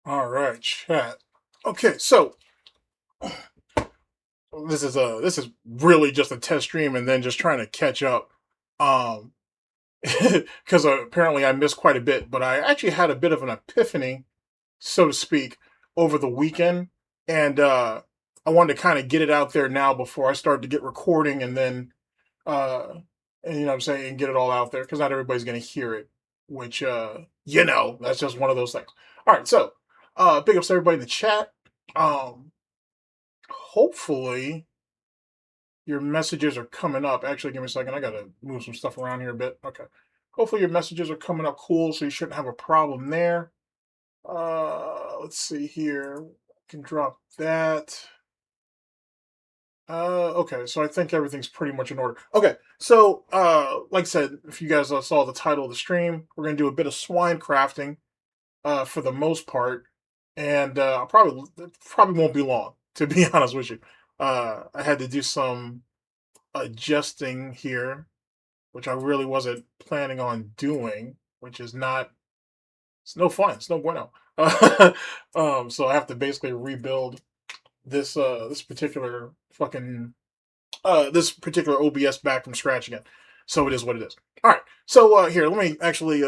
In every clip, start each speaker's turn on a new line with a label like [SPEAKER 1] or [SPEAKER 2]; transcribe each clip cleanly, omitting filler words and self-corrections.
[SPEAKER 1] All right, chat. Okay, so this is really just a test stream and then just trying to catch up. Because apparently I missed quite a bit, but I actually had a bit of an epiphany, so to speak, over the weekend, and I wanted to kind of get it out there now before I start to get recording, and then uh, and you know what I'm saying, and get it all out there because not everybody's gonna hear it, which that's just one of those things. All right, so big ups to everybody in the chat. Hopefully your messages are coming up. Actually, give me a second. I gotta move some stuff around here a bit. Okay. Hopefully your messages are coming up cool, so you shouldn't have a problem there. Let's see here. I can drop that. Okay, so I think everything's pretty much in order. Okay, so like I said, if you guys saw the title of the stream, we're gonna do a bit of swine crafting, for the most part, and probably won't be long, to be honest with you. I had to do some adjusting here, which I really wasn't planning on doing, which is not. It's no fun. It's no bueno. So I have to basically rebuild this particular fucking this particular OBS back from scratch again. So it is what it is. All right. So here, let me actually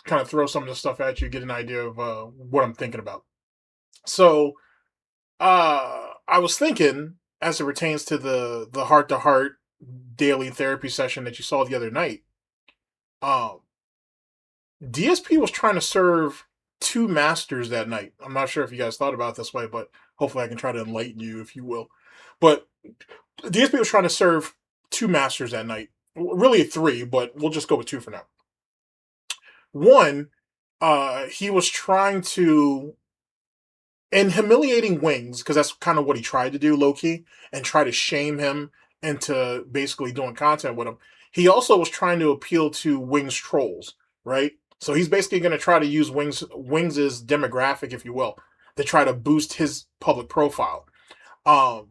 [SPEAKER 1] kind of throw some of this stuff at you, get an idea of what I'm thinking about. So I was thinking, as it pertains to the heart to heart daily therapy session that you saw the other night, um, DSP was trying to serve two masters that night. I'm not sure if you guys thought about it this way, but hopefully I can try to enlighten you, if you will. But DSP was trying to serve two masters that night. Really three, but we'll just go with two for now. One, he was trying to, and humiliating Wings, because that's kind of what he tried to do, low key, and try to shame him into basically doing content with him. He also was trying to appeal to Wings trolls, right? So he's basically going to try to use Wings's demographic, if you will, to try to boost his public profile. While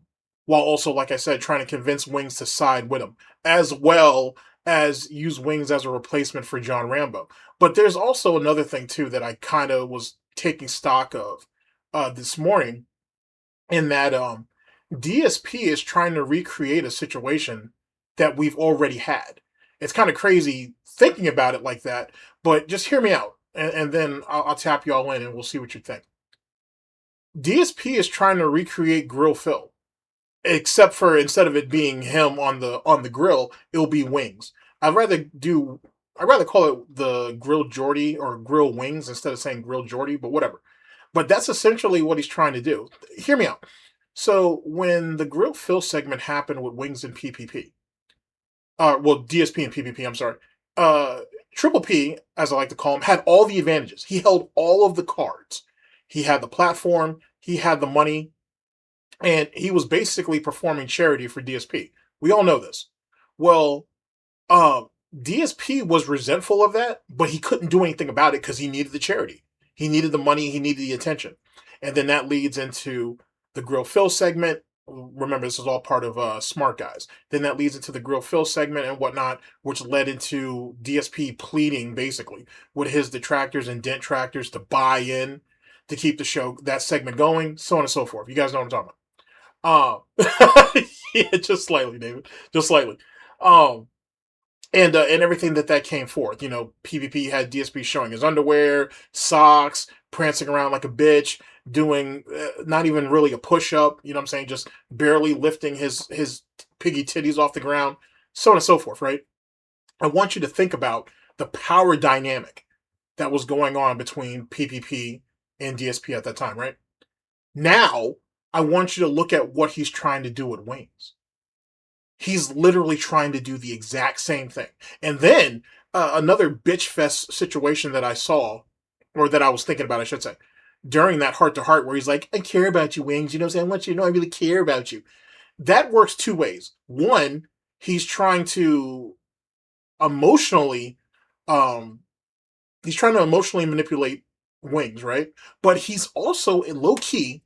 [SPEAKER 1] also, like I said, trying to convince Wings to side with him, as well as use Wings as a replacement for John Rambo. But there's also another thing too that I kind of was taking stock of this morning, in that DSP is trying to recreate a situation that we've already had. It's kind of crazy thinking about it like that, but just hear me out, and then I'll tap you all in, and we'll see what you think. DSP is trying to recreate Grill Phil, except for instead of it being him on the grill, it'll be Wings. I'd rather call it the Grill Jordy or Grill Wings instead of saying Grill Jordy, but whatever. But that's essentially what he's trying to do. Hear me out. So when the Grill Phil segment happened with Wings and PPP, well, DSP and PPP, I'm sorry. Triple P, as I like to call him, had all the advantages. He held all of the cards. He had the platform, he had the money, and he was basically performing charity for DSP. We all know this. Well, DSP was resentful of that, but he couldn't do anything about it because he needed the charity. He needed the money, he needed the attention. And then that leads into the Grill Phil segment. Remember, this is all part of Smart Guys. Then that leads into the Grill Phil segment and whatnot, which led into DSP pleading, basically, with his detractors and detractors to buy in to keep the show, that segment going, so on and so forth. You guys know what I'm talking about. Yeah, just slightly, David. Just slightly. And everything that came forth. You know, PvP had DSP showing his underwear, socks, prancing around like a bitch, doing not even really a push-up, you know what I'm saying, just barely lifting his piggy titties off the ground, so on and so forth, right? I want you to think about the power dynamic that was going on between PPP and DSP at that time, right? Now, I want you to look at what he's trying to do with Wings. He's literally trying to do the exact same thing. And then another bitch fest situation that I saw, or that I was thinking about, I should say, during that heart to heart where he's like, I care about you, Wings. You know what I'm saying? I want you to know I really care about you. That works two ways. One, he's trying to emotionally, manipulate Wings, right? But he's also low key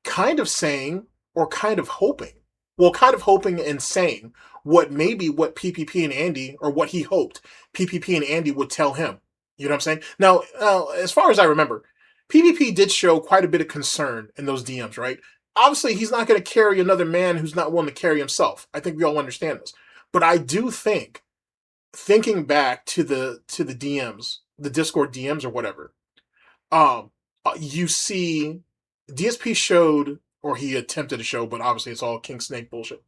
[SPEAKER 1] kind of saying, or kind of hoping, and saying what PPP and Andy, or what he hoped PPP and Andy would tell him. You know what I'm saying? Now, as far as I remember, PPP did show quite a bit of concern in those DMs, right? Obviously, he's not going to carry another man who's not willing to carry himself. I think we all understand this. But I do think, thinking back to the DMs, the Discord DMs or whatever, you see DSP showed, or he attempted to show, but obviously it's all King Snake bullshit.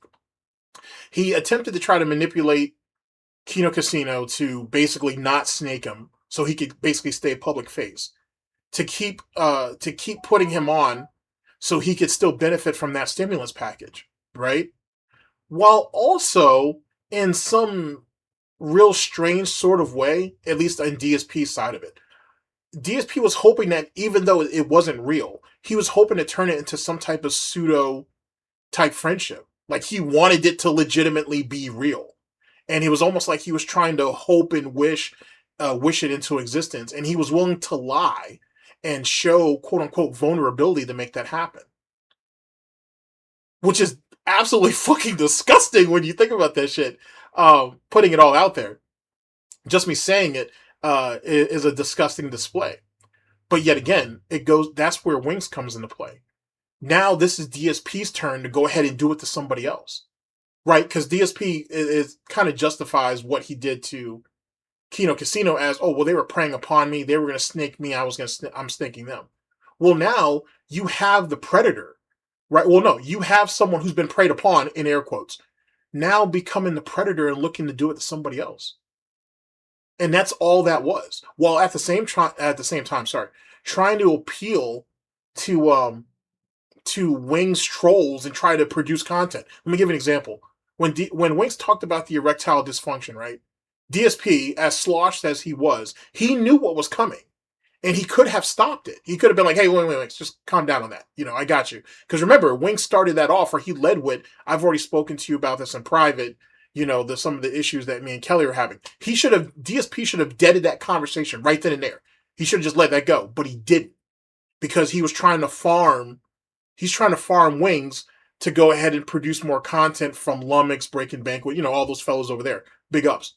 [SPEAKER 1] He attempted to try to manipulate Kino Casino to basically not snake him, so he could basically stay public face, to keep putting him on, so he could still benefit from that stimulus package, right? While also, in some real strange sort of way, at least on DSP's side of it, DSP was hoping that even though it wasn't real, he was hoping to turn it into some type of pseudo type friendship. Like he wanted it to legitimately be real. And he was almost like he was trying to hope and wish it into existence. And he was willing to lie and show quote unquote vulnerability to make that happen. Which is absolutely fucking disgusting when you think about that shit. Putting it all out there. Just me saying it is a disgusting display. But yet again, that's where Wings comes into play. Now this is DSP's turn to go ahead and do it to somebody else. Right? Because DSP is kind of justifies what he did to Kino Casino as, oh, well, they were preying upon me. They were going to snake me. I'm snaking them. Well, now you have the predator, right? Well, no, you have someone who's been preyed upon, in air quotes, now becoming the predator and looking to do it to somebody else. And that's all that was. While at the same time, trying to appeal to Wings trolls and try to produce content. Let me give an example. When Wings talked about the erectile dysfunction, right? DSP, as sloshed as he was, he knew what was coming. And he could have stopped it. He could have been like, hey, wait, just calm down on that. I got you. Because remember, Wings started that off, or he led with, I've already spoken to you about this in private, some of the issues that me and Kelly are having. DSP should have deaded that conversation right then and there. He should have just let that go. But he didn't. Because he was trying to farm Wings to go ahead and produce more content from Lummox, Breaking Banquet, all those fellows over there. Big ups.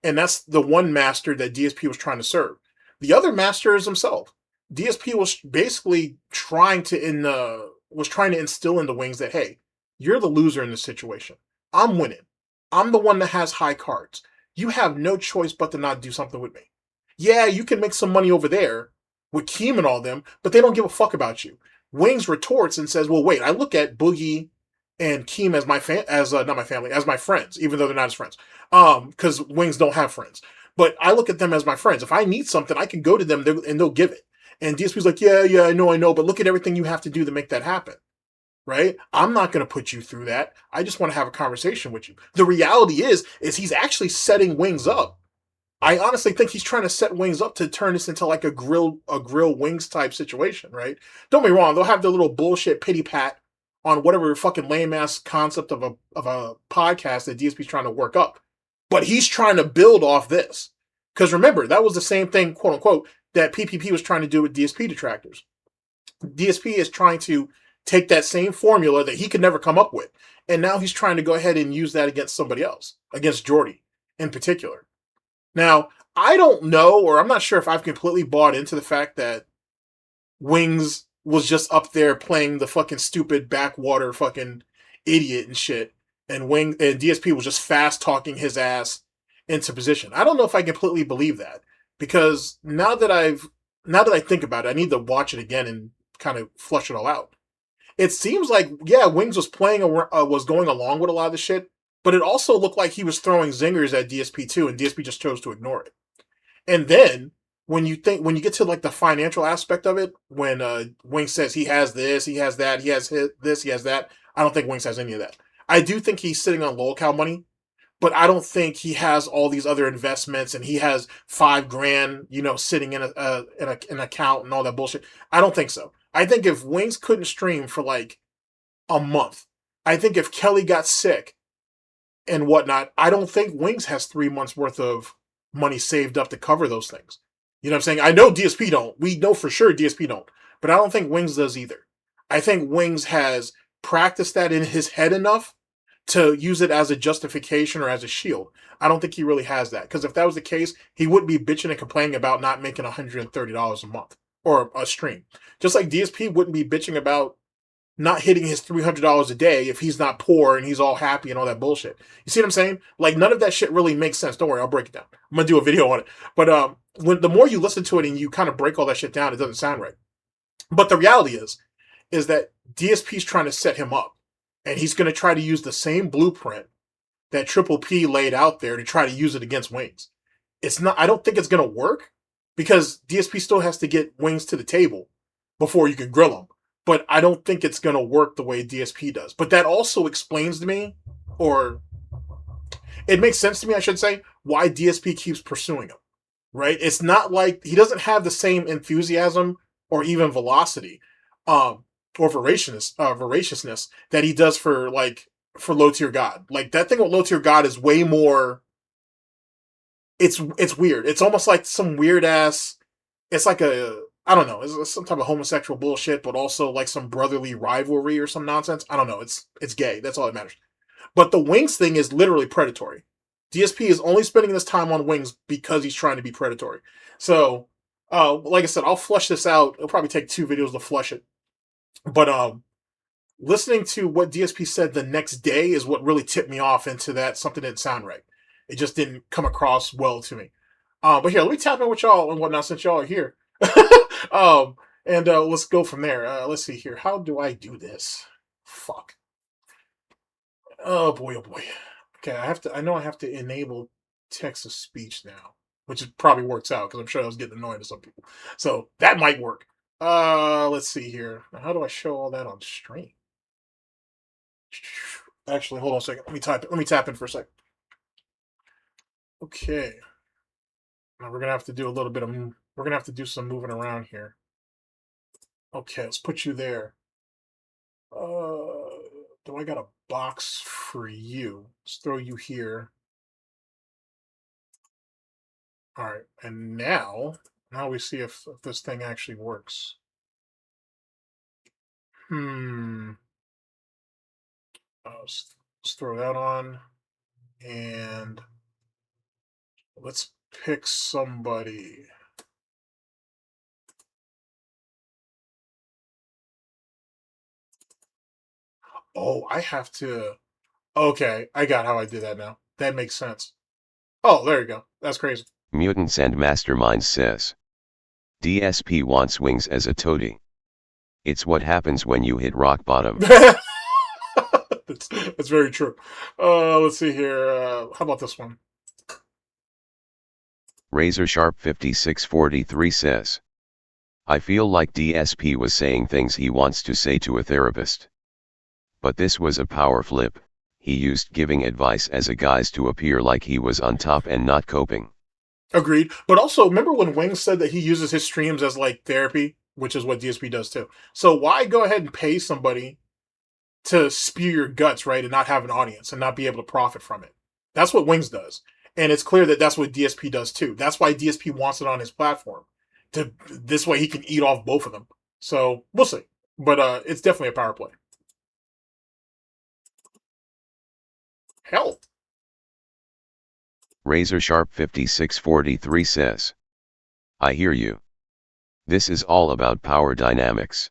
[SPEAKER 1] And that's the one master that DSP was trying to serve. The other master is himself. DSP was basically trying to instill into Wings that, hey, you're the loser in this situation. I'm winning. I'm the one that has high cards. You have no choice but to not do something with me. Yeah, you can make some money over there with Keem and all them, but they don't give a fuck about you. Wings retorts and says, well, wait, I look at Boogie and Keem as as my friends, even though they're not his friends. Because Wings don't have friends. But I look at them as my friends. If I need something, I can go to them and they'll give it. And DSP's like, yeah, I know, but look at everything you have to do to make that happen. Right? I'm not going to put you through that. I just want to have a conversation with you. The reality is he's actually setting Wings up. I honestly think he's trying to set Wings up to turn this into like a grill Wings type situation, right? Don't be wrong. They'll have their little bullshit pity pat on whatever fucking lame ass concept of a podcast that DSP's trying to work up. But he's trying to build off this. Because remember, that was the same thing, quote unquote, that PPP was trying to do with DSP detractors. DSP is trying to take that same formula that he could never come up with. And now he's trying to go ahead and use that against somebody else, against Jordy in particular. Now, I don't know, or I'm not sure if I've completely bought into the fact that Wings was just up there playing the fucking stupid backwater fucking idiot and shit. And DSP was just fast talking his ass into position. I don't know if I completely believe that, because now that I think about it, I need to watch it again and kind of flush it all out. It seems like, yeah, Wings was was going along with a lot of the shit, but it also looked like he was throwing zingers at DSP too, and DSP just chose to ignore it. And then when you get to like the financial aspect of it, when Wings says he has this, he has that, he has this, he has that, I don't think Wings has any of that. I do think he's sitting on lolcow money, but I don't think he has all these other investments and he has $5,000, sitting in an account and all that bullshit. I don't think so. I think if Wings couldn't stream for like a month, I think if Kelly got sick and whatnot, I don't think Wings has 3 months worth of money saved up to cover those things. You know what I'm saying? I know DSP don't. We know for sure DSP don't. But I don't think Wings does either. I think Wings has practiced that in his head enough to use it as a justification or as a shield. I don't think he really has that. Because if that was the case, he wouldn't be bitching and complaining about not making $130 a month or a stream. Just like DSP wouldn't be bitching about not hitting his $300 a day if he's not poor and he's all happy and all that bullshit. You see what I'm saying? Like, none of that shit really makes sense. Don't worry, I'll break it down. I'm going to do a video on it. But when the more you listen to it and you kind of break all that shit down, it doesn't sound right. But the reality is that DSP's trying to set him up. And he's going to try to use the same blueprint that Triple P laid out there to try to use it against Wings. I don't think it's going to work because DSP still has to get Wings to the table before you can grill him. But I don't think it's going to work the way DSP does. But that also explains to me, or it makes sense to me, I should say, why DSP keeps pursuing him. right? It's not like he doesn't have the same enthusiasm or even velocity, um, or voraciousness that he does for low tier God. Like that thing with low tier God is way more. It's weird. It's almost like some weird ass. It's like a I don't know. It's some type of homosexual bullshit, but also like some brotherly rivalry or some nonsense. I don't know. It's gay. That's all that matters. But the Wings thing is literally predatory. DSP is only spending this time on Wings because he's trying to be predatory. So, like I said, I'll flush this out. It'll probably take 2 videos to flush it. But listening to what DSP said the next day is what really tipped me off into that something didn't sound right. It just didn't come across well to me. But here, let me tap in with y'all and whatnot since y'all are here. um, and let's go from there. Let's see here. How do I do this? Fuck. Oh boy, oh boy. Okay, I know I have to enable text to speech now, which probably works out because I'm sure I was getting annoying to some people. So that might work. Let's see here. How do I show all that on stream? Actually, hold on a second. Let me type it. Let me tap in for a second. Okay. Now we're gonna have to do a little bit of. We're gonna have to do some moving around here. Okay, let's put you there. Do I got a box for you? Let's throw you here. All right, and now we see if this thing actually works. Let's throw that on, and let's pick somebody. Oh, I have to. Okay, I got how I did that now. That makes sense. Oh, there you go. That's crazy.
[SPEAKER 2] Mutants and Masterminds says, DSP wants Wings as a toady. It's what happens when you hit rock bottom.
[SPEAKER 1] That's very true. Let's see here. How about this one?
[SPEAKER 2] Razor Sharp 5643 says, I feel like DSP was saying things he wants to say to a therapist. But this was a power flip. He used giving advice as a guise to appear like he was on top and not coping.
[SPEAKER 1] Agreed. But also, remember when Wings said that he uses his streams as like therapy, which is what DSP does too. So why go ahead and pay somebody to spew your guts, right, and not have an audience and not be able to profit from it? That's what Wings does. And it's clear that that's what DSP does too. That's why DSP wants it on his platform. This way he can eat off both of them. So we'll see. But it's definitely a power play. Hell.
[SPEAKER 2] Razor Sharp 5643 says, I hear you. This is all about power dynamics.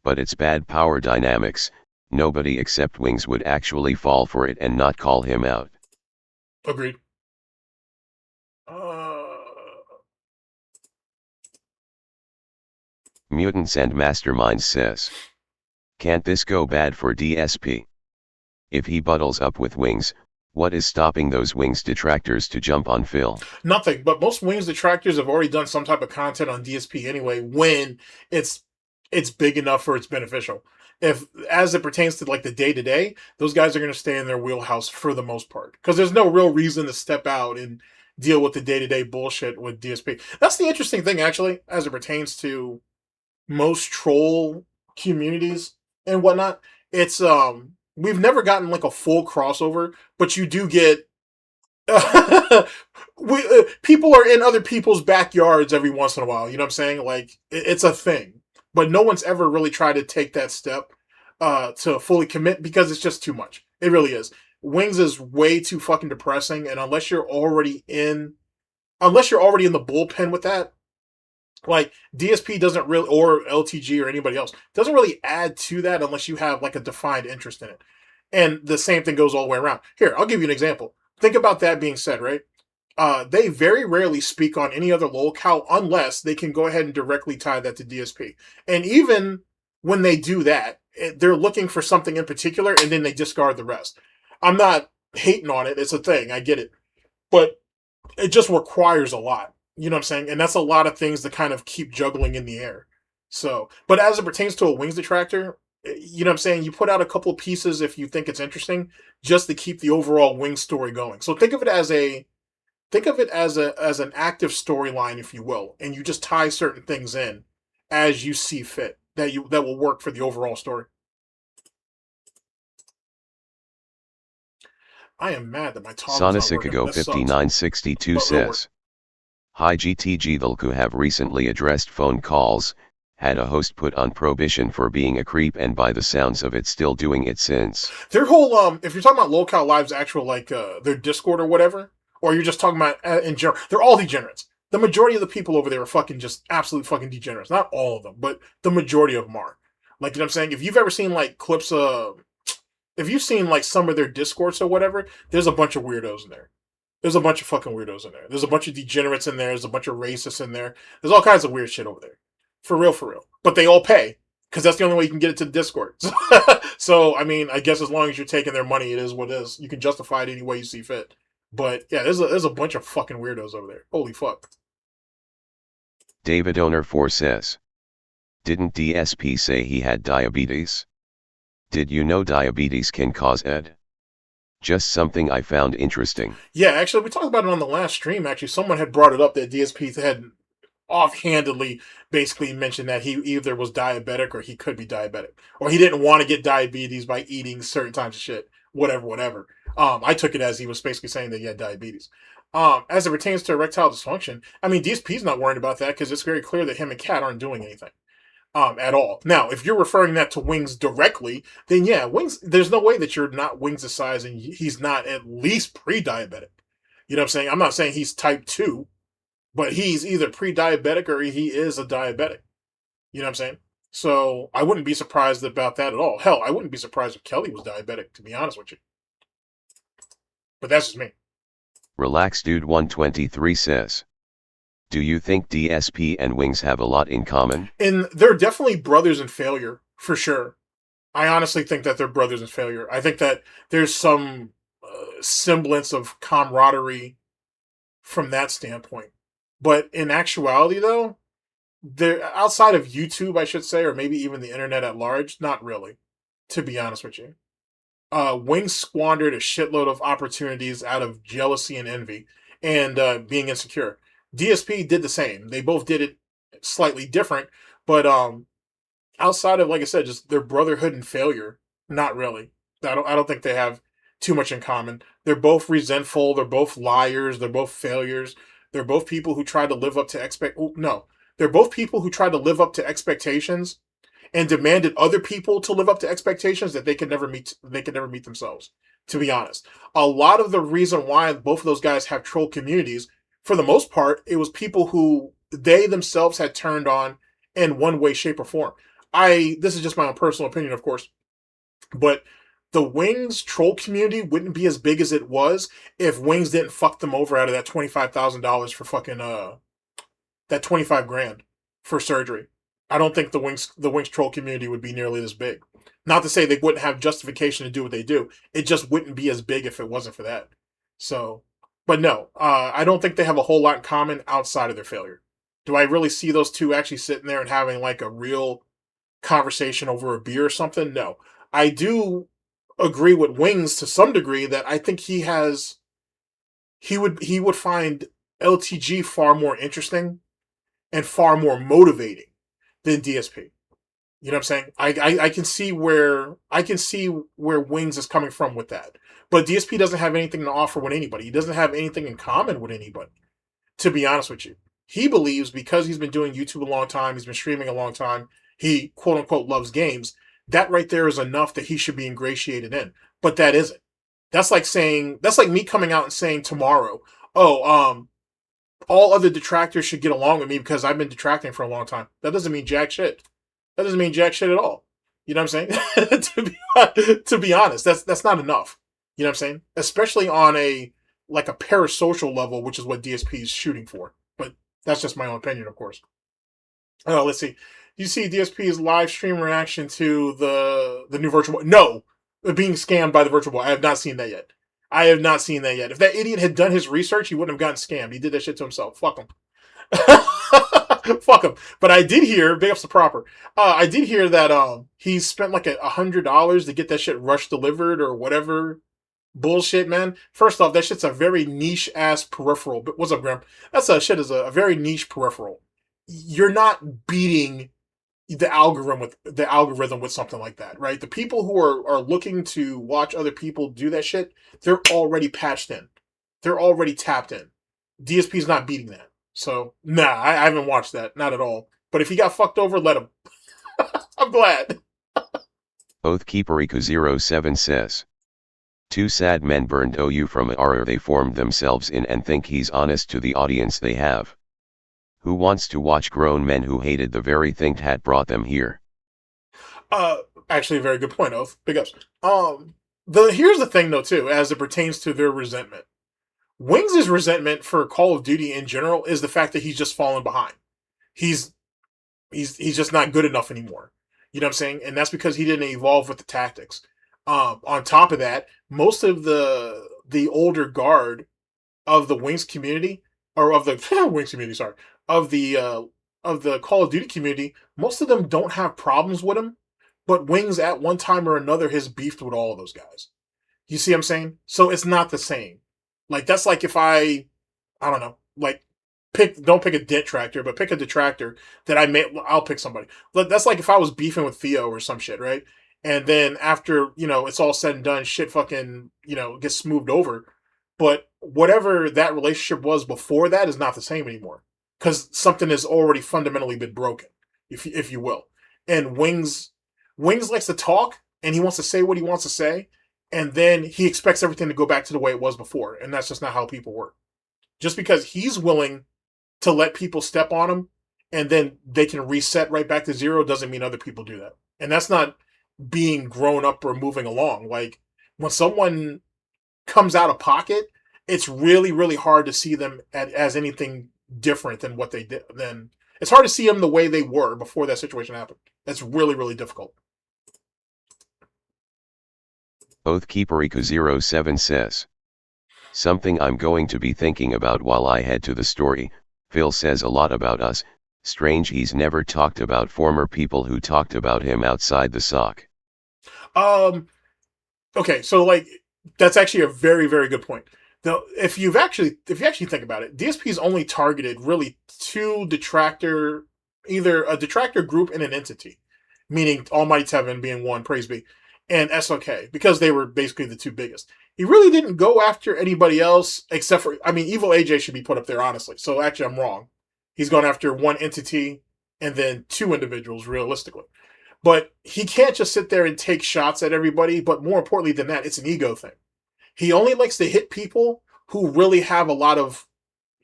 [SPEAKER 2] But it's bad power dynamics. Nobody except Wings would actually fall for it and not call him out.
[SPEAKER 1] Agreed.
[SPEAKER 2] Mutants and Masterminds says, can't this go bad for DSP? If he buttles up with Wings, what is stopping those Wings detractors to jump on Phil?
[SPEAKER 1] Nothing, but most Wings detractors have already done some type of content on DSP anyway when it's big enough for it's beneficial. If, as it pertains to like the day-to-day, those guys are going to stay in their wheelhouse for the most part. Because there's no real reason to step out and deal with the day-to-day bullshit with DSP. That's the interesting thing, actually, as it pertains to most troll communities and whatnot. It's we've never gotten like a full crossover, but you do get people are in other people's backyards every once in a while. You know what I'm saying? Like it's a thing, but no one's ever really tried to take that step to fully commit because it's just too much. It really is. Wings is way too fucking depressing, and unless you're already in the bullpen with that, like DSP doesn't really, or LTG or anybody else doesn't really add to that unless you have like a defined interest in it. And the same thing goes all the way around. Here, I'll give you an example. Think about that being said, right? They very rarely speak on any other locale unless they can go ahead and directly tie that to DSP. And even when they do that, they're looking for something in particular and then they discard the rest. I'm not hating on it. It's a thing. I get it. But it just requires a lot. You know what I'm saying? And that's a lot of things to kind of keep juggling in the air. So, but as it pertains to a Wings detractor, you know what I'm saying? You put out a couple of pieces if you think it's interesting, just to keep the overall Wings story going. So think of it as think of it as an active storyline, if you will, and you just tie certain things in as you see fit that will work for the overall story. I am mad that my toggle's not working.
[SPEAKER 2] Sonicicago
[SPEAKER 1] That sucks.
[SPEAKER 2] 5962
[SPEAKER 1] But it'll work.
[SPEAKER 2] says, Hi GTG, who have recently addressed phone calls, had a host put on probation for being a creep, and by the sounds of it still doing it since.
[SPEAKER 1] Their whole if you're talking about Locale Live's actual like their Discord or whatever, or you're just talking about in general, they're all degenerates. The majority of the people over there are fucking just absolute fucking degenerates. Not all of them, but the majority of them are. Like, you know what I'm saying? If you've ever seen like clips of, if you've seen like some of their Discords or whatever, there's a bunch of weirdos in there. There's a bunch of fucking weirdos in there. There's a bunch of degenerates in there. There's a bunch of racists in there. There's all kinds of weird shit over there. For real, for real. But they all pay, because that's the only way you can get it to the Discord. So, I mean, I guess as long as you're taking their money, it is what it is. You can justify it any way you see fit. But yeah, there's a bunch of fucking weirdos over there. Holy fuck.
[SPEAKER 2] David Owner 4 says, didn't DSP say he had diabetes? Did you know diabetes can cause ED? Just something I found interesting.
[SPEAKER 1] Yeah, actually, we talked about it on the last stream. Actually, someone had brought it up that DSP had offhandedly basically mentioned that he either was diabetic or he could be diabetic, or he didn't want to get diabetes by eating certain types of shit, whatever. I took it as he was basically saying that he had diabetes. As it pertains to erectile dysfunction, I mean, DSP's not worried about that because it's very clear that him and Kat aren't doing anything at all. Now, if you're referring that to Wings directly, then yeah, Wings, there's no way that you're not Wings' size and he's not at least pre-diabetic. You know what I'm saying? I'm not saying he's type 2, but he's either pre-diabetic or he is a diabetic. You know what I'm saying? So I wouldn't be surprised about that at all. Hell, I wouldn't be surprised if Kelly was diabetic, to be honest with you. But that's just me.
[SPEAKER 2] Relax Dude 123 says, do you think DSP and Wings have a lot in common?
[SPEAKER 1] And they're definitely brothers in failure, for sure. I honestly think that they're brothers in failure. I think that there's some semblance of camaraderie from that standpoint. But in actuality, though, they're outside of YouTube, I should say, or maybe even the internet at large, not really, to be honest with you. Wings squandered a shitload of opportunities out of jealousy and envy and being insecure. DSP did the same. They both did it slightly different, but outside of, like I said, just their brotherhood and failure, not really. I don't think they have too much in common. They're both resentful. They're both liars. They're both failures. They're both people who try to live up to they're both people who try to live up to expectations and demanded other people to live up to expectations that they could never meet. They could never meet themselves. To be honest, a lot of the reason why both of those guys have troll communities, for the most part, it was people who they themselves had turned on in one way, shape, or form. This is just my own personal opinion, of course, but the Wings troll community wouldn't be as big as it was if Wings didn't fuck them over out of that $25,000 for fucking that 25 grand for surgery. I don't think the Wings troll community would be nearly this big. Not to say they wouldn't have justification to do what they do. It just wouldn't be as big if it wasn't for that. So, but no, I don't think they have a whole lot in common outside of their failure. Do I really see those two actually sitting there and having like a real conversation over a beer or something? No. I do agree with Wings to some degree that I think he would find LTG far more interesting and far more motivating than DSP. You know what I'm saying? I can see where Wings is coming from with that. But DSP doesn't have anything to offer with anybody. He doesn't have anything in common with anybody, to be honest with you. He believes because he's been doing YouTube a long time, he's been streaming a long time, he quote unquote loves games, that right there is enough that he should be ingratiated in. But that isn't. That's like me coming out and saying tomorrow, all other detractors should get along with me because I've been detracting for a long time. That doesn't mean jack shit. That doesn't mean jack shit at all. You know what I'm saying? to be honest, that's not enough. You know what I'm saying? Especially on a parasocial level, which is what DSP is shooting for. But that's just my own opinion, of course. Let's see. You see DSP's live stream reaction to the new Virtual Boy. No, being scammed by the Virtual Boy. I have not seen that yet. If that idiot had done his research, he wouldn't have gotten scammed. He did that shit to himself. Fuck him. Fuck him. But I did hear, big ups to Proper, I did hear that he spent like $100 to get that shit rush delivered or whatever bullshit, man. First off, that shit's a very niche ass peripheral. But what's up, Grim? That's a shit is a very niche peripheral. You're not beating the algorithm with something like that, right? The people who are looking to watch other people do that shit, they're already patched in. They're already tapped in. DSP's not beating that. So nah, I haven't watched that, not at all. But if he got fucked over, let him. I'm glad.
[SPEAKER 2] Oathkeeperiku07 says. Two sad men burned OU from a horror they formed themselves in and think he's honest to the audience they have. Who wants to watch grown men who hated the very thing that brought them here?
[SPEAKER 1] Actually, a very good point, Oath. Big ups. Here's the thing, though, too, as it pertains to their resentment. Wings' resentment for Call of Duty in general is the fact that he's just fallen behind. He's just not good enough anymore. You know what I'm saying? And that's because he didn't evolve with the tactics. On top of that, most of the older guard of the Wings community, or of the Wings community, sorry, of the Call of Duty community, most of them don't have problems with him, but Wings at one time or another has beefed with all of those guys. You see what I'm saying? So it's not the same. Like, that's like if I don't know, like, don't pick a Detractor, but pick a Detractor that I'll pick somebody. That's like if I was beefing with Theo or some shit, right? And then after, it's all said and done, shit fucking, gets smoothed over. But whatever that relationship was before that is not the same anymore. Because something has already fundamentally been broken, if you will. And Wings likes to talk, and he wants to say what he wants to say, and then he expects everything to go back to the way it was before. And that's just not how people work. Just because he's willing to let people step on him, and then they can reset right back to zero, doesn't mean other people do that. And that's not being grown up or moving along. Like, when someone comes out of pocket, it's really, really hard to see them as anything different than what they did. Then it's hard to see them the way they were before that situation happened. That's really, really difficult.
[SPEAKER 2] Oathkeeperiku07 says. Something I'm going to be thinking about while I head to the story. Phil says a lot about us. Strange he's never talked about former people who talked about him outside the sock.
[SPEAKER 1] Okay, so like that's actually a very, very good point. Now, if you actually think about it, DSP's only targeted really two detractor, either a detractor group and an entity, meaning Almighty Tevin being one, praise be, and SOK, because they were basically the two biggest. He really didn't go after anybody else except for, Evil AJ should be put up there, honestly. So actually, I'm wrong. He's gone after one entity and then two individuals, realistically. But he can't just sit there and take shots at everybody. But more importantly than that, it's an ego thing. He only likes to hit people who really have a lot of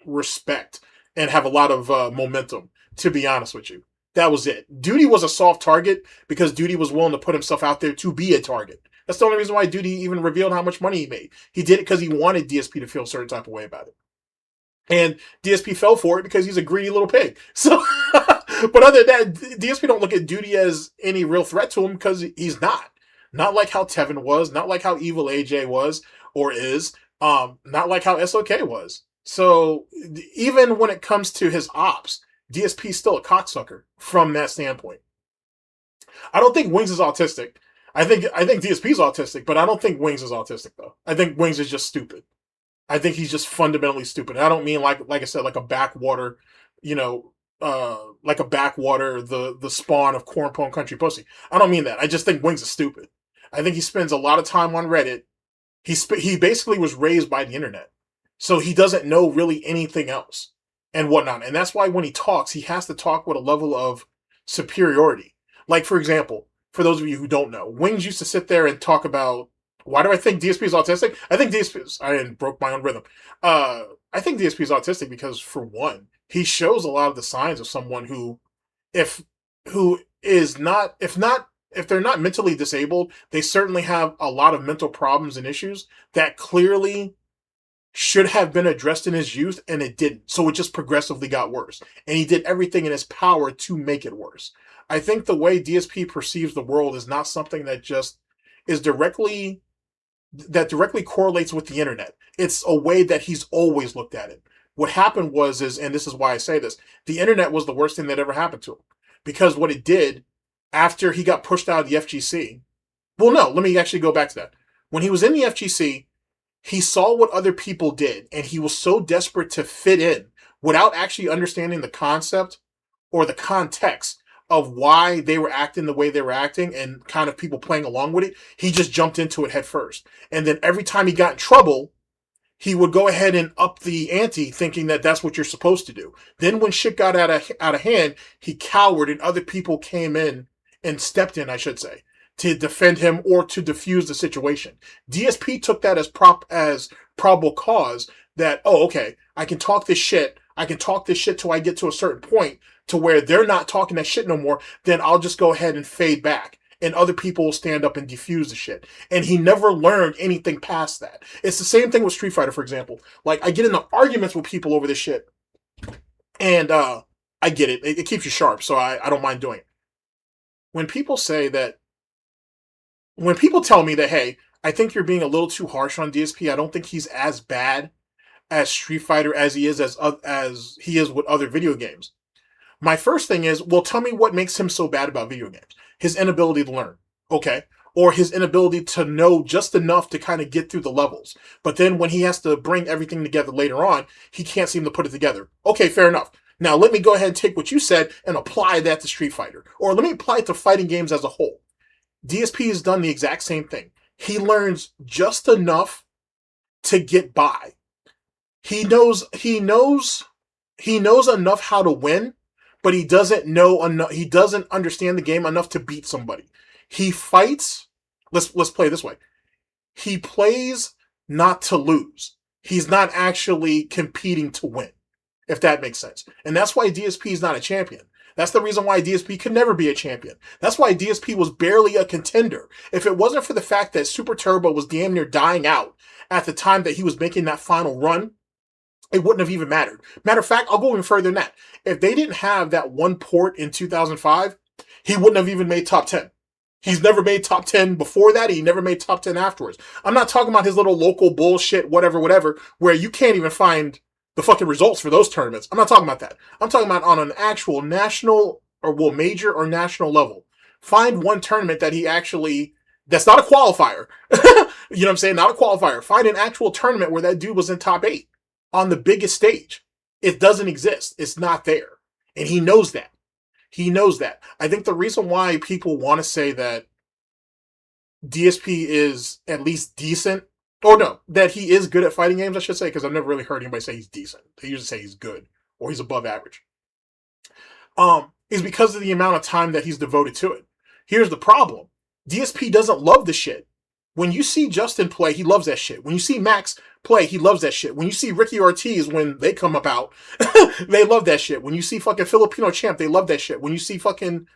[SPEAKER 1] respect and have a lot of momentum, to be honest with you. That was it. Duty was a soft target because Duty was willing to put himself out there to be a target. That's the only reason why Duty even revealed how much money he made. He did it because he wanted DSP to feel a certain type of way about it. And DSP fell for it because he's a greedy little pig. So, but other than that, DSP don't look at Duty as any real threat to him because he's not. Not like how Tevin was, not like how Evil AJ was or is, not like how SOK was. So even when it comes to his ops, DSP's still a cocksucker from that standpoint. I don't think Wings is autistic. I think DSP's autistic, but I don't think Wings is autistic though. I think Wings is just stupid. I think he's just fundamentally stupid. I don't mean like I said, like a backwater, like a backwater, the spawn of cornpone country pussy. I don't mean that. I just think Wings is stupid. I think he spends a lot of time on Reddit. He basically was raised by the internet, so he doesn't know really anything else and whatnot. And that's why when he talks, he has to talk with a level of superiority. Like, for example, for those of you who don't know, Wings used to sit there and talk about, why do I think DSP is autistic? I think I broke my own rhythm. I think DSP is autistic because, for one, he shows a lot of the signs of someone if they're not mentally disabled, they certainly have a lot of mental problems and issues that clearly should have been addressed in his youth, and it didn't. So it just progressively got worse. And he did everything in his power to make it worse. I think the way DSP perceives the world is not something that just is directly correlates with the internet. It's a way that he's always looked at it. What happened was, and this is why I say this, the internet was the worst thing that ever happened to him. Because what it did, after he got pushed out of the FGC, well, no, let me actually go back to that. When he was in the FGC, He saw what other people did, and he was so desperate to fit in without actually understanding the concept or the context of why they were acting the way they were acting and kind of people playing along with it. He just jumped into it head first. And then every time he got in trouble, he would go ahead and up the ante thinking that that's what you're supposed to do. Then when shit got out of hand, he cowered and other people came in and stepped in, I should say, to defend him or to defuse the situation. DSP took that as probable cause that, oh, okay, I can talk this shit. I can talk this shit till I get to a certain point to where they're not talking that shit no more. Then I'll just go ahead and fade back. And other people will stand up and defuse the shit. And he never learned anything past that. It's the same thing with Street Fighter, for example. Like, I get into arguments with people over this shit. And I get it. It keeps you sharp, so I don't mind doing it. When people say that, when people tell me that, hey, I think you're being a little too harsh on DSP, I don't think he's as bad as Street Fighter as he is with other video games. My first thing is, well, tell me what makes him so bad about video games. His inability to learn, okay? Or his inability to know just enough to kind of get through the levels. But then when he has to bring everything together later on, he can't seem to put it together. Okay, fair enough. Now let me go ahead and take what you said and apply that to Street Fighter. Or let me apply it to fighting games as a whole. DSP has done the exact same thing. He learns just enough to get by. He knows enough how to win, but he doesn't know enough. He doesn't understand the game enough to beat somebody. He fights. Let's play it this way. He plays not to lose. He's not actually competing to win, if that makes sense. And that's why DSP is not a champion. That's the reason why DSP could never be a champion. That's why DSP was barely a contender. If it wasn't for the fact that Super Turbo was damn near dying out at the time that he was making that final run, it wouldn't have even mattered. Matter of fact, I'll go even further than that. If they didn't have that one port in 2005, he wouldn't have even made top 10. He's never made top 10 before that. He never made top 10 afterwards. I'm not talking about his little local bullshit, whatever, where you can't even find the fucking results for those tournaments. I'm not talking about that. I'm talking about on an actual national or major or national level. Find one tournament that he actually, that's not a qualifier. You know what I'm saying? Not a qualifier. Find an actual tournament where that dude was in top 8. On the biggest stage. It doesn't exist. It's not there. And he knows that. He knows that. I think the reason why people want to say that DSP is at least decent, or no, that he is good at fighting games, I should say, because I've never really heard anybody say he's decent. They usually say he's good or he's above average. Is because of the amount of time that he's devoted to it. Here's the problem. DSP doesn't love the shit. When you see Justin play, he loves that shit. When you see Max play, he loves that shit. When you see Ricky Ortiz, when they come about, they love that shit. When you see fucking Filipino Champ, they love that shit. When you see fucking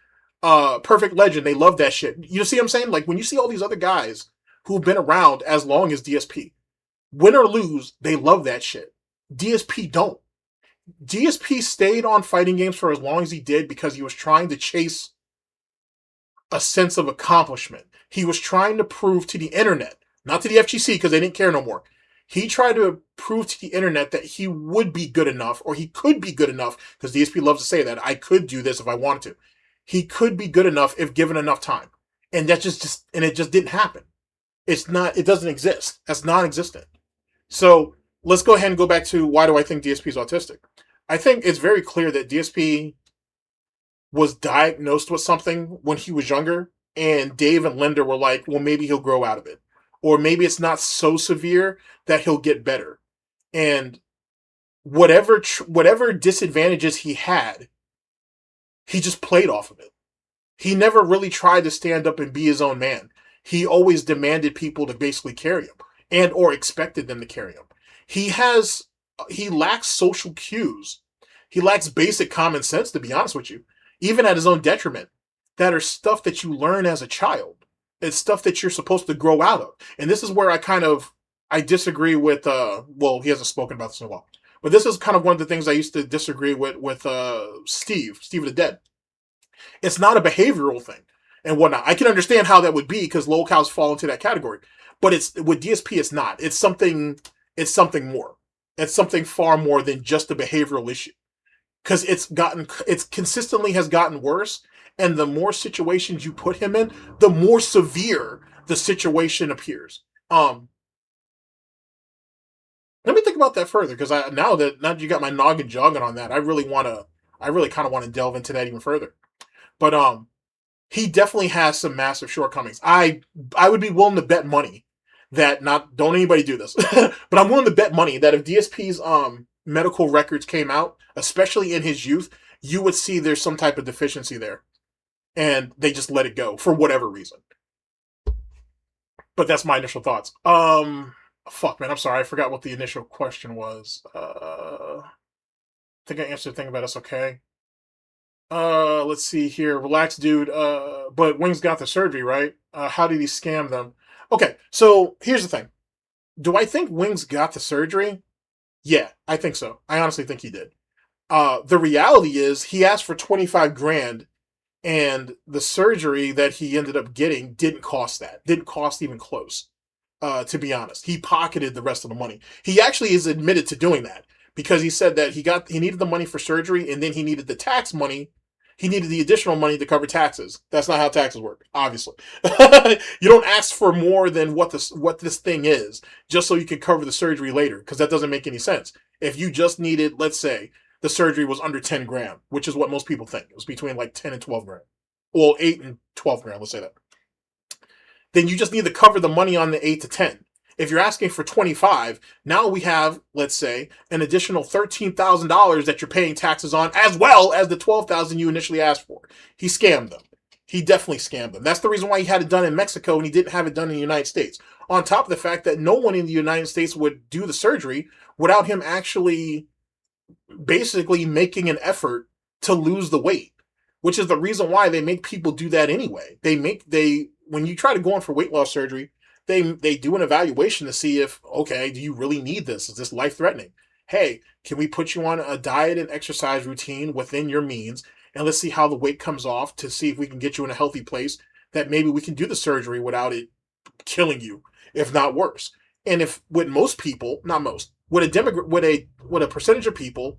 [SPEAKER 1] Perfect Legend, they love that shit. You see what I'm saying? Like, when you see all these other guys who've been around as long as DSP, win or lose, they love that shit. DSP don't. DSP stayed on fighting games for as long as he did because he was trying to chase a sense of accomplishment. He was trying to prove to the internet, not to the FGC because they didn't care no more. He tried to prove to the internet that he would be good enough, or he could be good enough, because DSP loves to say that, I could do this if I wanted to. He could be good enough if given enough time. And that it just didn't happen. It doesn't exist. That's non-existent. So let's go ahead and go back to why do I think DSP is autistic. I think it's very clear that DSP was diagnosed with something when he was younger, and Dave and Linda were like, well, maybe he'll grow out of it. Or maybe it's not so severe that he'll get better. And whatever disadvantages he had, he just played off of it. He never really tried to stand up and be his own man. He always demanded people to basically carry him and or expected them to carry him. He lacks social cues. He lacks basic common sense, to be honest with you, even at his own detriment. That are stuff that you learn as a child. It's stuff that you're supposed to grow out of. And this is where I disagree with, well, he hasn't spoken about this in a while. But this is kind of one of the things I used to disagree with Steve of the Dead. It's not a behavioral thing and whatnot. I can understand how that would be because locals fall into that category. But with DSP, it's not. It's something more. It's something far more than just a behavioral issue. Because it's consistently has gotten worse. And the more situations you put him in, the more severe the situation appears. Let me think about that further, because now that you got my noggin jogging on that, I really kind of want to delve into that even further. But he definitely has some massive shortcomings. I would be willing to bet money that don't anybody do this, but I'm willing to bet money that if DSP's medical records came out, especially in his youth, you would see there's some type of deficiency there, and they just let it go for whatever reason. But that's my initial thoughts. Fuck, man, I'm sorry, I forgot what the initial question was. I think I answered the thing about us. Okay. Let's see here. Relax, dude. But Wings got the surgery, right? How did he scam them? Okay, so here's the thing. Do I think Wings got the surgery? Yeah, I think so. I honestly think he did. The reality is he asked for 25 grand, and the surgery that he ended up getting didn't cost that. Didn't cost even close. To be honest, he pocketed the rest of the money. He actually is admitted to doing that because he said that he needed the money for surgery, and then he needed the tax money. He needed the additional money to cover taxes. That's not how taxes work, obviously. You don't ask for more than what this thing is just so you can cover the surgery later, because that doesn't make any sense. If you just needed, let's say, the surgery was under 10 grand, which is what most people think. It was between like 10 and 12 grand. Well, 8 and 12 grand, let's say that. Then you just need to cover the money on the 8 to 10. If you're asking for 25, now we have, let's say, an additional $13,000 that you're paying taxes on, as well as the $12,000 you initially asked for. He scammed them. He definitely scammed them. That's the reason why he had it done in Mexico and he didn't have it done in the United States. On top of the fact that no one in the United States would do the surgery without him actually basically making an effort to lose the weight, which is the reason why they make people do that anyway. When you try to go in for weight loss surgery, they do an evaluation to see if, okay, do you really need this? Is this life-threatening? Hey, can we put you on a diet and exercise routine within your means, and let's see how the weight comes off to see if we can get you in a healthy place that maybe we can do the surgery without it killing you, if not worse. And if with most people, not most, with a percentage of people,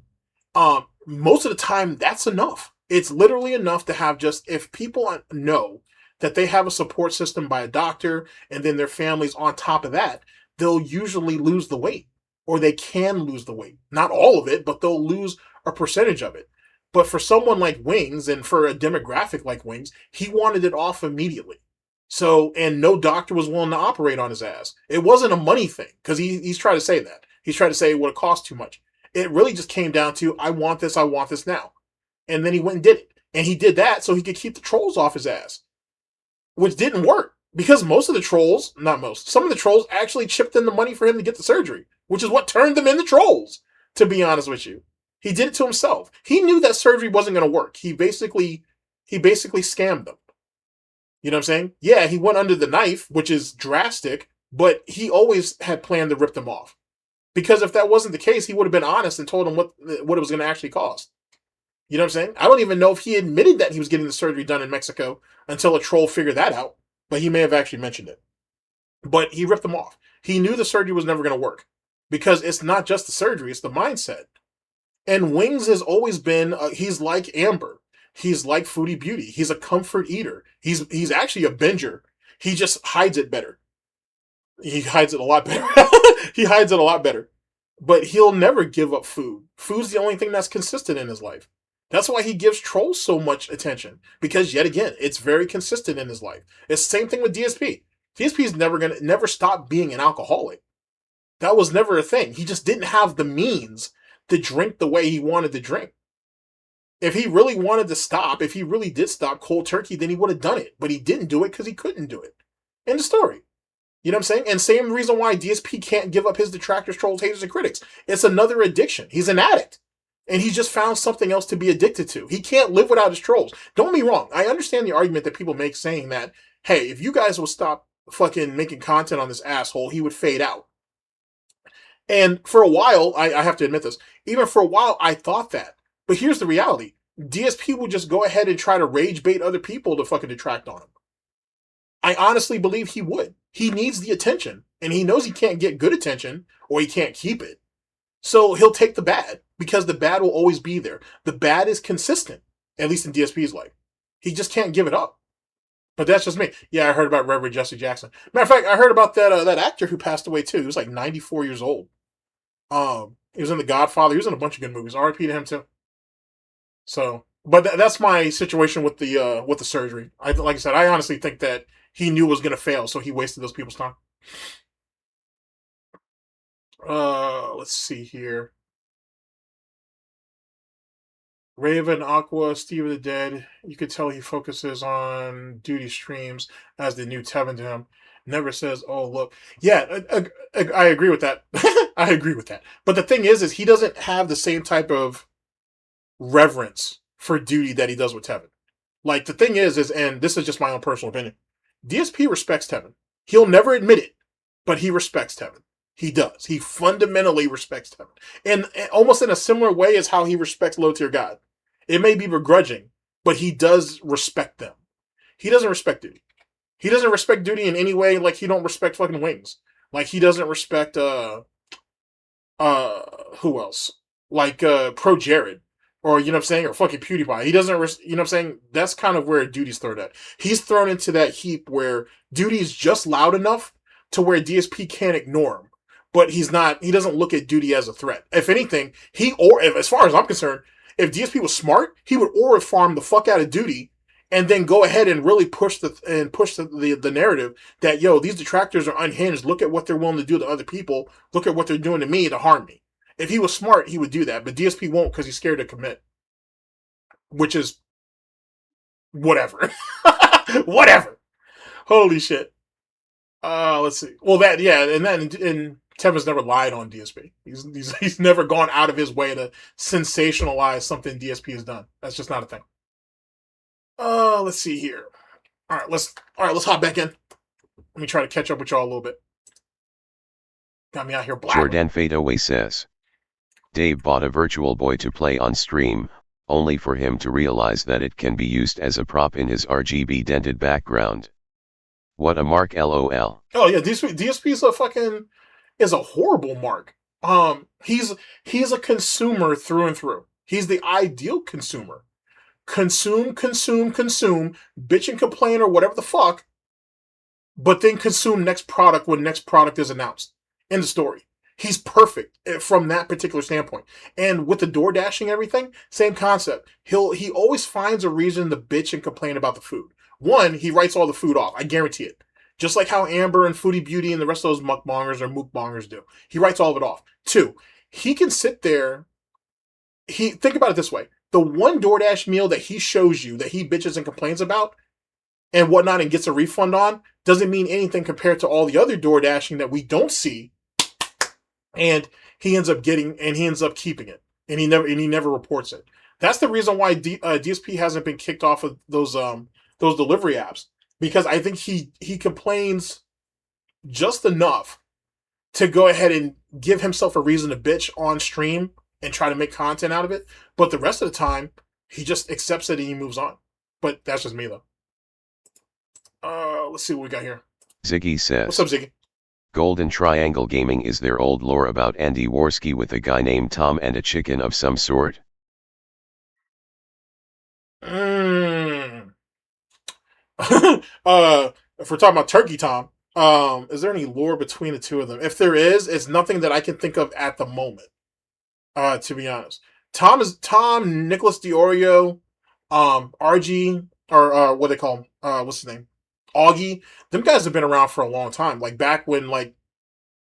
[SPEAKER 1] most of the time that's enough. It's literally enough to have just, if people know that they have a support system by a doctor and then their families on top of that, they'll usually lose the weight, or they can lose the weight. Not all of it, but they'll lose a percentage of it. But for someone like Wings, and for a demographic like Wings, he wanted it off immediately. So, and no doctor was willing to operate on his ass. It wasn't a money thing, because he's trying to say that. He's trying to say it would have cost too much. It really just came down to, I want this now. And then he went and did it. And he did that so he could keep the trolls off his ass, which didn't work, because some of the trolls actually chipped in the money for him to get the surgery, which is what turned them into trolls, to be honest with you. He did it to himself. He knew that surgery wasn't going to work. He basically scammed them. You know what I'm saying? Yeah, he went under the knife, which is drastic, but he always had planned to rip them off. Because if that wasn't the case, he would have been honest and told them what it was going to actually cost. You know what I'm saying? I don't even know if he admitted that he was getting the surgery done in Mexico until a troll figured that out, but he may have actually mentioned it. But he ripped them off. He knew the surgery was never going to work, because it's not just the surgery, it's the mindset. And Wings has always been, he's like Amber. He's like Foodie Beauty. He's a comfort eater. He's actually a binger. He just hides it better. He hides it a lot better. He hides it a lot better. But he'll never give up food. Food's the only thing that's consistent in his life. That's why he gives trolls so much attention, because yet again, it's very consistent in his life. It's the same thing with DSP. DSP's never stop being an alcoholic. That was never a thing. He just didn't have the means to drink the way he wanted to drink. If he really wanted to stop, if he really did stop cold turkey, then he would have done it. But he didn't do it because he couldn't do it. End of story. You know what I'm saying? And same reason why DSP can't give up his detractors, trolls, haters, and critics. It's another addiction. He's an addict. And he just found something else to be addicted to. He can't live without his trolls. Don't get me wrong. I understand the argument that people make saying that, hey, if you guys would stop fucking making content on this asshole, he would fade out. And for a while, I have to admit this, even for a while, I thought that. But here's the reality. DSP will just go ahead and try to rage bait other people to fucking detract on him. I honestly believe he would. He needs the attention, and he knows he can't get good attention, or he can't keep it. So he'll take the bad, because the bad will always be there. The bad is consistent, at least in DSP's life. He just can't give it up. But that's just me. Yeah, I heard about Reverend Jesse Jackson. Matter of fact, I heard about that actor who passed away too. He was like 94 years old. He was in The Godfather. He was in a bunch of good movies. R.I.P. to him too. So, but that's my situation with the surgery. Like I said, I honestly think that he knew it was gonna fail, so he wasted those people's time. Let's see here. Raven, Aqua, Steve of the Dead. You could tell he focuses on duty streams as the new Tevin to him. Never says, "Oh, look." Yeah, I agree with that. I agree with that. But the thing is he doesn't have the same type of reverence for duty that he does with Tevin. Like the thing is, and this is just my own personal opinion. DSP respects Tevin. He'll never admit it, but he respects Tevin. He does. He fundamentally respects Tevin, and almost in a similar way as how he respects Low Tier God. It may be begrudging, but he does respect them. He doesn't respect duty. He doesn't respect duty in any way like he don't respect fucking Wings. Like he doesn't respect who else? Like Pro Jared. Or, you know what I'm saying? Or fucking PewDiePie. He doesn't, you know what I'm saying? That's kind of where Duty's thrown at. He's thrown into that heap where Duty's just loud enough to where DSP can't ignore him. But he doesn't look at Duty as a threat. If anything, as far as I'm concerned, if DSP was smart, he would aura farm the fuck out of Duty and then go ahead and really push the narrative that, yo, these detractors are unhinged. Look at what they're willing to do to other people. Look at what they're doing to me to harm me. If he was smart, he would do that. But DSP won't because he's scared to commit. Which is whatever. Whatever. Holy shit. Let's see. Well, and Tevin's never lied on DSP. He's never gone out of his way to sensationalize something DSP has done. That's just not a thing. Let's see here. All right, let's hop back in. Let me try to catch up with y'all a little bit. Got me out here blabbering.
[SPEAKER 2] Jordan Fadeaway says, Dave bought a Virtual Boy to play on stream, only for him to realize that it can be used as a prop in his RGB dented background. What a mark, LOL.
[SPEAKER 1] Oh yeah, DSP is a horrible mark. He's a consumer through and through. He's the ideal consumer. Consume, bitch and complain or whatever the fuck, but then consume next product when next product is announced. End of story. He's perfect from that particular standpoint. And with the door dashing everything, same concept. He always finds a reason to bitch and complain about the food. One, he writes all the food off. I guarantee it. Just like how Amber and Foodie Beauty and the rest of those mukbangers or mukbangers do. He writes all of it off. Two, he can sit there. Think about it this way. The one DoorDash meal that he shows you that he bitches and complains about and whatnot and gets a refund on doesn't mean anything compared to all the other door dashing that we don't see. And he ends up keeping it, and he never reports it. That's the reason why DSP hasn't been kicked off of those delivery apps, because I think he complains just enough to go ahead and give himself a reason to bitch on stream and try to make content out of it. But the rest of the time, he just accepts it and he moves on. But that's just me though. Let's see what we got here.
[SPEAKER 2] Ziggy says,
[SPEAKER 1] "What's up, Ziggy?"
[SPEAKER 2] Golden Triangle Gaming is their old lore about Andy Worski with a guy named Tom and a chicken of some sort?
[SPEAKER 1] If we're talking about Turkey Tom, is there any lore between the two of them? If there is, it's nothing that I can think of at the moment. To be honest, Tom, Nicholas Diorio, RG, or what they call him? What's his name? Augie. Them guys have been around for a long time. Like back when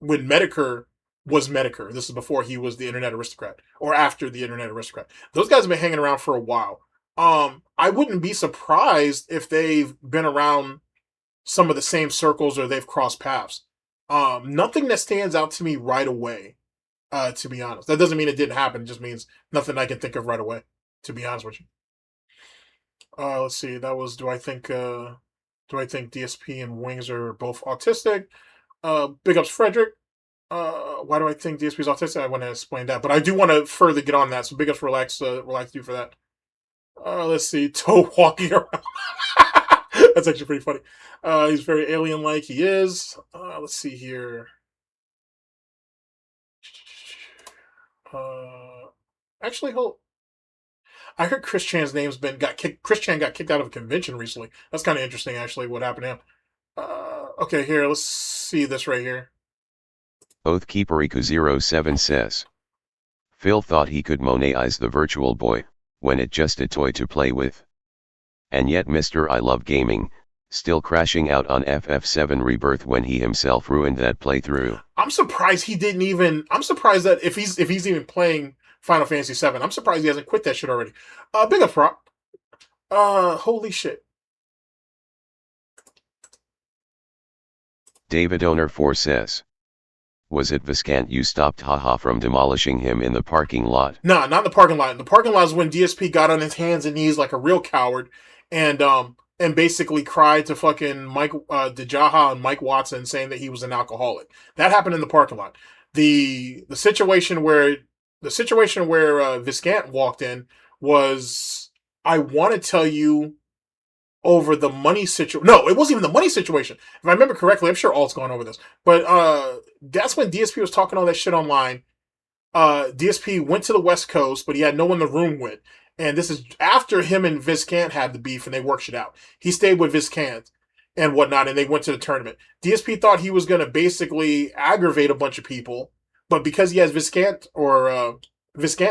[SPEAKER 1] Medicare was Medicare. This is before he was the Internet Aristocrat, or after the Internet Aristocrat. Those guys have been hanging around for a while. I wouldn't be surprised if they've been around some of the same circles or they've crossed paths. Nothing that stands out to me right away, to be honest. That doesn't mean it didn't happen. It just means nothing I can think of right away, to be honest with you. Let's see. That was, do I think DSP and Wings are both autistic? Big ups, Frederick. Why do I think DSP is autistic? I want to explain that, but I do want to further get on that. So big ups, relax you for that. Let's see. Toe walking around. That's actually pretty funny. He's very alien-like. He is. Let's see here. Actually, I heard Chris Chan's name's Chris Chan got kicked out of a convention recently. That's kind of interesting, actually, what happened to him. Okay, here, let's see this right here.
[SPEAKER 2] Oathkeeperiku07 says. Phil thought he could monetize the Virtual Boy, when it just a toy to play with. And yet Mr. I Love Gaming, still crashing out on FF7 Rebirth when he himself ruined that playthrough.
[SPEAKER 1] I'm surprised he didn't even. I'm surprised that if he's even playing Final Fantasy VII, I'm surprised he hasn't quit that shit already. Big up prop. Holy shit.
[SPEAKER 2] David Owner 4 says. Was it Viscant you stopped haha from demolishing him in the parking lot?
[SPEAKER 1] Nah, not in the parking lot. In the parking lot is when DSP got on his hands and knees like a real coward and basically cried to fucking Mike Jaha and Mike Watson saying that he was an alcoholic. That happened in the parking lot. The situation where Viscant walked in was, I want to tell you, over the money situation. No, it wasn't even the money situation. If I remember correctly, I'm sure Alt's gone over this. But that's when DSP was talking all that shit online. DSP went to the West Coast, but he had no one in the room with. And this is after him and Viscant had the beef and they worked shit out. He stayed with Viscant and whatnot, and they went to the tournament. DSP thought he was going to basically aggravate a bunch of people, but because he has Viscant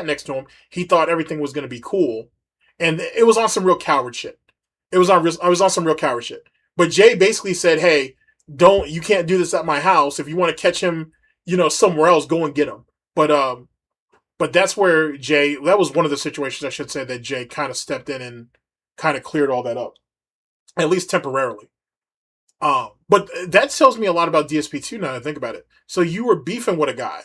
[SPEAKER 1] next to him, he thought everything was going to be cool. And it was on some real coward shit. I was on some real coward shit. But Jay basically said, hey, you can't do this at my house. If you want to catch him, somewhere else, go and get him. But that's where that was one of the situations, I should say, that Jay kind of stepped in and kind of cleared all that up. At least temporarily. But that tells me a lot about DSP too, now that I think about it. So you were beefing with a guy,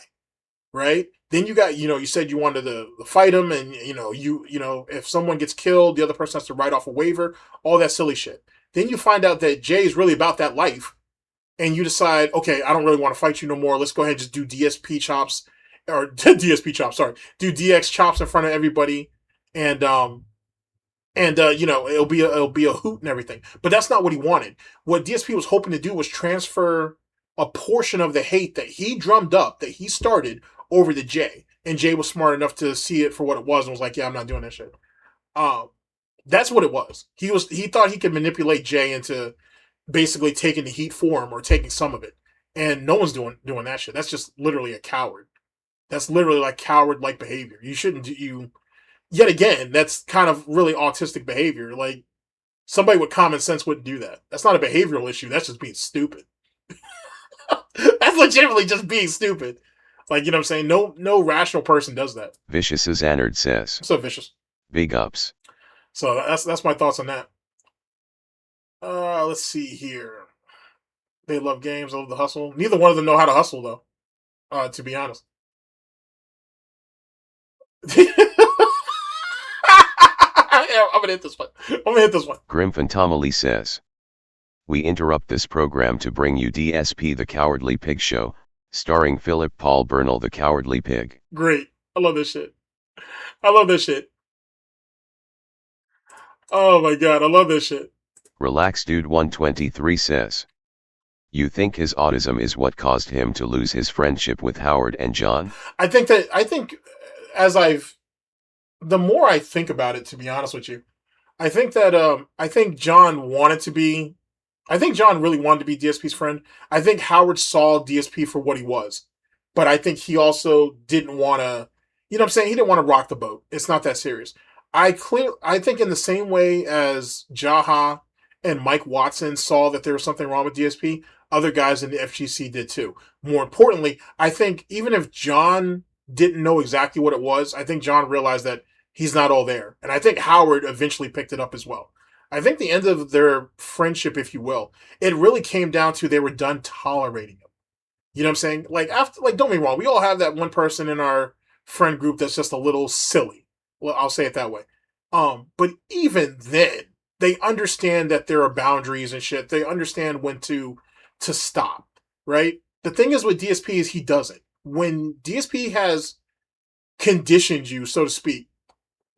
[SPEAKER 1] right? Then you got, you said you wanted to fight him, and if someone gets killed, the other person has to write off a waiver, all that silly shit. Then you find out that Jay's really about that life, and you decide, okay, I don't really want to fight you no more. Let's go ahead and just do DSP chops, or DSP chops. Sorry, do DX chops in front of everybody, and it'll be a hoot and everything. But that's not what he wanted. What DSP was hoping to do was transfer a portion of the hate that he drummed up, that he started, over to Jay. And Jay was smart enough to see it for what it was and was like, yeah, I'm not doing that shit. That's what it was. He thought he could manipulate Jay into basically taking the heat for him or taking some of it. And no one's doing that shit. That's just literally a coward. That's literally like coward-like behavior. You shouldn't do yet again, that's kind of really autistic behavior. Like, somebody with common sense wouldn't do that. That's not a behavioral issue. That's just being stupid. That's legitimately just being stupid. Like, you know what I'm saying? No rational person does that.
[SPEAKER 2] Vicious as Anard says.
[SPEAKER 1] What's up, Vicious?
[SPEAKER 2] Big ups.
[SPEAKER 1] So that's my thoughts on that. Let's see here. They love games, love the hustle. Neither one of them know how to hustle, though. To be honest. I'm gonna hit this one.
[SPEAKER 2] Grim Fantomally says. We interrupt this program to bring you DSP the Cowardly Pig Show, starring Philip Paul Burnell the Cowardly Pig.
[SPEAKER 1] Great. I love this shit. Oh my god, I love this shit.
[SPEAKER 2] Relax Dude 123 says. You think his autism is what caused him to lose his friendship with Howard and John?
[SPEAKER 1] I think the more I think about it, to be honest with you, I think John really wanted to be DSP's friend. I think Howard saw DSP for what he was. But I think he also didn't want to, you know what I'm saying? He didn't want to rock the boat. It's not that serious. I think in the same way as Jaha and Mike Watson saw that there was something wrong with DSP, other guys in the FGC did too. More importantly, I think even if John didn't know exactly what it was, I think John realized that he's not all there. And I think Howard eventually picked it up as well. I think the end of their friendship, if you will, it really came down to they were done tolerating him. You know what I'm saying? Like, don't get me wrong, we all have that one person in our friend group that's just a little silly. Well, I'll say it that way. But even then, they understand that there are boundaries and shit. They understand when to stop, right? The thing is with DSP is he doesn't. When DSP has conditioned you, so to speak,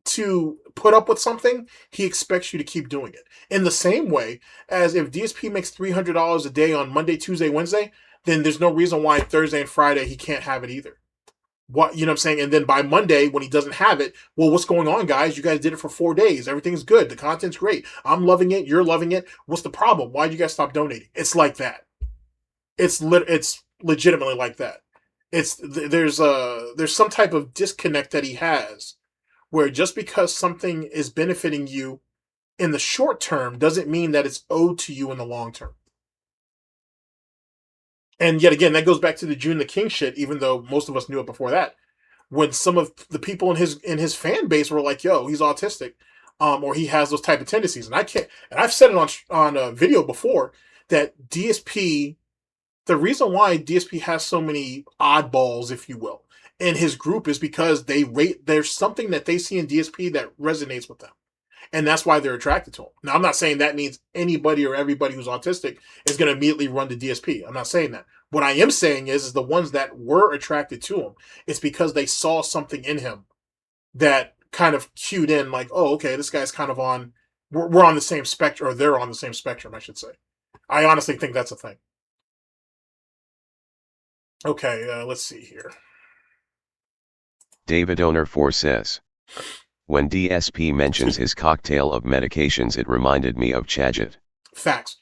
[SPEAKER 1] to put up with something, he expects you to keep doing it. In the same way as if DSP makes $300 a day on Monday, Tuesday, Wednesday, then there's no reason why Thursday and Friday he can't have it either. What, you know what I'm saying? And then by Monday, when he doesn't have it, well, what's going on, guys? You guys did it for 4 days. Everything's good. The content's great. I'm loving it. You're loving it. What's the problem? Why'd you guys stop donating? It's like that. It's legitimately like that. There's some type of disconnect that he has where just because something is benefiting you in the short term doesn't mean that it's owed to you in the long term. And yet again, that goes back to the June the King shit, even though most of us knew it before that. When some of the people in his fan base were like, "Yo, he's autistic," or he has those type of tendencies, and I can't. And I've said it on a video before that DSP. The reason why DSP has so many oddballs, if you will, in his group is because there's something that they see in DSP that resonates with them. And that's why they're attracted to him. Now, I'm not saying that means anybody or everybody who's autistic is going to immediately run to DSP. I'm not saying that. What I am saying is the ones that were attracted to him, it's because they saw something in him that kind of cued in like, oh, okay, this guy's kind of we're on the same spectrum, or they're on the same spectrum, I should say. I honestly think that's a thing. Okay, let's see here.
[SPEAKER 2] David Owner 4 says, when DSP mentions his cocktail of medications, it reminded me of Chajit.
[SPEAKER 1] Facts.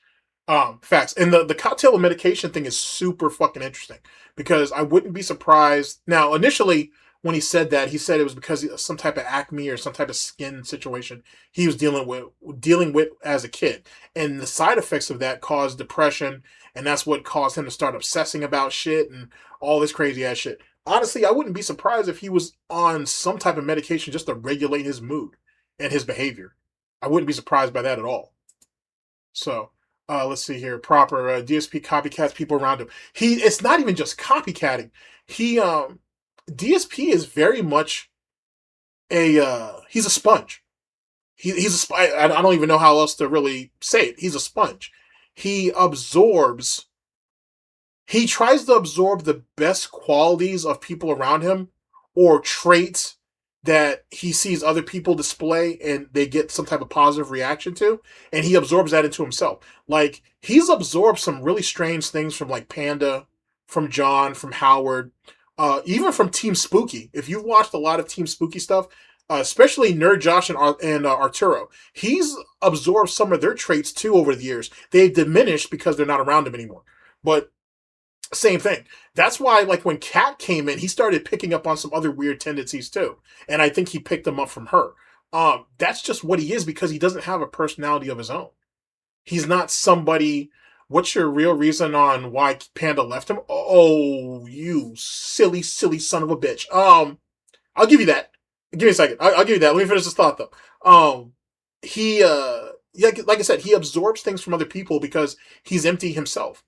[SPEAKER 1] Facts. And the cocktail of medication thing is super fucking interesting because I wouldn't be surprised. Now, initially, when he said that, he said it was because of some type of acne or some type of skin situation he was dealing with as a kid. And the side effects of that caused depression, and that's what caused him to start obsessing about shit and all this crazy ass shit. Honestly, I wouldn't be surprised if he was on some type of medication just to regulate his mood and his behavior. I wouldn't be surprised by that at all. So, let's see here. Proper DSP copycats people around him. It's not even just copycatting. DSP is very much he's a sponge. I don't even know how else to really say it. He's a sponge. He tries to absorb the best qualities of people around him or traits that he sees other people display and they get some type of positive reaction to, and he absorbs that into himself. Like, he's absorbed some really strange things from like Panda, from John, from Howard, even from Team Spooky. If you've watched a lot of Team Spooky stuff, especially Nerd Josh and Arturo, he's absorbed some of their traits too over the years. They've diminished because they're not around him anymore. But same thing. That's why, like, when Kat came in, he started picking up on some other weird tendencies too. And I think he picked them up from her. That's just what he is because he doesn't have a personality of his own. He's not somebody. What's your real reason on why Panda left him? Oh, you silly, silly son of a bitch. I'll give you that. Give me a second. I'll give you that. Let me finish this thought though. Like I said, he absorbs things from other people because he's empty himself.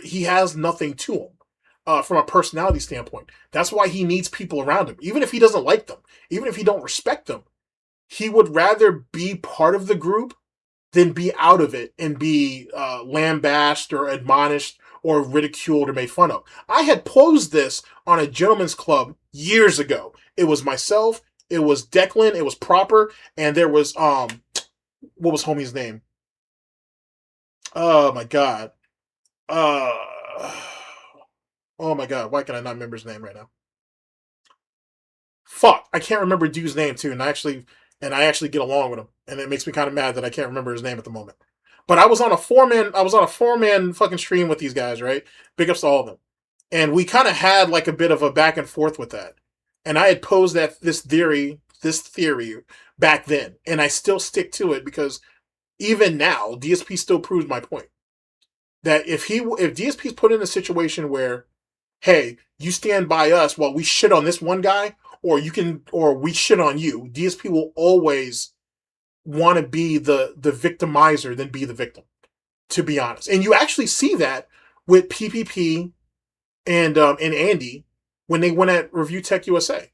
[SPEAKER 1] He has nothing to him from a personality standpoint. That's why he needs people around him. Even if he doesn't like them, even if he don't respect them, he would rather be part of the group than be out of it and be lambasted or admonished or ridiculed or made fun of. I had posed this on a gentleman's club years ago. It was myself, it was Declan, it was Proper, and there was, what was homie's name? Oh my God. Oh my God, why can I not remember his name right now? Fuck, I can't remember dude's name too, and I actually get along with him, and it makes me kind of mad that I can't remember his name at the moment. But I was on a four-man fucking stream with these guys, right? Big ups to all of them. And we kind of had like a bit of a back and forth with that. And I had posed this theory back then, and I still stick to it because even now, DSP still proves my point. That if DSP's put in a situation where, hey, you stand by us while we shit on this one guy, or we shit on you, DSP will always want to be the victimizer than be the victim, to be honest. And you actually see that with PPP and Andy when they went at Review Tech USA.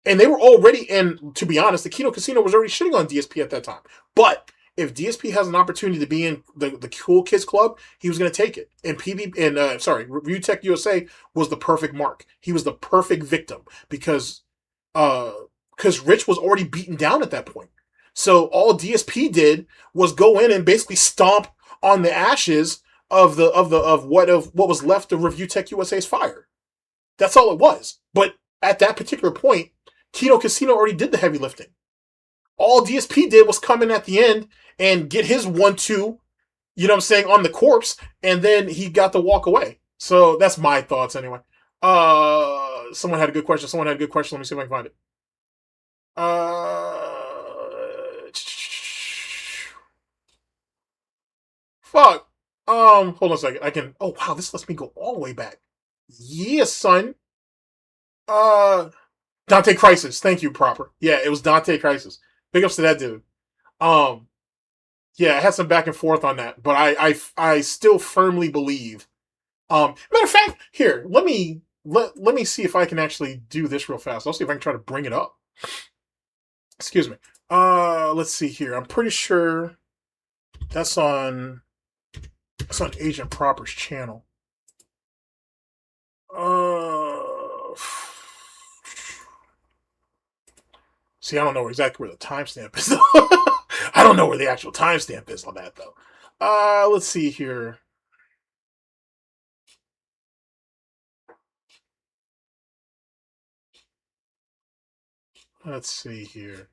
[SPEAKER 1] And they were already, and to be honest, the Kino Casino was already shitting on DSP at that time. But if DSP has an opportunity to be in the Cool Kids Club, he was going to take it. And Review Tech USA was the perfect mark. He was the perfect victim because Rich was already beaten down at that point. So all DSP did was go in and basically stomp on the ashes of what was left of Review Tech USA's fire. That's all it was. But at that particular point, Kino Casino already did the heavy lifting. All DSP did was come in at the end and get his 1-2, you know what I'm saying, on the corpse, and then he got to walk away. So that's my thoughts anyway. Someone had a good question. Let me see if I can find it. Fuck. Hold on a second. I can. Oh wow, this lets me go all the way back. Yeah, son. Uh, Dante Crisis. Thank you, proper. Yeah, it was Dante Crisis. Big ups to that dude. Um, yeah, I had some back and forth on that, but I still firmly believe. Matter of fact, here, let me see if I can actually do this real fast. I'll see if I can try to bring it up. Excuse me. Let's see here. I'm pretty sure that's on Agent Proper's channel. See, I don't know exactly where the timestamp is. I don't know where the actual timestamp is on that though. Let's see here. Let's see here.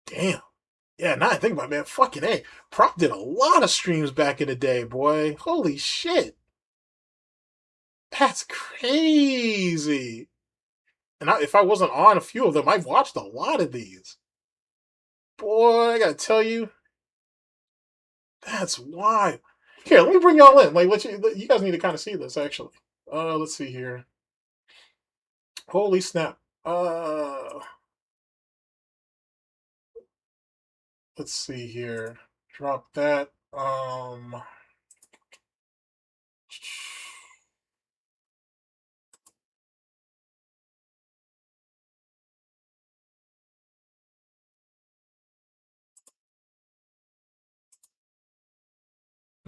[SPEAKER 1] Damn. Yeah, now I think about it, man. Fucking A. Prop did a lot of streams back in the day, boy. Holy shit. That's crazy. And if I wasn't on a few of them, I've watched a lot of these. Boy, I gotta tell you, that's wild. Here, let me bring y'all in. Like, you guys need to kind of see this, actually. Let's see here. Holy snap. Let's see here. Drop that.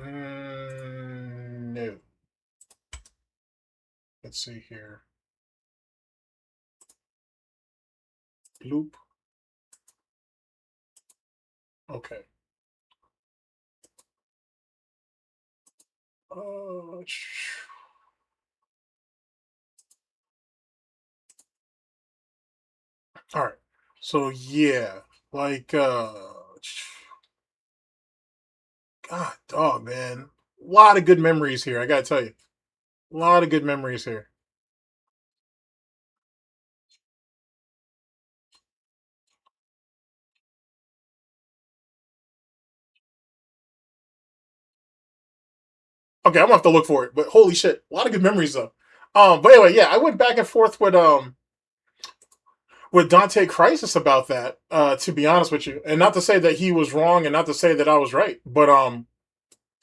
[SPEAKER 1] No. Let's see here. Loop. Okay. All right. So yeah, like God dog, man. A lot of good memories here, I gotta tell you. A lot of good memories here. Okay, I'm gonna have to look for it, but holy shit, a lot of good memories though. But anyway, yeah, I went back and forth with Dante Crisis about that, to be honest with you. And not to say that he was wrong and not to say that I was right, but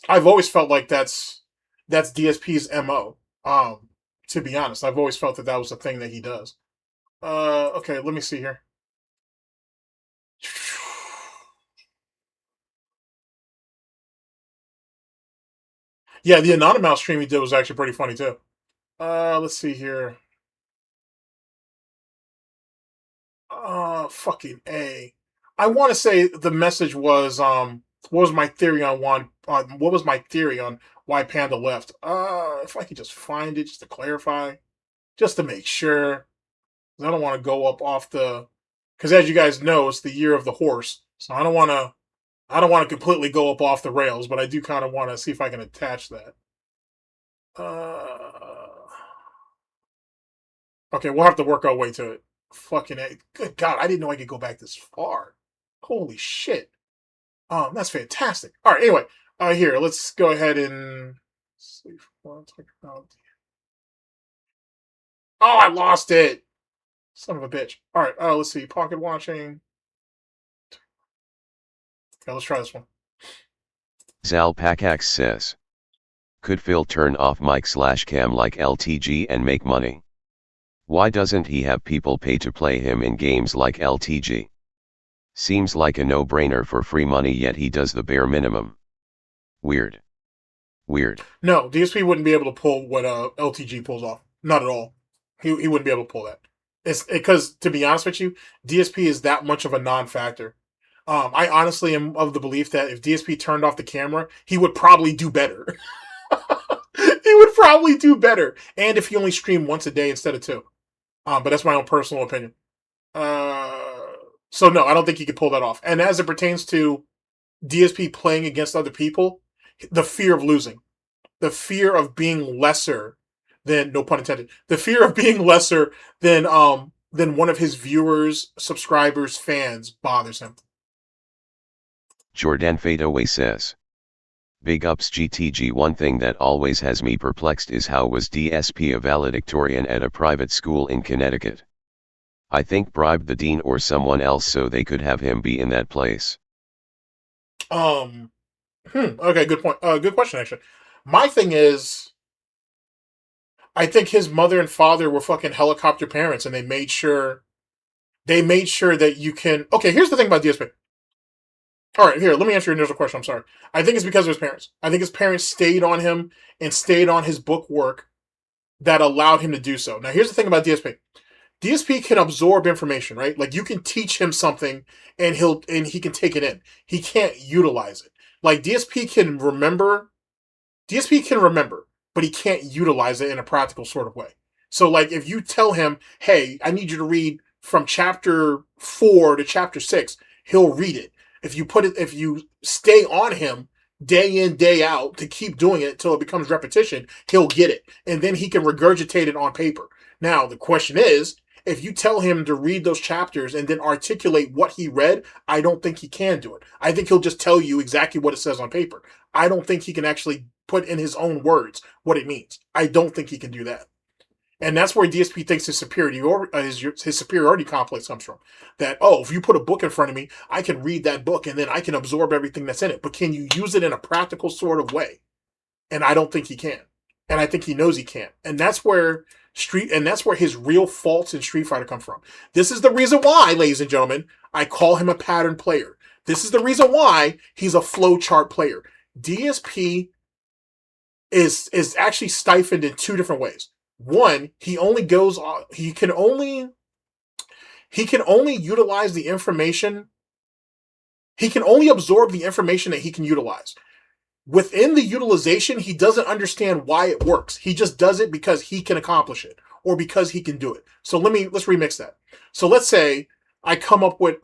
[SPEAKER 1] I've always felt like that's DSP's MO. To be honest, I've always felt that was the thing that he does. Okay, let me see here. Yeah, the Anonymous stream he did was actually pretty funny too. Let's see here. Fucking A. I want to say the message was what was my theory on what was my theory on why Panda left? If I could just find it just to clarify, just to make sure. I don't want to go up off the, because as you guys know, it's the year of the horse, so I don't want to completely go up off the rails, but I do kind of want to see if I can attach that. Okay, we'll have to work our way to it. Fucking A. Good God, I didn't know I could go back this far. Holy shit. That's fantastic. All right, anyway, here, let's go ahead and see if we want to talk about. Oh, I lost it. Son of a bitch. All right, let's see. Pocket watching. Okay, let's try this one.
[SPEAKER 2] Zalpacax says, could Phil turn off mic/cam like LTG and make money? Why doesn't he have people pay to play him in games like LTG? Seems like a no-brainer for free money, yet he does the bare minimum. Weird. Weird.
[SPEAKER 1] No, DSP wouldn't be able to pull what LTG pulls off. Not at all. He wouldn't be able to pull that. It's because, to be honest with you, DSP is that much of a non-factor. I honestly am of the belief that if DSP turned off the camera, he would probably do better. He would probably do better. And if he only streamed once a day instead of two. But that's my own personal opinion. So no, I don't think he could pull that off. And as it pertains to DSP playing against other people, the fear of losing. the fear of being lesser than, no pun intended, the fear of being lesser than one of his viewers, subscribers, fans bothers him.
[SPEAKER 2] Jordan Fadeaway says, big ups GTG. One thing that always has me perplexed is how was DSP a valedictorian at a private school in Connecticut? I think bribed the dean or someone else so they could have him be in that place.
[SPEAKER 1] Okay, good point. Good question, actually. My thing is, I think his mother and father were fucking helicopter parents, and they made sure that you can. Okay, here's the thing about DSP. All right, here, let me answer your initial question. I'm sorry. I think it's because of his parents. I think his parents stayed on him and stayed on his book work that allowed him to do so. Now, here's the thing about DSP. DSP can absorb information, right? Like, you can teach him something and he can take it in. He can't utilize it. Like, DSP can remember, but he can't utilize it in a practical sort of way. So, like, if you tell him, hey, I need you to read from chapter 4 to chapter 6, he'll read it. If you stay on him day in, day out to keep doing it until it becomes repetition, he'll get it. And then he can regurgitate it on paper. Now, the question is, if you tell him to read those chapters and then articulate what he read, I don't think he can do it. I think he'll just tell you exactly what it says on paper. I don't think he can actually put in his own words what it means. I don't think he can do that. And that's where DSP thinks his superiority complex comes from. That, oh, if you put a book in front of me, I can read that book and then I can absorb everything that's in it. But can you use it in a practical sort of way? And I don't think he can. And I think he knows he can't. And that's where his real faults in Street Fighter come from. This is the reason why, ladies and gentlemen, I call him a pattern player. This is the reason why he's a flowchart player. DSP is actually stifled in two different ways. One, he can only utilize the information. He can only absorb the information that he can utilize. Within the utilization, he doesn't understand why it works. He just does it because he can accomplish it or because he can do it. So let's remix that. So let's say I come up with,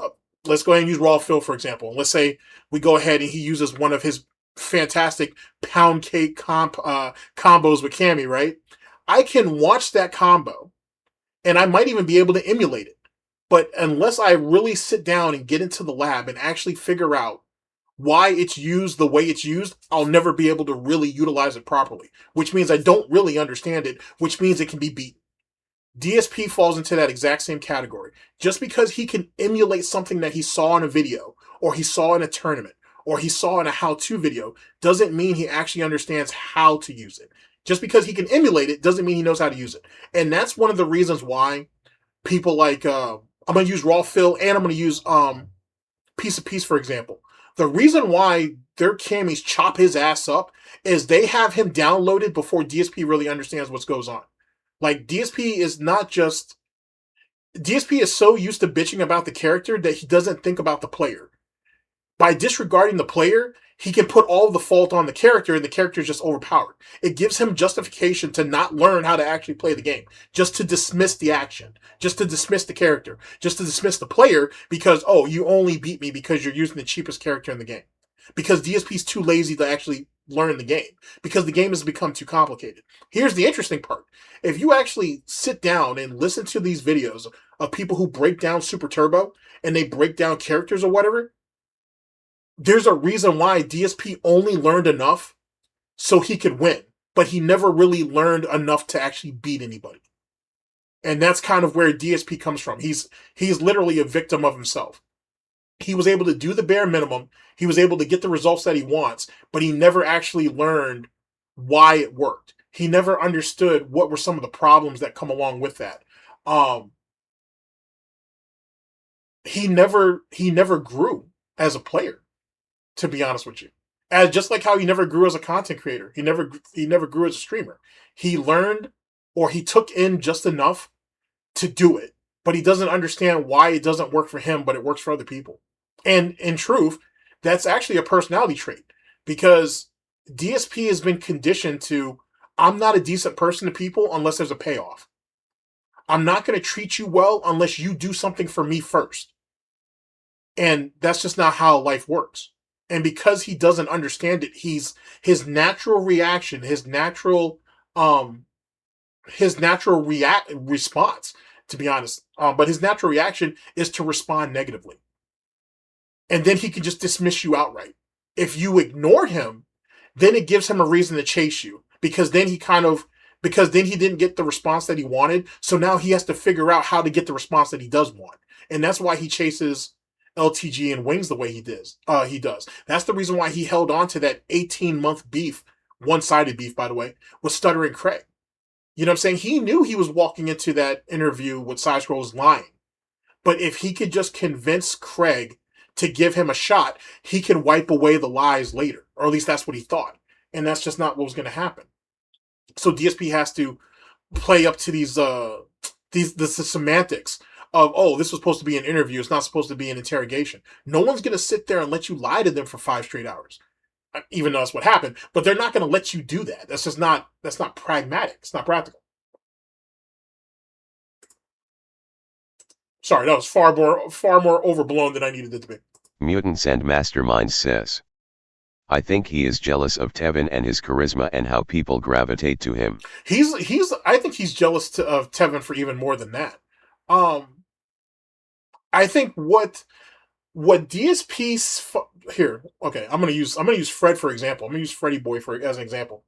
[SPEAKER 1] let's go ahead and use Raw Phil, for example. And let's say we go ahead and he uses one of his fantastic pound cake combos with Cammy, right? I can watch that combo and I might even be able to emulate it. But unless I really sit down and get into the lab and actually figure out why it's used the way it's used, I'll never be able to really utilize it properly, which means I don't really understand it, which means it can be beaten. DSP falls into that exact same category. Just because he can emulate something that he saw in a video, or he saw in a tournament, or he saw in a how-to video, doesn't mean he actually understands how to use it. Just because he can emulate it doesn't mean he knows how to use it. And that's one of the reasons why people like, I'm going to use Raw Phil and I'm going to use Piece of Peace, for example. The reason why their camis chop his ass up is they have him downloaded before DSP really understands what goes on. Like, DSP is so used to bitching about the character that he doesn't think about the player. By disregarding the player, he can put all the fault on the character and the character is just overpowered. It gives him justification to not learn how to actually play the game, just to dismiss the action, just to dismiss the character, just to dismiss the player because, oh, you only beat me because you're using the cheapest character in the game. Because DSP's too lazy to actually learn the game, because the game has become too complicated. Here's the interesting part. If you actually sit down and listen to these videos of people who break down Super Turbo and they break down characters or whatever, there's a reason why DSP only learned enough so he could win, but he never really learned enough to actually beat anybody. And that's kind of where DSP comes from. He's literally a victim of himself. He was able to do the bare minimum. He was able to get the results that he wants, but he never actually learned why it worked. He never understood what were some of the problems that come along with that. He never grew as a player, to be honest with you. As just like how he never grew as a content creator. He never grew as a streamer. He learned, or he took in just enough to do it, but he doesn't understand why it doesn't work for him, but it works for other people. And in truth, that's actually a personality trait, because DSP has been conditioned to, I'm not a decent person to people unless there's a payoff. I'm not going to treat you well unless you do something for me first. And that's just not how life works. And because he doesn't understand it, his natural reaction, his natural response, to be honest. But his natural reaction is to respond negatively. And then he can just dismiss you outright. If you ignore him, then it gives him a reason to chase you. Because then he didn't get the response that he wanted. So now he has to figure out how to get the response that he does want. And that's why he chases LTG and Wings the way he does. That's the reason why he held on to that 18-month beef, one-sided beef, by the way, with Stuttering Craig. You know what I'm saying? He knew he was walking into that interview with Side Scrolls lying. But if he could just convince Craig to give him a shot, he can wipe away the lies later. Or at least that's what he thought. And that's just not what was going to happen. So DSP has to play up to the semantics of, oh, this was supposed to be an interview. It's not supposed to be an interrogation. No one's going to sit there and let you lie to them for 5 straight hours, even though that's what happened. But they're not going to let you do that. That's not pragmatic. It's not practical. Sorry, that was far more overblown than I needed it to be.
[SPEAKER 2] Mutants and Masterminds says, I think he is jealous of Tevin and his charisma and how people gravitate to him.
[SPEAKER 1] I think he's jealous of Tevin for even more than that. I think what DSP's here. Okay, I'm gonna use Fred for example. I'm gonna use Freddy Boy as an example.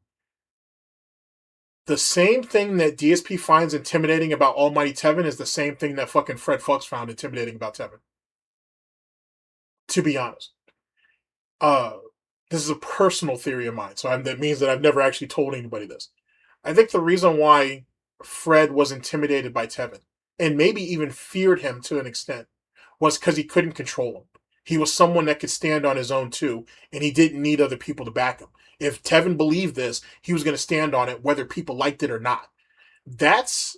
[SPEAKER 1] The same thing that DSP finds intimidating about Almighty Tevin is the same thing that fucking Fred Fucks found intimidating about Tevin. To be honest, this is a personal theory of mine, so that means that I've never actually told anybody this. I think the reason why Fred was intimidated by Tevin, and maybe even feared him to an extent, was because he couldn't control him. He was someone that could stand on his own too, and he didn't need other people to back him. If Tevin believed this, he was going to stand on it whether people liked it or not. That's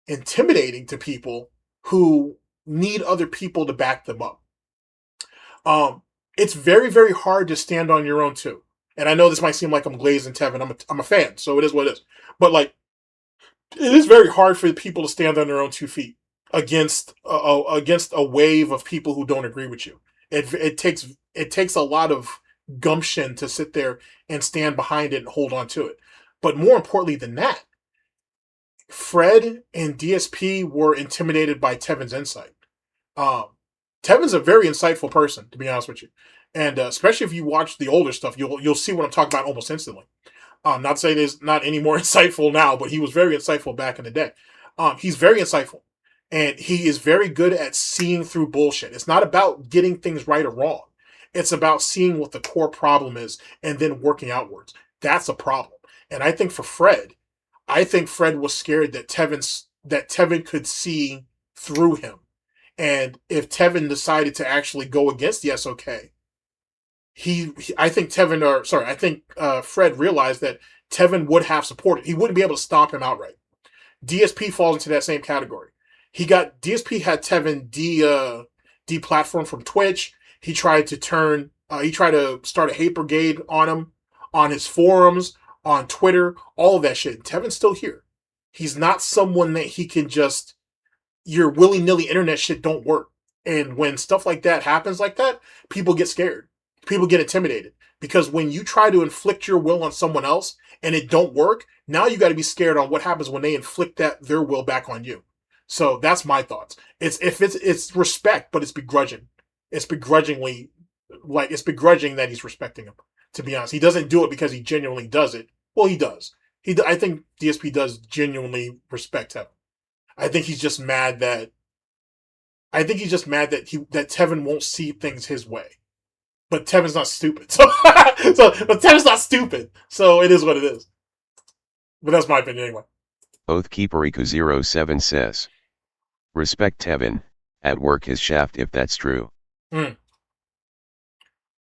[SPEAKER 1] intimidating to people who need other people to back them up. It's very, very hard to stand on your own too. And I know this might seem like I'm glazing Tevin. I'm a fan, so it is what it is. But like, it is very hard for people to stand on their own 2 feet against a wave of people who don't agree with you. It takes a lot of gumption to sit there and stand behind it and hold on to it. But more importantly than that, Fred and DSP were intimidated by Tevin's insight. Tevin's a very insightful person, to be honest with you, and especially if you watch the older stuff, you'll see what I'm talking about almost instantly. Not saying he's not any more insightful now, but he was very insightful back in the day. He's very insightful, and he is very good at seeing through bullshit. It's not about getting things right or wrong. It's about seeing what the core problem is and then working outwards. That's a problem. And I think for Fred, was scared that Tevin could see through him. And if Tevin decided to actually go against the SOK, I think Fred realized that Tevin would have supported. He wouldn't be able to stop him outright. DSP falls into that same category. DSP had Tevin deplatformed from Twitch. He tried to start a hate brigade on him, on his forums, on Twitter, all of that shit. Tevin's still here. He's not someone that he can just, your willy-nilly internet shit don't work. And when stuff like that happens like that, people get scared. People get intimidated. Because when you try to inflict your will on someone else and it don't work, now you got to be scared on what happens when they inflict their will back on you. So that's my thoughts. It's respect, but it's begrudging. It's begrudging that he's respecting him, to be honest. He doesn't do it because he genuinely does it. Well, he does. I think DSP does genuinely respect him. I think he's just mad that Tevin won't see things his way. But Tevin's not stupid. But Tevin's not stupid. So it is what it is. But that's my opinion anyway.
[SPEAKER 2] Oathkeeperiku07 says, respect Tevin, at work his shaft if that's true.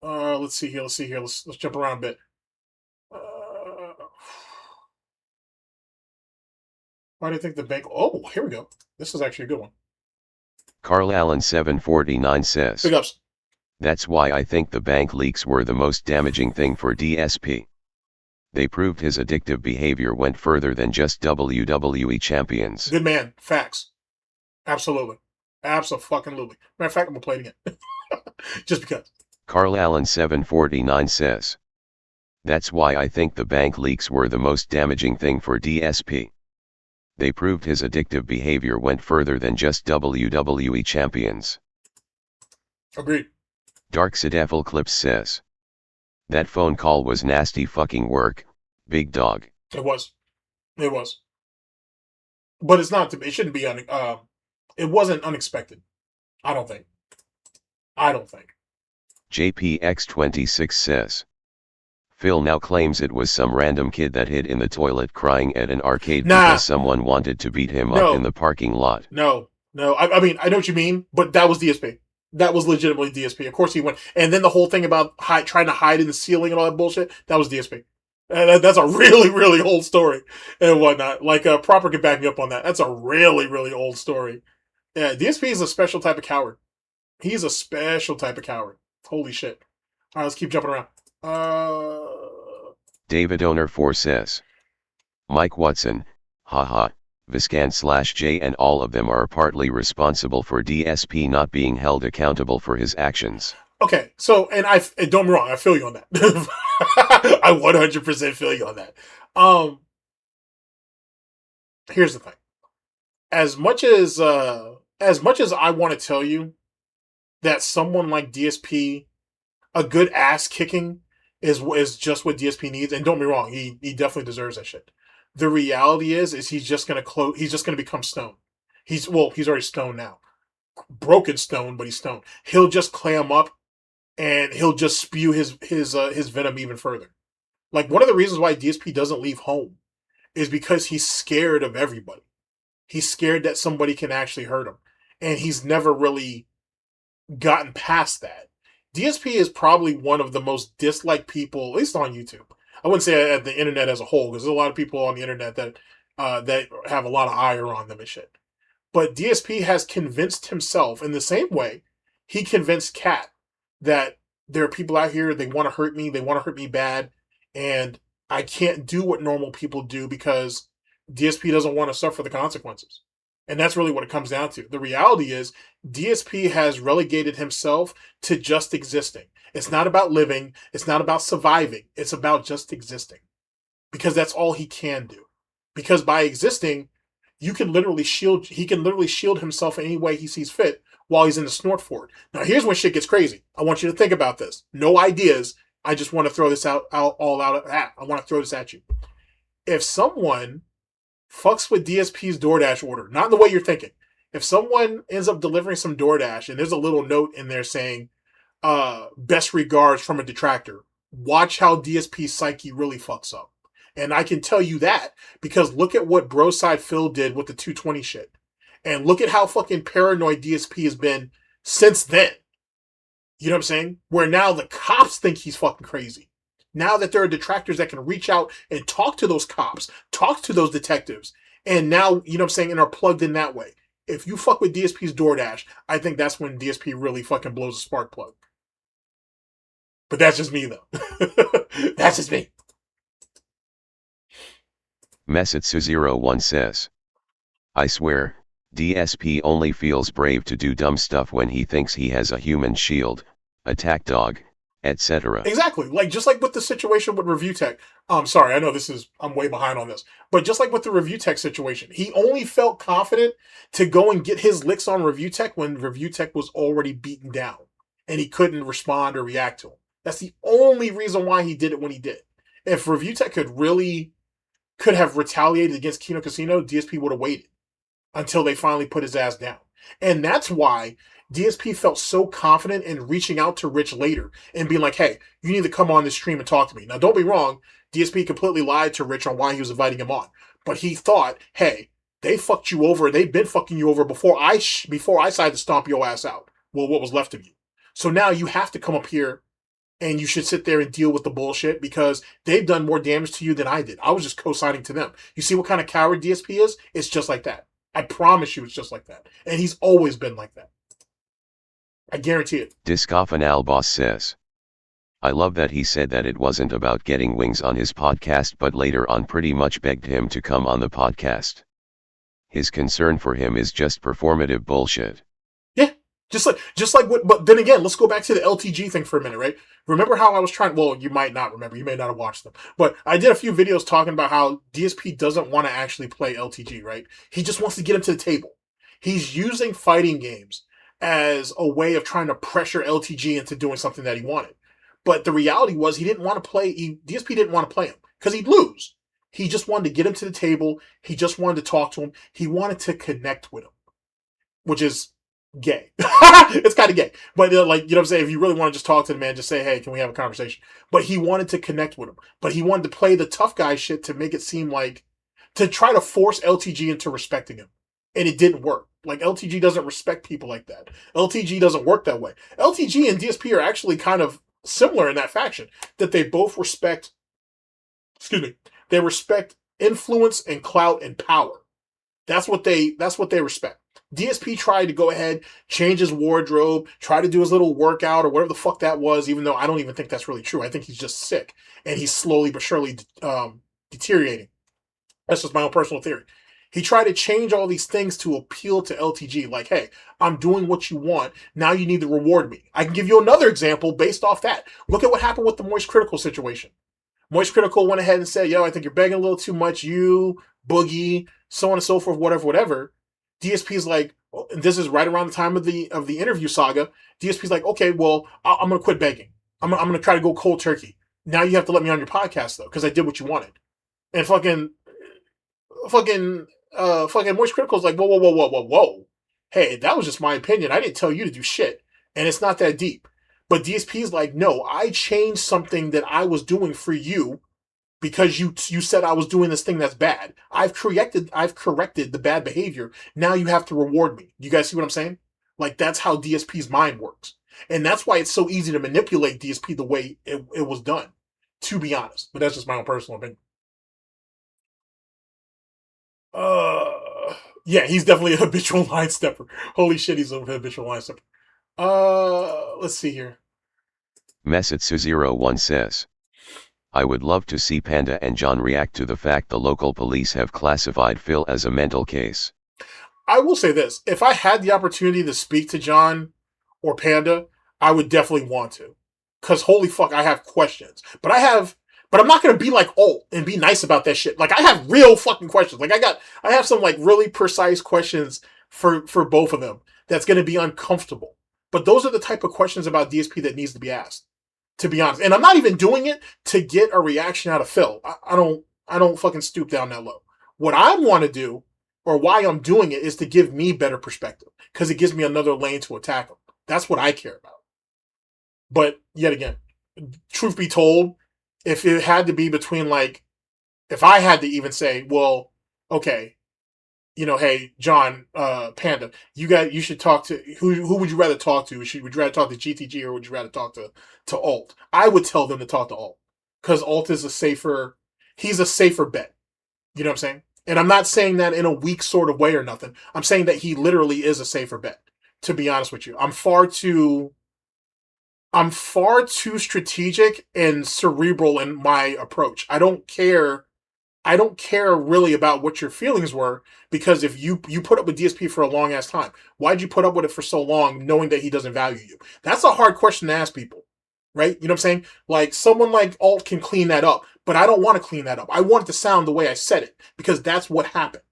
[SPEAKER 1] Let's see here. Let's jump around a bit. Why do you think the bank? Oh, here we go. This is actually a good one.
[SPEAKER 2] Carl Allen 749 says,
[SPEAKER 1] big ups.
[SPEAKER 2] That's why I think the bank leaks were the most damaging thing for DSP. They proved his addictive behavior went further than just WWE champions.
[SPEAKER 1] Good man. Facts. Absolutely. Absolutely. Matter of fact, I'm gonna play it again. Just because.
[SPEAKER 2] Carl Allen 749 says. That's why I think the bank leaks were the most damaging thing for DSP. They proved his addictive behavior went further than just WWE champions.
[SPEAKER 1] Agreed.
[SPEAKER 2] Dark Sideful Clips says. That phone call was nasty fucking work, big dog.
[SPEAKER 1] It was. It was. But it's not, it shouldn't be, it wasn't unexpected. I don't think.
[SPEAKER 2] JPX26 says. Phil now claims it was some random kid that hid in the toilet crying at an arcade because someone wanted to beat him up in the parking lot.
[SPEAKER 1] No. I mean, I know what you mean, but that was DSP. That was legitimately DSP. Of course he went. And then the whole thing about trying to hide in the ceiling and all that bullshit, that was DSP. That's a really, really old story and whatnot. Like, Proper could back me up on that. That's a really, really old story. Yeah, DSP is a special type of coward. He's a special type of coward. Holy shit. All right, let's keep jumping around.
[SPEAKER 2] David Owner 4 says. Mike Watson, haha, Viscan/J and all of them are partly responsible for DSP not being held accountable for his actions. Okay, so, and don't get me wrong, I feel you on that. I 100% feel you on that. Here's the thing. As much as I want to tell you that someone like DSP, a good ass kicking is just what DSP needs, and don't get me wrong, he definitely deserves that shit. The reality is he's just gonna become stone. He's already stone now. Broken stone, but he's stone. He'll just clam up and he'll just spew his venom even further. Like, one of the reasons why DSP doesn't leave home is because he's scared of everybody. He's scared that somebody can actually hurt him. And he's never really gotten past that. DSP is probably one of the most disliked people, at least on YouTube. I wouldn't say at the internet as a whole, because there's a lot of people on the internet that have a lot of ire on them and shit. But DSP has convinced himself in the same way he convinced Kat that there are people out here, they want to hurt me bad, and I can't do what normal people do because DSP doesn't want to suffer the consequences. And that's really what it comes down to. The reality is DSP has relegated himself to just existing. It's not about living. It's not about surviving. It's about just existing. Because that's all he can do. Because by existing, he can literally shield himself in any way he sees fit while he's in the snort fort. Now, here's when shit gets crazy. I want you to think about this. No ideas. I just want to throw this out. I want to throw this at you. If someone fucks with DSP's DoorDash order, not in the way you're thinking. If someone ends up delivering some DoorDash and there's a little note in there saying, best regards from a detractor, watch how DSP's psyche really fucks up. And I can tell you that because look at what Broside Phil did with the 220 shit. And look at how fucking paranoid DSP has been since then. You know what I'm saying? Where now the cops think he's fucking crazy. Now that there are detractors that can reach out and talk to those cops, talk to those detectives, and now, you know what I'm saying, and are plugged in that way. If you fuck with DSP's DoorDash, I think that's when DSP really fucking blows a spark plug. But that's just me, though. That's just me. Mesitsu01 says, I swear, DSP only feels brave to do dumb stuff when he thinks he has a human shield, attack dog, etc.
[SPEAKER 1] Exactly. Like, just like with the situation with Review Tech. Sorry, I know I'm way behind on this. But just like with the Review Tech situation, he only felt confident to go and get his licks on Review Tech when Review Tech was already beaten down. And he couldn't respond or react to him. That's the only reason why he did it when he did. If Review Tech could have retaliated against Kino Casino, DSP would have waited until they finally put his ass down. And that's why DSP felt so confident in reaching out to Rich later and being like, hey, you need to come on this stream and talk to me. Now, don't be wrong. DSP completely lied to Rich on why he was inviting him on. But he thought, hey, they fucked you over. They've been fucking you over before I decided to stomp your ass out. Well, what was left of you. So now you have to come up here and you should sit there and deal with the bullshit because they've done more damage to you than I did. I was just co-signing to them. You see what kind of coward DSP is? It's just like that. I promise you it's just like that. And he's always been like that. I guarantee it.
[SPEAKER 2] Discofanal Boss says, I love that he said that it wasn't about getting wings on his podcast but later on pretty much begged him to come on the podcast. His concern for him is just performative bullshit.
[SPEAKER 1] Yeah, Just like what, but then again, let's go back to the LTG thing for a minute, right? Remember how I was trying, well, you might not remember, you may not have watched them, but I did a few videos talking about how DSP doesn't want to actually play LTG, right? He just wants to get him to the table. He's using fighting games as a way of trying to pressure LTG into doing something that he wanted. But the reality was he didn't want to play, DSP didn't want to play him because he'd lose. He just wanted to get him to the table. He just wanted to talk to him. He wanted to connect with him, which is gay. It's kind of gay. But like, you know what I'm saying? If you really want to just talk to the man, just say, hey, can we have a conversation? But he wanted to connect with him. But he wanted to play the tough guy shit to make it seem like, to try to force LTG into respecting him. And it didn't work. Like, LTG doesn't respect people like that. LTG doesn't work that way. LTG and DSP are actually kind of similar in that faction, that they both respect, they respect influence and clout and power. That's what they respect. DSP tried to go ahead, change his wardrobe, try to do his little workout or whatever the fuck that was, even though I don't even think that's really true. I think he's just sick and he's slowly but surely deteriorating. That's just my own personal theory. He tried to change all these things to appeal to LTG. Like, hey, I'm doing what you want. Now you need to reward me. I can give you another example based off that. Look at what happened with the Moist Critical situation. Moist Critical went ahead and said, yo, I think you're begging a little too much. You, Boogie, so on and so forth, whatever. DSP's like, this is right around the time of the interview saga. DSP's like, okay, well, I'm going to quit begging. I'm going to try to go cold turkey. Now you have to let me on your podcast, though, because I did what you wanted. And fucking Moist Critical's like, whoa. Hey, that was just my opinion. I didn't tell you to do shit. And it's not that deep. But DSP's like, no, I changed something that I was doing for you because you said I was doing this thing that's bad. I've corrected the bad behavior. Now you have to reward me. You guys see what I'm saying? Like, that's how DSP's mind works. And that's why it's so easy to manipulate DSP the way it was done, to be honest. But that's just my own personal opinion. Yeah, he's definitely a habitual line stepper. Holy shit, he's a habitual line stepper. Let's see here.
[SPEAKER 2] Mesitsu01 says, I would love to see Panda and John react to the fact the local police have classified Phil as a mental case.
[SPEAKER 1] I will say this. If I had the opportunity to speak to John or Panda, I would definitely want to. Because holy fuck, I have questions. But I'm not going to be like Alt and be nice about that shit. Like, I have real fucking questions. Like, I have some like really precise questions for both of them that's going to be uncomfortable. But those are the type of questions about DSP that needs to be asked, to be honest. And I'm not even doing it to get a reaction out of Phil. I don't fucking stoop down that low. What I want to do, or why I'm doing it, is to give me better perspective. Because it gives me another lane to attack him. That's what I care about. But, yet again, truth be told, if it had to be between, like, if I had to even say, well, okay, you know, hey, John, Panda, you should talk to, who would you rather talk to? Would you rather talk to GTG or would you rather talk to Alt? I would tell them to talk to Alt. Because Alt is he's a safer bet. You know what I'm saying? And I'm not saying that in a weak sort of way or nothing. I'm saying that he literally is a safer bet, to be honest with you. I'm far too strategic and cerebral in my approach. I don't care really about what your feelings were, because if you put up with DSP for a long ass time, why'd you put up with it for so long knowing that he doesn't value you? That's a hard question to ask people, right? You know what I'm saying? Like, someone like Alt can clean that up, but I don't want to clean that up. I want it to sound the way I said it, because that's what happened.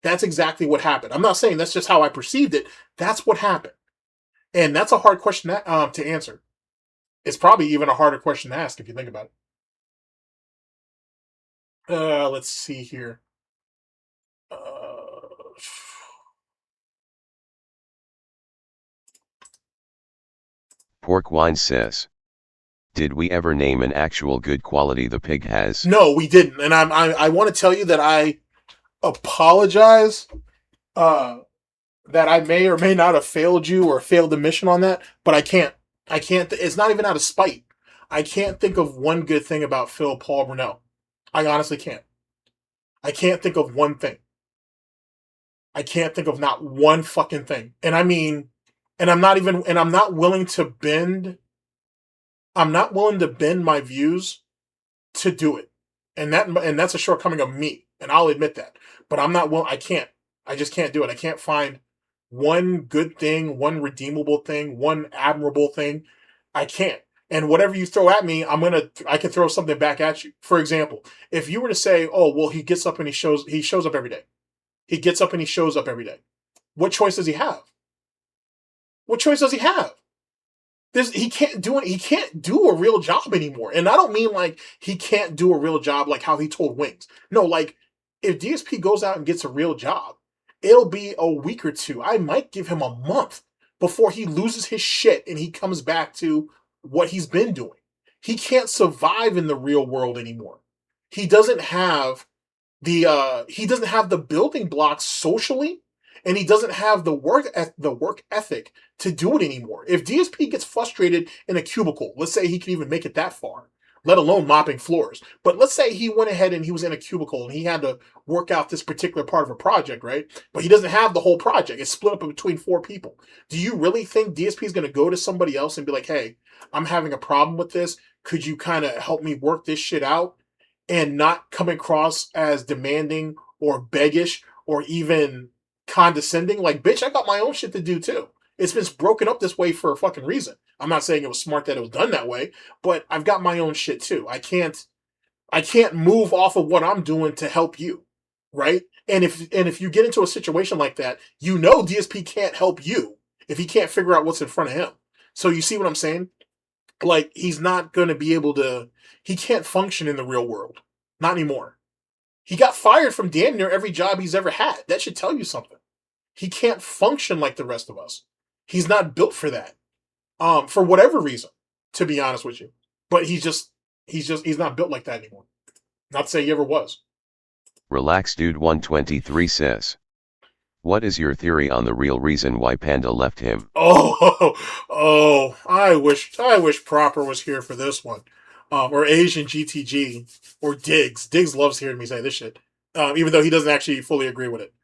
[SPEAKER 1] That's exactly what happened. I'm not saying that's just how I perceived it. That's what happened. And that's a hard question to answer. It's probably even a harder question to ask if you think about it. Let's see here.
[SPEAKER 2] Pork Wine says, did we ever name an actual good quality the pig has?
[SPEAKER 1] No, we didn't. And I want to tell you that I apologize that I may or may not have failed you or failed the mission on that, but I can't. It's not even out of spite. I can't think of one good thing about Phil Paul Burnell. I honestly can't. I can't think of one thing. I can't think of not one fucking thing. And I mean, I'm not willing to bend my views to do it. And that's a shortcoming of me. And I'll admit that. But I just can't do it. I can't find one good thing, one redeemable thing, one admirable thing. I can't. And whatever you throw at me, I can throw something back at you. For example, if you were to say, "Oh, well, he gets up and he shows up every day. He gets up and he shows up every day." What choice does he have? What choice does he have? He can't do it. He can't do a real job anymore. And I don't mean like he can't do a real job like how he told Wings. No, like if DSP goes out and gets a real job, it'll be a week or two. I might give him a month before he loses his shit and he comes back to what he's been doing. He can't survive in the real world anymore. He doesn't have the building blocks socially, and he doesn't have the work ethic to do it anymore. If DSP gets frustrated in a cubicle, let's say he can even make it that far, let alone mopping floors. But let's say he went ahead and he was in a cubicle and he had to work out this particular part of a project, right? But he doesn't have the whole project. It's split up between 4 people. Do you really think DSP is going to go to somebody else and be like, "Hey, I'm having a problem with this. Could you kind of help me work this shit out?" And not come across as demanding or beggish or even condescending? Like, bitch, I got my own shit to do too. It's been broken up this way for a fucking reason. I'm not saying it was smart that it was done that way, but I've got my own shit too. I can't move off of what I'm doing to help you, right? And if you get into a situation like that, you know DSP can't help you if he can't figure out what's in front of him. So you see what I'm saying? Like, he's not going to be able to, he can't function in the real world. Not anymore. He got fired from damn near every job he's ever had. That should tell you something. He can't function like the rest of us. He's not built for that. For whatever reason, to be honest with you. But he's not built like that anymore. Not to say he ever was.
[SPEAKER 2] Relax Dude 123 says, "What is your theory on the real reason why Panda left him?"
[SPEAKER 1] Oh, I wish Proper was here for this one. Or Asian GTG, or Diggs. Diggs loves hearing me say this shit. Even though he doesn't actually fully agree with it.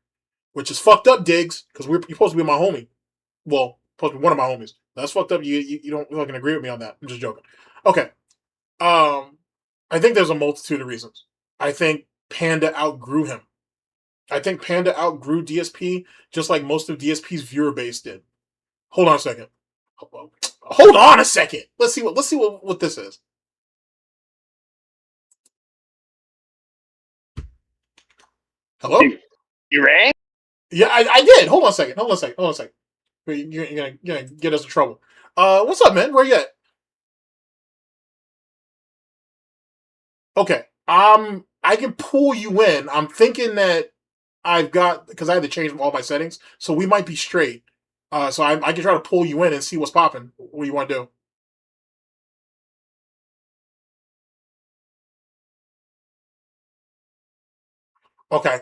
[SPEAKER 1] Which is fucked up, Diggs, because you're supposed to be my homie. Well, supposed to be one of my homies. That's fucked up. You don't fucking agree with me on that. I'm just joking. Okay. I think there's a multitude of reasons. I think Panda outgrew him. I think Panda outgrew DSP just like most of DSP's viewer base did. Hold on a second. Hold on a second. Let's see what this is. Hello?
[SPEAKER 3] You rang?
[SPEAKER 1] Yeah, I did. Hold on a second. You're gonna get us in trouble. What's up, man? Where you at? Okay. I can pull you in. I'm thinking that because I had to change all my settings, so we might be straight. So I can try to pull you in and see what's popping. What do you want to do? Okay.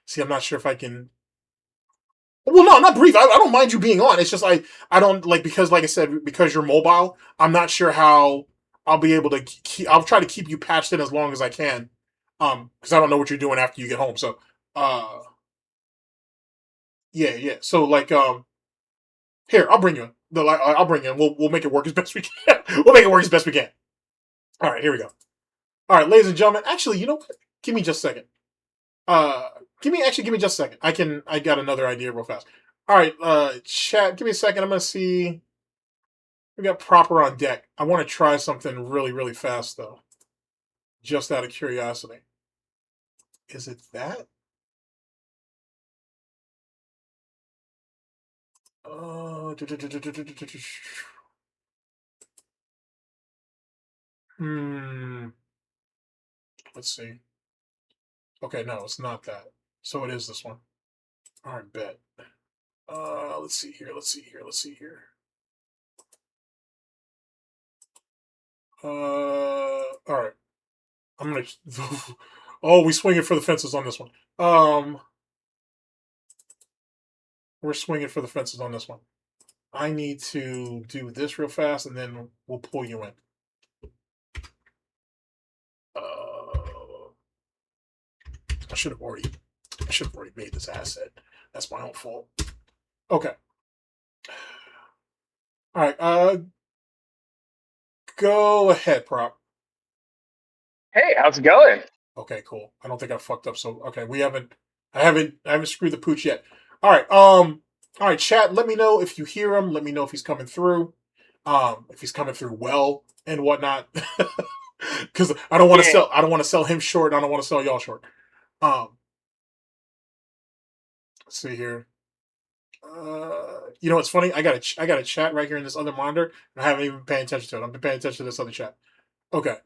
[SPEAKER 1] See, I'm not sure if I can. Well, no, not brief. I don't mind you being on. It's just I don't like, because, like I said, because you're mobile. I'm not sure how I'll be able to. I'll try to keep you patched in as long as I can. Because I don't know what you're doing after you get home. So, yeah. So, like, here, I'll bring you in. I'll bring you in. We'll make it work as best we can. We'll make it work as best we can. All right, here we go. All right, ladies and gentlemen. Actually, you know what? Give me just a second. Give me just a second. I got another idea real fast. All right, chat. Give me a second. I'm gonna see. We got Proper on deck. I want to try something really, really fast though. Just out of curiosity. Is it that? Hmm. Let's see. Okay, no, it's not that. So it is this one. All right, bet. Let's see here. All right. I'm gonna. Oh, we swinging for the fences on this one. We're swinging for the fences on this one. I need to do this real fast, and then we'll pull you in. I should have already made this asset. That's my own fault. Okay. All right. Go ahead, Prop.
[SPEAKER 3] Hey, how's it going?
[SPEAKER 1] Okay, cool. I don't think I fucked up. So okay, I haven't screwed the pooch yet. All right. All right, chat. Let me know if you hear him. Let me know if he's coming through. If he's coming through well and whatnot. Because I don't want to
[SPEAKER 3] Yeah.
[SPEAKER 1] sell. I don't want to sell him short. I don't want to sell y'all short. Let's see here. You know what's funny? I got a chat right here in this other monitor, and I haven't even been paying attention to it. I've been paying attention to this other chat. Okay.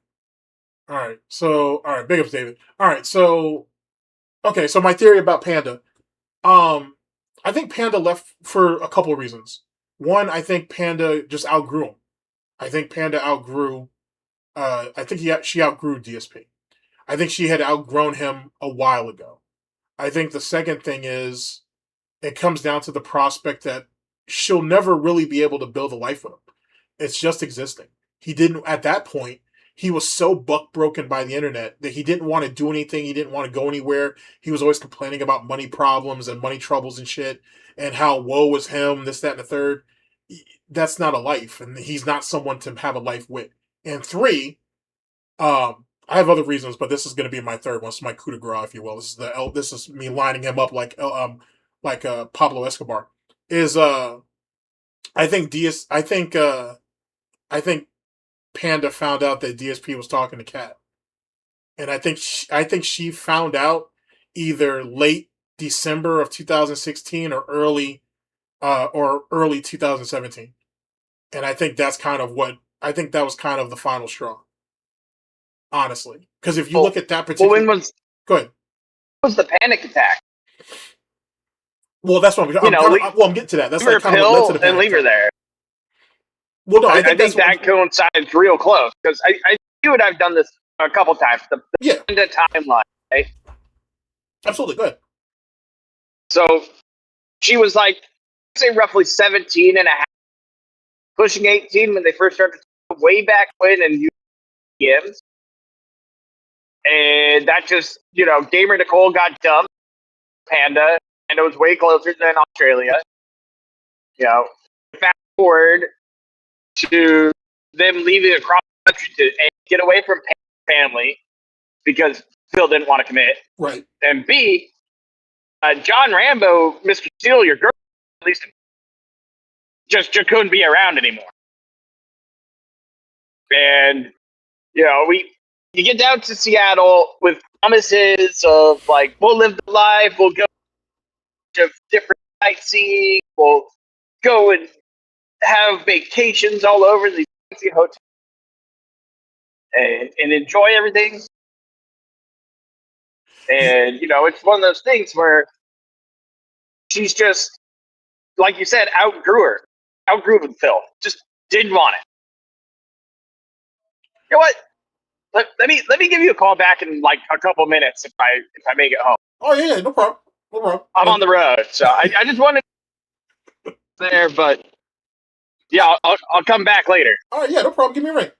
[SPEAKER 1] All right. So, all right. Big ups, David. All right. So, okay. So my theory about Panda. Um, I think Panda left for a couple of reasons. One, I think Panda just outgrew him. I think Panda outgrew. I think she outgrew DSP. I think she had outgrown him a while ago. I think the second thing is it comes down to the prospect that she'll never really be able to build a life with him. It's just existing. He didn't, at that point, he was so buck broken by the internet that he didn't want to do anything. He didn't want to go anywhere. He was always complaining about money problems and money troubles and shit and how woe was him, this, that, and the third. That's not a life. And he's not someone to have a life with. And three, I have other reasons, but this is going to be my third one. It's my coup de grace, if you will. This is me lining him up like Pablo Escobar. Is I think DS I think Panda found out that DSP was talking to Cat, and I think she found out either late December of 2016 or early 2017, and I think that's kind of what I think that was kind of the final straw, honestly. Because if you
[SPEAKER 3] Well,
[SPEAKER 1] look at that
[SPEAKER 3] well,
[SPEAKER 1] particular,
[SPEAKER 3] when was
[SPEAKER 1] go ahead.
[SPEAKER 3] the panic attack?
[SPEAKER 1] Well, that's what
[SPEAKER 3] You
[SPEAKER 1] I'm
[SPEAKER 3] know,
[SPEAKER 1] kind of.
[SPEAKER 3] leave
[SPEAKER 1] Well, I'm getting to that. That's
[SPEAKER 3] her
[SPEAKER 1] like
[SPEAKER 3] a
[SPEAKER 1] kind of what led to
[SPEAKER 3] pill
[SPEAKER 1] the
[SPEAKER 3] and
[SPEAKER 1] panic
[SPEAKER 3] leave her
[SPEAKER 1] attack.
[SPEAKER 3] there.
[SPEAKER 1] Well, no, I
[SPEAKER 3] I
[SPEAKER 1] think that's
[SPEAKER 3] think
[SPEAKER 1] what.
[SPEAKER 3] that coincides real close because I you and I've done this a couple times. The
[SPEAKER 1] Yeah,
[SPEAKER 3] Panda timeline, right?
[SPEAKER 1] absolutely. Go ahead.
[SPEAKER 3] So she was like, say, roughly 17 and a half, pushing 18 when they first started, way back when, and UMs. And that just, Gamer Nicole got dumped, Panda, and it was way closer than Australia. Fast forward to them leaving across the country to get away from family because Phil didn't want to commit.
[SPEAKER 1] Right.
[SPEAKER 3] And B, John Rambo, Mr. Steele, your girl, at least just couldn't be around anymore. And you get down to Seattle with promises of like, we'll live the life, we'll go to different sightseeing, we'll go and have vacations all over these fancy hotels and enjoy everything. And it's one of those things where she's just, like you said, outgrew Phil, just didn't want it. You know what? Let me give you a call back in like a couple minutes if I make it home.
[SPEAKER 1] Oh yeah, no problem. No problem.
[SPEAKER 3] I'm on the road, so I just wanted there, but yeah, I'll come back later.
[SPEAKER 1] All right, yeah, no problem. Give me a ring.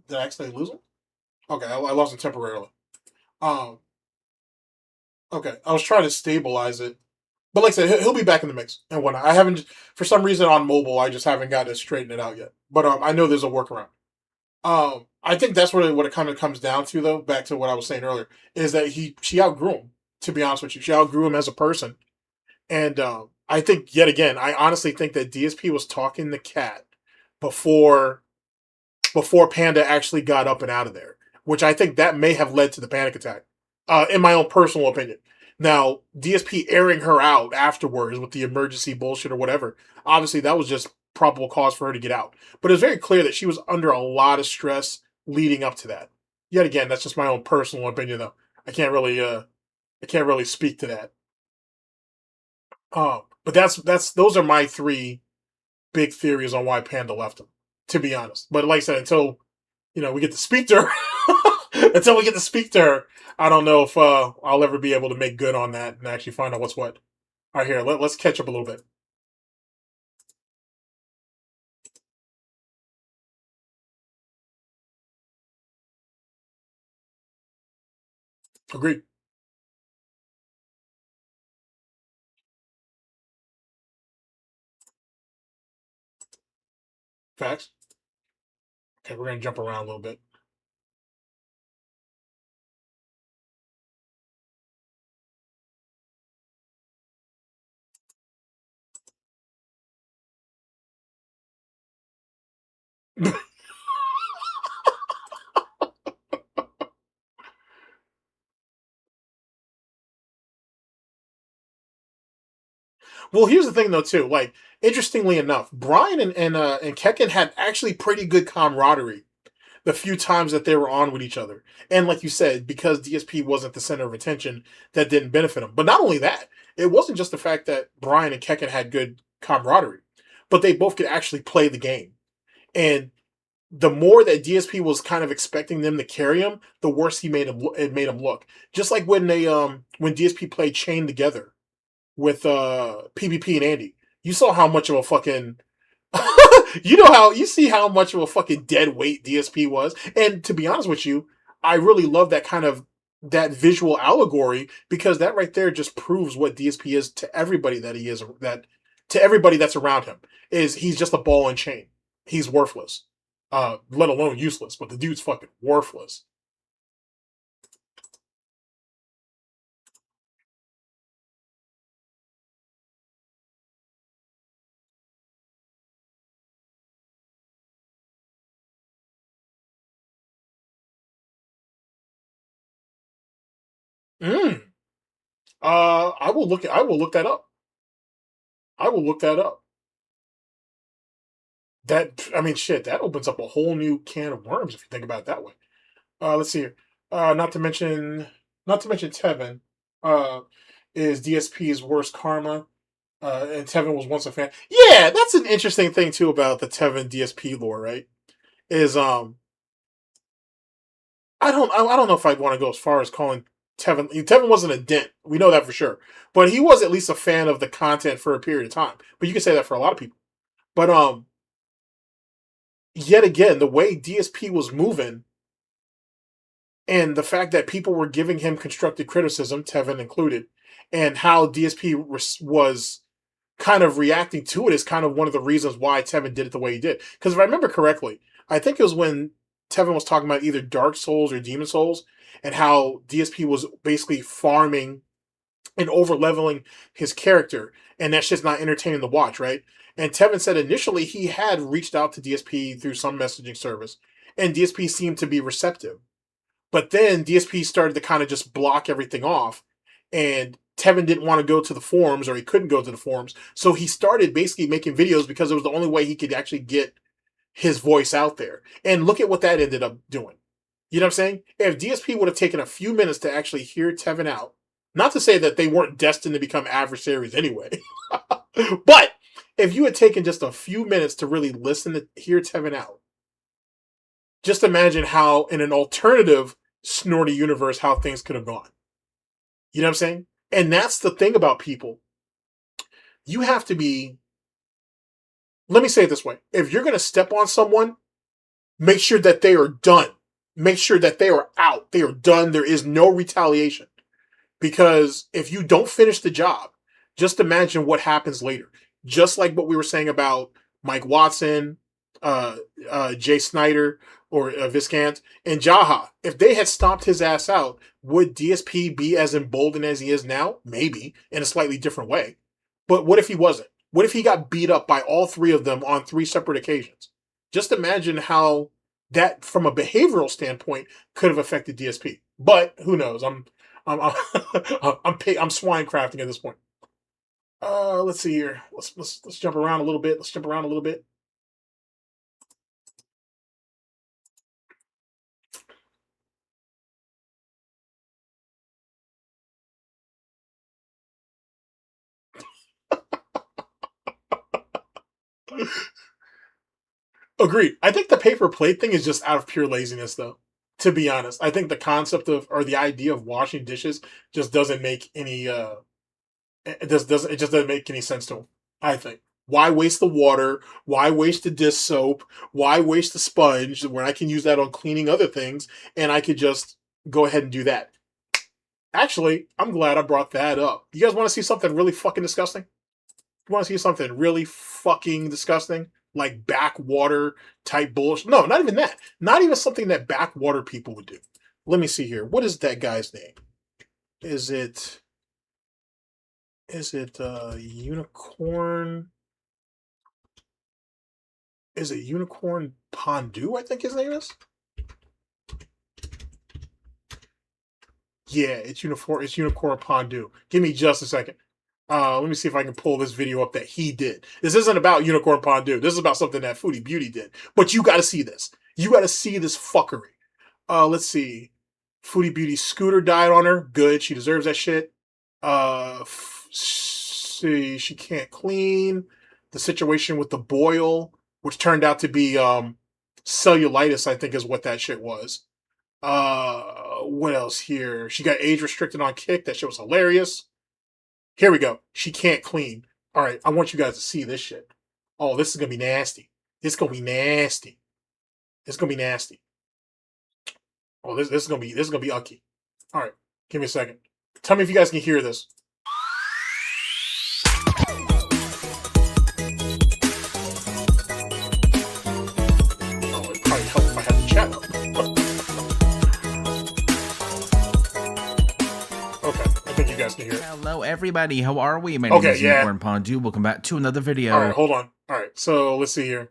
[SPEAKER 1] Did I actually lose him? Okay, I lost him temporarily. Um, okay, I was trying to stabilize it, but like I said, he'll be back in the mix and whatnot. I haven't, for some reason, on mobile, I just haven't got to straighten it out yet. But I know there's a workaround. I think that's what it kind of comes down to, though. Back to what I was saying earlier, is that she outgrew him. To be honest with you, she outgrew him as a person, and I think yet again, I honestly think that DSP was talking to Cat before Panda actually got up and out of there, which I think that may have led to the panic attack, in my own personal opinion. Now, DSP airing her out afterwards with the emergency bullshit or whatever, obviously that was just probable cause for her to get out. But it was very clear that she was under a lot of stress leading up to that. Yet again, that's just my own personal opinion, though. I can't really speak to that. But those are my three big theories on why Panda left him. To be honest, but like I said, until we get to speak to her, until we get to speak to her, I don't know if I'll ever be able to make good on that and actually find out what's what. All right, here, let's catch up a little bit. Agreed. Facts. Okay, we're gonna jump around a little bit. Well, here's the thing though, too. Like, interestingly enough, Brian and Kekken had actually pretty good camaraderie the few times that they were on with each other. And like you said, because DSP wasn't the center of attention, that didn't benefit him. But not only that, it wasn't just the fact that Brian and Kekken had good camaraderie, but they both could actually play the game. And the more that DSP was kind of expecting them to carry him, the worse it made him look. Just like when DSP played Chain together with PvP and Andy. You saw how much of a fucking you see how much of a fucking dead weight DSP was. And to be honest with you, I really love that kind of that visual allegory, because that right there just proves what DSP is to everybody that he is, that to everybody that's around him, is he's just a ball and chain. He's worthless. Let alone useless, but the dude's fucking worthless. Mm. I will look that up. I will look that up. That, I mean, shit, that opens up a whole new can of worms if you think about it that way. Let's see here. Not to mention Tevin, uh, is DSP's worst karma. And Tevin was once a fan. Yeah, that's an interesting thing too about the Tevin DSP lore, right? Is I don't know if I'd want to go as far as calling Tevin wasn't a dent. We know that for sure. But he was at least a fan of the content for a period of time. But you can say that for a lot of people. But yet again, the way DSP was moving, and the fact that people were giving him constructive criticism, Tevin included, and how DSP was kind of reacting to it is kind of one of the reasons why Tevin did it the way he did. Because if I remember correctly, I think it was when Tevin was talking about either Dark Souls or Demon Souls, and how DSP was basically farming and over leveling his character, and that's just not entertaining to watch, right? And Tevin said initially he had reached out to DSP through some messaging service, and DSP seemed to be receptive. But then DSP started to kind of just block everything off, and Tevin didn't want to go to the forums, or he couldn't go to the forums. So he started basically making videos because it was the only way he could actually get his voice out there. And look at what that ended up doing. You know what I'm saying? If DSP would have taken a few minutes to actually hear Tevin out, not to say that they weren't destined to become adversaries anyway, but if you had taken just a few minutes to really listen to hear Tevin out, just imagine how in an alternative Snorty universe how things could have gone. You know what I'm saying? And that's the thing about people. You have to be, let me say it this way. If you're going to step on someone, make sure that they are done. Make sure that they are out. They are done. There is no retaliation. Because if you don't finish the job, just imagine what happens later. Just like what we were saying about Mike Watson, Jay Snyder, or Viscant, and Jaha. If they had stomped his ass out, would DSP be as emboldened as he is now? Maybe, in a slightly different way. But what if he wasn't? What if he got beat up by all three of them on three separate occasions? Just imagine how that, from a behavioral standpoint, could have affected DSP. But who knows? I'm swine crafting at this point. Let's see here. Let's jump around a little bit. Let's jump around a little bit. Agreed. I think the paper plate thing is just out of pure laziness, though. To be honest, I think the concept of, or the idea of washing dishes just doesn't make any it just doesn't make any sense to them. I think. Why waste the water? Why waste the dish soap? Why waste the sponge when I can use that on cleaning other things, and I could just go ahead and do that? Actually, I'm glad I brought that up. You guys want to see something really fucking disgusting? You want to see something really fucking disgusting? Like backwater type bullshit? No, not even that. Not even something that backwater people would do. Let me see here. What is that guy's name? Is it Unicorn? Is it Unicorn Pondu, I think his name is? Yeah, it's Unicorn Pondu. Give me just a second. Let me see if I can pull this video up that he did. This isn't about Unicorn Pondu. This is about something that Foodie Beauty did. But you got to see this. You got to see this fuckery. Let's see. Foodie Beauty scooter died on her. Good. She deserves that shit. See, she can't clean. The situation with the boil, which turned out to be cellulitis, I think is what that shit was. What else here? She got age restricted on Kick. That shit was hilarious. Here we go. She can't clean. All right, I want you guys to see this shit. Oh, this is gonna be nasty. It's gonna be nasty. It's gonna be nasty. Oh, this is gonna be ucky. All right, give me a second. Tell me if you guys can hear this. Oh, it'd probably help if I had the chat up. Okay, I think you guys can hear it.
[SPEAKER 4] Hello, everybody. How are we? My name is Unicorn Pondu. Welcome back to another video.
[SPEAKER 1] All right, hold on. All right, so let's see here.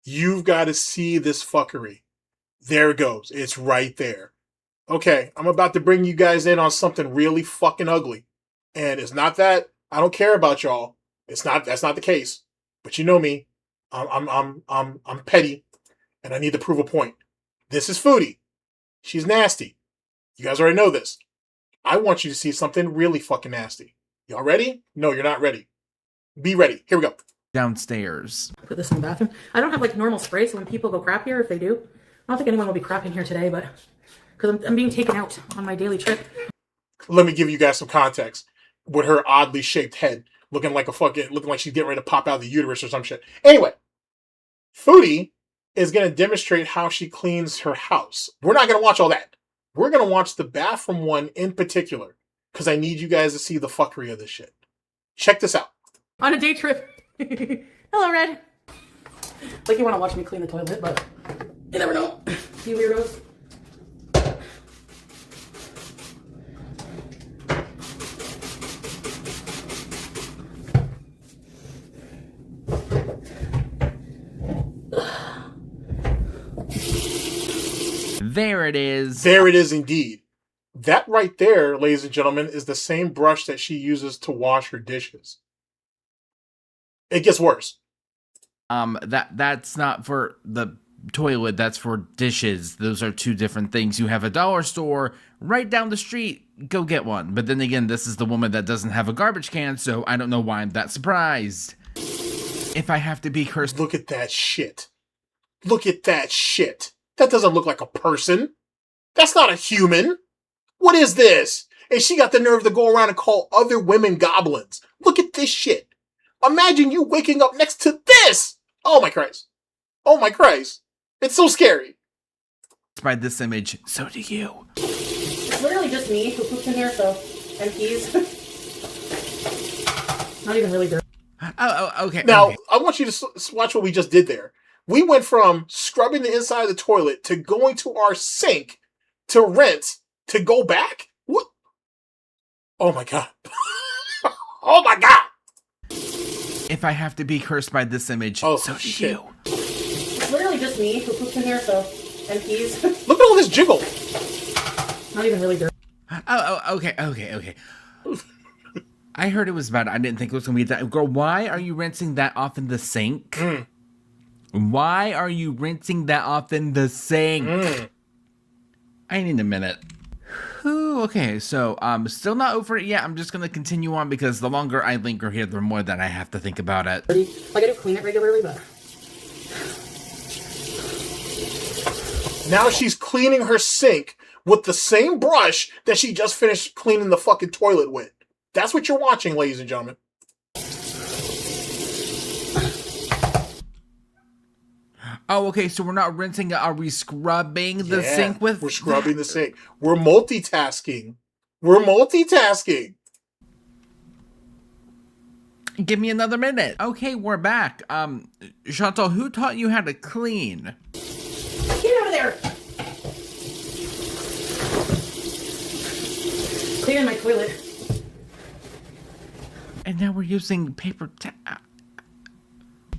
[SPEAKER 1] You've got to see this fuckery. There it goes. It's right there. Okay, I'm about to bring you guys in on something really fucking ugly. And it's not that I don't care about y'all. That's not the case. But you know me. I'm petty and I need to prove a point. This is Foodie. She's nasty. You guys already know this. I want you to see something really fucking nasty. Y'all ready? No, you're not ready. Be ready. Here we go.
[SPEAKER 4] Downstairs.
[SPEAKER 5] Put this in the bathroom. I don't have like normal spray, so when people go crap here, if they do, I don't think anyone will be crapping here today, but because I'm being taken out on my daily trip.
[SPEAKER 1] Let me give you guys some context. With her oddly shaped head, looking like she's getting ready to pop out of the uterus or some shit. Anyway, Foodie is going to demonstrate how she cleans her house. We're not going to watch all that. We're going to watch the bathroom one in particular, because I need you guys to see the fuckery of this shit. Check this out.
[SPEAKER 5] On a day trip. Hello, Red. Like you want to watch me clean the toilet, but you never know. You weirdos.
[SPEAKER 4] There it is.
[SPEAKER 1] There it is indeed. That right there, ladies and gentlemen, is the same brush that she uses to wash her dishes. It gets worse.
[SPEAKER 4] That's not for the toilet, that's for dishes. Those are two different things. You have a dollar store right down the street, go get one. But then again, this is the woman that doesn't have a garbage can, so I don't know why I'm that surprised. If I have to be cursed.
[SPEAKER 1] Look at that shit. Look at that shit. That doesn't look like a person. That's not a human. What is this? And she got the nerve to go around and call other women goblins. Look at this shit. Imagine you waking up next to this. Oh my Christ. Oh my Christ. It's so scary.
[SPEAKER 4] By this image, so do you.
[SPEAKER 5] It's literally just me who poops in here, so, and peas. Not even really dirty.
[SPEAKER 4] Oh, okay.
[SPEAKER 1] Now,
[SPEAKER 4] okay.
[SPEAKER 1] I want you to watch what we just did there. We went from scrubbing the inside of the toilet to going to our sink to rinse to go back. What? Oh my God. Oh my God.
[SPEAKER 4] If I have to be cursed by this image,
[SPEAKER 1] oh,
[SPEAKER 4] so do
[SPEAKER 1] shit.
[SPEAKER 4] you.
[SPEAKER 5] It's literally just me who poops in here, so, and peas.
[SPEAKER 1] Look at all this jiggle.
[SPEAKER 5] Not even really dirty.
[SPEAKER 4] Okay. I heard it was bad. I didn't think it was going to be that. Girl, why are you rinsing that off in the sink? Why are you rinsing that off in the sink? I need a minute. Whew, okay, so still not over it yet. I'm just going to continue on because the longer I linger here, the more that I have to think about it.
[SPEAKER 5] Like I do clean it regularly, but...
[SPEAKER 1] Now she's cleaning her sink with the same brush that she just finished cleaning the fucking toilet with. That's what you're watching, ladies and gentlemen.
[SPEAKER 4] Oh, okay, so we're not rinsing it. Are we scrubbing the sink with...
[SPEAKER 1] We're scrubbing the sink. We're multitasking. We're multitasking.
[SPEAKER 4] Give me another minute. Okay, we're back. Chantal, who taught you how to clean?
[SPEAKER 5] Get out of there! Cleaning my toilet.
[SPEAKER 4] And now we're using paper towel.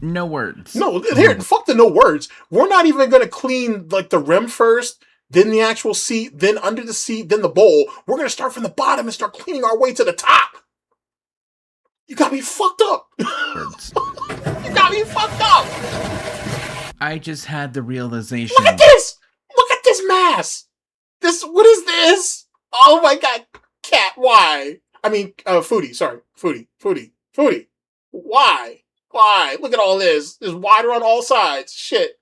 [SPEAKER 4] No words.
[SPEAKER 1] No, here, fuck the no words. We're not even gonna clean like the rim first, then the actual seat, then under the seat, then the bowl. We're gonna start from the bottom and start cleaning our way to the top. You got me fucked up.
[SPEAKER 4] Words.
[SPEAKER 1] You got me fucked up.
[SPEAKER 4] I just had the realization.
[SPEAKER 1] Look at this. Look at this mess. What is this? Oh my god, cat. Why? I mean, Foodie. Sorry, Foodie. Why? Why? Look at all this. There's water on all sides. Shit.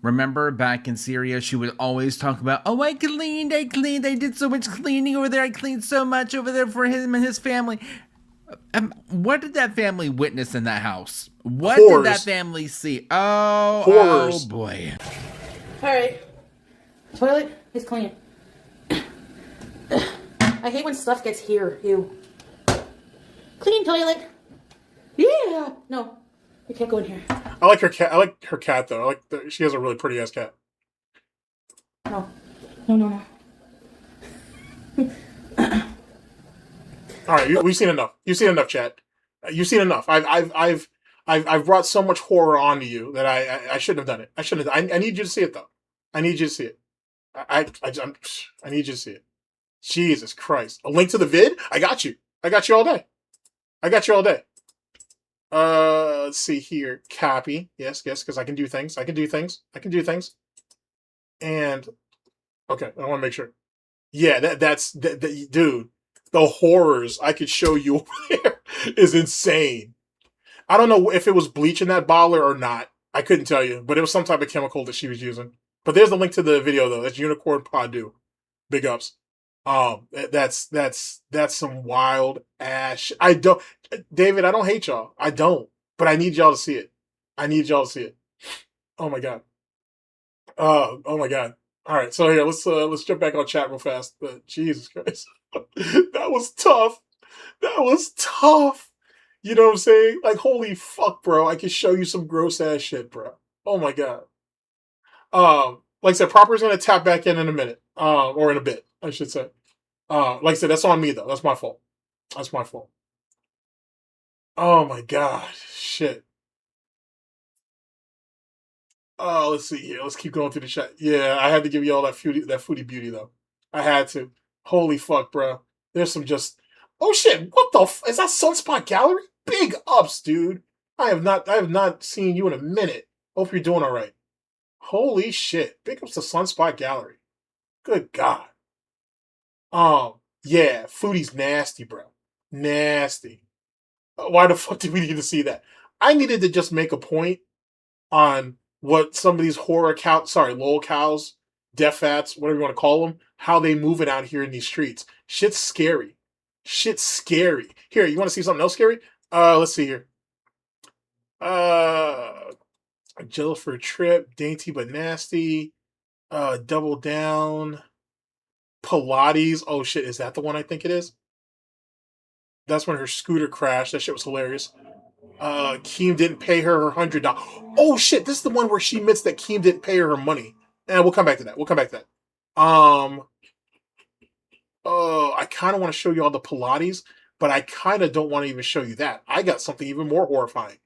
[SPEAKER 4] Remember back in Syria, she would always talk about, oh, I cleaned, I did so much cleaning over there, I cleaned so much over there for him and his family. What did that family witness in that house? What
[SPEAKER 1] Horrors.
[SPEAKER 4] did that family see? Oh,
[SPEAKER 1] Horrors.
[SPEAKER 4] Oh boy.
[SPEAKER 5] All right. Toilet is clean. I hate when stuff gets here. Ew. Clean toilet. Yeah. No, you can't go in here.
[SPEAKER 1] I like her cat. I like her cat though. She has a really pretty ass cat.
[SPEAKER 5] No.
[SPEAKER 1] All right, we've seen enough. You've seen enough, chat. You've seen enough. I've brought so much horror onto you that I shouldn't have done it. I shouldn't have. I need you to see it though. I need you to see it. I need you to see it. Jesus Christ! A link to the vid? I got you. I got you all day. Let's see here. Copy. Yes, because I can do things. And okay, I want to make sure. Yeah, that's dude. The horrors I could show you over there is insane. I don't know if it was bleach in that bottler or not. I couldn't tell you, but it was some type of chemical that she was using. But there's the link to the video though. That's Unicorn Padu. Big ups. That's some wild ass. David, I don't hate y'all. I don't, but I need y'all to see it. Oh my god. Oh my god. All right, so here let's jump back on chat real fast. But Jesus Christ, that was tough. You know what I'm saying? Like, holy fuck, bro! I can show you some gross ass shit, bro. Oh my god. Like I said, Proper's gonna tap back in a minute, or in a bit, I should say. Like I said, that's on me though. That's my fault. Oh my god, shit. Oh, let's see here. Let's keep going through the chat. Yeah, I had to give you all that foodie beauty though. I had to. Holy fuck, bro. There's some just. Oh shit! What the? Is that Sunspot Gallery? Big ups, dude. I have not seen you in a minute. Hope you're doing all right. Holy shit! Big ups to Sunspot Gallery. Good god. Yeah, foodie's nasty, bro. Nasty. Why the fuck did we need to see that? I needed to just make a point on what some of these lol cows, deaf fats, whatever you want to call them, how they moving out here in these streets. Shit's scary. Here, you want to see something else scary? Let's see here. Jello for a trip, dainty but nasty. Double down. Pilates. Oh shit, is that the one I think it is? That's when her scooter crashed. That shit was hilarious. Keem didn't pay her $100. Oh shit, this is the one where she admits that Keem didn't pay her money. And we'll come back to that. Oh, I kind of want to show you all the Pilates, but I kind of don't want to even show you that. I got something even more horrifying.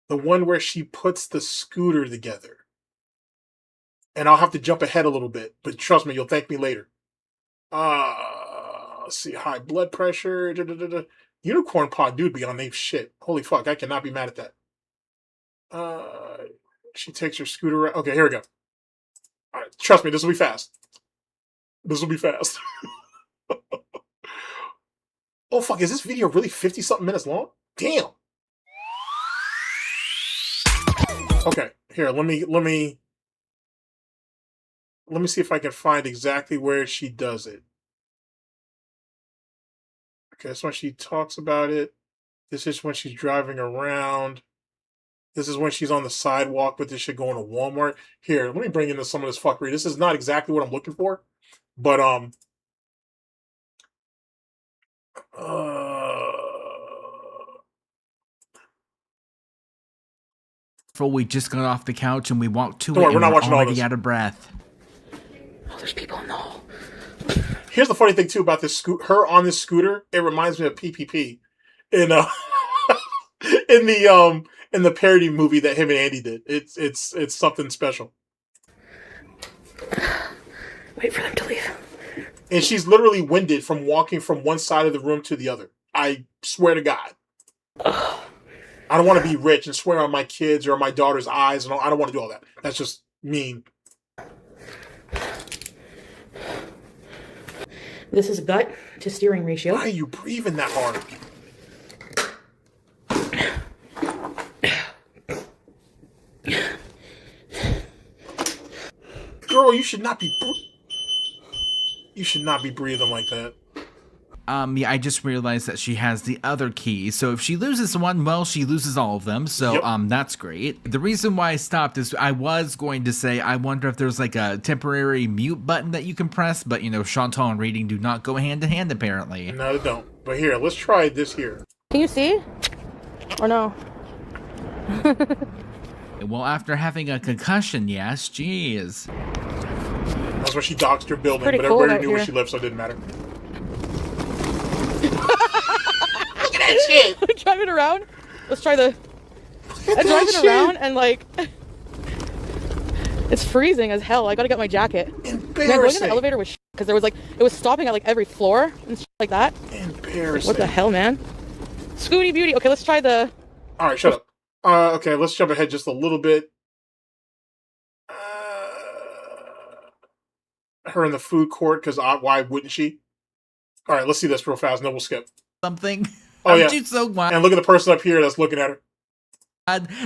[SPEAKER 1] The one where she puts the scooter together. And I'll have to jump ahead a little bit, but trust me, you'll thank me later. Let's see, high blood pressure. Unicorn Pod dude be on name shit. Holy fuck, I cannot be mad at that. She takes her scooter around. Okay, here we go. All right, trust me, this will be fast. Oh fuck, is this video really 50-something minutes long? Damn. Okay, here, let me see if I can find exactly where she does it. Okay, that's when she talks about it. This is when she's driving around. This is when she's on the sidewalk with this shit going to Walmart. Here, let me bring into some of this fuckery. This is not exactly what I'm looking for, but
[SPEAKER 4] We just got off the couch and we walked to
[SPEAKER 1] Don't
[SPEAKER 4] it
[SPEAKER 1] worry,
[SPEAKER 4] and
[SPEAKER 1] we're not
[SPEAKER 4] we're
[SPEAKER 1] watching all
[SPEAKER 4] already
[SPEAKER 1] this.
[SPEAKER 4] out of breath.
[SPEAKER 5] Oh, there's people in the hall.
[SPEAKER 1] Here's the funny thing too about this her on this scooter. It reminds me of PPP in in the parody movie that him and Andy did. It's something special.
[SPEAKER 5] Wait for them to leave.
[SPEAKER 1] And she's literally winded from walking from one side of the room to the other. I swear to God. I don't want to be rich and swear on my kids or on my daughter's eyes. And I don't want to do all that. That's just mean.
[SPEAKER 5] This is gut to steering ratio.
[SPEAKER 1] Why are you breathing that hard? Girl, you should not be breathing like that.
[SPEAKER 4] Yeah, I just realized that she has the other key. So if she loses one, well, she loses all of them. So,
[SPEAKER 1] Yep.
[SPEAKER 4] That's great. The reason why I stopped is I was going to say, I wonder if there's like a temporary mute button that you can press, but Chantal and reading do not go hand in hand, apparently.
[SPEAKER 1] No, they don't. But here, let's try this here.
[SPEAKER 5] Can you see? Or no?
[SPEAKER 4] Well, after having a concussion, yes, jeez.
[SPEAKER 1] That's when she doxed her building,
[SPEAKER 5] Pretty
[SPEAKER 1] but
[SPEAKER 5] cold
[SPEAKER 1] everybody
[SPEAKER 5] out
[SPEAKER 1] knew where
[SPEAKER 5] here.
[SPEAKER 1] she lived, so it didn't matter. Look at that shit!
[SPEAKER 5] Driving around. Let's try the.
[SPEAKER 1] Look at
[SPEAKER 5] I'm
[SPEAKER 1] that
[SPEAKER 5] driving
[SPEAKER 1] shit!
[SPEAKER 5] around and like. It's freezing as hell. I gotta get my jacket. Man, going in
[SPEAKER 1] Embarrassing.
[SPEAKER 5] the elevator was because there was like it was stopping at like every floor and shit like that.
[SPEAKER 1] Embarrassing.
[SPEAKER 5] What the hell, man? Scooty Beauty. Okay, let's try the.
[SPEAKER 1] All right, shut up. Okay, let's jump ahead just a little bit. Her in the food court, because why wouldn't she? All right, let's see this real fast, and then we'll skip.
[SPEAKER 4] Something.
[SPEAKER 1] Oh, yeah.
[SPEAKER 4] Aren't you so glad
[SPEAKER 1] And look at the person up here that's looking at her.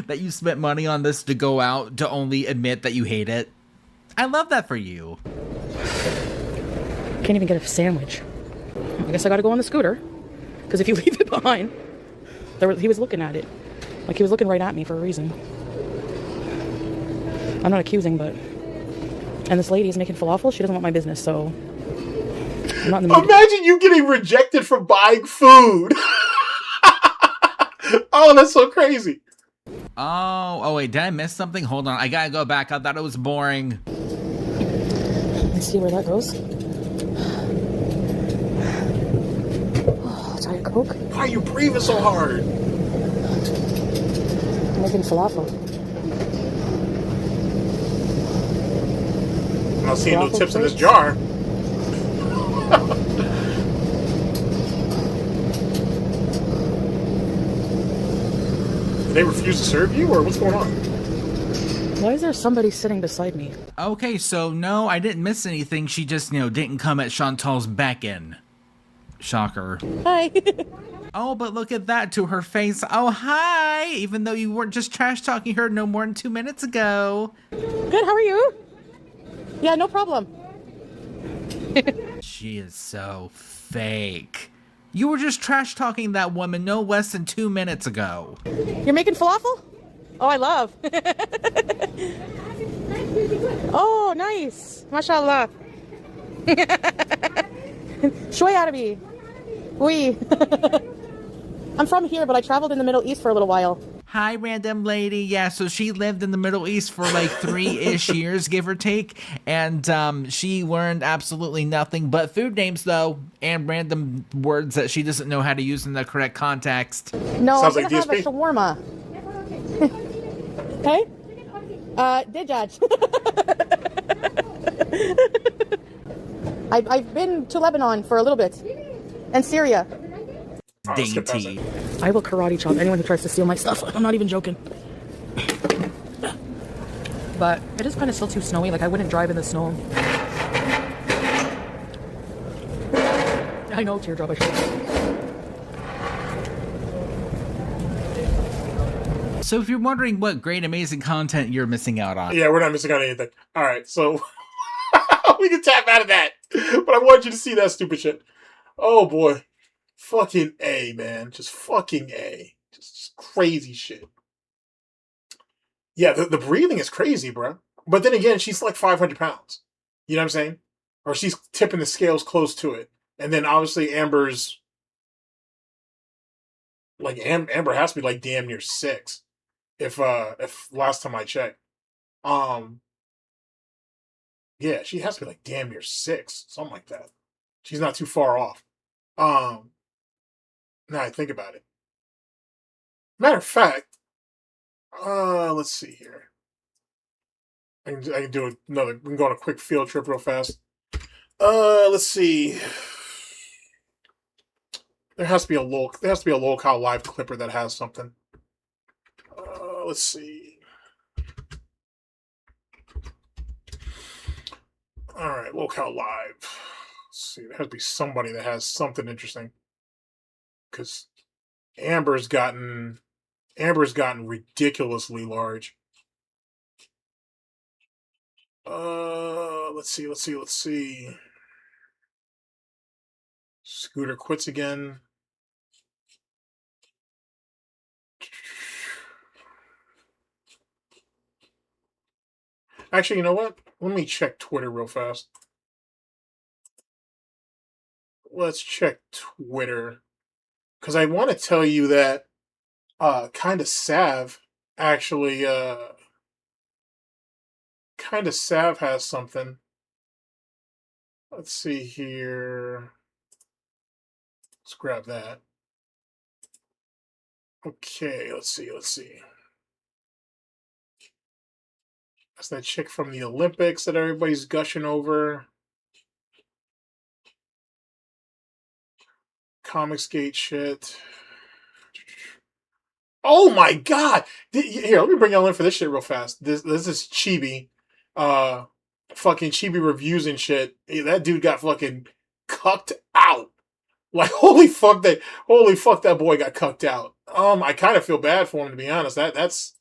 [SPEAKER 4] that you spent money on this to go out to only admit that you hate it? I love that for you.
[SPEAKER 5] Can't even get a sandwich. I guess I gotta go on the scooter. Because if you leave it behind, he was looking at it. Like he was looking right at me for a reason. I'm not accusing, but. And this lady is making falafel. She doesn't want my business, so. I'm not in the mood.
[SPEAKER 1] Imagine you getting rejected for buying food. Oh, that's so crazy.
[SPEAKER 4] Oh, wait, did I miss something? Hold on, I gotta go back. I thought it was boring.
[SPEAKER 5] Let's see where that goes. Oh, Diet Coke.
[SPEAKER 1] Why are you breathing so hard?
[SPEAKER 5] I'm making falafel.
[SPEAKER 1] I'm not seeing no
[SPEAKER 5] Falafel
[SPEAKER 1] tips in this
[SPEAKER 5] plates?
[SPEAKER 1] jar. Did they refuse to serve you, or what's going on?
[SPEAKER 5] Why is there somebody sitting beside me?
[SPEAKER 4] Okay, so no, I didn't miss anything. She just, didn't come at Chantal's beckon. Shocker.
[SPEAKER 5] Hi.
[SPEAKER 4] Oh, but look at that to her face. Oh, hi! Even though you weren't just trash talking her no more than 2 minutes ago.
[SPEAKER 5] Good, how are you? Yeah, no problem.
[SPEAKER 4] She is so fake. You were just trash talking that woman no less than 2 minutes ago.
[SPEAKER 5] You're making falafel? Oh, I love. Oh, nice. MashaAllah. Shoy Arabi. Oui. I'm from here, but I traveled in the Middle East for a little while.
[SPEAKER 4] Hi, random lady. Yeah, so she lived in the Middle East for like 3-ish years, give or take. And she learned absolutely nothing but food names, though, and random words that she doesn't know how to use in the correct context.
[SPEAKER 5] No,
[SPEAKER 1] Sounds
[SPEAKER 5] I'm
[SPEAKER 1] like
[SPEAKER 5] gonna have a
[SPEAKER 1] DSP.
[SPEAKER 5] shawarma. Hey? Dijaj. I've been to Lebanon for a little bit. And Syria.
[SPEAKER 1] Alright, let's skip past
[SPEAKER 4] Dainty.
[SPEAKER 1] that.
[SPEAKER 5] I will karate chop anyone who tries to steal my stuff. I'm not even joking. But it is kind of still too snowy. Like, I wouldn't drive in the snow. I know, teardrop, I should.
[SPEAKER 4] So if you're wondering what great, amazing content you're missing out on,
[SPEAKER 1] Yeah, we're not missing out on anything. All right, so we can tap out of that. But I want you to see that stupid shit. Oh, boy. Fucking A, man. Just fucking A. Just crazy shit. Yeah, the breathing is crazy, bro. But then again, she's like 500 pounds. You know what I'm saying? Or she's tipping the scales close to it. And then obviously Amber's... Like, Amber has to be like damn near 6. If last time I checked. Yeah, she has to be like damn near 6. Something like that. She's not too far off. Now I think about it. Matter of fact, Let's see here. I can do another. We can go on a quick field trip real fast. Let's see. There has to be a locale live clipper that has something. Let's see. All right, locale live. Let's see. There has to be somebody that has something interesting. Because Amber's gotten ridiculously large. Let's see. Scooter quits again. Actually, you know what? Let me check Twitter real fast. Let's check Twitter. Because I want to tell you that Kinda Sav actually Kinda Sav has something. Let's see here. Let's grab that. Okay, let's see. That's that chick from the Olympics that everybody's gushing over. Comicsgate shit. Oh my god! Here, let me bring y'all in for this shit real fast. This is Chibi. Fucking Chibi reviews and shit. That dude got fucking cucked out. Like, holy fuck that boy got cucked out. I kind of feel bad for him, to be honest. That's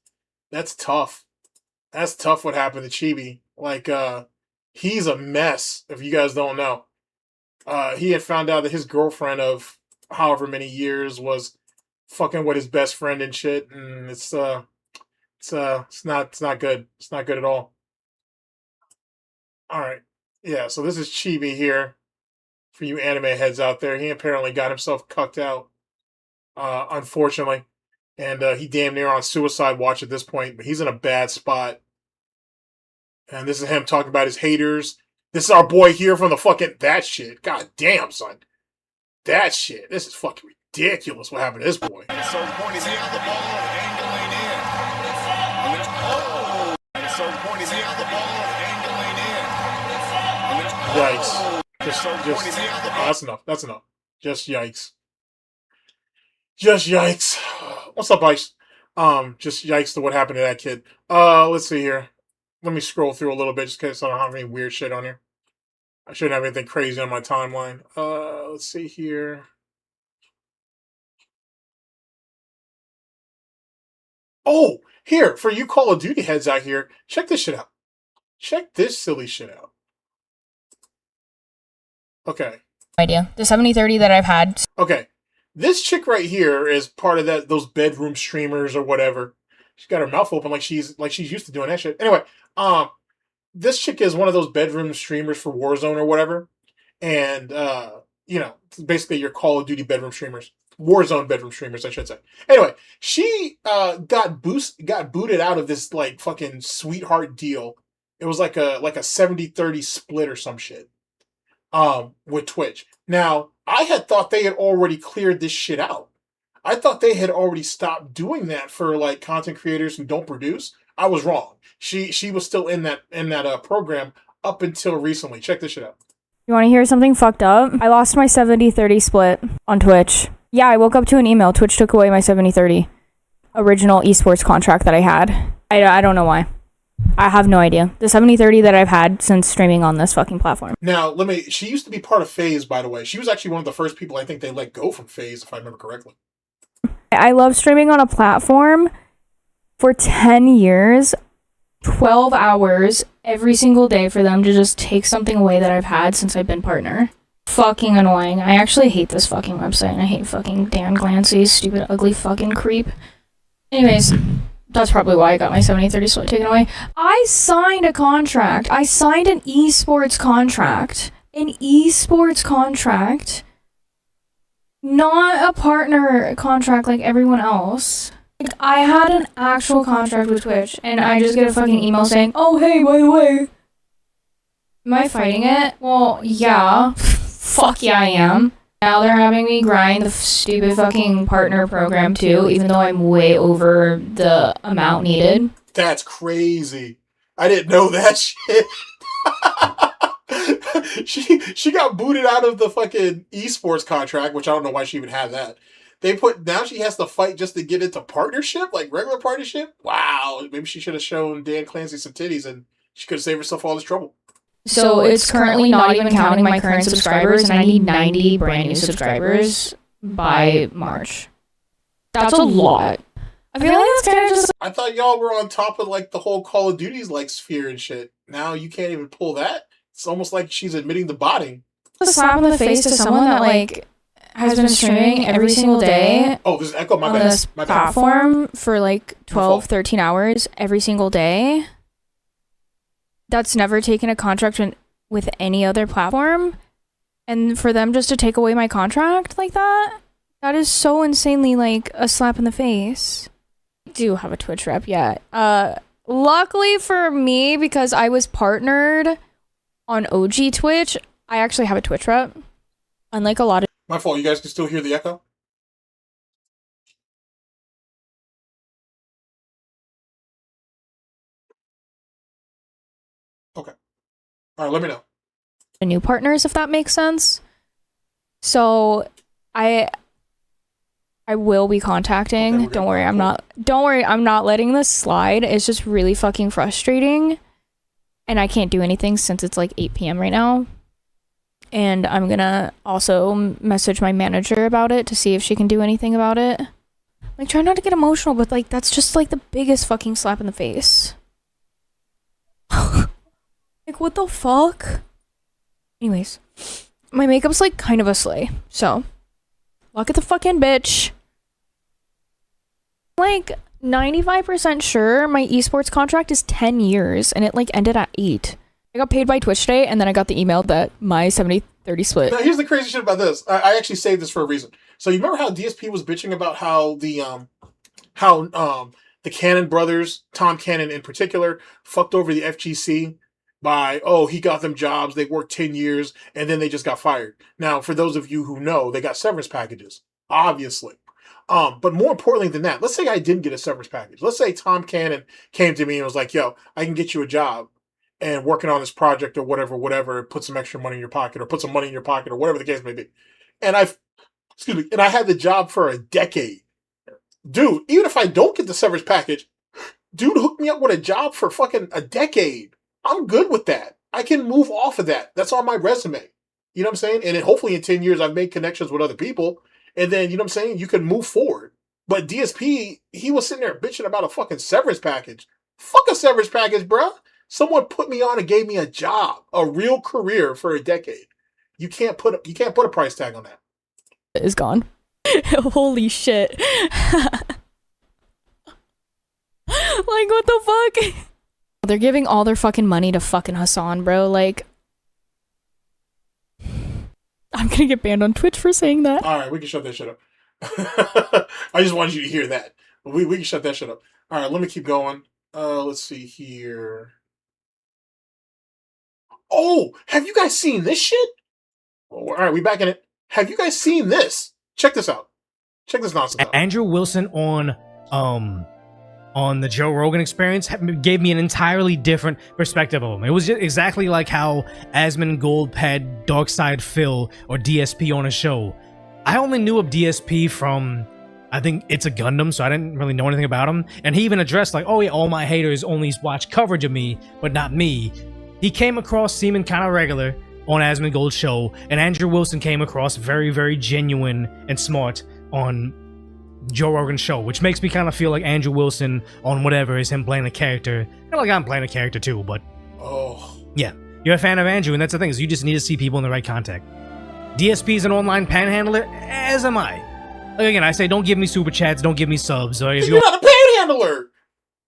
[SPEAKER 1] tough. That's tough what happened to Chibi. Like, he's a mess, if you guys don't know. He had found out that his girlfriend of however many years was fucking with his best friend and shit, and it's not good. It's not good at all. Alright. Yeah, so this is Chibi here. For you anime heads out there. He apparently got himself cucked out. Unfortunately. And he damn near on suicide watch at this point, but he's in a bad spot. And this is him talking about his haters. This is our boy here from the fucking that shit. God damn, son. That shit. This is fucking ridiculous what happened to this boy.
[SPEAKER 6] Certain point is he on the ball, angle ain't in. And there's at a certain point is he on the ball, angle ain't in. And there's
[SPEAKER 1] yikes. That's enough. That's enough. Just yikes. Just yikes. What's up, Ice? Just yikes to what happened to that kid. Let's see here. Let me scroll through a little bit just in case I don't have any weird shit on here. I shouldn't have anything crazy on my timeline. Let's see here. Oh, here, for you Call of Duty heads out here, check this shit out. Check this silly shit out. Okay.
[SPEAKER 7] Idea. The 7030 that I've had.
[SPEAKER 1] Okay. This chick right here is part of those bedroom streamers or whatever. She's got her mouth open like she's used to doing that shit. Anyway, this chick is one of those bedroom streamers for Warzone or whatever. And basically your Call of Duty bedroom streamers. Warzone bedroom streamers, I should say. Anyway, she got booted out of this like fucking sweetheart deal. It was like a 70-30 split or some shit. With Twitch. Now, I had thought they had already cleared this shit out. I thought they had already stopped doing that for like content creators who don't produce. I was wrong. She was still in that program up until recently. Check this shit out.
[SPEAKER 7] You want to hear something fucked up? I lost my 70-30 split on Twitch. Yeah, I woke up to an email. Twitch took away my 70-30 original esports contract that I had. I don't know why. I have no idea. The 70-30 that I've had since streaming on this fucking platform.
[SPEAKER 1] Now, she used to be part of FaZe, by the way. She was actually one of the first people I think they let go from FaZe, if I remember correctly.
[SPEAKER 7] I love streaming on a platform for 10 years, 12 hours every single day for them to just take something away that I've had since I've been partner. Fucking annoying. I actually hate this fucking website, and I hate fucking Dan Glancy, stupid, ugly fucking creep. Anyways, that's probably why I got my 70-30 split taken away. I signed a contract. I signed an esports contract. An esports contract. Not a partner contract like everyone else. Like, I had an actual contract with Twitch, and I just get a fucking email saying, oh, hey, by the way. Am I fighting it? Well, yeah. Fuck yeah, I am. Now they're having me grind the stupid fucking partner program too, even though I'm way over the amount needed.
[SPEAKER 1] That's crazy. I didn't know that shit. She got booted out of the fucking esports contract, which I don't know why she even had that. Now she has to fight just to get into partnership, like regular partnership. Wow, maybe she should have shown Dan Clancy some titties, and she could have saved herself all this trouble.
[SPEAKER 7] So it's currently not even counting my current subscribers, and I need 90 brand new subscribers by March. That's a lot. I feel like that's kind of just.
[SPEAKER 1] I thought y'all were on top of like the whole Call of Duty's like sphere and shit. Now you can't even pull that. It's almost like she's admitting the botting.
[SPEAKER 7] A slap in the face to someone that like has been streaming every single day.
[SPEAKER 1] Oh, there's an echo. My
[SPEAKER 7] on
[SPEAKER 1] bad.
[SPEAKER 7] This
[SPEAKER 1] My bad.
[SPEAKER 7] platform for like 12, 13 hours every single day. That's never taken a contract with any other platform. And for them just to take away my contract like that, that is so insanely like a slap in the face. I do have a Twitch rep yet. Luckily for me, because I was partnered on OG Twitch, I actually have a Twitch rep. Unlike a lot of.
[SPEAKER 1] My fault. You guys can still hear the echo? Okay. All right, let me know.
[SPEAKER 7] New partners, if that makes sense. So I will be contacting.
[SPEAKER 1] Okay,
[SPEAKER 7] don't worry, I'm not letting this slide. It's just really fucking frustrating. And I can't do anything since it's like 8 p.m. right now. And I'm gonna also message my manager about it to see if she can do anything about it. Like, try not to get emotional, but like that's just like the biggest fucking slap in the face. Like, what the fuck? Anyways, my makeup's like kind of a slay, so look at the fucking bitch. Like 95% sure my esports contract is 10 years and it like ended at 8. I got paid by Twitch today and then I got the email that my 70-30 split.
[SPEAKER 1] Now, here's the crazy shit about this. I actually saved this for a reason. So you remember how DSP was bitching about how the Cannon brothers, Tom Cannon in particular, fucked over the FGC by, he got them jobs, they worked 10 years, and then they just got fired. Now, for those of you who know, they got severance packages, obviously. But more importantly than that, let's say I didn't get a severance package. Let's say Tom Cannon came to me and was like, yo, I can get you a job and working on this project or whatever, put some extra money in your pocket or put some money in your pocket or whatever the case may be. And I had the job for a decade. Dude, even if I don't get the severance package, dude hooked me up with a job for fucking a decade. I'm good with that. I can move off of that. That's on my resume. You know what I'm saying? And then hopefully in 10 years, I've made connections with other people. And then, you know what I'm saying? You can move forward. But DSP, he was sitting there bitching about a fucking severance package. Fuck a severance package, bruh. Someone put me on and gave me a job, a real career for a decade. You can't put a price tag on that.
[SPEAKER 7] Is gone. Holy shit. Like, what the fuck? They're giving all their fucking money to fucking Hassan, bro. Like, I'm gonna get banned on Twitch for saying that.
[SPEAKER 1] All right, we can shut that shit up. I just wanted you to hear that. We can shut that shit up. All right, let me keep going. Let's see here. Oh, have you guys seen this shit? All right, we back in it. Have you guys seen this? Check this out. Check this nonsense out.
[SPEAKER 8] Andrew Wilson on the Joe Rogan Experience gave me an entirely different perspective of him. It was just exactly like how Asmongold had Darkside Phil or DSP on a show. I only knew of DSP from, I think It's a Gundam, so I didn't really know anything about him. And he even addressed like, oh yeah, all my haters only watch coverage of me, but not me. He came across seeming kind of regular on Asmongold's show, and Andrew Wilson came across very, very genuine and smart on Joe Rogan's show, which makes me kind of feel like Andrew Wilson on whatever is him playing a character. Kind of like I'm playing a character too, but yeah, you're a fan of Andrew, and that's the thing, is you just need to see people in the right contact. DSP is an online panhandler, as am I. Like, again, I say don't give me super chats, don't give me subs. Or if
[SPEAKER 1] you're not a panhandler.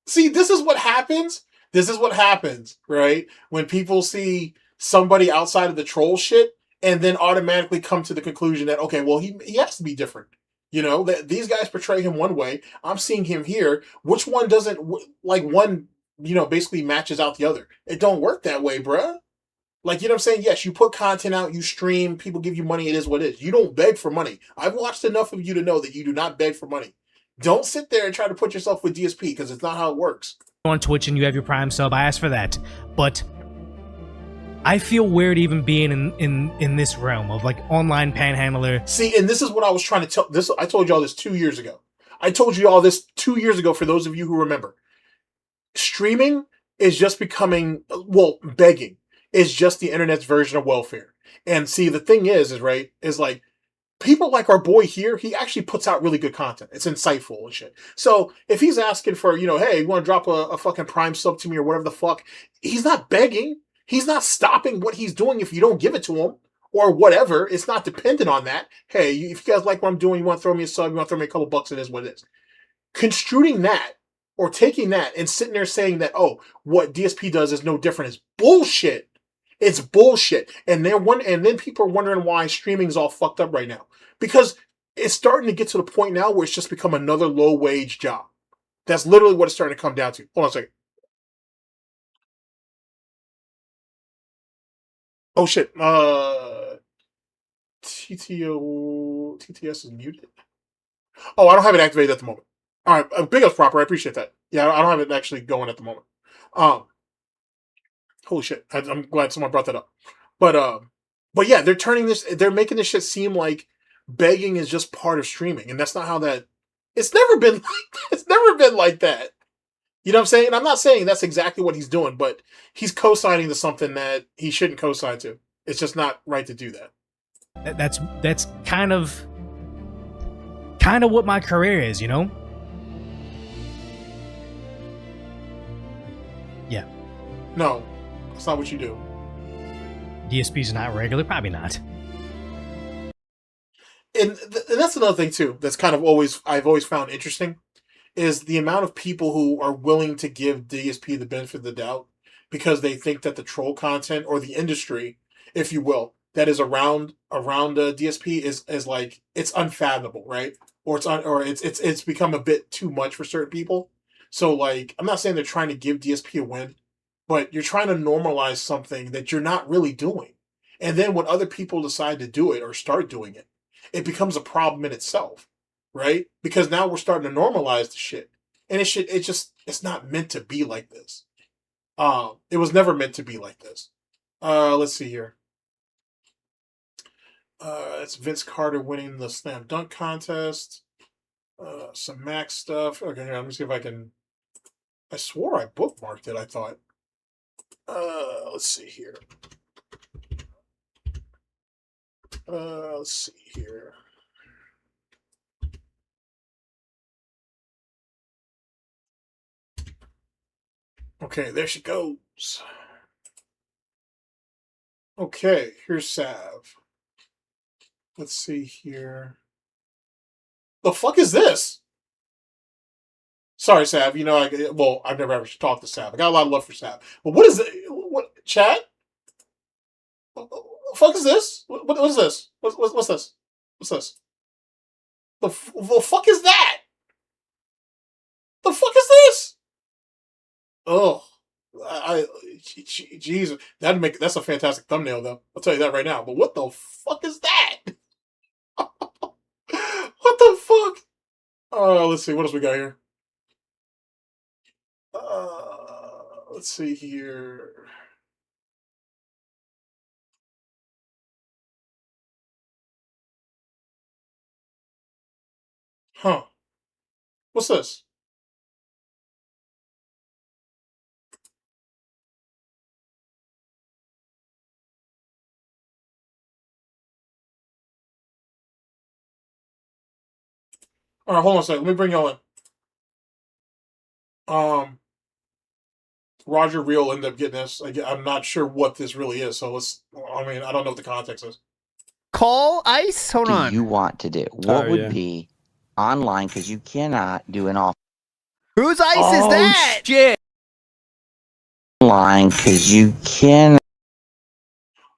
[SPEAKER 1] See, this is what happens. This is what happens, right? When people see somebody outside of the troll shit and then automatically come to the conclusion that, okay, well, he has to be different. You know, that these guys portray him one way. I'm seeing him here. Which one doesn't, like, one, you know, basically matches out the other? It don't work that way, bruh. Like, you know what I'm saying? Yes, you put content out, you stream, people give you money, it is what it is. You don't beg for money. I've watched enough of you to know that you do not beg for money. Don't sit there and try to put yourself with DSP, because it's not how it works.
[SPEAKER 8] On Twitch and you have your Prime sub, I asked for that. But I feel weird even being in this realm of like online panhandler.
[SPEAKER 1] See, and this is what I was trying to tell. I told y'all this 2 years ago. I told you all this 2 years ago for those of you who remember. Streaming is just becoming, well, begging is just the internet's version of welfare. And see, the thing is like, people like our boy here, he actually puts out really good content. It's insightful and shit. So if he's asking for, hey, you want to drop a fucking Prime sub to me or whatever the fuck, he's not begging. He's not stopping what he's doing if you don't give it to him or whatever. It's not dependent on that. Hey, if you guys like what I'm doing, you want to throw me a sub, you want to throw me a couple bucks, it is what it is. Construing that or taking that and sitting there saying that, oh, what DSP does is no different is bullshit. It's bullshit. And then people are wondering why streaming is all fucked up right now. Because it's starting to get to the point now where it's just become another low-wage job. That's literally what it's starting to come down to. Hold on a second. Oh, shit. TTS is muted. Oh, I don't have it activated at the moment. All right. Big ups, proper. I appreciate that. Yeah, I don't have it actually going at the moment. Holy shit. I'm glad someone brought that up. But yeah, they're making this shit seem like begging is just part of streaming. And that's not how it's never been like that. You know what I'm saying? And I'm not saying that's exactly what he's doing, but he's co-signing to something that he shouldn't co-sign to. It's just not right to do that.
[SPEAKER 8] That's kind of what my career is, Yeah.
[SPEAKER 1] No, that's not what you do.
[SPEAKER 8] DSP's not regular? Probably not.
[SPEAKER 1] And that's another thing too. That's kind of I've always found interesting is the amount of people who are willing to give DSP the benefit of the doubt because they think that the troll content or the industry, if you will, that is around DSP is like it's unfathomable, right? Or it's become a bit too much for certain people. So like I'm not saying they're trying to give DSP a win, but you're trying to normalize something that you're not really doing. And then when other people decide to do it or start doing it, it becomes a problem in itself, right? Because now we're starting to normalize the shit. And it's not meant to be like this. It was never meant to be like this. Let's see here. It's Vince Carter winning the slam dunk contest. Some Max stuff. Okay, here, let me see if I can. I swore I bookmarked it, I thought. Let's see here. Let's see here. Okay, there she goes. Okay, here's Sav. Let's see here. The fuck is this? Sorry, Sav. I've never actually talked to Sav. I got a lot of love for Sav. But what is it? What chat? What the fuck is this? What is this? What's this? What's this? The fuck is that? The fuck is this? Oh, Jesus, that's a fantastic thumbnail though. I'll tell you that right now. But what the fuck is that? What the fuck? Let's see. What else we got here? Let's see here. Huh. What's this? All right, hold on a second. Let me bring y'all in. Roger Real ended up getting this. I'm not sure what this really is, so I don't know what the context is.
[SPEAKER 9] Call ICE? Hold on.
[SPEAKER 10] Do you want to do? What would be online, because you cannot do an off
[SPEAKER 9] Whose ICE is that?
[SPEAKER 10] shit. Online, because you can.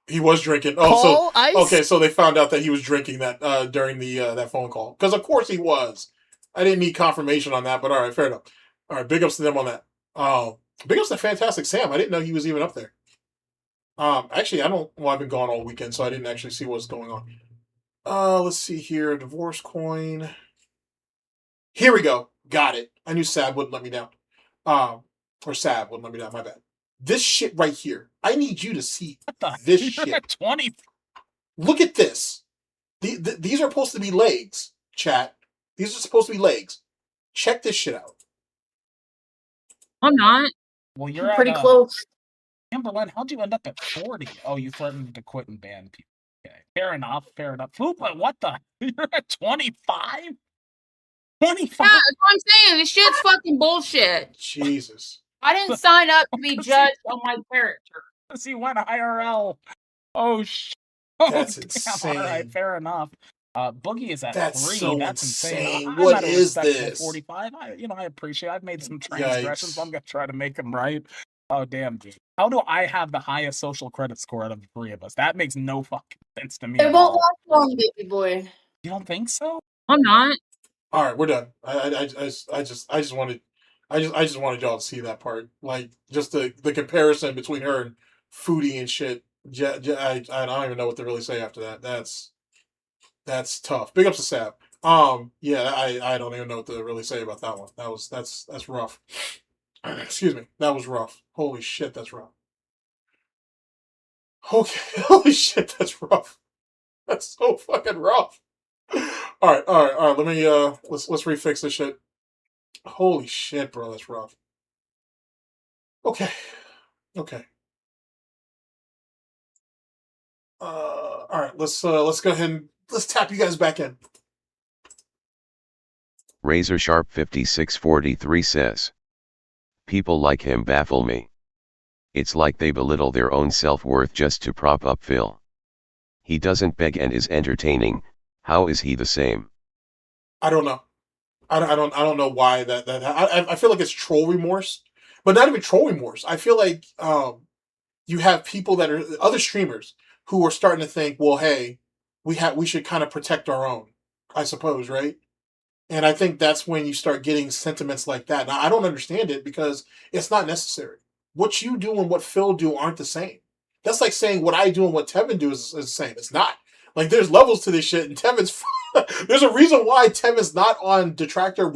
[SPEAKER 1] He was drinking.
[SPEAKER 9] Call ICE?
[SPEAKER 1] Okay, so they found out that he was drinking that during the that phone call. Because of course he was. I didn't need confirmation on that, but all right, fair enough. All right, big ups to them on that. Big ups to Fantastic Sam. I didn't know he was even up there. Actually, I've been gone all weekend, so I didn't actually see what's going on. Let's see here. Divorce coin. Here we go. Got it. I knew Sab wouldn't let me down. Or Sab wouldn't let me down. My bad. This shit right here. I need you to see this shit.
[SPEAKER 11] 20.
[SPEAKER 1] Look at this. These are supposed to be legs, chat. These are supposed to be legs. Check this shit out.
[SPEAKER 12] I'm not.
[SPEAKER 11] Well, you're
[SPEAKER 12] pretty
[SPEAKER 11] at,
[SPEAKER 12] close.
[SPEAKER 11] Amberlyn, how'd you end up at 40? Oh, you threatened to quit and ban people. Okay, fair enough. Fupa, what the? You're at 25? 25?
[SPEAKER 12] Yeah, that's what I'm saying. This shit's fucking bullshit.
[SPEAKER 1] Jesus.
[SPEAKER 12] I didn't sign up to be judged on my character.
[SPEAKER 11] Because he went IRL. Oh, oh,
[SPEAKER 1] That's
[SPEAKER 11] damn.
[SPEAKER 1] insane.
[SPEAKER 11] All right, fair enough. Boogie is at
[SPEAKER 1] That's
[SPEAKER 11] 3.
[SPEAKER 1] so
[SPEAKER 11] That's insane.
[SPEAKER 1] insane. What is
[SPEAKER 11] I'm at a respectable
[SPEAKER 1] this?
[SPEAKER 11] 45. I appreciate. I've made some transgressions.
[SPEAKER 1] Yikes.
[SPEAKER 11] I'm gonna try to make them right. Oh damn, dude. How do I have the highest social credit score out of the 3 of us? That makes no fucking sense to me.
[SPEAKER 12] It won't last long, baby boy.
[SPEAKER 11] You don't think so?
[SPEAKER 12] I'm not.
[SPEAKER 1] All right, we're done. I just wanted y'all to see that part, like just the comparison between her and Foodie and shit. I don't even know what to really say after that. That's tough. Big ups to Sab. Yeah, I don't even know what to really say about that one. That's rough. Excuse me. That was rough. Holy shit, that's rough. Okay, holy shit, that's rough. That's so fucking rough. All right. Let me let's refix this shit. Holy shit, bro, that's rough. Okay. All right, let's go ahead and let's tap you guys back in.
[SPEAKER 2] Razor Sharp 5643 says, people like him baffle me. It's like they belittle their own self-worth just to prop up Phil. He doesn't beg and is entertaining. How is he the same?
[SPEAKER 1] I don't know. I don't know why that I feel like it's troll remorse, but not even troll remorse. I feel like you have people that are other streamers who are starting to think, well, hey, we should kind of protect our own, I suppose, right? And I think that's when you start getting sentiments like that. Now, I don't understand it because it's not necessary. What you do and what Phil do aren't the same. That's like saying what I do and what Tevin do is the same. It's not. Like, there's levels to this shit, and Tevin's... there's a reason why Tevin's not on Detractor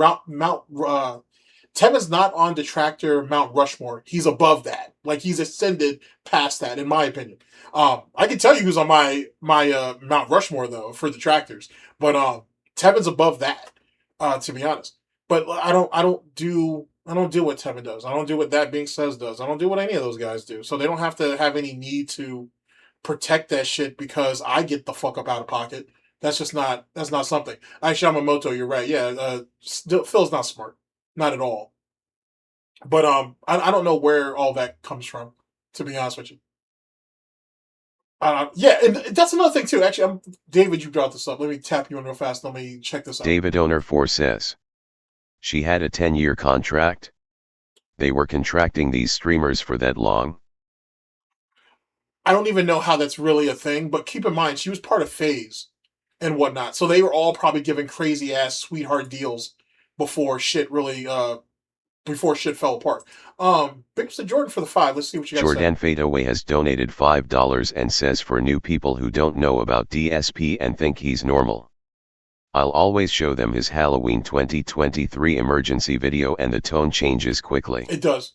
[SPEAKER 1] Tevin's not on Detractor Mount Rushmore. He's above that. Like, he's ascended past that, in my opinion. I can tell you who's on my Mount Rushmore, though, for Detractors. But Tevin's above that, to be honest. But I don't do what Tevin does. I don't do what That Being Says does. I don't do what any of those guys do. So they don't have to have any need to protect that shit because I get the fuck up out of pocket. That's not something. Actually, Yamamoto, you're right. Yeah, Phil's not smart. Not at all. But I don't know where all that comes from, to be honest with you. Yeah, and that's another thing too. Actually, David, you brought this up. Let me tap you in real fast. Let me check this out.
[SPEAKER 2] David Owner 4 says, she had a 10-year contract. They were contracting these streamers for that long.
[SPEAKER 1] I don't even know how that's really a thing, but keep in mind, she was part of FaZe and whatnot. So they were all probably giving crazy ass sweetheart deals before shit really before shit fell apart. Big ups to Jordan for the 5. Let's see what you guys
[SPEAKER 2] Jordan
[SPEAKER 1] say.
[SPEAKER 2] Fadeaway has donated $5 and says, for new people who don't know about DSP and think he's normal, I'll always show them his Halloween 2023 emergency video and the tone changes quickly.
[SPEAKER 1] It does.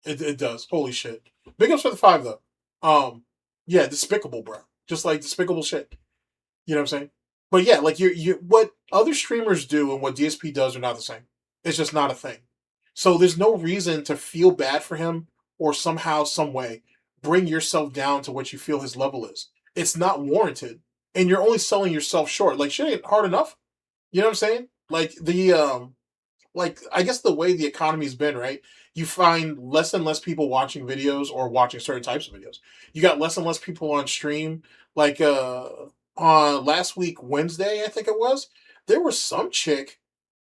[SPEAKER 1] It does. Holy shit. Big ups for the 5 though. Yeah, despicable, bro. Just like despicable shit. You know what I'm saying? But yeah, like you what other streamers do and what DSP does are not the same. It's just not a thing. So there's no reason to feel bad for him or somehow, some way, bring yourself down to what you feel his level is. It's not warranted. And you're only selling yourself short. Like, shit ain't hard enough. You know what I'm saying? Like, I guess the way the economy's been, right? You find less and less people watching videos or watching certain types of videos. You got less and less people on stream. Like, on last week, Wednesday, I think it was, there was some chick,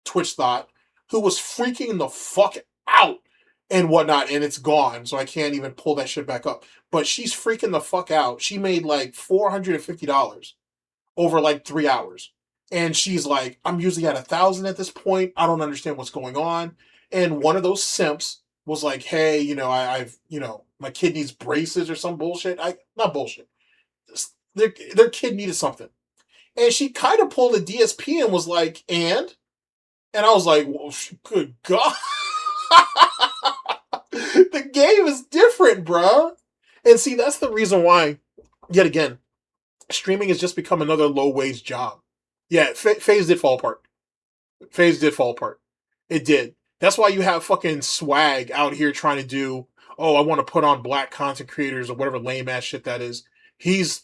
[SPEAKER 1] Twitch thought, who was freaking the fuck out and whatnot, and it's gone, so I can't even pull that shit back up. But she's freaking the fuck out. She made like $450 over like 3 hours. And she's like, I'm usually at 1,000 at this point. I don't understand what's going on. And one of those simps was like, hey, I've My kid needs braces or some bullshit. Not bullshit. Their kid needed something. And she kind of pulled a DSP and was like, and I was like, well, good God. The game is different, bruh. And see, that's the reason why, yet again, streaming has just become another low-wage job. Yeah, FaZe did fall apart. FaZe did fall apart. It did. That's why you have fucking Swag out here trying to do, oh, I want to put on black content creators or whatever lame-ass shit that is.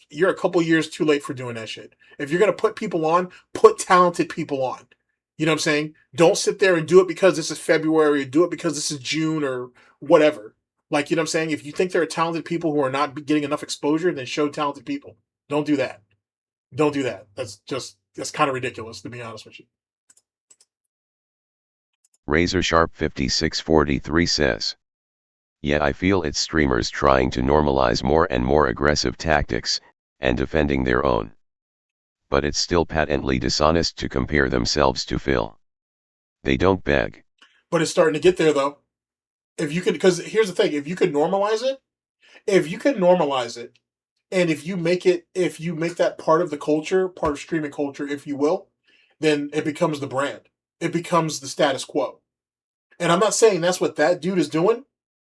[SPEAKER 1] You're a couple years too late for doing that shit. If you're going to put people on, put talented people on. You know what I'm saying? Don't sit there and do it because this is February, or do it because this is June or whatever. Like, you know what I'm saying? If you think there are talented people who are not getting enough exposure, then show talented people. Don't do that. Don't do that. That's kind of ridiculous, to be honest with you.
[SPEAKER 2] Razor Sharp 5643 says, yet I feel it's streamers trying to normalize more and more aggressive tactics, and defending their own. But it's still patently dishonest to compare themselves to Phil. They don't beg.
[SPEAKER 1] But it's starting to get there, though. If you could, because here's the thing, if you could normalize it, and if you make that part of the culture, part of streaming culture, if you will, then it becomes the brand. It becomes the status quo. And I'm not saying that's what that dude is doing,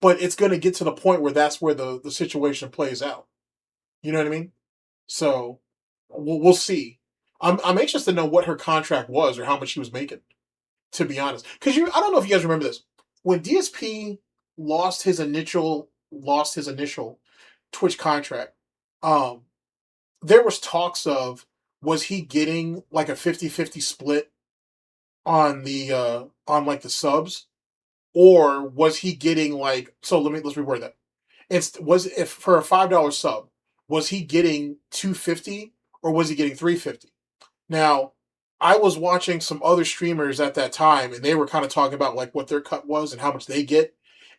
[SPEAKER 1] but it's going to get to the point where that's where the situation plays out. You know what I mean? So we'll see. I'm anxious to know what her contract was or how much she was making, to be honest. Because I don't know if you guys remember this. When DSP lost his initial Twitch contract, there was talks of, was he getting like a 50-50 split on the on the subs, or was he getting like, so let's reword that. If for a $5 sub, was he getting $2.50 or was he getting $3.50? Now, I was watching some other streamers at that time, and they were kind of talking about like what their cut was and how much they get,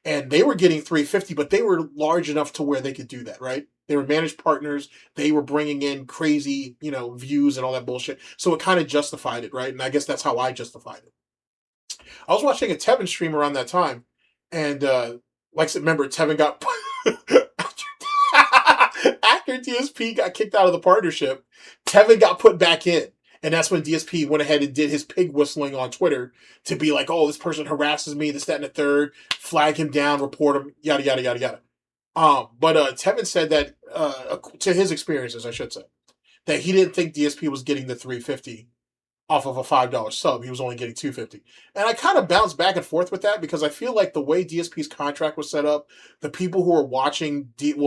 [SPEAKER 1] and they were getting $3.50, but they were large enough to where they could do that, right? They were managed partners. They were bringing in crazy, views and all that bullshit. So it kind of justified it, right? And I guess that's how I justified it. I was watching a Tevin stream around that time, and like I said, remember, Tevin got after DSP got kicked out of the partnership, Tevin got put back in. And that's when DSP went ahead and did his pig whistling on Twitter to be like, oh, this person harasses me, this, that, and the third, flag him down, report him, yada, yada, yada, yada. But Tevin said that, to his experiences, I should say, that he didn't think DSP was getting the $3.50 off of a $5 sub. He was only getting $2.50. And I kind of bounced back and forth with that because I feel like the way DSP's contract was set up, the people who were watching DSP's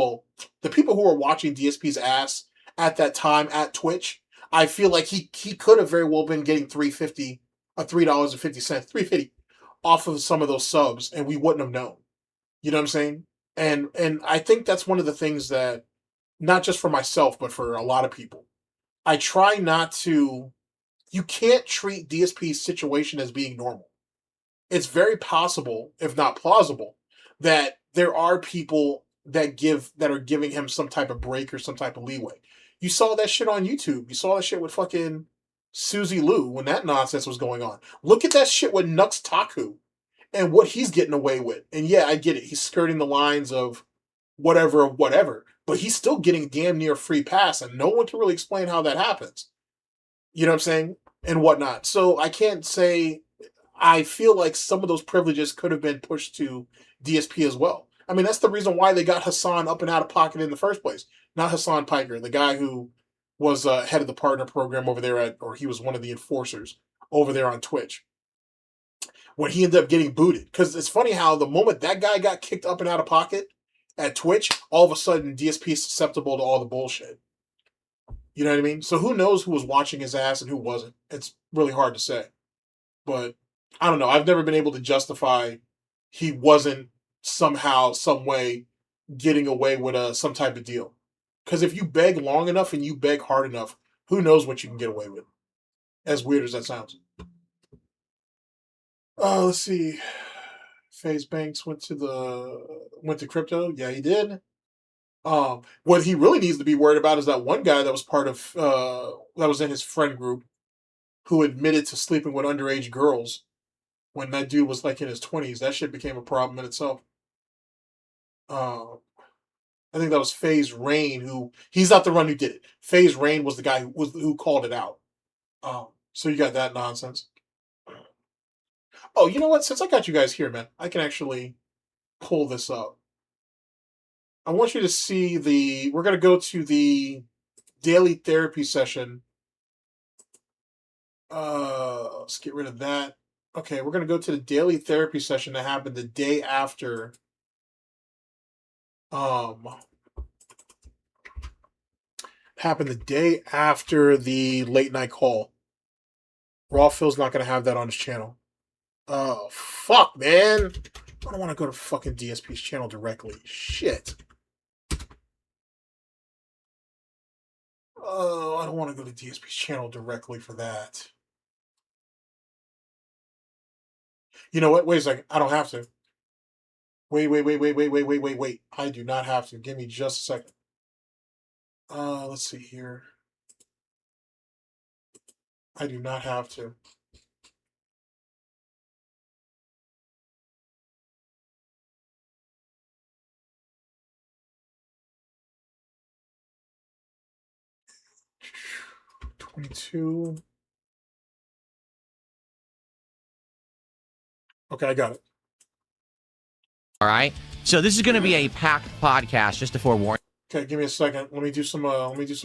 [SPEAKER 1] ass at that time at Twitch, I feel like he could have very well been getting $3.50, $3.50 off of some of those subs, and we wouldn't have known. You know what I'm saying? And I think that's one of the things that, not just for myself, but for a lot of people, I try not to. You can't treat DSP's situation as being normal. It's very possible, if not plausible, that there are people that are giving him some type of break or some type of leeway. You saw that shit on YouTube. You saw that shit with fucking Suzy Liu when that nonsense was going on. Look at that shit with Nux Taku and what he's getting away with. And yeah, I get it. He's skirting the lines of whatever, but he's still getting damn near free pass, and no one can really explain how that happens. You know what I'm saying? And whatnot. So I can't say, I feel like some of those privileges could have been pushed to DSP as well. I mean, that's the reason why they got Hassan up and out of pocket in the first place. Not Hassan Piker, the guy who was head of the partner program over there or he was one of the enforcers over there on Twitch. When he ended up getting booted. Because it's funny how the moment that guy got kicked up and out of pocket at Twitch, all of a sudden DSP is susceptible to all the bullshit. You know what I mean? So who knows who was watching his ass and who wasn't? It's really hard to say. But I don't know. I've never been able to justify he wasn't somehow, some way getting away with some type of deal. Because if you beg long enough and you beg hard enough, who knows what you can get away with? As weird as that sounds. Let's see. FaZe Banks went to crypto. Yeah, he did. What he really needs to be worried about is that one guy that was part of that was in his friend group who admitted to sleeping with underage girls when that dude was like in his 20s. That shit became a problem in itself. I think that was FaZe Rain who, he's not the one who did it. FaZe Rain was the guy who called it out. So you got that nonsense. Oh, you know what? Since I got you guys here, man, I can actually pull this up. I want you to see we're going to go to the daily therapy session. Let's get rid of that. Okay, we're going to go to the daily therapy session that happened the day after. Happened the day after the late night call. Raw Phil's not going to have that on his channel. Oh, fuck, man. I don't want to go to fucking DSP's channel directly. Shit. Oh, I don't want to go to DSP's channel directly for that. You know what? Wait a second. I don't have to. Wait. I do not have to. Give me just a second. Let's see here. I do not have to. $22. Okay, I got it.
[SPEAKER 13] All right. So this is going to be a packed podcast, just to forewarn.
[SPEAKER 1] Okay, give me a second. Let me do some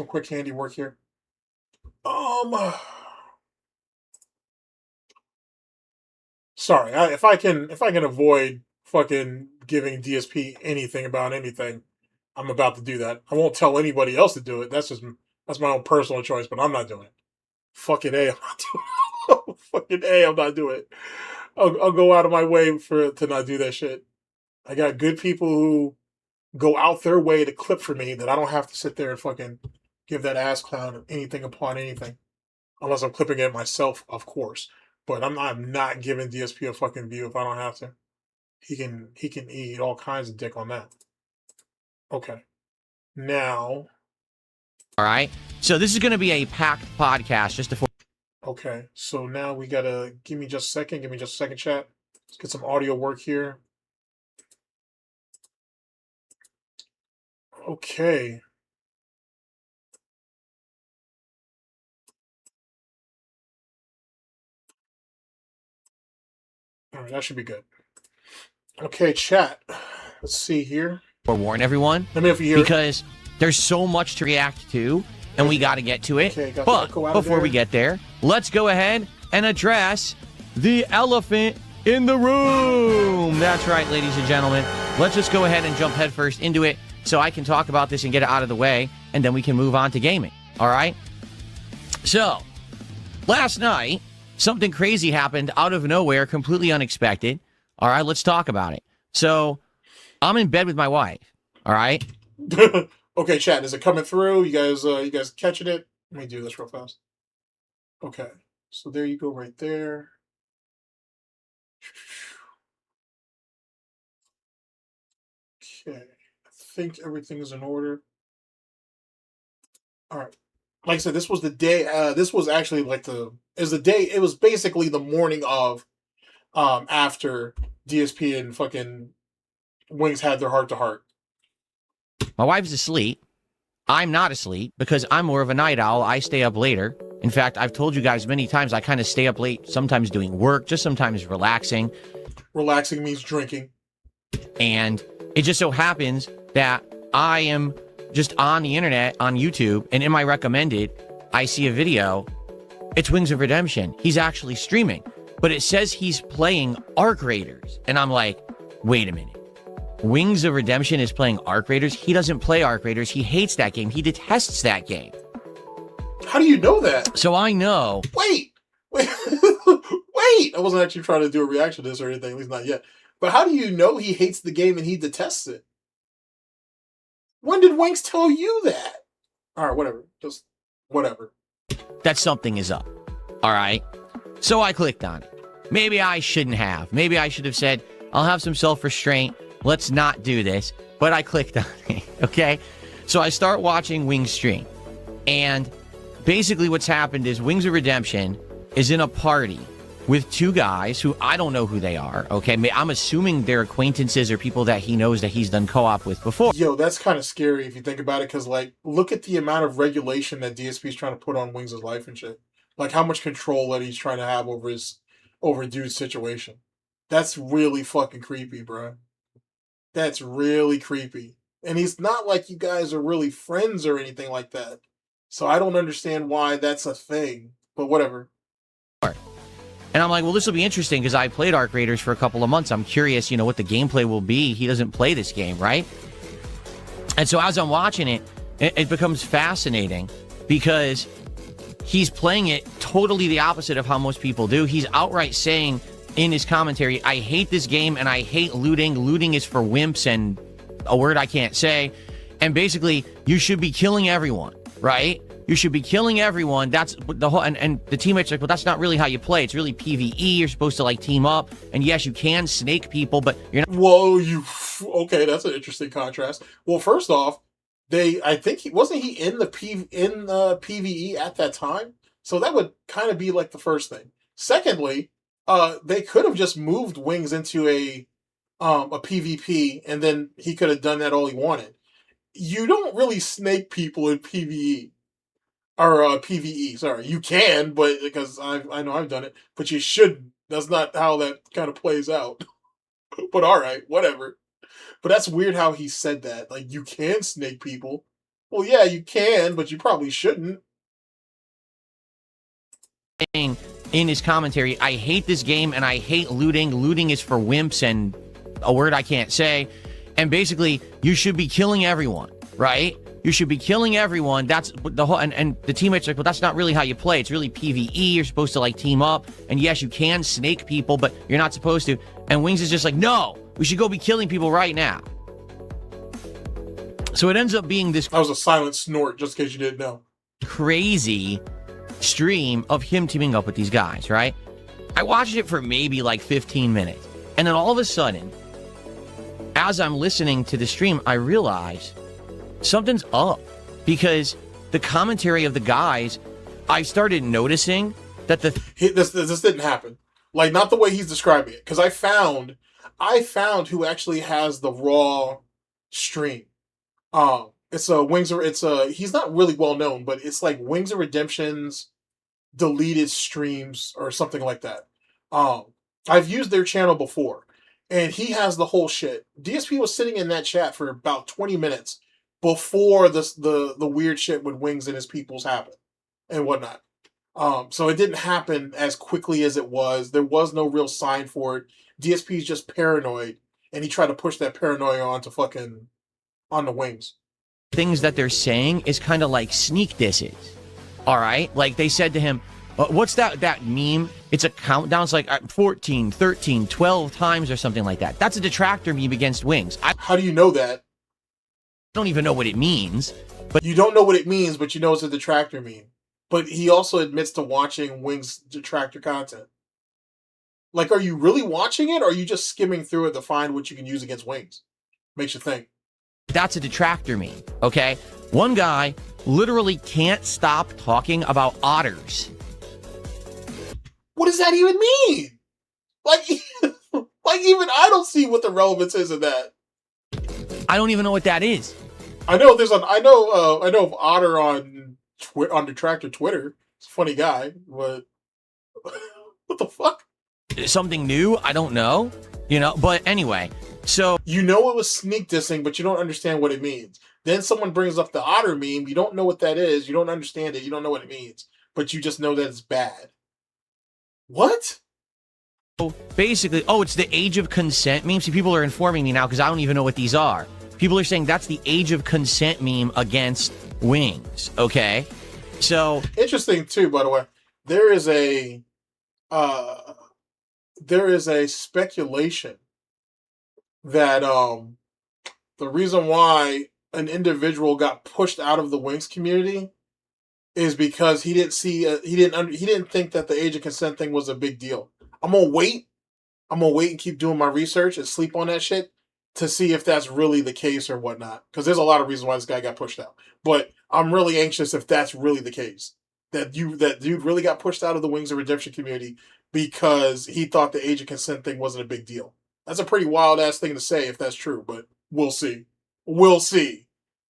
[SPEAKER 1] quick handiwork here. Sorry, if I can avoid fucking giving DSP anything about anything, I'm about to do that. I won't tell anybody else to do it. That's my own personal choice, but I'm not doing it. Fucking A, I'm not doing it. Fucking A, I'm not doing it. I'll go out of my way to not do that shit. I got good people who go out their way to clip for me that I don't have to sit there and fucking give that ass clown anything upon anything. Unless I'm clipping it myself, of course. But I'm not giving DSP a fucking view if I don't have to. He can eat all kinds of dick on that. Okay. Now.
[SPEAKER 13] All right. So this is going to be a packed podcast, just to
[SPEAKER 1] Okay. So now we gotta give me just a second. Give me just a second, chat. Let's get some audio work here. Okay. All right, that should be good. Okay, chat. Let's see here.
[SPEAKER 13] forewarn everyone.
[SPEAKER 1] Let me know if you hear
[SPEAKER 13] because there's so much to react to, and we got to get to it.
[SPEAKER 1] Okay,
[SPEAKER 13] but before we get there, let's go ahead and address the elephant in the room. That's right, ladies and gentlemen. Let's just go ahead and jump headfirst into it so I can talk about this and get it out of the way, and then we can move on to gaming. All right? So, last night, something crazy happened out of nowhere, completely unexpected. All right, let's talk about it. So, I'm in bed with my wife. All right?
[SPEAKER 1] Okay, chat, is it coming through? You guys catching it? Let me do this real fast. Okay, so there you go right there. Okay, I think everything is in order. All right. Like I said, this was the day. This was actually like it was basically the morning of, after DSP and fucking Wings had their heart to heart.
[SPEAKER 13] My wife's asleep. I'm not asleep because I'm more of a night owl. I stay up later. In fact, I've told you guys many times I kind of stay up late, sometimes doing work, just sometimes relaxing.
[SPEAKER 1] Relaxing means drinking.
[SPEAKER 13] And it just so happens that I am just on the internet, on YouTube, and in my recommended, I see a video. It's Wings of Redemption. He's actually streaming, but it says he's playing Arc Raiders. And I'm like, wait a minute. Wings of Redemption is playing Arc Raiders? He doesn't play Arc Raiders. He hates that game. He detests that game.
[SPEAKER 1] How do you know that?
[SPEAKER 13] So I know.
[SPEAKER 1] Wait. Wait. I wasn't actually trying to do a reaction to this or anything, at least not yet. But how do you know he hates the game and he detests it? When did Wings tell you that? All right, whatever. Just whatever.
[SPEAKER 13] That something is up. All right. So I clicked on it. Maybe I shouldn't have. Maybe I should have said, I'll have some self-restraint. Let's not do this. But I clicked on it. Okay. So I start watching Wings stream. And basically what's happened is Wings of Redemption is in a party with two guys who I don't know who they are. Okay, I'm assuming they're acquaintances or people that he knows that he's done co-op with before.
[SPEAKER 1] Yo, that's kind of scary if you think about it, because like, look at the amount of regulation that DSP is trying to put on Wings' life and shit. Like how much control that he's trying to have over dude's situation. That's really fucking creepy, bro. That's really creepy. And he's not like you guys are really friends or anything like that. So I don't understand why that's a thing. But whatever.
[SPEAKER 13] And I'm like, well, this will be interesting because I played Arc Raiders for a couple of months. I'm curious, what the gameplay will be. He doesn't play this game, right? And so as I'm watching it, it becomes fascinating because he's playing it totally the opposite of how most people do. He's outright saying in his commentary, I hate this game and I hate looting. Looting is for wimps and a word I can't say. And basically, you should be killing everyone, right? You should be killing everyone. That's the whole, and the teammates are like, well, that's not really how you play. It's really PvE. You're supposed to like team up. And yes, you can snake people, but you're not.
[SPEAKER 1] Whoa, okay, that's an interesting contrast. Well, first off, I think wasn't he in the PvE at that time? So that would kind of be like the first thing. Secondly, they could have just moved Wings into a PvP, and then he could have done that all he wanted. You don't really snake people in PvE. Or PvE, sorry. You can, but because I know I've done it, but you shouldn't. That's not how that kind of plays out. But alright, whatever. But that's weird how he said that. Like, you can snake people. Well, yeah, you can, but you probably shouldn't.
[SPEAKER 13] In his commentary, I hate this game and I hate looting. Looting is for wimps and a word I can't say. And basically, you should be killing everyone, right? You should be killing everyone. That's the whole, and the teammates are like, well, that's not really how you play. It's really PvE. You're supposed to like team up. And yes, you can snake people, but you're not supposed to. And Wings is just like, no, we should go be killing people right now. So it ends up being this.
[SPEAKER 1] That was a silent snort, just in case you didn't know.
[SPEAKER 13] Crazy stream of him teaming up with these guys, right? I watched it for maybe like 15 minutes. And then all of a sudden, as I'm listening to the stream, I realize something's up, because the commentary of the guys, I started noticing that
[SPEAKER 1] this didn't happen. Like, not the way he's describing it. Because I found who actually has the raw stream. It's a he's not really well known, but it's like Wings of Redemption's deleted streams or something like that. I've used their channel before, and he has the whole shit. DSP was sitting in that chat for about 20 minutes before the weird shit with Wings and his peoples happened and whatnot. So it didn't happen as quickly as it was. There was no real sign for it. DSP's just paranoid, and he tried to push that paranoia onto the Wings.
[SPEAKER 13] Things that they're saying is kind of like sneak disses. All right? Like they said to him, what's that meme? It's a countdown. It's like 14, 13, 12 times or something like that. That's a Detractor meme against Wings.
[SPEAKER 1] How do you know that?
[SPEAKER 13] I don't even know what it means. But
[SPEAKER 1] you don't know what it means, but you know it's a Detractor meme. But he also admits to watching Wings Detractor content. Like, are you really watching it, or are you just skimming through it to find what you can use against Wings? Makes you think.
[SPEAKER 13] That's a Detractor meme, okay? One guy literally can't stop talking about otters.
[SPEAKER 1] What does that even mean? Like even I don't see what the relevance is of that.
[SPEAKER 13] I don't even know what that is.
[SPEAKER 1] I know of Otter on Detractor Twitter. It's a funny guy, but what the fuck?
[SPEAKER 13] Something new? I don't know. But anyway, so
[SPEAKER 1] you know it was sneak dissing, but you don't understand what it means. Then someone brings up the Otter meme. You don't know what that is. You don't understand it. You don't know what it means, but you just know that it's bad. What?
[SPEAKER 13] Basically, it's the age of consent meme. See, people are informing me now because I don't even know what these are. People are saying that's the age of consent meme against Wings. Okay, so
[SPEAKER 1] interesting too. By the way, there is a speculation that the reason why an individual got pushed out of the Wings community is because he didn't think that the age of consent thing was a big deal. I'm gonna wait and keep doing my research and sleep on that shit to see if that's really the case or whatnot. Because there's a lot of reasons why this guy got pushed out. But I'm really anxious if that's really the case. that dude really got pushed out of the Wings of Redemption community because he thought the age of consent thing wasn't a big deal. That's a pretty wild ass thing to say if that's true, but we'll see. We'll see.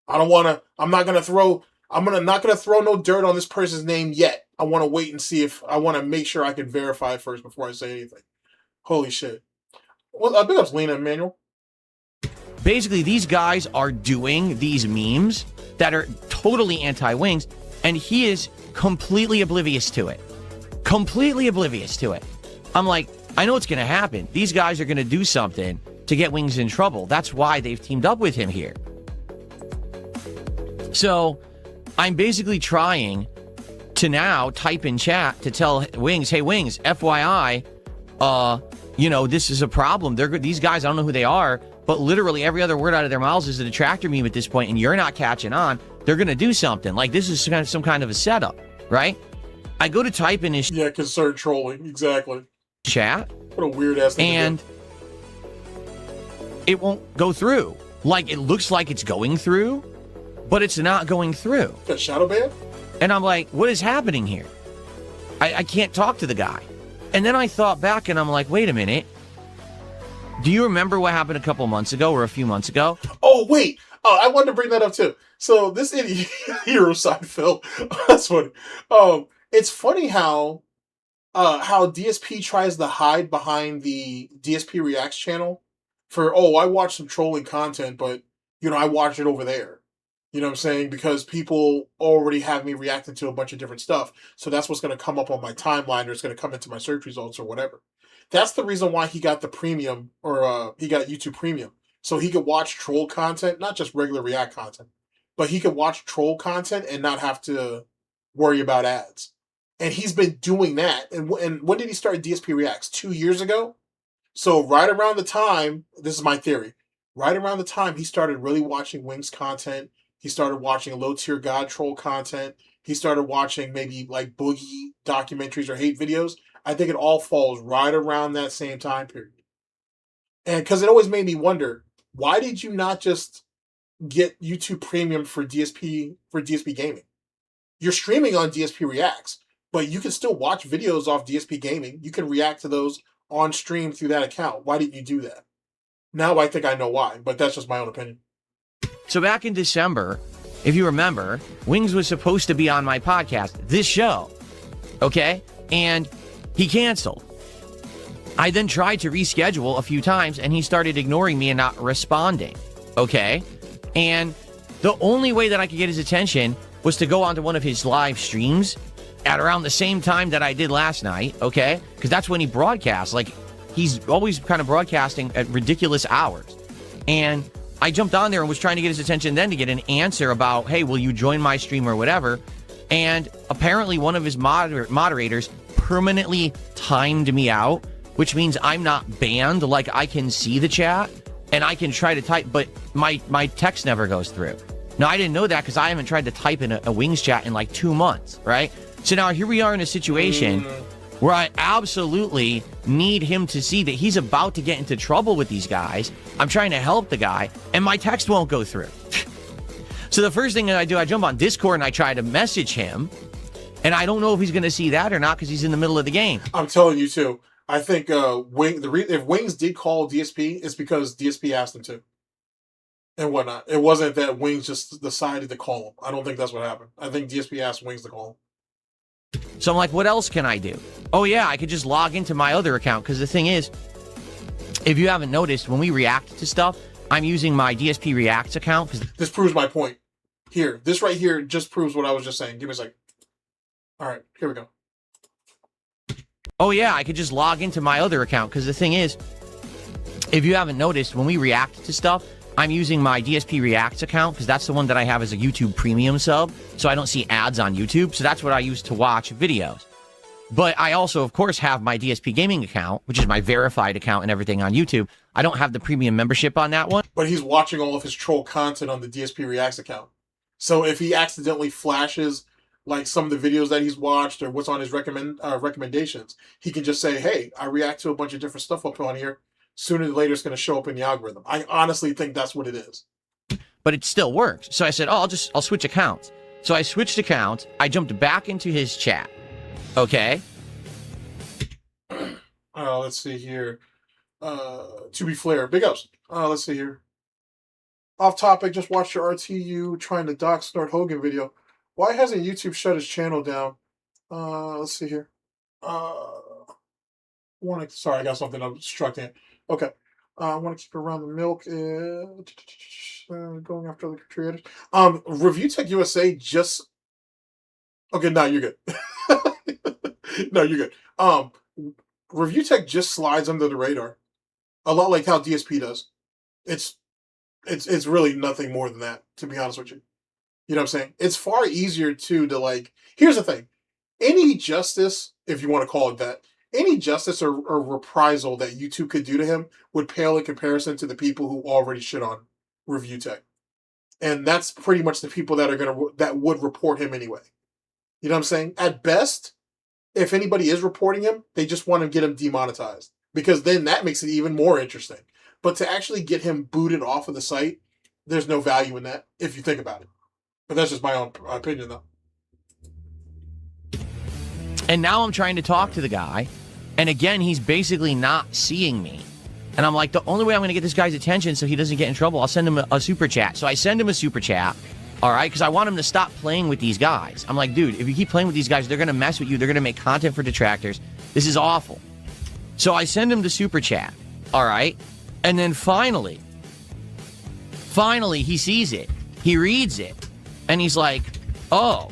[SPEAKER 1] I'm not gonna throw no dirt on this person's name yet. I want to wait and see I want to make sure I can verify it first before I say anything. Holy shit. Well, big ups Lena and Manuel.
[SPEAKER 13] Basically, these guys are doing these memes that are totally anti-Wings, and he is completely oblivious to it. Completely oblivious to it. I'm like, I know what's going to happen. These guys are going to do something to get Wings in trouble. That's why they've teamed up with him here. So I'm basically trying to now type in chat to tell Wings, hey, Wings, FYI, this is a problem. These guys, I don't know who they are, but literally every other word out of their mouths is a detractor meme at this point, and you're not catching on. They're going to do something. Like, this is some kind of a setup, right? I go to type in his...
[SPEAKER 1] Yeah, concerned trolling. Exactly.
[SPEAKER 13] Chat.
[SPEAKER 1] What a weird-ass thing
[SPEAKER 13] and
[SPEAKER 1] to do.
[SPEAKER 13] It won't go through. Like, it looks like it's going through, but it's not going through.
[SPEAKER 1] Got shadow ban?
[SPEAKER 13] And I'm like, what is happening here? I can't talk to the guy. And then I thought back, and I'm like, wait a minute. Do you remember what happened a couple months ago or a few months ago?
[SPEAKER 1] Oh, wait. Oh, I wanted to bring that up, too. So, this idiot hero side, Phil. That's funny. It's funny how DSP tries to hide behind the DSP Reacts channel for, I watched some trolling content, but, I watched it over there. You know what I'm saying? Because people already have me reacting to a bunch of different stuff. So that's what's going to come up on my timeline, or it's going to come into my search results or whatever. That's the reason why he got the premium, or he got YouTube Premium. So he could watch troll content, not just regular React content, but he could watch troll content and not have to worry about ads. And he's been doing that. And when did he start DSP Reacts? 2 years ago? So right around the time, this is my theory, right around the time he started really watching Wings content, he started watching low-tier God troll content, he started watching maybe like boogie documentaries or hate videos, I think it all falls right around that same time period. And because it always made me wonder, why did you not just get YouTube Premium for DSP Gaming? You're streaming on DSP Reacts, but you can still watch videos off DSP Gaming. You can react to those on stream through that account. Why didn't you do that? Now I think I know why, but that's just my own opinion.
[SPEAKER 13] So back in December, if you remember, Wings was supposed to be on my podcast, this show, okay? And he canceled. I then tried to reschedule a few times, and he started ignoring me and not responding, okay? And the only way that I could get his attention was to go onto one of his live streams at around the same time that I did last night, okay? Because that's when he broadcasts. Like, he's always kind of broadcasting at ridiculous hours. And I jumped on there and was trying to get his attention then to get an answer about, hey, will you join my stream or whatever? And apparently one of his moderators permanently timed me out, which means I'm not banned. Like, I can see the chat and I can try to type, but my text never goes through. Now, I didn't know that because I haven't tried to type in a Wings chat in like 2 months, right? So now here we are in a situation where I absolutely need him to see that he's about to get into trouble with these guys. I'm trying to help the guy, and my text won't go through. So the first thing that I do, I jump on Discord and I try to message him, and I don't know if he's going to see that or not because he's in the middle of the game.
[SPEAKER 1] I'm telling you, too. I think if Wings did call DSP, it's because DSP asked him to. And whatnot. It wasn't that Wings just decided to call him. I don't think that's what happened. I think DSP asked Wings to call him.
[SPEAKER 13] So I'm like, what else can I do? Oh, yeah, I could just log into my other account. Because the thing is, if you haven't noticed, when we react to stuff, I'm using my DSP Reacts account.
[SPEAKER 1] This proves my point. Here, this right here just proves what I was just saying. Give me a second. All right, here we go.
[SPEAKER 13] Oh, yeah, I could just log into my other account. Because the thing is, if you haven't noticed, when we react to stuff, I'm using my DSP Reacts account because that's the one that I have as a YouTube Premium sub, so I don't see ads on YouTube. So that's what I use to watch videos. But I also, of course, have my DSP Gaming account, which is my verified account and everything on YouTube. I don't have the premium membership on that one.
[SPEAKER 1] But he's watching all of his troll content on the DSP Reacts account. So if he accidentally flashes like some of the videos that he's watched or what's on his recommendations, he can just say, hey, I react to a bunch of different stuff up on here. Sooner or later, it's going to show up in the algorithm. I honestly think that's what it is.
[SPEAKER 13] But it still works. So I said, oh, I'll switch accounts. So I switched accounts. I jumped back into his chat. Okay.
[SPEAKER 1] Let's see here. To be Flair, big ups. Let's see here. Off topic, just watched your RTU trying to dox Snort Hogan video. Why hasn't YouTube shut his channel down? Let's see here. Sorry, I got something obstructing it. Okay. I want to keep it around the milk. Going after the creators. Review Tech USA just. Okay, no, you're good. No, you're good. Review Tech just slides under the radar, a lot like how DSP does. It's really nothing more than that, to be honest with you. You know what I'm saying? It's far easier to like. Here's the thing: any justice, if you want to call it that, any justice or reprisal that YouTube could do to him would pale in comparison to the people who already shit on Review Tech, and that's pretty much the people that would report him anyway. You know what I'm saying? At best, if anybody is reporting him, they just want to get him demonetized, because then that makes it even more interesting. But to actually get him booted off of the site, there's no value in that if you think about it. But that's just my own opinion, though.
[SPEAKER 13] And now I'm trying to talk to the guy, and again, he's basically not seeing me. And I'm like, the only way I'm going to get this guy's attention so he doesn't get in trouble, I'll send him a super chat. So I send him a super chat, all right, because I want him to stop playing with these guys. I'm like, dude, if you keep playing with these guys, they're going to mess with you. They're going to make content for detractors. This is awful. So I send him the super chat, all right? And then finally, he sees it. He reads it. And he's like, oh,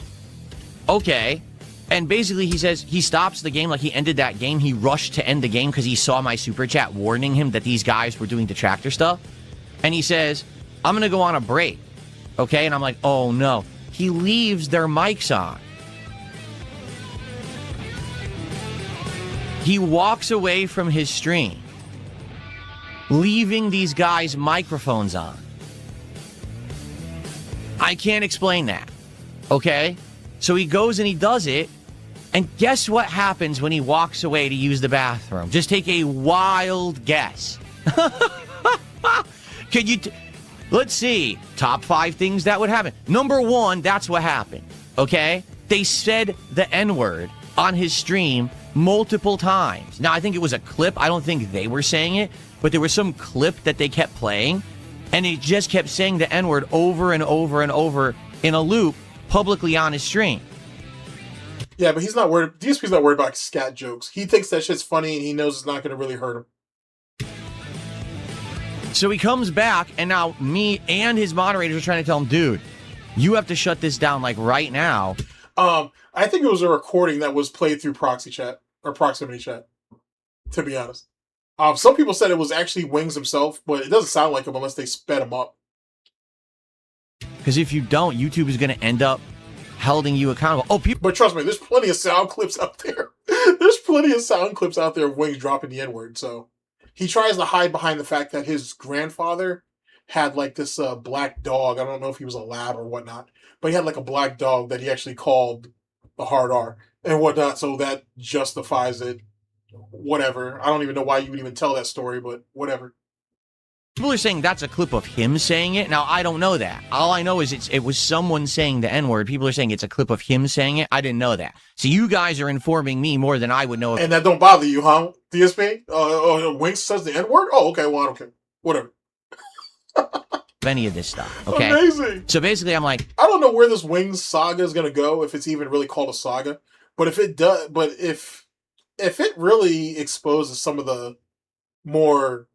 [SPEAKER 13] okay. And basically he says he stops the game, like he ended that game. He rushed to end the game because he saw my super chat warning him that these guys were doing detractor stuff. And he says, I'm going to go on a break. Okay? And I'm like, oh no. He leaves their mics on. He walks away from his stream, leaving these guys' microphones on. I can't explain that. Okay? So he goes and he does it. And guess what happens when he walks away to use the bathroom? Just take a wild guess. Let's see. Top 5 things that would happen. Number 1, that's what happened. Okay? They said the N-word on his stream multiple times. Now, I think it was a clip. I don't think they were saying it. But there was some clip that they kept playing. And he just kept saying the N-word over and over and over in a loop publicly on his stream.
[SPEAKER 1] Yeah, but he's not worried. DSP's not worried about scat jokes. He thinks that shit's funny and he knows it's not going to really hurt him.
[SPEAKER 13] So he comes back, and now me and his moderators are trying to tell him, dude, you have to shut this down like right now.
[SPEAKER 1] I think it was a recording that was played through proxy chat or proximity chat, to be honest. Some people said it was actually Wings himself, but it doesn't sound like him unless they sped him up.
[SPEAKER 13] Because if you don't, YouTube is going to end up holding you accountable.
[SPEAKER 1] But trust me, there's plenty of sound clips out there. There's plenty of sound clips out there of Wings dropping the N-word. So he tries to hide behind the fact that his grandfather had like this black dog. I don't know if he was a lab or whatnot, but he had like a black dog that he actually called the hard R and whatnot. So that justifies it. Whatever. I don't even know why you would even tell that story, but whatever.
[SPEAKER 13] People are saying that's a clip of him saying it. Now, I don't know that. All I know is it was someone saying the N-word. People are saying it's a clip of him saying it. I didn't know that. So you guys are informing me more than I would know.
[SPEAKER 1] And that don't bother you, huh, DSP? Winks says the N-word? Oh, okay. Well, I don't care. Whatever.
[SPEAKER 13] Any of this stuff, okay?
[SPEAKER 1] Amazing.
[SPEAKER 13] So basically, I'm like,
[SPEAKER 1] I don't know where this Wings saga is going to go, if it's even really called a saga. But if it does, if it really exposes some of the more...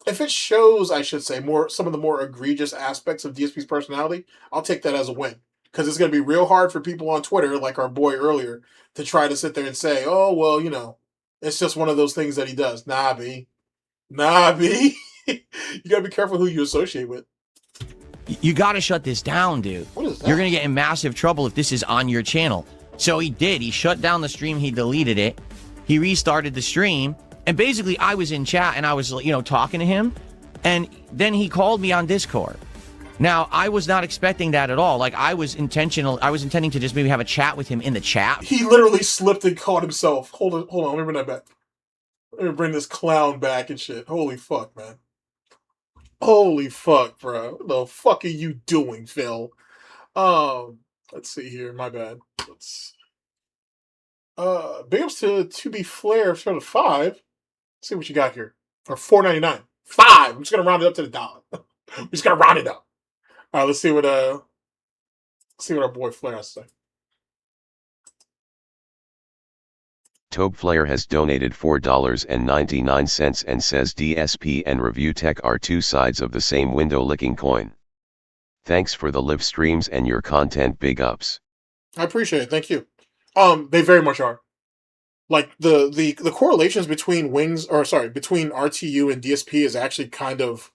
[SPEAKER 1] If it shows, I should say, some of the more egregious aspects of DSP's personality, I'll take that as a win. Because it's going to be real hard for people on Twitter, like our boy earlier, to try to sit there and say, oh, well, you know, it's just one of those things that he does. Nah, B. You got to be careful who you associate with.
[SPEAKER 13] You got to shut this down, dude.
[SPEAKER 1] What is that?
[SPEAKER 13] You're going to get in massive trouble if this is on your channel. So he did. He shut down the stream. He deleted it. He restarted the stream. And basically, I was in chat and I was, talking to him. And then he called me on Discord. Now, I was not expecting that at all. Like, I was intending to just maybe have a chat with him in the chat.
[SPEAKER 1] He literally slipped and caught himself. Hold on. Let me bring that back. Let me bring this clown back and shit. Holy fuck, man. Holy fuck, bro. What the fuck are you doing, Phil? Let's see here. My bad. Big ups to be Flair for the 5. Let's see what you got here. Or $4.99. 5. I'm just gonna round it up to the dollar. I'm just gonna round it up. All right, let's see what our boy Flair has to say.
[SPEAKER 2] Tobe Flair has donated $4.99 and says DSP and Review Tech are two sides of the same window-licking coin. Thanks for the live streams and your content, big ups.
[SPEAKER 1] I appreciate it. Thank you. They very much are. Like the correlations between between RTU and DSP is actually kind of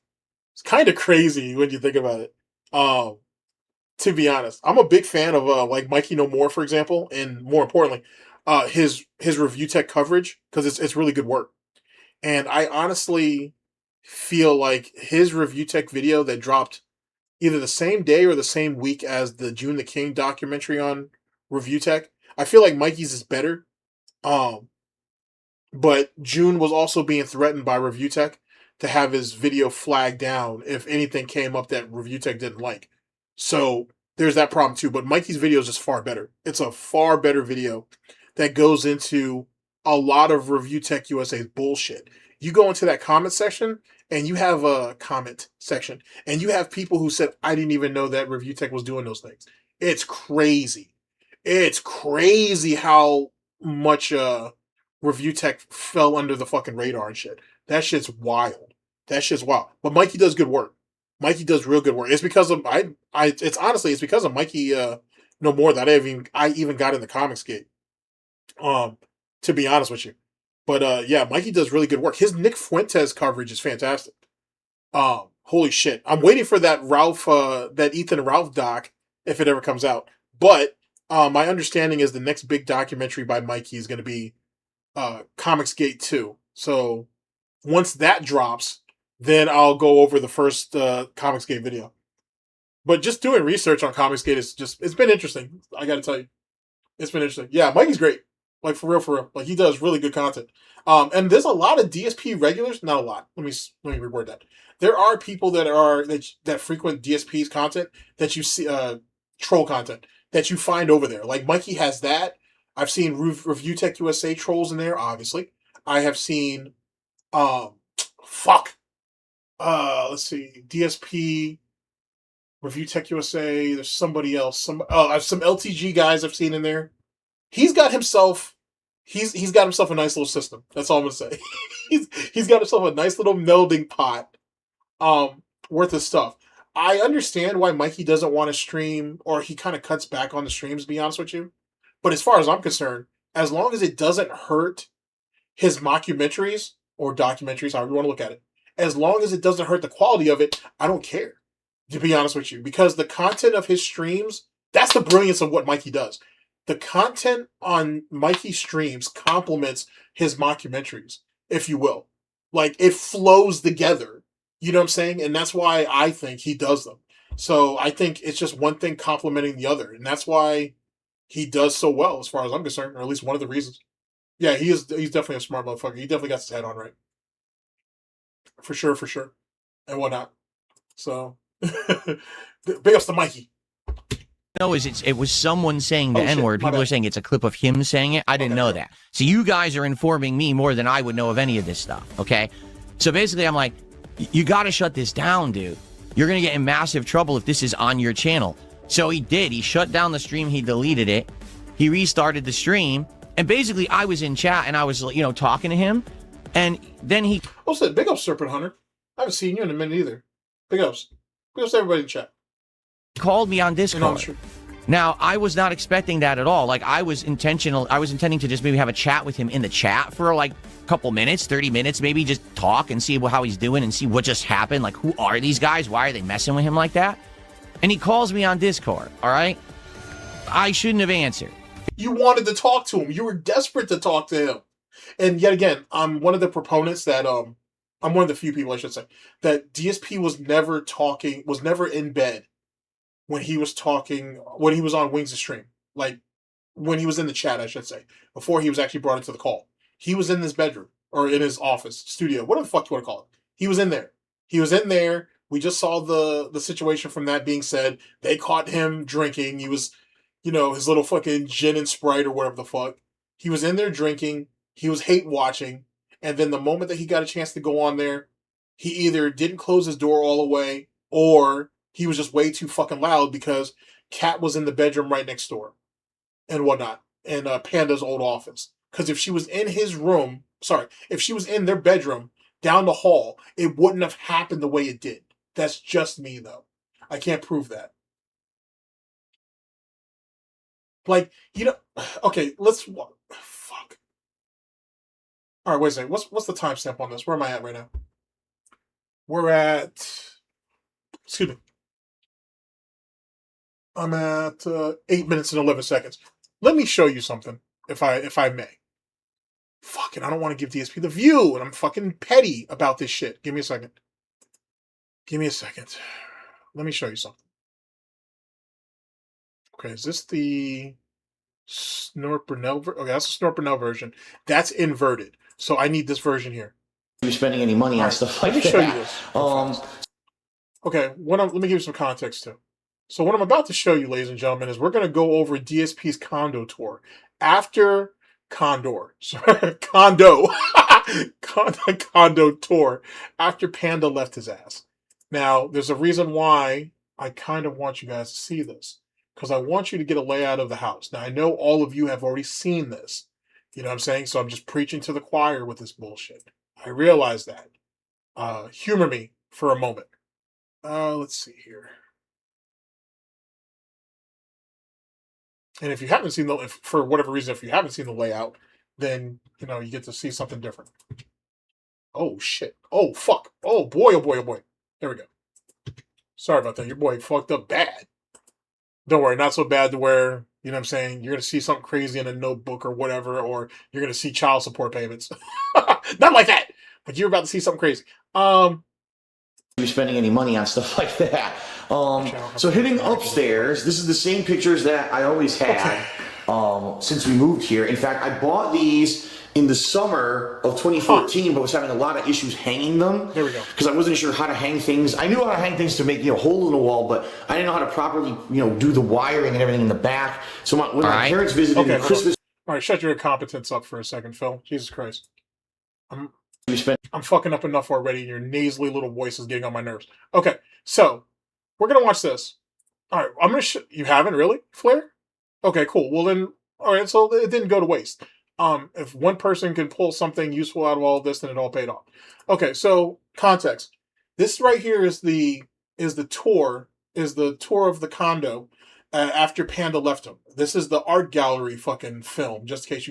[SPEAKER 1] crazy when you think about it. To be honest, I'm a big fan of like Mikey No More, for example, and more importantly, his review tech coverage, because it's really good work. And I honestly feel like his review tech video that dropped either the same day or the same week as the June the King documentary on review tech, I feel like Mikey's is better. But June was also being threatened by review tech to have his video flagged down if anything came up that review tech didn't like. So there's that problem too. But Mikey's video is just far better. It's a far better video that goes into a lot of Review Tech USA's bullshit. You go into that comment section and you have a comment section and you have people who said, I didn't even know that Review Tech was doing those things. It's crazy. It's crazy how much Review Tech fell under the fucking radar and shit. That shit's wild. That shit's wild. But Mikey does good work. Mikey does real good work. It's because of it's because of Mikey No More that I even got in the comics gate. To be honest with you. But yeah, Mikey does really good work. His Nick Fuentes coverage is fantastic. Holy shit. I'm waiting for that Ethan Ralph doc if it ever comes out. But my understanding is the next big documentary by Mikey is going to be Comics Gate 2. So once that drops, then I'll go over the first Comics Gate video. But just doing research on Comics Gate it's been interesting. I got to tell you. It's been interesting. Yeah, Mikey's great. Like, for real. Like, he does really good content. And there's a lot of DSP regulars. Not a lot. Let me reword that. There are people that frequent DSP's content that you see, troll content, that you find over there. Like, Mikey has that. I've seen Review Tech USA trolls in there, obviously. I have seen, let's see, DSP, Review Tech USA. There's somebody else. Some LTG guys I've seen in there. He's got himself a nice little system. That's all I'm gonna say. he's got himself a nice little melding pot worth of stuff. I understand why Mikey doesn't want to stream, or he kind of cuts back on the streams, to be honest with you. But as far as I'm concerned, as long as it doesn't hurt his mockumentaries or documentaries, however you want to look at it, as long as it doesn't hurt the quality of it, I don't care, to be honest with you. Because the content of his streams, that's the brilliance of what Mikey does. The content on Mikey's streams complements his mockumentaries, if you will. Like, it flows together. You know what I'm saying? And that's why I think he does them. So I think it's just one thing complementing the other. And that's why he does so well, as far as I'm concerned, or at least one of the reasons. Yeah, he's definitely a smart motherfucker. He definitely got his head on right. For sure. And whatnot. So, big ups to Mikey.
[SPEAKER 13] No, it was someone saying the N-word. People are saying it's a clip of him saying it. I didn't know that. So you guys are informing me more than I would know of any of this stuff, okay? So basically, I'm like, you got to shut this down, dude. You're going to get in massive trouble if this is on your channel. So he did. He shut down the stream. He deleted it. He restarted the stream. And basically, I was in chat, and I was, talking to him. And then he...
[SPEAKER 1] Also, big ups, Serpent Hunter. I haven't seen you in a minute either. Big ups. Big ups to everybody in chat.
[SPEAKER 13] Called me on Discord. Now, I was not expecting that at all. Like, I was intending to just maybe have a chat with him in the chat for like a couple minutes, 30 minutes, maybe just talk and see how he's doing and see what just happened. Like, who are these guys? Why are they messing with him like that? And he calls me on Discord, all right? I shouldn't have answered.
[SPEAKER 1] You wanted to talk to him. You were desperate to talk to him. And yet again, I'm one of the proponents that, I'm one of the few people, I should say, that DSP was never in bed when he was on Wings of Stream. Like, when he was in the chat, I should say, before he was actually brought into the call. He was in his bedroom, or in his office, studio, whatever the fuck you want to call it. He was in there. He was in there We just saw the situation from that being said. They caught him drinking. He was, his little fucking gin and Sprite or whatever the fuck. He was in there drinking. He was hate watching. And then the moment that he got a chance to go on there, he either didn't close his door all the way or he was just way too fucking loud because Kat was in the bedroom right next door and whatnot in Panda's old office. Because if she was in if she was in their bedroom down the hall, it wouldn't have happened the way it did. That's just me, though. I can't prove that. Like, okay, fuck. All right, wait a second. What's the timestamp on this? Where am I at right now? We're at, excuse me. I'm at 8 minutes and 11 seconds. Let me show you something, if I may. Fucking, I don't want to give DSP the view, and I'm fucking petty about this shit. Give me a second. Let me show you something. Okay, is this the Burnell? Okay, that's the Burnell version. That's inverted. So I need this version here.
[SPEAKER 14] You're spending any money on stuff like that.
[SPEAKER 1] Let me show you this. Okay, let me give you some context too. So what I'm about to show you, ladies and gentlemen, is we're going to go over DSP's condo tour after condo tour after Panda left his ass. Now, there's a reason why I kind of want you guys to see this, because I want you to get a layout of the house. Now, I know all of you have already seen this. You know what I'm saying? So I'm just preaching to the choir with this bullshit. I realize that. Humor me for a moment. Let's see here. And if you haven't seen for whatever reason, if you haven't seen the layout, then, you get to see something different. Oh, shit. Oh, fuck. Oh, boy, oh, boy, oh, boy. There we go. Sorry about that. Your boy fucked up bad. Don't worry, not so bad to where, you know what I'm saying, you're going to see something crazy in a notebook or whatever, or you're going to see child support payments. Not like that, but you're about to see something crazy.
[SPEAKER 14] You're spending any money on stuff like that. So hitting upstairs, this is the same pictures that I always had since we moved here. In fact, I bought these in the summer of 2014, but was having a lot of issues hanging them.
[SPEAKER 1] There we go.
[SPEAKER 14] Because I wasn't sure how to hang things. I knew how to hang things to make a hole in the wall, but I didn't know how to properly do the wiring and everything in the back. So when my parents visited Christmas.
[SPEAKER 1] All right, shut your incompetence up for a second, Phil. Jesus Christ. I'm fucking up enough already, and your nasally little voice is getting on my nerves. Okay, so we're gonna watch this. All right, I'm gonna. You haven't really, Flair? Okay, cool. Well then, all right. So it didn't go to waste. If one person can pull something useful out of all of this, then it all paid off. Okay, so context. This right here is the tour of the condo after Panda left him. This is the art gallery fucking film, just in case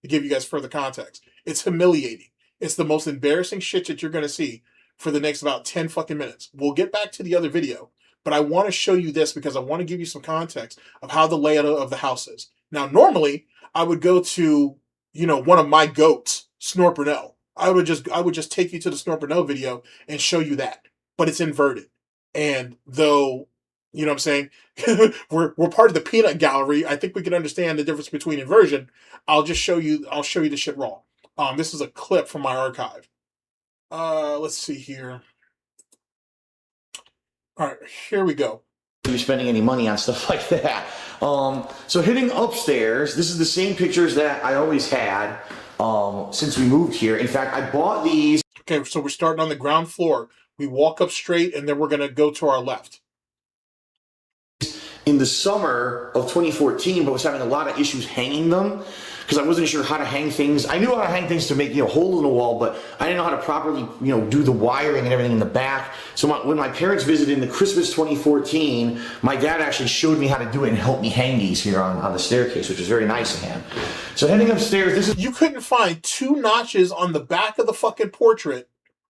[SPEAKER 1] to give you guys further context. It's humiliating. It's the most embarrassing shit that you're gonna see for the next about 10 fucking minutes. We'll get back to the other video, but I want to show you this because I want to give you some context of how the layout of the house is. Now, normally I would go to, one of my goats, Snort Burnell. I would just take you to the Snort Burnell video and show you that, but it's inverted. And though, you know what I'm saying, we're part of the peanut gallery, I think we can understand the difference between inversion. I'll show you the shit raw. This is a clip from my archive. Let's see here. All right, here we go.
[SPEAKER 14] You're spending any money on stuff like that. So hitting upstairs, this is the same pictures that I always had since we moved here. In fact, I bought these.
[SPEAKER 1] Okay, so we're starting on the ground floor. We walk up straight, and then we're going to go to our left.
[SPEAKER 14] In the summer of 2014, but was having a lot of issues hanging them because I wasn't sure how to hang things. I knew how to hang things to make a hole in the wall, but I didn't know how to properly do the wiring and everything in the back. So when my parents visited in the Christmas 2014, my dad actually showed me how to do it and helped me hang these here on the staircase, which was very nice of him. So heading upstairs,
[SPEAKER 1] you couldn't find 2 notches on the back of the fucking portrait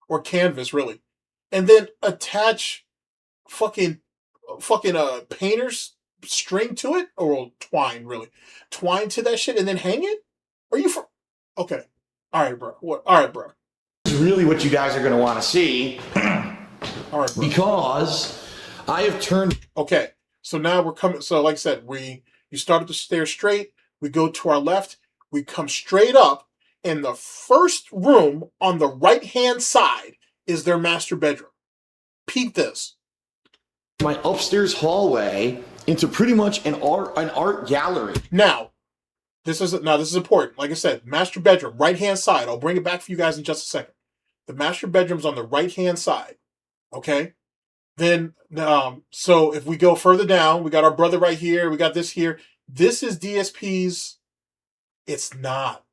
[SPEAKER 1] or canvas, really, and then attach fucking painter's string to it, or twine to that shit and then hang it? Are you okay? All right, bro. All right, bro.
[SPEAKER 14] This is really what you guys are going to want to see.
[SPEAKER 1] All right, bro.
[SPEAKER 14] Because I have turned.
[SPEAKER 1] Okay, so now we're coming. So like I said, you started the stairs straight. We go to our left. We come straight up, and the first room on the right hand side is their master bedroom. Peep this.
[SPEAKER 14] My upstairs hallway into pretty much an art gallery.
[SPEAKER 1] Now, this is important. Like I said, master bedroom, right-hand side. I'll bring it back for you guys in just a second. The master bedroom's on the right-hand side. Okay? Then, so if we go further down, we got our brother right here. We got this here. This is DSP's. It's not.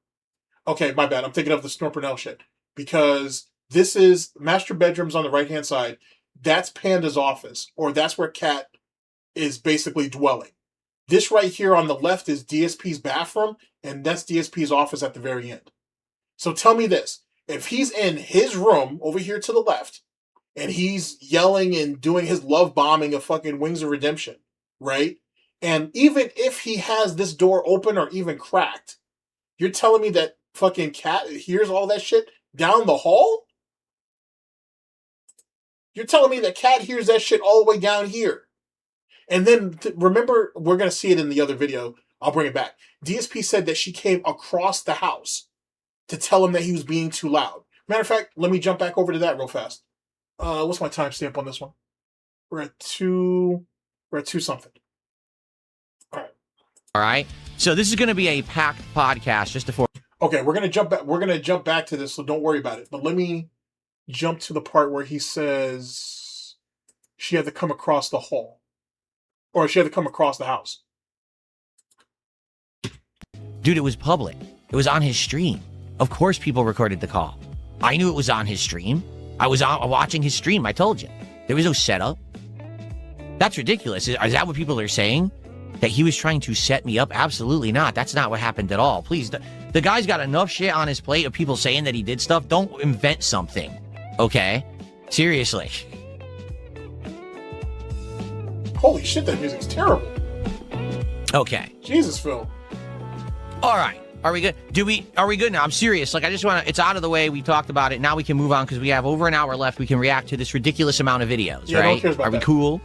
[SPEAKER 1] Okay, my bad. I'm thinking of the SnortBucks shit. Because this is master bedrooms on the right-hand side. That's Panda's office. Or that's where Cat is basically dwelling. This right here on the left is DSP's bathroom. And that's DSP's office at the very end. So tell me this. If he's in his room over here to the left, and he's yelling and doing his love bombing of fucking Wings of Redemption, right? And even if he has this door open or even cracked, you're telling me that fucking Cat hears all that shit down the hall? You're telling me that Cat hears that shit all the way down here. And then, remember, we're going to see it in the other video. I'll bring it back. DSP said that she came across the house to tell him that he was being too loud. Matter of fact, let me jump back over to that real fast. What's my timestamp on this one? We're at 2 something.
[SPEAKER 13] All right. So this is going to be a packed podcast just before.
[SPEAKER 1] Okay, we're going to jump back. We're going to jump back to this, so don't worry about it. But let me jump to the part where he says she had to come across the hall. Or she had to come across the house.
[SPEAKER 13] Dude, it was public. It was on his stream. Of course people recorded the call. I knew it was on his stream. I was watching his stream, I told you. There was no setup. That's ridiculous. Is that what people are saying? That he was trying to set me up? Absolutely not. That's not what happened at all. Please, the guy's got enough shit on his plate of people saying that he did stuff. Don't invent something. Okay? Seriously.
[SPEAKER 1] Holy shit, that music's terrible.
[SPEAKER 13] Okay.
[SPEAKER 1] Jesus, Phil.
[SPEAKER 13] All right. Are we good? Are we good now? I'm serious. Like, I just want to, it's out of the way. We talked about it. Now we can move on because we have over an hour left. We can react to this ridiculous amount of videos,
[SPEAKER 1] yeah,
[SPEAKER 13] right?
[SPEAKER 1] No one cares about
[SPEAKER 13] Are we
[SPEAKER 1] that.
[SPEAKER 13] cool?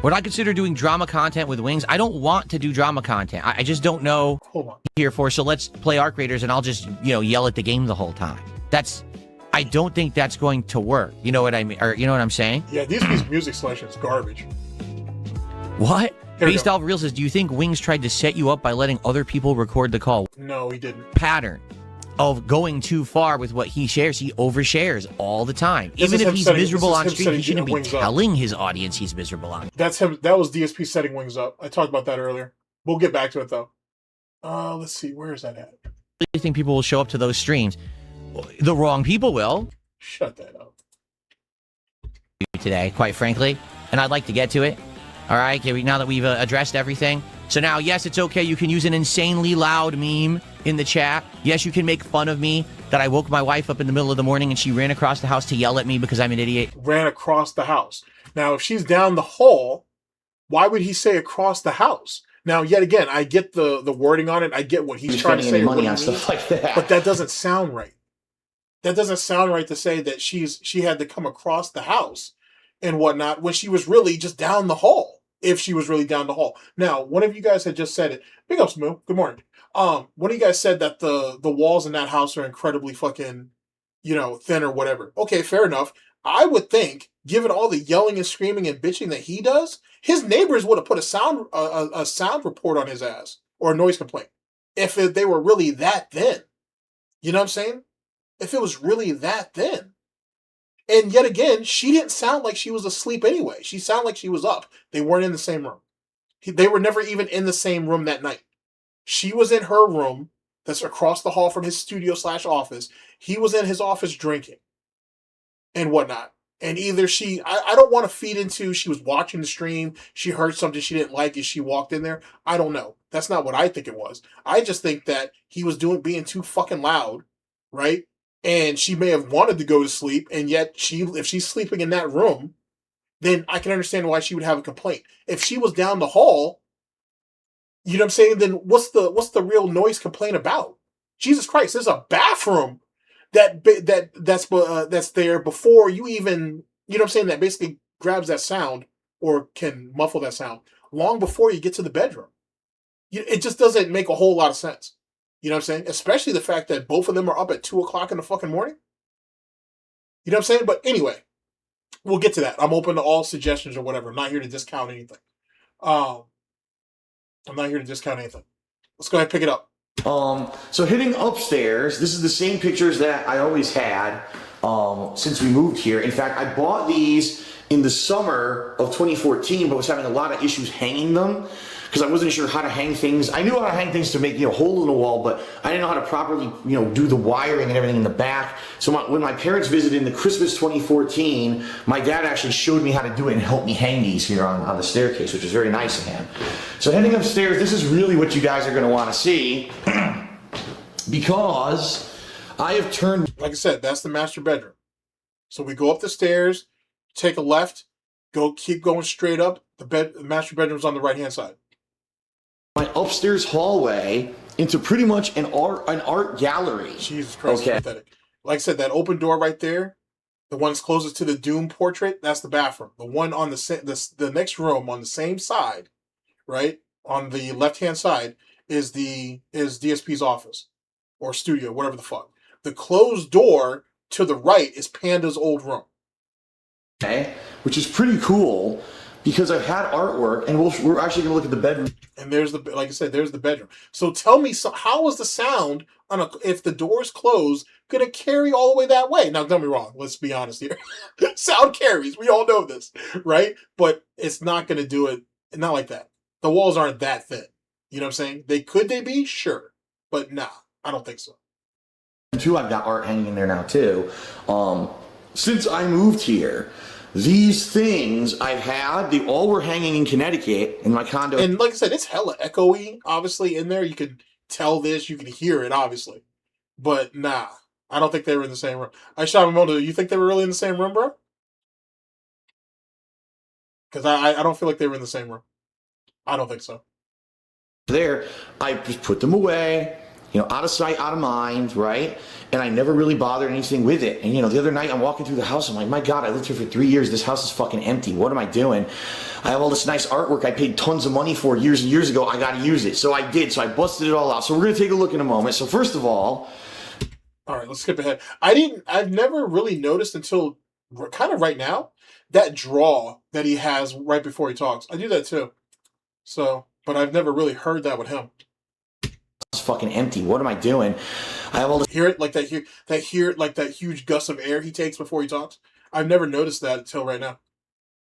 [SPEAKER 13] Would I consider doing drama content with Wings? I don't want to do drama content. I just don't know here for. So let's play Arc Raiders and I'll just, yell at the game the whole time. I don't think that's going to work. You know what I mean? Or you know what I'm saying?
[SPEAKER 1] Yeah, these music selections garbage.
[SPEAKER 13] What? Based off Real says, do you think Wings tried to set you up by letting other people record the call?
[SPEAKER 1] No, he didn't.
[SPEAKER 13] Pattern of going too far with what he shares. He overshares all the time.
[SPEAKER 1] This
[SPEAKER 13] Even
[SPEAKER 1] is
[SPEAKER 13] if
[SPEAKER 1] him
[SPEAKER 13] he's
[SPEAKER 1] setting-
[SPEAKER 13] miserable
[SPEAKER 1] this is
[SPEAKER 13] on
[SPEAKER 1] him
[SPEAKER 13] stream,
[SPEAKER 1] setting
[SPEAKER 13] he shouldn't be
[SPEAKER 1] Wings up.
[SPEAKER 13] telling his audience he's miserable on.
[SPEAKER 1] That's him. That was DSP setting Wings up. I talked about that earlier. We'll get back to it though. Let's see. Where is that at?
[SPEAKER 13] Do you think people will show up to those streams? The wrong people will.
[SPEAKER 1] Shut that up.
[SPEAKER 13] Today, quite frankly, and I'd like to get to it. All right, now that we've addressed everything. So now, yes, it's okay. You can use an insanely loud meme in the chat. Yes, you can make fun of me that I woke my wife up in the middle of the morning and she ran across the house to yell at me because I'm an idiot.
[SPEAKER 1] Ran across the house. Now, if she's down the hall, why would he say across the house? Now, yet again, I get the wording on it. I get what he's trying to say.
[SPEAKER 14] Money on stuff like that.
[SPEAKER 1] But that doesn't sound right. That doesn't sound right to say that she had to come across the house and whatnot when she was really just down the hall. If she was really down the hall. Now, one of you guys had just said it. Big ups, Moo. Good morning. One of you guys said that the walls in that house are incredibly fucking, thin or whatever. Okay, fair enough. I would think, given all the yelling and screaming and bitching that he does, his neighbors would have put a sound report on his ass or a noise complaint if they were really that thin. You know what I'm saying? If it was really that thin. And yet again, she didn't sound like she was asleep anyway. She sounded like she was up. They weren't in the same room. They were never even in the same room that night. She was in her room that's across the hall from his studio/office. He was in his office drinking and whatnot. And either I don't want to feed into she was watching the stream, she heard something she didn't like as she walked in there. I don't know. That's not what I think it was. I just think that he was being too fucking loud, right? And she may have wanted to go to sleep, and yet if she's sleeping in that room, then I can understand why she would have a complaint. If she was down the hall, you know what I'm saying? Then what's the real noise complaint about? Jesus Christ, there's a bathroom that's there before you even, you know what I'm saying? That basically grabs that sound or can muffle that sound long before you get to the bedroom. It just doesn't make a whole lot of sense. You know what I'm saying? Especially the fact that both of them are up at 2 o'clock in the fucking morning. You know what I'm saying? But anyway, we'll get to that. I'm open to all suggestions or whatever. I'm not here to discount anything. I'm not here to discount anything. Let's go ahead and pick it up.
[SPEAKER 14] So hitting upstairs, this is the same pictures that I always had since we moved here. In fact, I bought these in the summer of 2014, but was having a lot of issues hanging them because I wasn't sure how to hang things. I knew how to hang things to make, you know, hole in the wall, but I didn't know how to properly, you know, do the wiring and everything in the back. So when my parents visited in the Christmas 2014, my dad actually showed me how to do it and helped me hang these here on the staircase, which was very nice of him. So heading upstairs, this is really what you guys are going to want to see because I have turned...
[SPEAKER 1] Like I said, that's the master bedroom. So we go up the stairs, take a left, keep going straight up. The master bedroom's on the right-hand side.
[SPEAKER 14] My upstairs hallway into pretty much an art gallery.
[SPEAKER 1] Jesus Christ,
[SPEAKER 14] okay.
[SPEAKER 1] Pathetic. Like I said, that open door right there, the one that's closest to the Doom portrait, that's the bathroom. The one on the next room on the same side, right, on the left-hand side, is DSP's office or studio, whatever the fuck. The closed door to the right is Panda's old room.
[SPEAKER 14] Okay, which is pretty cool because I've had artwork, and we're actually going to look at the bedroom.
[SPEAKER 1] And there's like I said, there's the bedroom. So tell me, how is the sound if the door's closed going to carry all the way that way? Now, don't be wrong. Let's be honest here. Sound carries. We all know this, right? But it's not going to do it. Not like that. The walls aren't that thin. You know what I'm saying? Could they be? Sure. But nah, I don't think so.
[SPEAKER 14] I've got art hanging in there now too. Since I moved here, these things I've had, they all were hanging in Connecticut in my condo.
[SPEAKER 1] And like I said, it's hella echoey, obviously, in there. You could tell this, you can hear it, obviously. But nah, I don't think they were in the same room. Shamamoto, you think they were really in the same room, bro? Because I don't feel like they were in the same room. I don't think so.
[SPEAKER 14] There, I just put them away, you know, out of sight, out of mind, right? And I never really bothered anything with it. And, you know, the other night I'm walking through the house, I'm like, my God, I lived here for 3 years. This house is fucking empty. What am I doing? I have all this nice artwork I paid tons of money for years and years ago. I got to use it. So I did. So I busted it all out. So we're going to take a look in a moment. So first of all
[SPEAKER 1] right, let's skip ahead. I've never really noticed until kind of right now, that draw that he has right before he talks. I do that too. So, but I've never really heard that with him.
[SPEAKER 14] It's fucking empty. What am I doing? I have all this.
[SPEAKER 1] Hear it like that huge gust of air he takes before he talks. I've never noticed that until right now.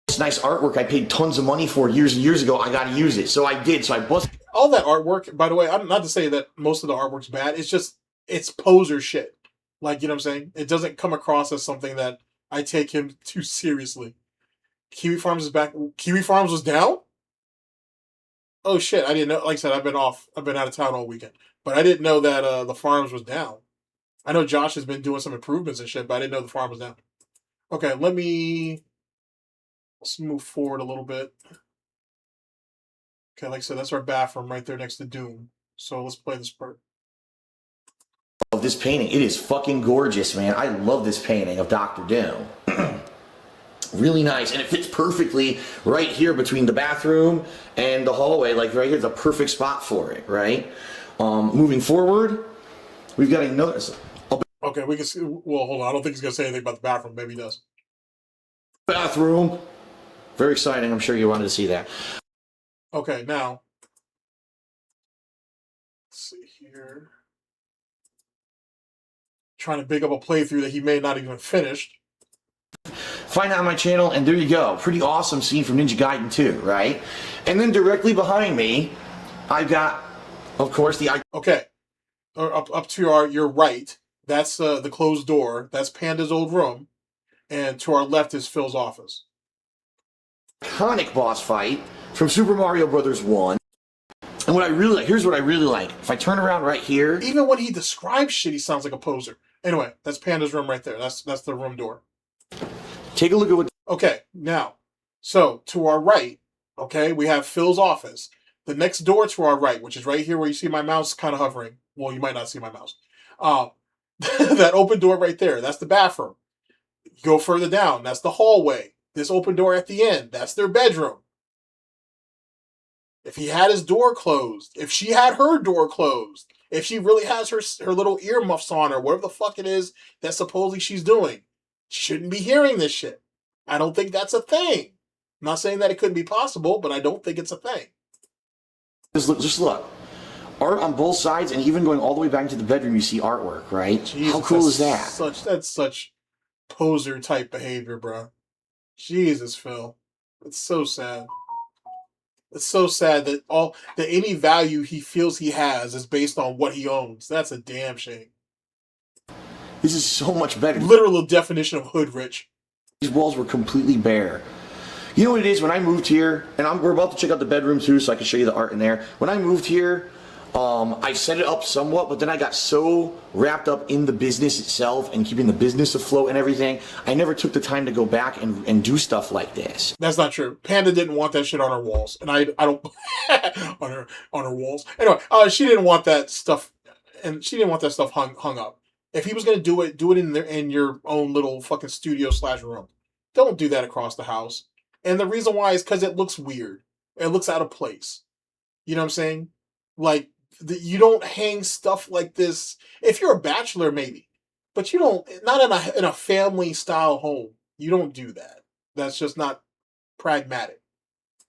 [SPEAKER 14] This nice artwork I paid tons of money for years and years ago. I got to use it. So I did. So I busted
[SPEAKER 1] all that artwork. By the way, I'm not to say that most of the artwork's bad. It's just it's poser shit. Like, you know what I'm saying? It doesn't come across as something that I take him too seriously. Kiwi Farms is back. Kiwi Farms was down? Oh shit, I didn't know. Like I said, I've been out of town all weekend. But I didn't know that the farms was down. I know Josh has been doing some improvements and shit, but I didn't know the farm was down. Okay, let's move forward a little bit. Okay, like I said, that's our bathroom right there next to Doom. So let's play this part.
[SPEAKER 14] Of this painting. It is fucking gorgeous, man. I love this painting of Dr. Doom. Really nice, and it fits perfectly right here between the bathroom and the hallway. Like right here's a perfect spot for it, right? Moving forward, we've got another.
[SPEAKER 1] Okay, we can see. Well, hold on. I don't think he's gonna say anything about the bathroom. Maybe he does.
[SPEAKER 14] Bathroom. Very exciting. I'm sure you wanted to see that.
[SPEAKER 1] Okay, now let's see here. Trying to big up a playthrough that he may not even finished.
[SPEAKER 14] Find out on my channel, and there you go. Pretty awesome scene from Ninja Gaiden 2, right? And then directly behind me, I've got, of course, the...
[SPEAKER 1] Okay. Up to your right, that's the closed door. That's Panda's old room. And to our left is Phil's office.
[SPEAKER 14] Iconic boss fight from Super Mario Brothers 1. And what I really like, here's what I really like. If I turn around right here...
[SPEAKER 1] Even when he describes shit, he sounds like a poser. Anyway, that's Panda's room right there. That's the room door.
[SPEAKER 14] Take a look at what...
[SPEAKER 1] Okay, now, so to our right, okay, we have Phil's office. The next door to our right, which is right here where you see my mouse kind of hovering. Well, you might not see my mouse. That open door right there, that's the bathroom. You go further down, that's the hallway. This open door at the end, that's their bedroom. If he had his door closed, if she had her door closed, If she really has her little earmuffs on or whatever the fuck it is that supposedly she's doing, shouldn't be hearing this shit. I don't think that's a thing. I'm not saying that it couldn't be possible, but I don't think it's a thing.
[SPEAKER 14] Just look. Art on both sides, and even going all the way back into the bedroom, you see artwork, right?
[SPEAKER 1] Jesus,
[SPEAKER 14] how cool is that?
[SPEAKER 1] That's such poser type behavior, bro. Jesus, Phil. It's so sad. It's so sad that any value he feels he has is based on what he owns. That's a damn shame.
[SPEAKER 14] This is so much better.
[SPEAKER 1] Literal definition of hood rich.
[SPEAKER 14] These walls were completely bare. You know what it is? When I moved here, and we're about to check out the bedroom too, so I can show you the art in there. When I moved here, I set it up somewhat, but then I got so wrapped up in the business itself and keeping the business afloat and everything, I never took the time to go back and do stuff like this.
[SPEAKER 1] That's not true. Panda didn't want that shit on her walls, and I don't on her walls. Anyway, she didn't want that stuff, and she didn't want that stuff hung up. If he was gonna do it in your own little fucking studio / room. Don't do that across the house. And the reason why is because it looks weird. It looks out of place. You know what I'm saying? Like, you don't hang stuff like this. If you're a bachelor, maybe. But you don't, not in a family style home. You don't do that. That's just not pragmatic.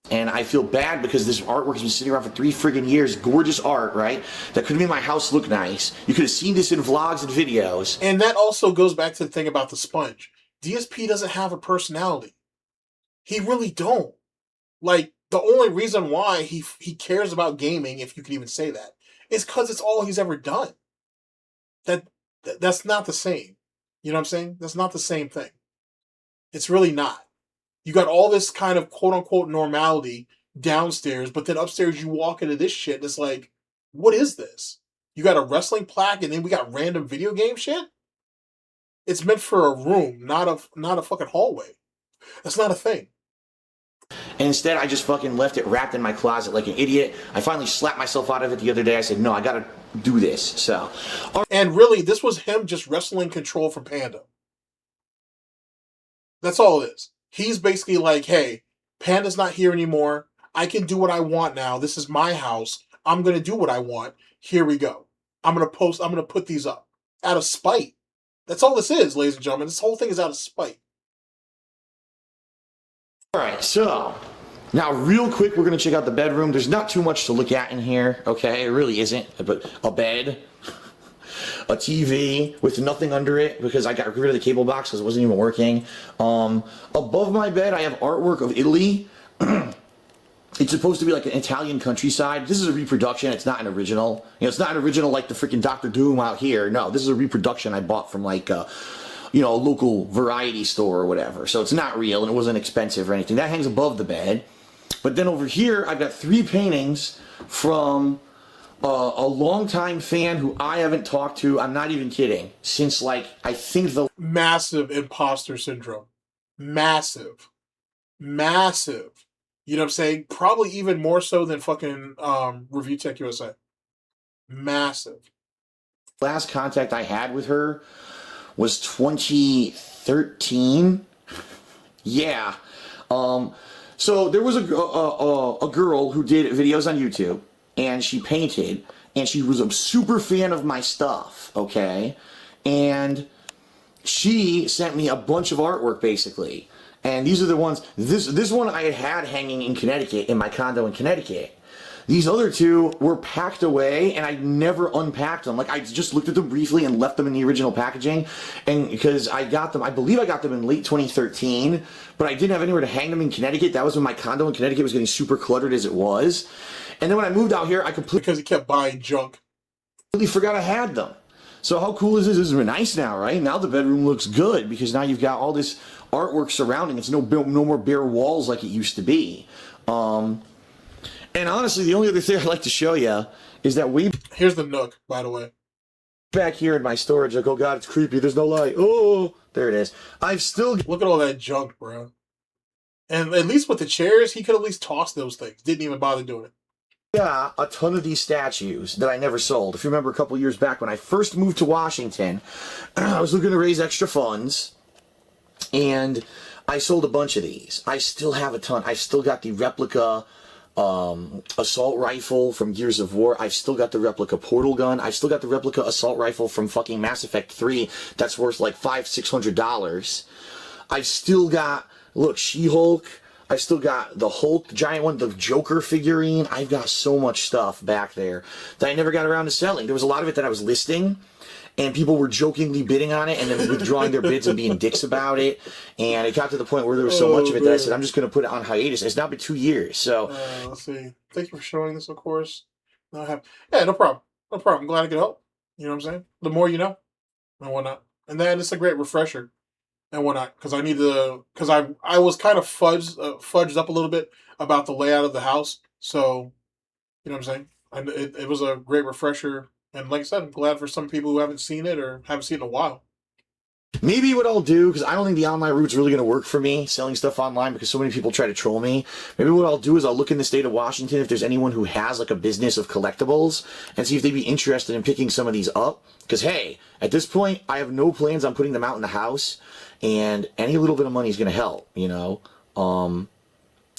[SPEAKER 14] And I feel bad because this artwork has been sitting around for 3 friggin' years. Gorgeous art, right? That could have made my house look nice. You could have seen this in vlogs and videos.
[SPEAKER 1] And that also goes back to the thing about the sponge. DSP doesn't have a personality. He really don't. Like, the only reason why he cares about gaming, if you can even say that, is because it's all he's ever done. That's not the same. You know what I'm saying? That's not the same thing. It's really not. You got all this kind of quote-unquote normality downstairs, but then upstairs you walk into this shit and it's like, what is this? You got a wrestling plaque and then we got random video game shit? It's meant for a room, not a fucking hallway. That's not a thing.
[SPEAKER 14] And instead, I just fucking left it wrapped in my closet like an idiot. I finally slapped myself out of it the other day. I said, no, I gotta do this. So,
[SPEAKER 1] and really, this was him just wrestling control from Panda. That's all it is. He's basically like, hey, Panda's not here anymore. I can do what I want now. This is my house. I'm gonna do what I want. Here we go. I'm gonna put these up. Out of spite. That's all this is, ladies and gentlemen. This whole thing is out of spite.
[SPEAKER 14] Alright, so now real quick, we're going to check out the bedroom. There's not too much to look at in here, okay? It really isn't. But a bed, a TV with nothing under it because I got rid of the cable box because it wasn't even working. Above my bed, I have artwork of Italy. It's supposed to be like an Italian countryside. This is a reproduction. It's not an original. You know, it's not an original like the freaking Dr. Doom out here. No, this is a reproduction I bought from like a local variety store or whatever. So it's not real and it wasn't expensive or anything. That hangs above the bed. But then over here, I've got 3 paintings from a longtime fan who I haven't talked to, I'm not even kidding, since like, I think the...
[SPEAKER 1] Massive imposter syndrome. Massive. Massive. You know what I'm saying? Probably even more so than fucking Review Tech USA. Massive.
[SPEAKER 14] Last contact I had with her was 2013. Yeah. So there was a girl who did videos on YouTube, and she painted, and she was a super fan of my stuff, okay? And she sent me a bunch of artwork, basically. And these are the ones, this one I had hanging in Connecticut, in my condo in Connecticut. These other 2 were packed away, and I never unpacked them. Like, I just looked at them briefly and left them in the original packaging. And because I got them, I believe I got them in late 2013, but I didn't have anywhere to hang them in Connecticut. That was when my condo in Connecticut was getting super cluttered as it was. And then when I moved out here, I completely...
[SPEAKER 1] Because he kept buying junk.
[SPEAKER 14] Completely forgot I had them. So how cool is this? This is nice now, right? Now the bedroom looks good because now you've got all this artwork surrounding. It's no more bare walls like it used to be. And honestly, the only other thing I'd like to show you is that
[SPEAKER 1] Here's the Nook, by the way.
[SPEAKER 14] Back here in my storage, like, oh god, it's creepy, there's no light. Oh, there it is. I've still...
[SPEAKER 1] Look at all that junk, bro. And at least with the chairs, he could at least toss those things. Didn't even bother doing it.
[SPEAKER 14] Yeah, a ton of these statues that I never sold. If you remember a couple years back when I first moved to Washington, I was looking to raise extra funds, and I sold a bunch of these. I still have a ton. I still got the replica assault rifle from Gears of War. I've still got the replica portal gun. I've still got the replica assault rifle from fucking Mass Effect 3 that's worth like $500-$600. I've still got, look, She-Hulk. I've still got the Hulk giant one, the Joker figurine. I've got so much stuff back there that I never got around to selling. There was a lot of it that I was listing, and people were jokingly bidding on it and then withdrawing their bids and being dicks about it. And it got to the point where there was so much of it that I said, I'm just going to put it on hiatus. It's now been 2 years. So
[SPEAKER 1] let's see. Thank you for showing this, of course. No, yeah, no problem. No problem. I'm glad I could help. You know what I'm saying? The more you know, and whatnot. And then it's a great refresher and whatnot, because I need to, because I was kind of fudged up a little bit about the layout of the house. So, you know what I'm saying? It was a great refresher. And like I said, I'm glad for some people who haven't seen it or haven't seen it in a while.
[SPEAKER 14] maybe what I'll do, because I don't think the online route's really going to work for me, selling stuff online, because so many people try to troll me. Maybe what I'll do is I'll look in the state of Washington if there's anyone who has like a business of collectibles and see if they'd be interested in picking some of these up. Because, hey, at this point, I have no plans on putting them out in the house, and any little bit of money is going to help, you know?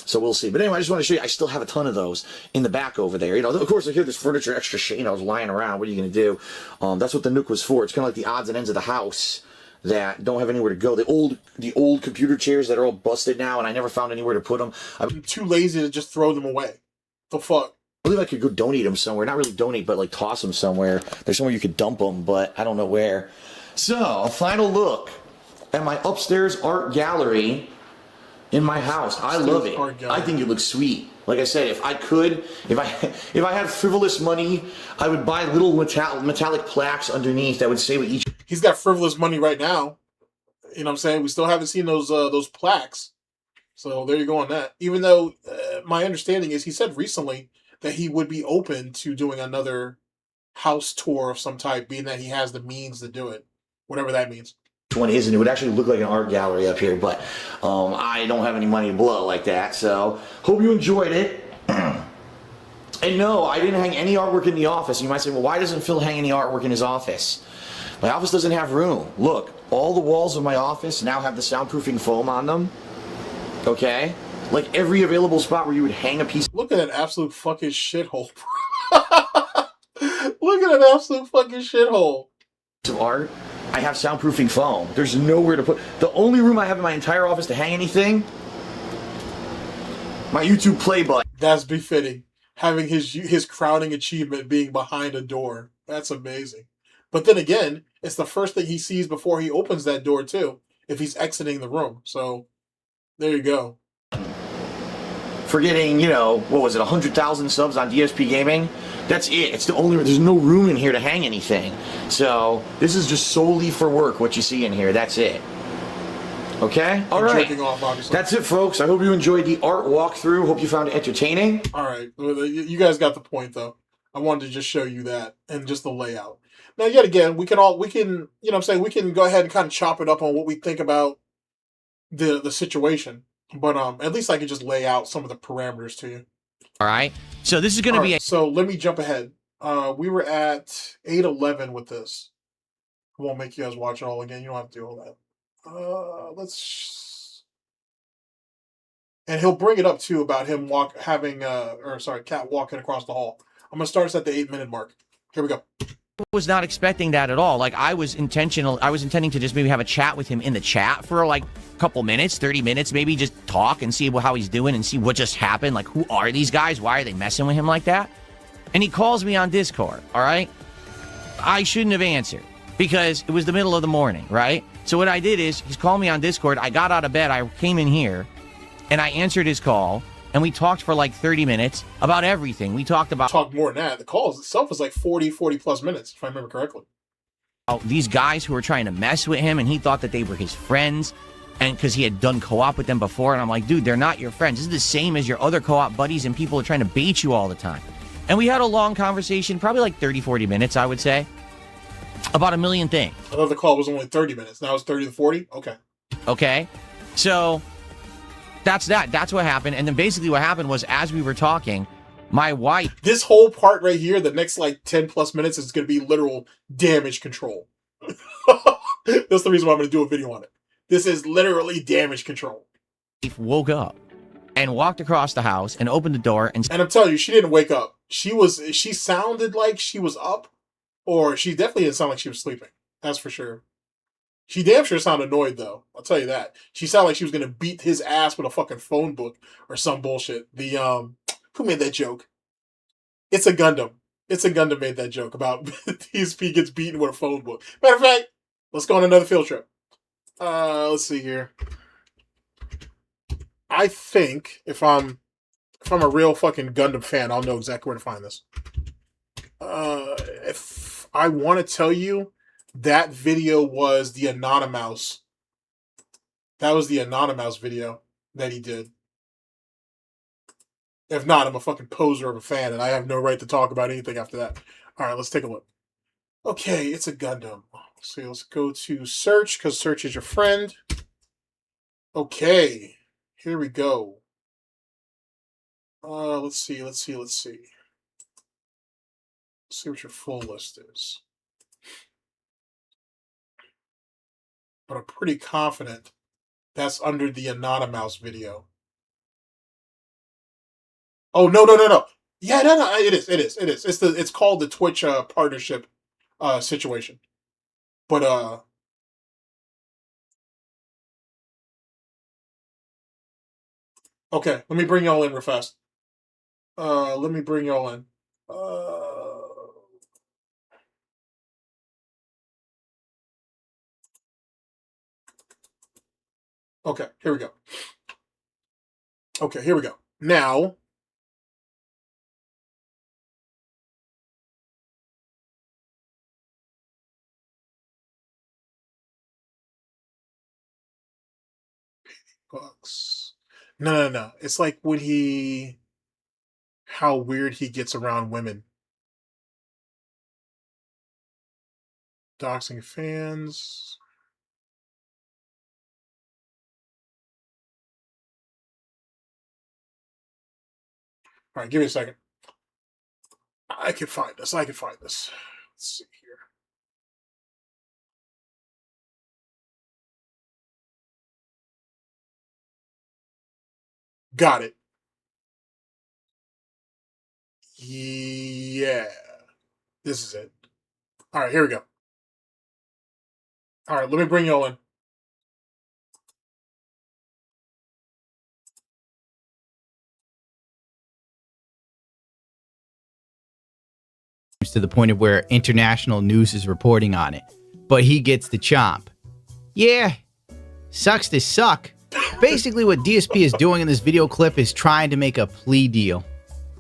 [SPEAKER 14] So we'll see. But anyway, I just want to show you, I still have a ton of those in the back over there. You know, of course, I hear this furniture extra shit, you know, is lying around. What are you going to do? That's what the Nook was for. It's kind of like the odds and ends of the house that don't have anywhere to go. The old computer chairs that are all busted now, and I never found anywhere to put them.
[SPEAKER 1] I'm too lazy to just throw them away. The fuck?
[SPEAKER 14] I believe I could go donate them somewhere. Not really donate, but like toss them somewhere. There's somewhere you could dump them, but I don't know where. So, a final look at my upstairs art gallery in my house. I love it. I think it looks sweet. Like I said, if I could, if I had frivolous money, I would buy little metallic plaques underneath that would say what each.
[SPEAKER 1] He's got frivolous money right now. You know what I'm saying? We still haven't seen those plaques. So there you go on that. Even though my understanding is he said recently that he would be open to doing another house tour of some type, being that he has the means to do it. Whatever that means.
[SPEAKER 14] One is, and it would actually look like an art gallery up here, but I don't have any money to blow like that, so hope you enjoyed it. And no, I didn't hang any artwork in the office. You might say, well, why doesn't Phil hang any artwork in his office? My office doesn't have room. Look, all the walls of my office now have the soundproofing foam on them, okay? Like every available spot where you would hang a piece.
[SPEAKER 1] Look at an absolute fucking shithole. Look at an absolute fucking shithole.
[SPEAKER 14] Of art. I have soundproofing foam. There's nowhere to put. The only room I have in my entire office to hang anything, my YouTube play button.
[SPEAKER 1] That's befitting. Having his crowning achievement being behind a door. That's amazing. But then again, it's the first thing he sees before he opens that door too, if he's exiting the room. So there you go.
[SPEAKER 14] For getting, you know, what was it, 100,000 subs on DSP Gaming? That's it. It's the only, there's no room in here to hang anything. So this is just solely for work, what you see in here. That's it. Okay? All right. That's it, folks. I hope you enjoyed the art walkthrough. Hope you found it entertaining.
[SPEAKER 1] All right. You guys got the point, though. I wanted to just show you that and just the layout. Now, yet again, we can, you know what I'm saying? We can go ahead and kind of chop it up on what we think about the situation. But at least I can just lay out some of the parameters to you.
[SPEAKER 13] All right. So this is going to be
[SPEAKER 1] So let me jump ahead. We were at 8:11 with this. I won't make you guys watch it all again. You don't have to do all that. And he'll bring it up too about him Cat walking across the hall. I'm gonna start us at the 8-minute mark. Here we go.
[SPEAKER 13] was not expecting that at all. Like I was intending to just maybe have a chat with him in the chat for like a couple minutes, 30 minutes, maybe just talk and see how he's doing and see what just happened. Like, who are these guys? Why are they messing with him like that? And he calls me on Discord, all right? I shouldn't have answered because it was the middle of the morning, right? So what I did is he's called me on Discord. I got out of bed. I came in here and I answered his call. And we talked for like 30 minutes about everything. We talked about...
[SPEAKER 1] Talked more than that. The call itself was like 40 plus minutes, if I remember correctly.
[SPEAKER 13] These guys who were trying to mess with him, and he thought that they were his friends, and because he had done co-op with them before. And I'm like, dude, they're not your friends. This is the same as your other co-op buddies, and people are trying to bait you all the time. And we had a long conversation, probably like 30, 40 minutes, I would say, about a million things.
[SPEAKER 1] I thought the call was only 30 minutes. Now it's 30 to 40? Okay.
[SPEAKER 13] Okay. So... That's that. That's what happened. And then basically what happened was, as we were talking, my wife...
[SPEAKER 1] This whole part right here, the next like 10 plus minutes is going to be literal damage control. That's the reason why I'm going to do a video on it. This is literally damage control.
[SPEAKER 13] Woke up and walked across the house and opened the door and
[SPEAKER 1] I'm telling you, she didn't wake up. She sounded like she was up, or she definitely didn't sound like she was sleeping. That's for sure. She damn sure sounded annoyed, though. I'll tell you that. She sounded like she was going to beat his ass with a fucking phone book or some bullshit. Who made that joke? It's a Gundam. It's a Gundam made that joke about DSP gets beaten with a phone book. Matter of fact, let's go on another field trip. Let's see here. I think if I'm a real fucking Gundam fan, I'll know exactly where to find this. If I want to tell you, that video was the Anonymous. That was the Anonymous video that he did. If not, I'm a fucking poser of a fan, and I have no right to talk about anything after that. All right, let's take a look. Okay, it's a Gundam. So let's go to search, because search is your friend. Okay, here we go. Let's see. Let's see what your full list is. But I'm pretty confident that's under the Anonymous video. Oh, no. Yeah, no, it is. It's called the Twitch partnership situation. But okay, let me bring y'all in real fast. Let me bring y'all in. Okay, here we go. Okay, here we go. Now, Bucks. No. It's like when how weird he gets around women. Doxing fans. All right, give me a second. I can find this. Let's see here. Got it. Yeah. This is it. All right, here we go. All right, let me bring y'all in.
[SPEAKER 15] To the point of where international news is reporting on it, but he gets the chomp. Yeah, sucks to suck. Basically what DSP is doing in this video clip is trying to make a plea deal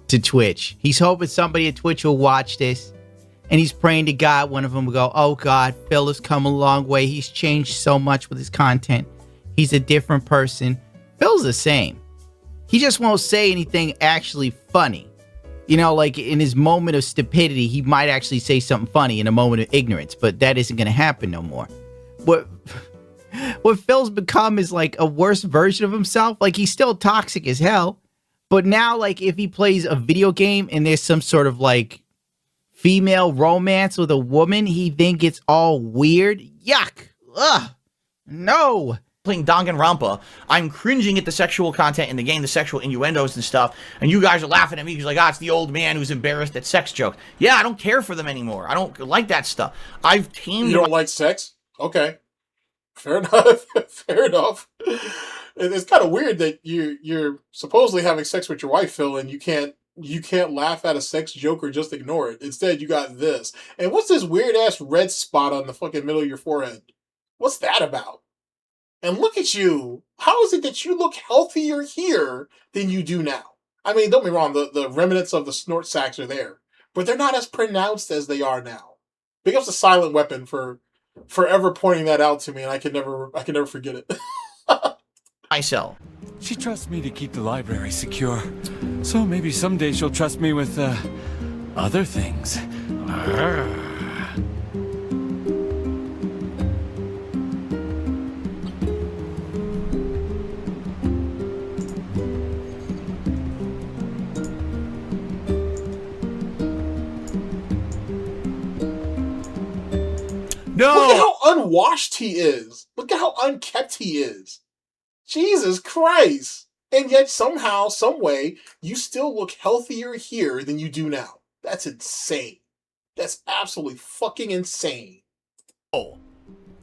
[SPEAKER 15] to Twitch. He's hoping somebody at Twitch will watch this, and he's praying to God one of them will go, oh God, Phil has come a long way. He's changed so much with his content. He's a different person. Phil's the same. He just won't say anything actually funny. You know, like in his moment of stupidity, he might actually say something funny in a moment of ignorance, but that isn't going to happen no more. What Phil's become is like a worse version of himself. Like, he's still toxic as hell, but now, like, if he plays a video game and there's some sort of like female romance with a woman, he then gets all weird. Yuck. Ugh. No.
[SPEAKER 13] playing Danganronpa, I'm cringing at the sexual content in the game, the sexual innuendos and stuff, and you guys are laughing at me because like, it's the old man who's embarrassed at sex jokes. Yeah, I don't care for them anymore. I don't like that stuff. I've tamed.
[SPEAKER 1] You don't like sex? Okay, fair enough. Fair enough. It's kind of weird that you're supposedly having sex with your wife, Phil, and you can't laugh at a sex joke or just ignore it. Instead, you got this. And what's this weird ass red spot on the fucking middle of your forehead? What's that about? And look at you. How is it that you look healthier here than you do now? I mean, don't be wrong, the remnants of the snort sacks are there, but they're not as pronounced as they are now. Big up's a silent weapon for forever pointing that out to me, and I can never forget it.
[SPEAKER 13] Myself.
[SPEAKER 16] She trusts me to keep the library secure, so maybe someday she'll trust me with other things.
[SPEAKER 13] No!
[SPEAKER 1] Look at how unwashed he is. Look at how unkept he is. Jesus Christ. And yet somehow, some way, you still look healthier here than you do now. That's insane. That's absolutely fucking insane.
[SPEAKER 13] Oh.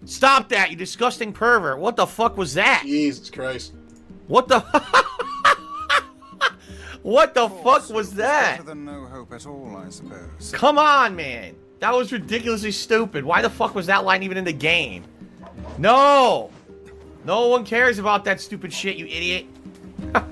[SPEAKER 13] Stop that, you disgusting pervert. What the fuck was that?
[SPEAKER 1] Jesus Christ.
[SPEAKER 13] What the What the fuck was that?
[SPEAKER 6] Better than no hope at all, I suppose.
[SPEAKER 13] Come on, man. That was ridiculously stupid. Why the fuck was that line even in the game? No! No one cares about that stupid shit, you idiot.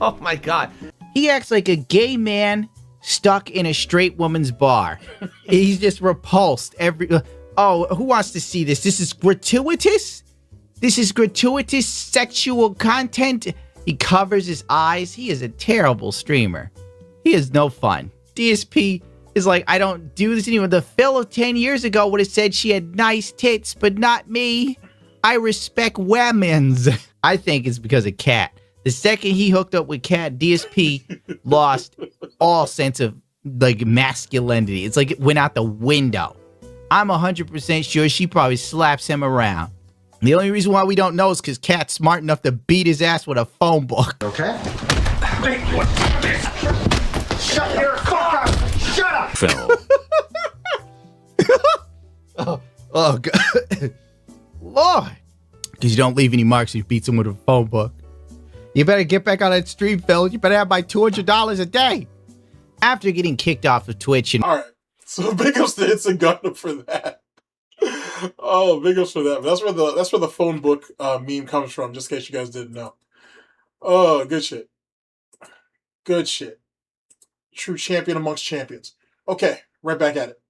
[SPEAKER 13] Oh my god.
[SPEAKER 15] He acts like a gay man stuck in a straight woman's bar. He's just repulsed every... Oh, who wants to see this? This is gratuitous? This is gratuitous sexual content? He covers his eyes. He is a terrible streamer. He is no fun. DSP is like, I don't do this anymore. The Phil of 10 years ago would have said she had nice tits, but not me. I respect women's. I think it's because of Cat. The second he hooked up with Cat, DSP lost all sense of like masculinity. It's like it went out the window. I'm 100% sure she probably slaps him around. The only reason why we don't know is because Cat's smart enough to beat his ass with a phone book.
[SPEAKER 14] Okay. Shut your fuck up! Shut up!
[SPEAKER 15] Phil. Oh, God. Lord. Because you don't leave any marks, you beat him with a phone book. You better get back on that stream, Phil. You better have my $200 a day. After getting kicked off of Twitch and...
[SPEAKER 1] All right. So big ups to Hits and Gundam for that. Oh, big ups for that. That's where the phone book meme comes from, just in case you guys didn't know. Oh, good shit. Good shit. True champion amongst champions. Okay, right back at it.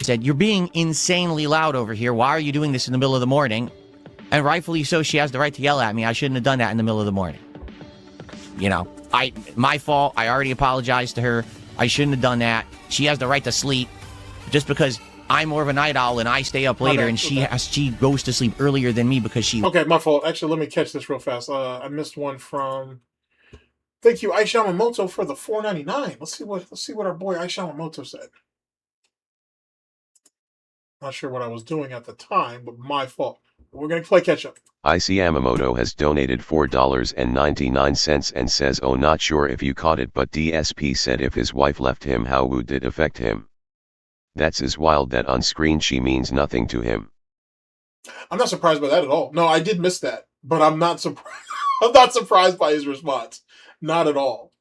[SPEAKER 13] Said, you're being insanely loud over here. Why are you doing this in the middle of the morning? And rightfully so, she has the right to yell at me. I shouldn't have done that in the middle of the morning. You know, my fault. I already apologized to her. I shouldn't have done that. She has the right to sleep. Just because I'm more of a night owl and I stay up later, and she goes to sleep earlier than me because she...
[SPEAKER 1] Okay, my fault. Actually, let me catch this real fast. I missed one from... Thank you, Aish Yamamoto, for the $4.99. Let's see what our boy Aish Yamamoto said. Not sure what I was doing at the time, but my fault. We're going to play catch up.
[SPEAKER 2] IC Yamamoto has donated $4.99 and says, oh, not sure if you caught it, but DSP said if his wife left him, how would it affect him? That's as wild that on screen she means nothing to him.
[SPEAKER 1] I'm not surprised by that at all. No, I did miss that, but I'm not surprised. I'm not surprised by his response. Not at all.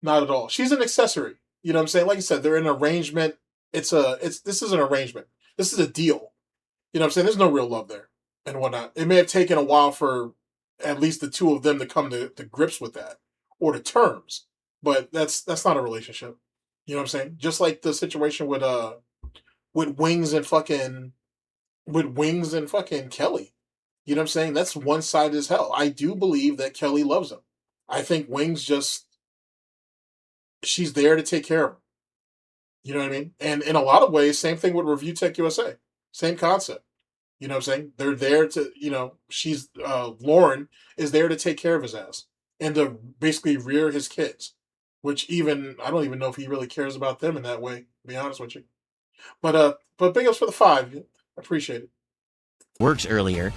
[SPEAKER 1] Not at all. She's an accessory. You know what I'm saying? Like you said, they're in an arrangement. This is an arrangement. This is a deal. You know what I'm saying? There's no real love there and whatnot. It may have taken a while for at least the two of them to come to grips with that or to terms, but that's not a relationship. You know what I'm saying? Just like the situation with Wings and fucking Kelly. You know what I'm saying? That's one side as hell. I do believe that Kelly loves him. I think Wings she's there to take care of him. You know what I mean? And in a lot of ways, same thing with Review Tech USA. Same concept. You know what I'm saying? They're there to, Lauren is there to take care of his ass and to basically rear his kids, which I don't even know if he really cares about them in that way, to be honest with you. But big ups for the 5. I appreciate it.
[SPEAKER 13] Works earlier.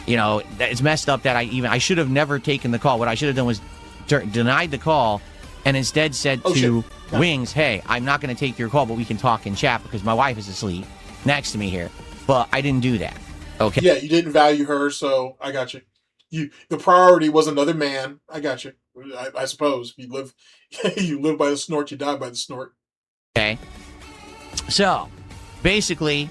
[SPEAKER 13] You know, it's messed up that I should have never taken the call. What I should have done was denied the call and instead said to Wings, hey, I'm not going to take your call, but we can talk in chat because my wife is asleep next to me here. But I didn't do that. Okay.
[SPEAKER 1] Yeah, you didn't value her, so I got you. The priority was another man. I got you. I suppose you live by the snort, you die by the snort.
[SPEAKER 13] Okay. So, basically,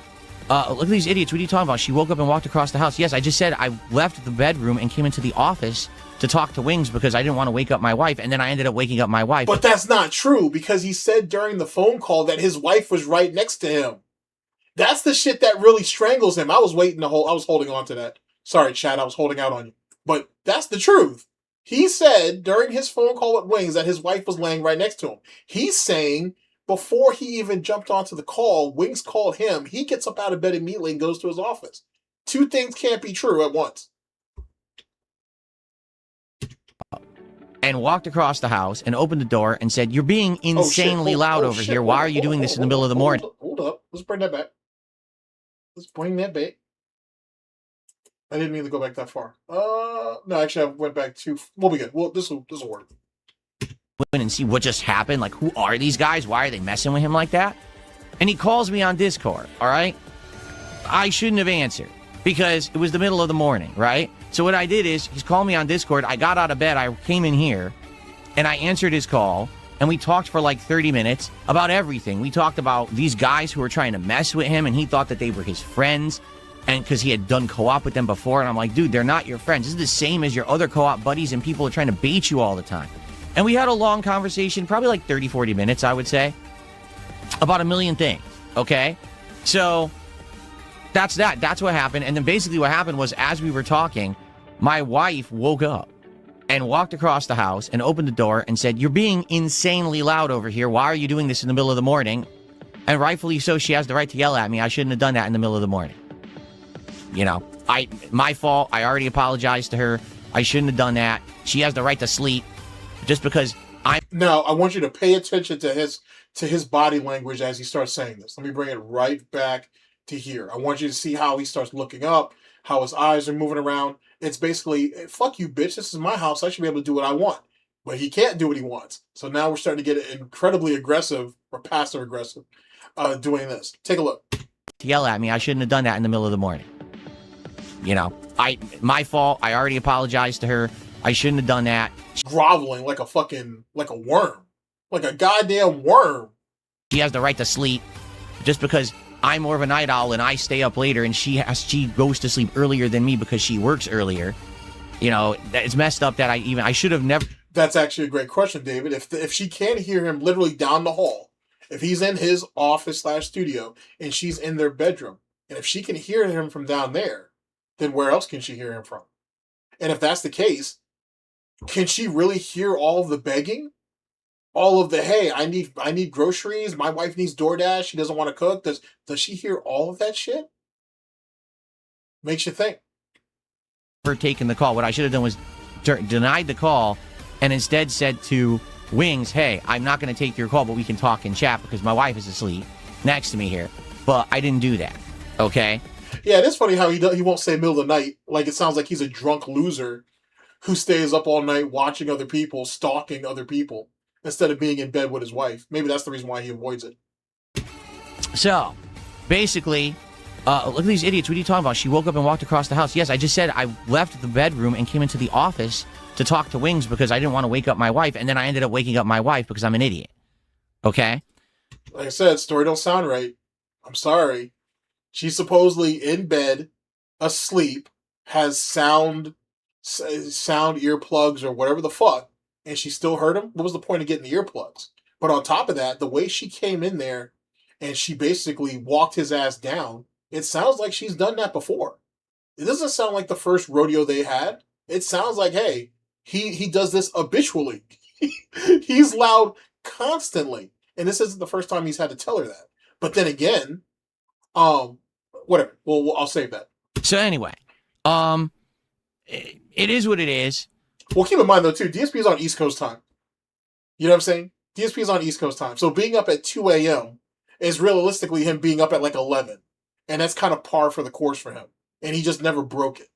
[SPEAKER 13] look at these idiots. What are you talking about? She woke up and walked across the house. Yes, I just said I left the bedroom and came into the office to talk to Wings because I didn't want to wake up my wife, and then I ended up waking up my wife.
[SPEAKER 1] But that's not true because he said during the phone call that his wife was right next to him. That's the shit that really strangles him. I was holding on to that. Sorry, Chad, I was holding out on you. But that's the truth. He said during his phone call with Wings that his wife was laying right next to him. He's saying before he even jumped onto the call, Wings called him. He gets up out of bed immediately and goes to his office. Two things can't be true at once.
[SPEAKER 13] And walked across the house and opened the door and said, you're being insanely loud over here. Why are you doing this in the middle of the morning?
[SPEAKER 1] Hold up. Let's bring that back. I didn't mean to go back that far. No, actually, I went back too. We'll be good. Well, this will work.
[SPEAKER 13] And see what just happened. Like, who are these guys? Why are they messing with him like that? And he calls me on Discord, all right? I shouldn't have answered because it was the middle of the morning, right? So what I did is he's called me on Discord. I got out of bed. I came in here and I answered his call. And we talked for like 30 minutes about everything. We talked about these guys who were trying to mess with him, and he thought that they were his friends, and because he had done co-op with them before. And I'm like, dude, they're not your friends. This is the same as your other co-op buddies, and people are trying to bait you all the time. And we had a long conversation, probably like 30, 40 minutes, I would say, about a million things, okay? So that's that. That's what happened. And then basically what happened was, as we were talking, my wife woke up and walked across the house and opened the door and said, "You're being insanely loud over here. Why are you doing this in the middle of the morning?" And rightfully so, she has the right to yell at me. I shouldn't have done that in the middle of the morning. You know, my fault. I already apologized to her. I shouldn't have done that. She has the right to sleep just because I'm...
[SPEAKER 1] Now, I want you to pay attention to his body language as he starts saying this. Let me bring it right back to here. I want you to see how he starts looking up, how his eyes are moving around. It's basically, fuck you, bitch. This is my house. I should be able to do what I want. But he can't do what he wants. So now we're starting to get incredibly aggressive or passive aggressive doing this. Take a look.
[SPEAKER 13] To yell at me. I shouldn't have done that in the middle of the morning. You know, my fault. I already apologized to her. I shouldn't have done that.
[SPEAKER 1] Groveling like a worm. Like a goddamn worm.
[SPEAKER 13] She has the right to sleep just because I'm more of a night owl and I stay up later, and she goes to sleep earlier than me because she works earlier. You know, it's messed up that I should have never.
[SPEAKER 1] That's actually a great question, David. If she can't hear him literally down the hall, if he's in his office/studio and she's in their bedroom, and if she can hear him from down there, then where else can she hear him from? And if that's the case, can she really hear all of the begging? All of the, hey, I need groceries. My wife needs DoorDash. She doesn't want to cook. Does she hear all of that shit? Makes you think.
[SPEAKER 13] For taking the call. What I should have done was denied the call and instead said to Wings, hey, I'm not going to take your call, but we can talk and chat because my wife is asleep next to me here. But I didn't do that. Okay?
[SPEAKER 1] Yeah, it is funny how he won't say middle of the night. Like it sounds like he's a drunk loser who stays up all night watching other people, stalking other people, instead of being in bed with his wife. Maybe that's the reason why he avoids it.
[SPEAKER 13] So, basically, look at these idiots. What are you talking about? She woke up and walked across the house. Yes, I just said I left the bedroom and came into the office to talk to Wings because I didn't want to wake up my wife, and then I ended up waking up my wife because I'm an idiot. Okay?
[SPEAKER 1] Like I said, story don't sound right. I'm sorry. She's supposedly in bed, asleep, has sound earplugs or whatever the fuck, and she still heard him. What was the point of getting the earplugs? But on top of that, the way she came in there and she basically walked his ass down, it sounds like she's done that before. It doesn't sound like the first rodeo they had. It sounds like, hey, he does this habitually. He's loud constantly. And this isn't the first time he's had to tell her that. But then again, whatever. Well, I'll save that.
[SPEAKER 13] So anyway, it is what it is.
[SPEAKER 1] Well, keep in mind, though, too, DSP is on East Coast time. You know what I'm saying? DSP is on East Coast time. So being up at 2 a.m. is realistically him being up at like 11. And that's kind of par for the course for him. And he just never broke it.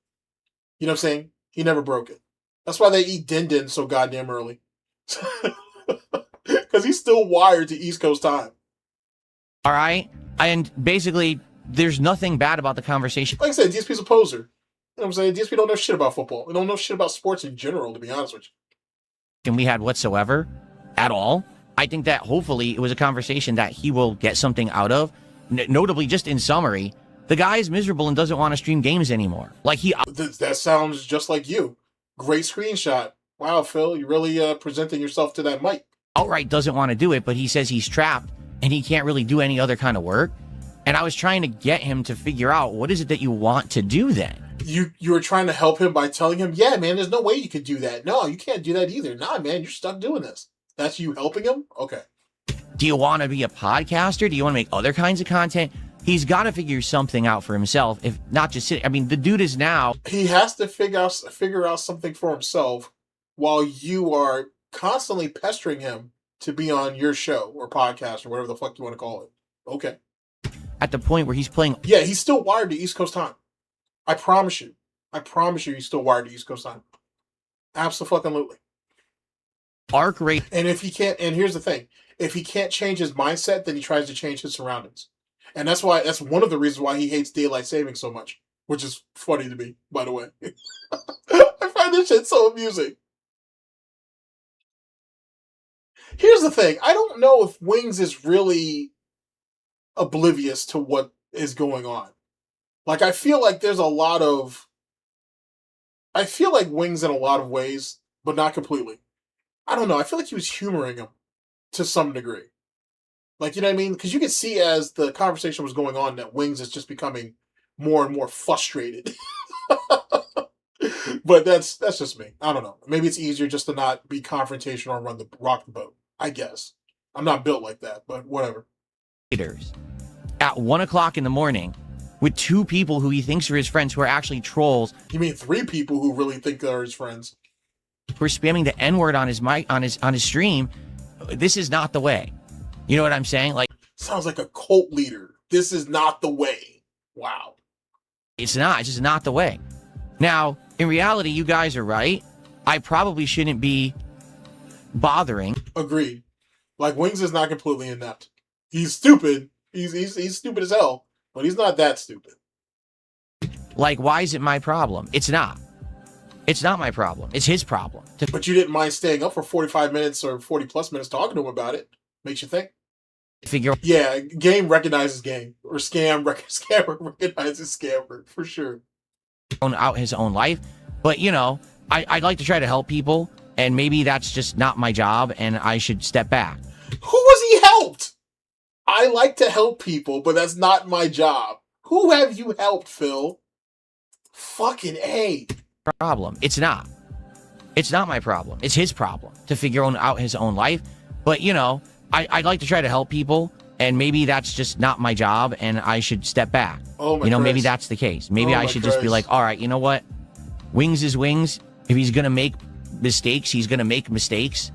[SPEAKER 1] You know what I'm saying? He never broke it. That's why they eat din-din so goddamn early. Because he's still wired to East Coast time.
[SPEAKER 13] All right? And basically, there's nothing bad about the conversation.
[SPEAKER 1] Like I said, DSP's a poser. You know what I'm saying? DSP don't know shit about football. They don't know shit about sports in general, to be honest with you.
[SPEAKER 13] And we had whatsoever at all. I think that hopefully it was a conversation that he will get something out of. Notably, just in summary, the guy is miserable and doesn't want to stream games anymore. Like
[SPEAKER 1] that sounds just like you. Great screenshot. Wow, Phil, you're really presenting yourself to that mic.
[SPEAKER 13] Outright doesn't want to do it, but he says he's trapped and he can't really do any other kind of work. And I was trying to get him to figure out, what is it that you want to do then?
[SPEAKER 1] You were trying to help him by telling him, yeah, man, there's no way you could do that. No, you can't do that either. Nah, man, you're stuck doing this. That's you helping him? Okay.
[SPEAKER 13] Do you want to be a podcaster? Do you want to make other kinds of content? He's got to figure something out for himself, if not just sitting. I mean, the dude is now...
[SPEAKER 1] He has to figure out something for himself while you are constantly pestering him to be on your show or podcast or whatever the fuck you want to call it. Okay.
[SPEAKER 13] At the point where he's playing...
[SPEAKER 1] Yeah, he's still wired to East Coast time. I promise you. I promise you, he's still wired to East Coast time. Absolutely.
[SPEAKER 13] Arc rate.
[SPEAKER 1] And if he can't, and here's the thing, if he can't change his mindset, then he tries to change his surroundings. And that's one of the reasons why he hates daylight saving so much, which is funny to me, by the way. I find this shit so amusing. Here's the thing, I don't know if Wings is really oblivious to what is going on. Like, I feel like Wings in a lot of ways, but not completely. I don't know, I feel like he was humoring him to some degree. Like, you know what I mean? Because you could see as the conversation was going on that Wings is just becoming more and more frustrated. But that's just me. I don't know. Maybe it's easier just to not be confrontational and rock the boat. I guess. I'm not built like that, but whatever.
[SPEAKER 13] At 1 o'clock in the morning with 2 people who he thinks are his friends who are actually trolls.
[SPEAKER 1] You mean 3 people who really think they're his friends?
[SPEAKER 13] Who are spamming the N-word on his mic on his stream. This is not the way. You know what I'm saying? Like,
[SPEAKER 1] sounds like a cult leader. This is not the way. Wow.
[SPEAKER 13] It's not. It's just not the way. Now, in reality, you guys are right. I probably shouldn't be bothering.
[SPEAKER 1] Agreed. Like, Wings is not completely inept. He's stupid. He's stupid as hell, but he's not that stupid.
[SPEAKER 13] Like, why is it my problem? It's not. It's not my problem. It's his problem.
[SPEAKER 1] But you didn't mind staying up for 45 minutes or 40 plus minutes talking to him about it. Makes you think.
[SPEAKER 13] Figure.
[SPEAKER 1] Yeah, game recognizes game. Or scammer recognizes scammer, for sure.
[SPEAKER 13] Out his own life. But, you know, I'd like to try to help people, and maybe that's just not my job, and I should step back.
[SPEAKER 1] Who was he helped? I like to help people, but that's not my job. Who have you helped, Phil? Fucking A.
[SPEAKER 13] Problem. It's not. It's not my problem. It's his problem to figure out his own life. But, you know, I'd like to try to help people, and maybe that's just not my job, and I should step back.
[SPEAKER 1] Oh my
[SPEAKER 13] You know, maybe
[SPEAKER 1] Christ.
[SPEAKER 13] that's the case. Maybe
[SPEAKER 1] Oh
[SPEAKER 13] I
[SPEAKER 1] my
[SPEAKER 13] should just be
[SPEAKER 1] Christ.
[SPEAKER 13] like, all right, you know what? Wings is Wings. If he's going to make mistakes, he's going to make mistakes,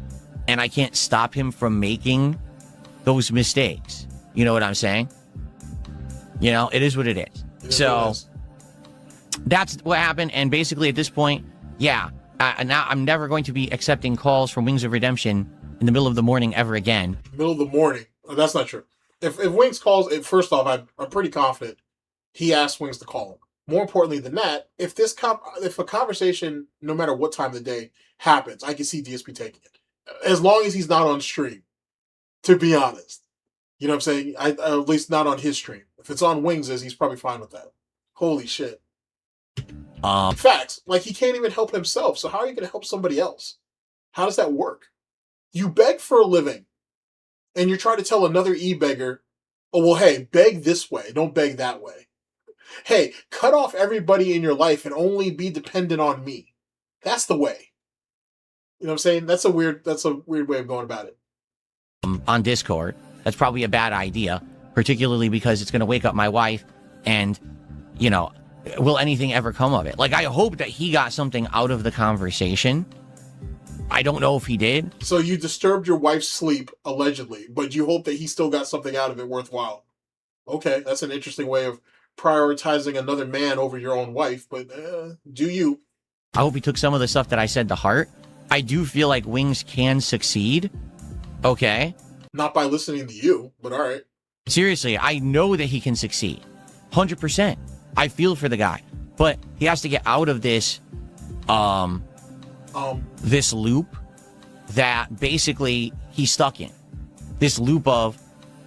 [SPEAKER 13] and I can't stop him from making those mistakes. You know what I'm saying? You know, it is what it is. So that's what happened, and basically at this point, yeah, now I'm never going to be accepting calls from Wings of Redemption in the middle of the morning ever again.
[SPEAKER 1] Middle of the morning. Oh, that's not true. If Wings calls, first off, I'm pretty confident he asked Wings to call him. More importantly than that, if a conversation, no matter what time of the day, happens, I can see DSP taking it. As long as he's not on stream, to be honest. You know what I'm saying? At least not on his stream. If it's on Wings', he's probably fine with that. Holy shit. Facts. Like, he can't even help himself, so how are you going to help somebody else? How does that work? You beg for a living, and you're trying to tell another e-beggar, oh, well, hey, beg this way, don't beg that way. Hey, cut off everybody in your life and only be dependent on me. That's the way. You know what I'm saying? That's a weird way of going about it.
[SPEAKER 13] On Discord, that's probably a bad idea, particularly because it's going to wake up my wife, and, you know, will anything ever come of it? Like, I hope that he got something out of the conversation. I don't know if he did.
[SPEAKER 1] So you disturbed your wife's sleep, allegedly, but you hope that he still got something out of it worthwhile. Okay, that's an interesting way of prioritizing another man over your own wife, but do you.
[SPEAKER 13] I hope he took some of the stuff that I said to heart. I do feel like Wings can succeed. Okay?
[SPEAKER 1] Not by listening to you, but all right.
[SPEAKER 13] Seriously, I know that he can succeed. 100%. I feel for the guy. But he has to get out of this, this loop that basically he's stuck in. This loop of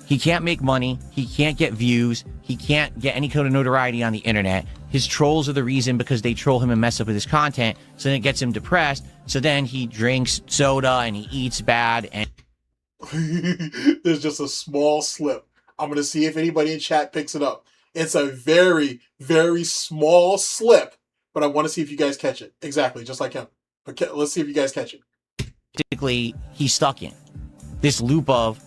[SPEAKER 13] he can't make money, he can't get views, he can't get any kind of notoriety on the internet. His trolls are the reason because they troll him and mess up with his content, so then it gets him depressed, so then he drinks soda and he eats bad and...
[SPEAKER 1] There's just a small slip. I'm going to see if anybody in chat picks it up. It's a very, very small slip, but I want to see if you guys catch it. Exactly, just like him. But let's see if you guys catch it.
[SPEAKER 13] Basically, he's stuck in this loop of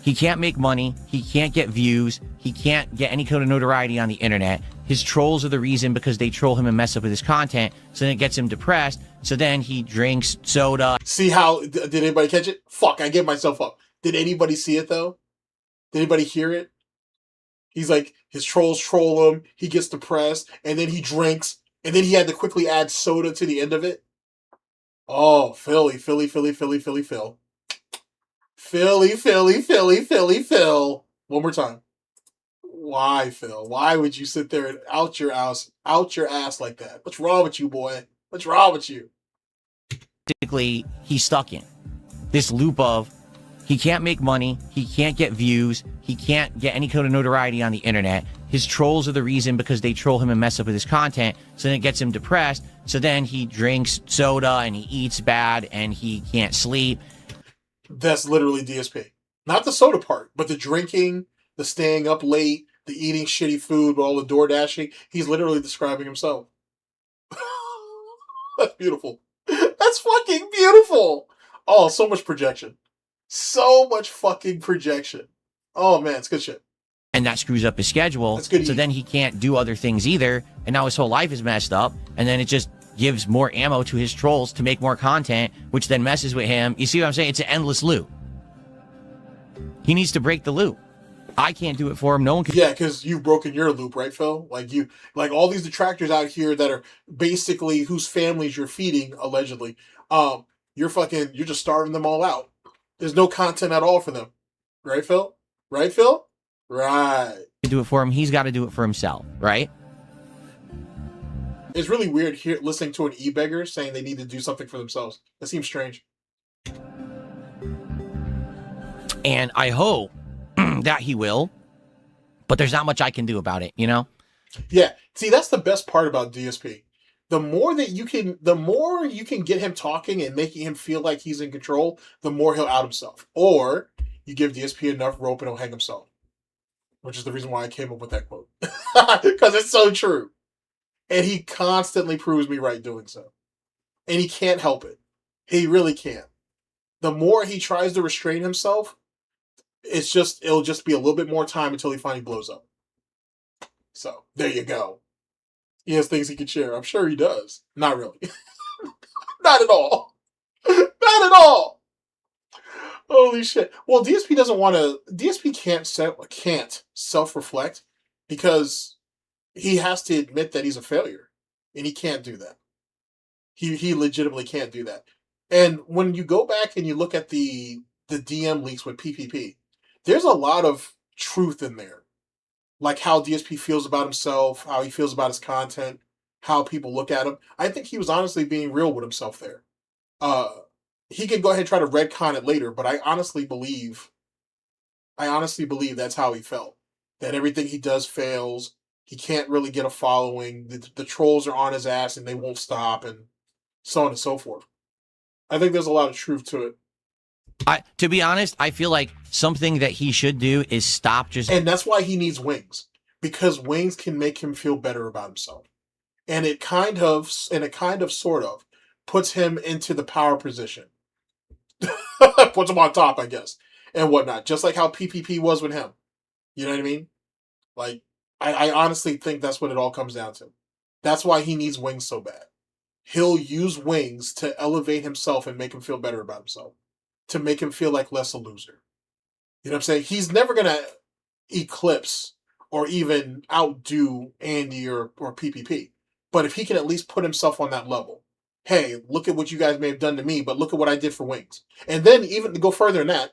[SPEAKER 13] he can't make money, he can't get views, he can't get any kind of notoriety on the internet. His trolls are the reason because they troll him and mess up with his content, so then it gets him depressed, so then he drinks soda.
[SPEAKER 1] See how, did anybody catch it? Fuck, I gave myself up. Did anybody see it though? Did anybody hear it? He's like, his trolls troll him, he gets depressed, and then he drinks And then he had to quickly add soda to the end of it. Oh, Philly, Philly, Philly, Philly, Philly, Phil. Philly, Philly, Philly, Philly, Phil. One more time. Why, Phil? Why would you sit there and out your ass like that? What's wrong with you, boy? What's wrong with you?
[SPEAKER 13] Basically, he's stuck in this loop of he can't make money, he can't get views, he can't get any kind of notoriety on the internet. His trolls are the reason because they troll him and mess up with his content, so then it gets him depressed. So then he drinks soda and he eats bad and he can't sleep.
[SPEAKER 1] That's literally DSP. Not the soda part, but the drinking, the staying up late, the eating shitty food, all the door dashing. He's literally describing himself. That's beautiful. That's fucking beautiful. Oh, so much projection. So much fucking projection. Oh man, it's good shit.
[SPEAKER 13] And that screws up his schedule. So then he can't do other things either. And now his whole life is messed up. And then it just gives more ammo to his trolls to make more content, which then messes with him. You see what I'm saying? It's an endless loop. He needs to break the loop. I can't do it for him. No one can.
[SPEAKER 1] Yeah, because you've broken your loop, right, Phil? Like all these detractors out here that are basically whose families you're feeding, allegedly. You're just starving them all out. There's no content at all for them. Right, Phil? Right, Phil? Right.
[SPEAKER 13] Do it for him. He's got to do it for himself, right?
[SPEAKER 1] It's really weird here listening to an e-beggar saying they need to do something for themselves. That seems strange.
[SPEAKER 13] And I hope that he will, but there's not much I can do about it, you know?
[SPEAKER 1] Yeah. See, that's the best part about DSP. The more you can get him talking and making him feel like he's in control, the more he'll out himself. Or you give DSP enough rope and he'll hang himself. Which is the reason why I came up with that quote. Because it's so true. And he constantly proves me right doing so. And he can't help it. He really can't. The more he tries to restrain himself, it'll just be a little bit more time until he finally blows up. So, there you go. He has things he can share. I'm sure he does. Not really. Not at all. Not at all. Holy shit. Well, DSP can't self-reflect because he has to admit that he's a failure. And he can't do that. He legitimately can't do that. And when you go back and you look at the DM leaks with PPP, there's a lot of truth in there. Like how DSP feels about himself, how he feels about his content, how people look at him. I think he was honestly being real with himself there. He can go ahead and try to retcon it later, but I honestly believe that's how he felt. That everything he does fails. He can't really get a following. The trolls are on his ass and they won't stop, and so on and so forth. I think there's a lot of truth to it.
[SPEAKER 13] To be honest, I feel like something that he should do is stop just...
[SPEAKER 1] And that's why he needs wings. Because wings can make him feel better about himself. And it kind of sort of puts him into the power position. Puts him on top, I guess. And whatnot. Just like how PPP was with him. You know what I mean? Like, I honestly think that's what it all comes down to. That's why he needs wings so bad. He'll use wings to elevate himself and make him feel better about himself. To make him feel like less a loser. You know what I'm saying? He's never going to eclipse or even outdo Andy or PPP. But if he can at least put himself on that level. Hey, look at what you guys may have done to me, but look at what I did for wings. And then even to go further than that,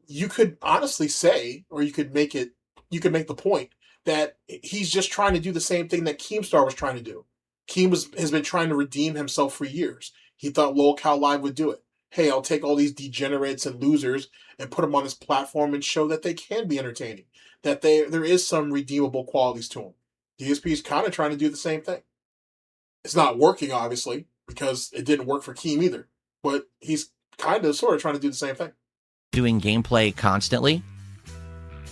[SPEAKER 1] you could honestly say, or you could make the point that he's just trying to do the same thing that Keemstar was trying to do. Keem has been trying to redeem himself for years. He thought Lol Cow Live would do it. Hey, I'll take all these degenerates and losers and put them on this platform and show that they can be entertaining. That there is some redeemable qualities to them. DSP is kind of trying to do the same thing. It's not working, obviously, because it didn't work for Keem either. But he's kind of sort of trying to do the same thing.
[SPEAKER 13] Doing gameplay constantly.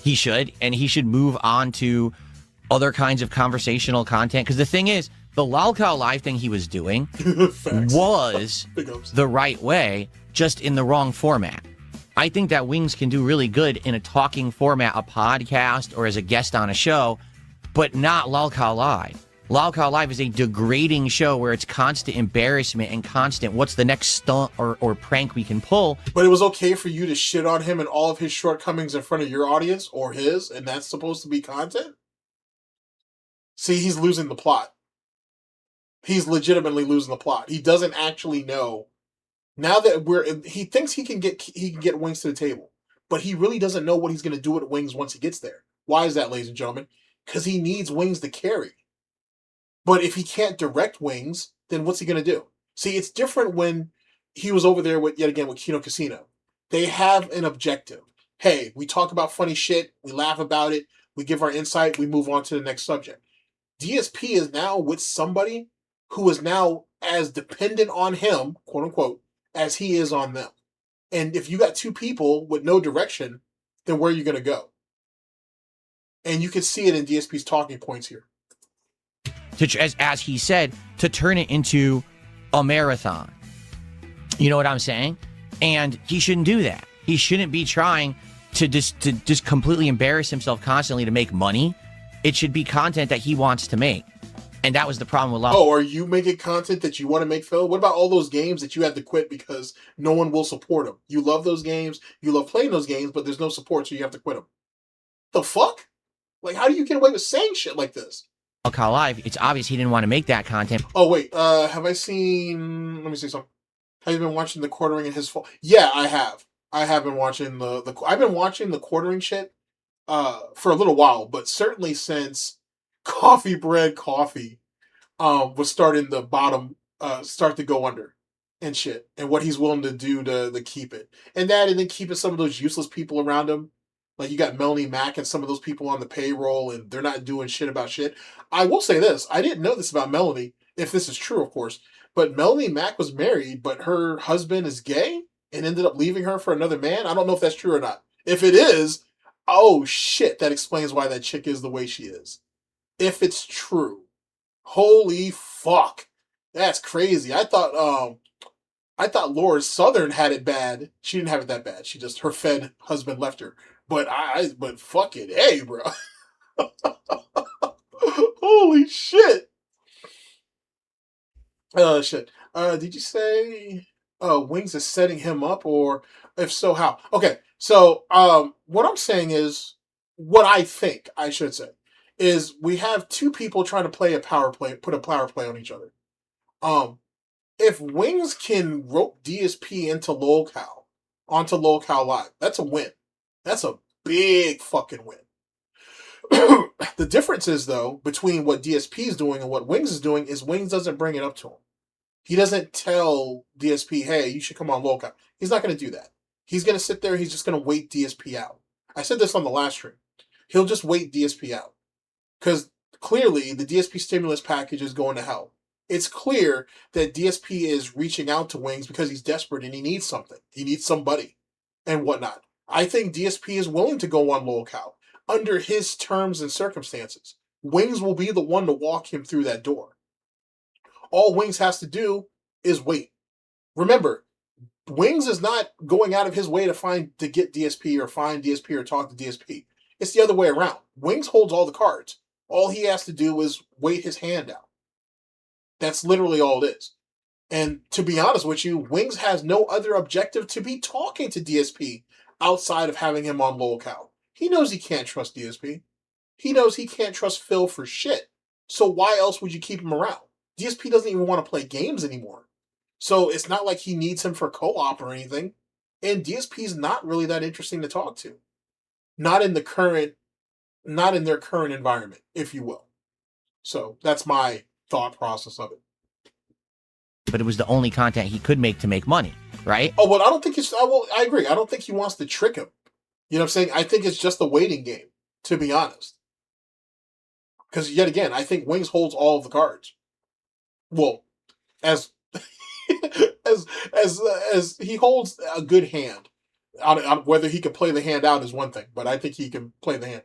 [SPEAKER 13] He should. And he should move on to other kinds of conversational content. Because the thing is, the Lolcow Live thing he was doing was the right way, just in the wrong format. I think that Wings can do really good in a talking format, a podcast, or as a guest on a show, but not Lolcow Live. Lolcow Live is a degrading show where it's constant embarrassment and constant what's the next stunt or prank we can pull.
[SPEAKER 1] But it was okay for you to shit on him and all of his shortcomings in front of your audience or his, and that's supposed to be content? See, he's losing the plot. He's legitimately losing the plot. He doesn't actually know. Now that he thinks he can get Wings to the table, but he really doesn't know what he's going to do with Wings once he gets there. Why is that, ladies and gentlemen? Because he needs Wings to carry. But if he can't direct Wings, then what's he going to do? See, it's different when he was over there with Kino Casino. They have an objective. Hey, we talk about funny shit, we laugh about it, we give our insight, we move on to the next subject. DSP is now with somebody who is now as dependent on him, quote unquote, as he is on them. And if you got two people with no direction, then where are you going to go? And you can see it in DSP's talking points here.
[SPEAKER 13] As he said, to turn it into a marathon. You know what I'm saying? And he shouldn't do that. He shouldn't be trying to just completely embarrass himself constantly to make money. It should be content that he wants to make. And that was the problem with
[SPEAKER 1] Oh, are you making content that you want to make, Phil? What about all those games that you had to quit because no one will support them? You love those games, you love playing those games, but there's no support, so you have to quit them. The fuck? Like, how do you get away with saying shit like this?
[SPEAKER 13] Call Live, it's obvious he didn't want to make that content.
[SPEAKER 1] Oh, wait, have I seen... Let me see something. Have you been watching the quartering in his fault? Yeah, I have. I have been watching I've been watching the quartering shit for a little while, but certainly since Coffee Bread Coffee was starting the bottom start to go under and shit, and what he's willing to do to keep it, and then keeping some of those useless people around him. Like, you got Melanie Mack and some of those people on the payroll, and they're not doing shit about shit. I will say this. I didn't know this about Melanie, if this is true, of course. But Melanie Mack was married, but her husband is gay and ended up leaving her for another man. I don't know if that's true or not. If it is, oh shit, that explains why that chick is the way she is. If it's true. Holy fuck. That's crazy. I thought Laura Southern had it bad. She didn't have it that bad. Her fed husband left her. But fuck it. Hey, bro. Holy shit. Shit. Did you say Wings is setting him up, or if so, how? Okay, so what I'm saying is, what I think I should say is, we have two people trying to put a power play on each other. If Wings can rope DSP onto LolCal Live, that's a win. That's a big fucking win. The difference is, though, between what DSP is doing and what Wings is doing, is Wings doesn't bring it up to him. He doesn't tell DSP, hey, you should come on LolCal. He's not going to do that. He's going to sit there, he's just going to wait DSP out. I said this on the last stream. He'll just wait DSP out. Because clearly, the DSP stimulus package is going to hell. It's clear that DSP is reaching out to Wings because he's desperate and he needs something. He needs somebody and whatnot. I think DSP is willing to go on LolCal under his terms and circumstances. Wings will be the one to walk him through that door. All Wings has to do is wait. Remember, Wings is not going out of his way to get DSP or find DSP or talk to DSP. It's the other way around. Wings holds all the cards. All he has to do is wait his hand out. That's literally all it is. And to be honest with you, Wings has no other objective to be talking to DSP outside of having him on LolCal. He knows he can't trust DSP. He knows he can't trust Phil for shit. So why else would you keep him around? DSP doesn't even want to play games anymore. So it's not like he needs him for co-op or anything. And DSP's not really that interesting to talk to. Not in their current environment, if you will. So that's my thought process of it.
[SPEAKER 13] But it was the only content he could make to make money, right?
[SPEAKER 1] Oh, well, I don't think I agree. I don't think he wants to trick him. You know what I'm saying? I think it's just a waiting game, to be honest. Because yet again, I think Wings holds all of the cards. Well, as he holds a good hand. Whether he can play the hand out is one thing, but I think he can play the hand.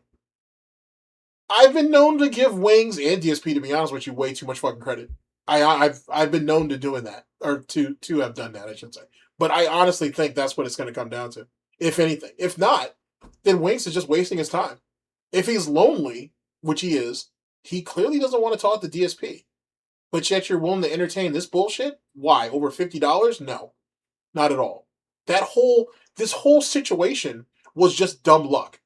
[SPEAKER 1] I've been known to give Wings and DSP, to be honest with you, way too much fucking credit. I've been known to doing that, or to have done that, I should say. But I honestly think that's what it's going to come down to, if anything. If not, then Wings is just wasting his time. If he's lonely, which he is, he clearly doesn't want to talk to DSP. But yet you're willing to entertain this bullshit? Why? Over $50? No, not at all. This whole situation was just dumb luck.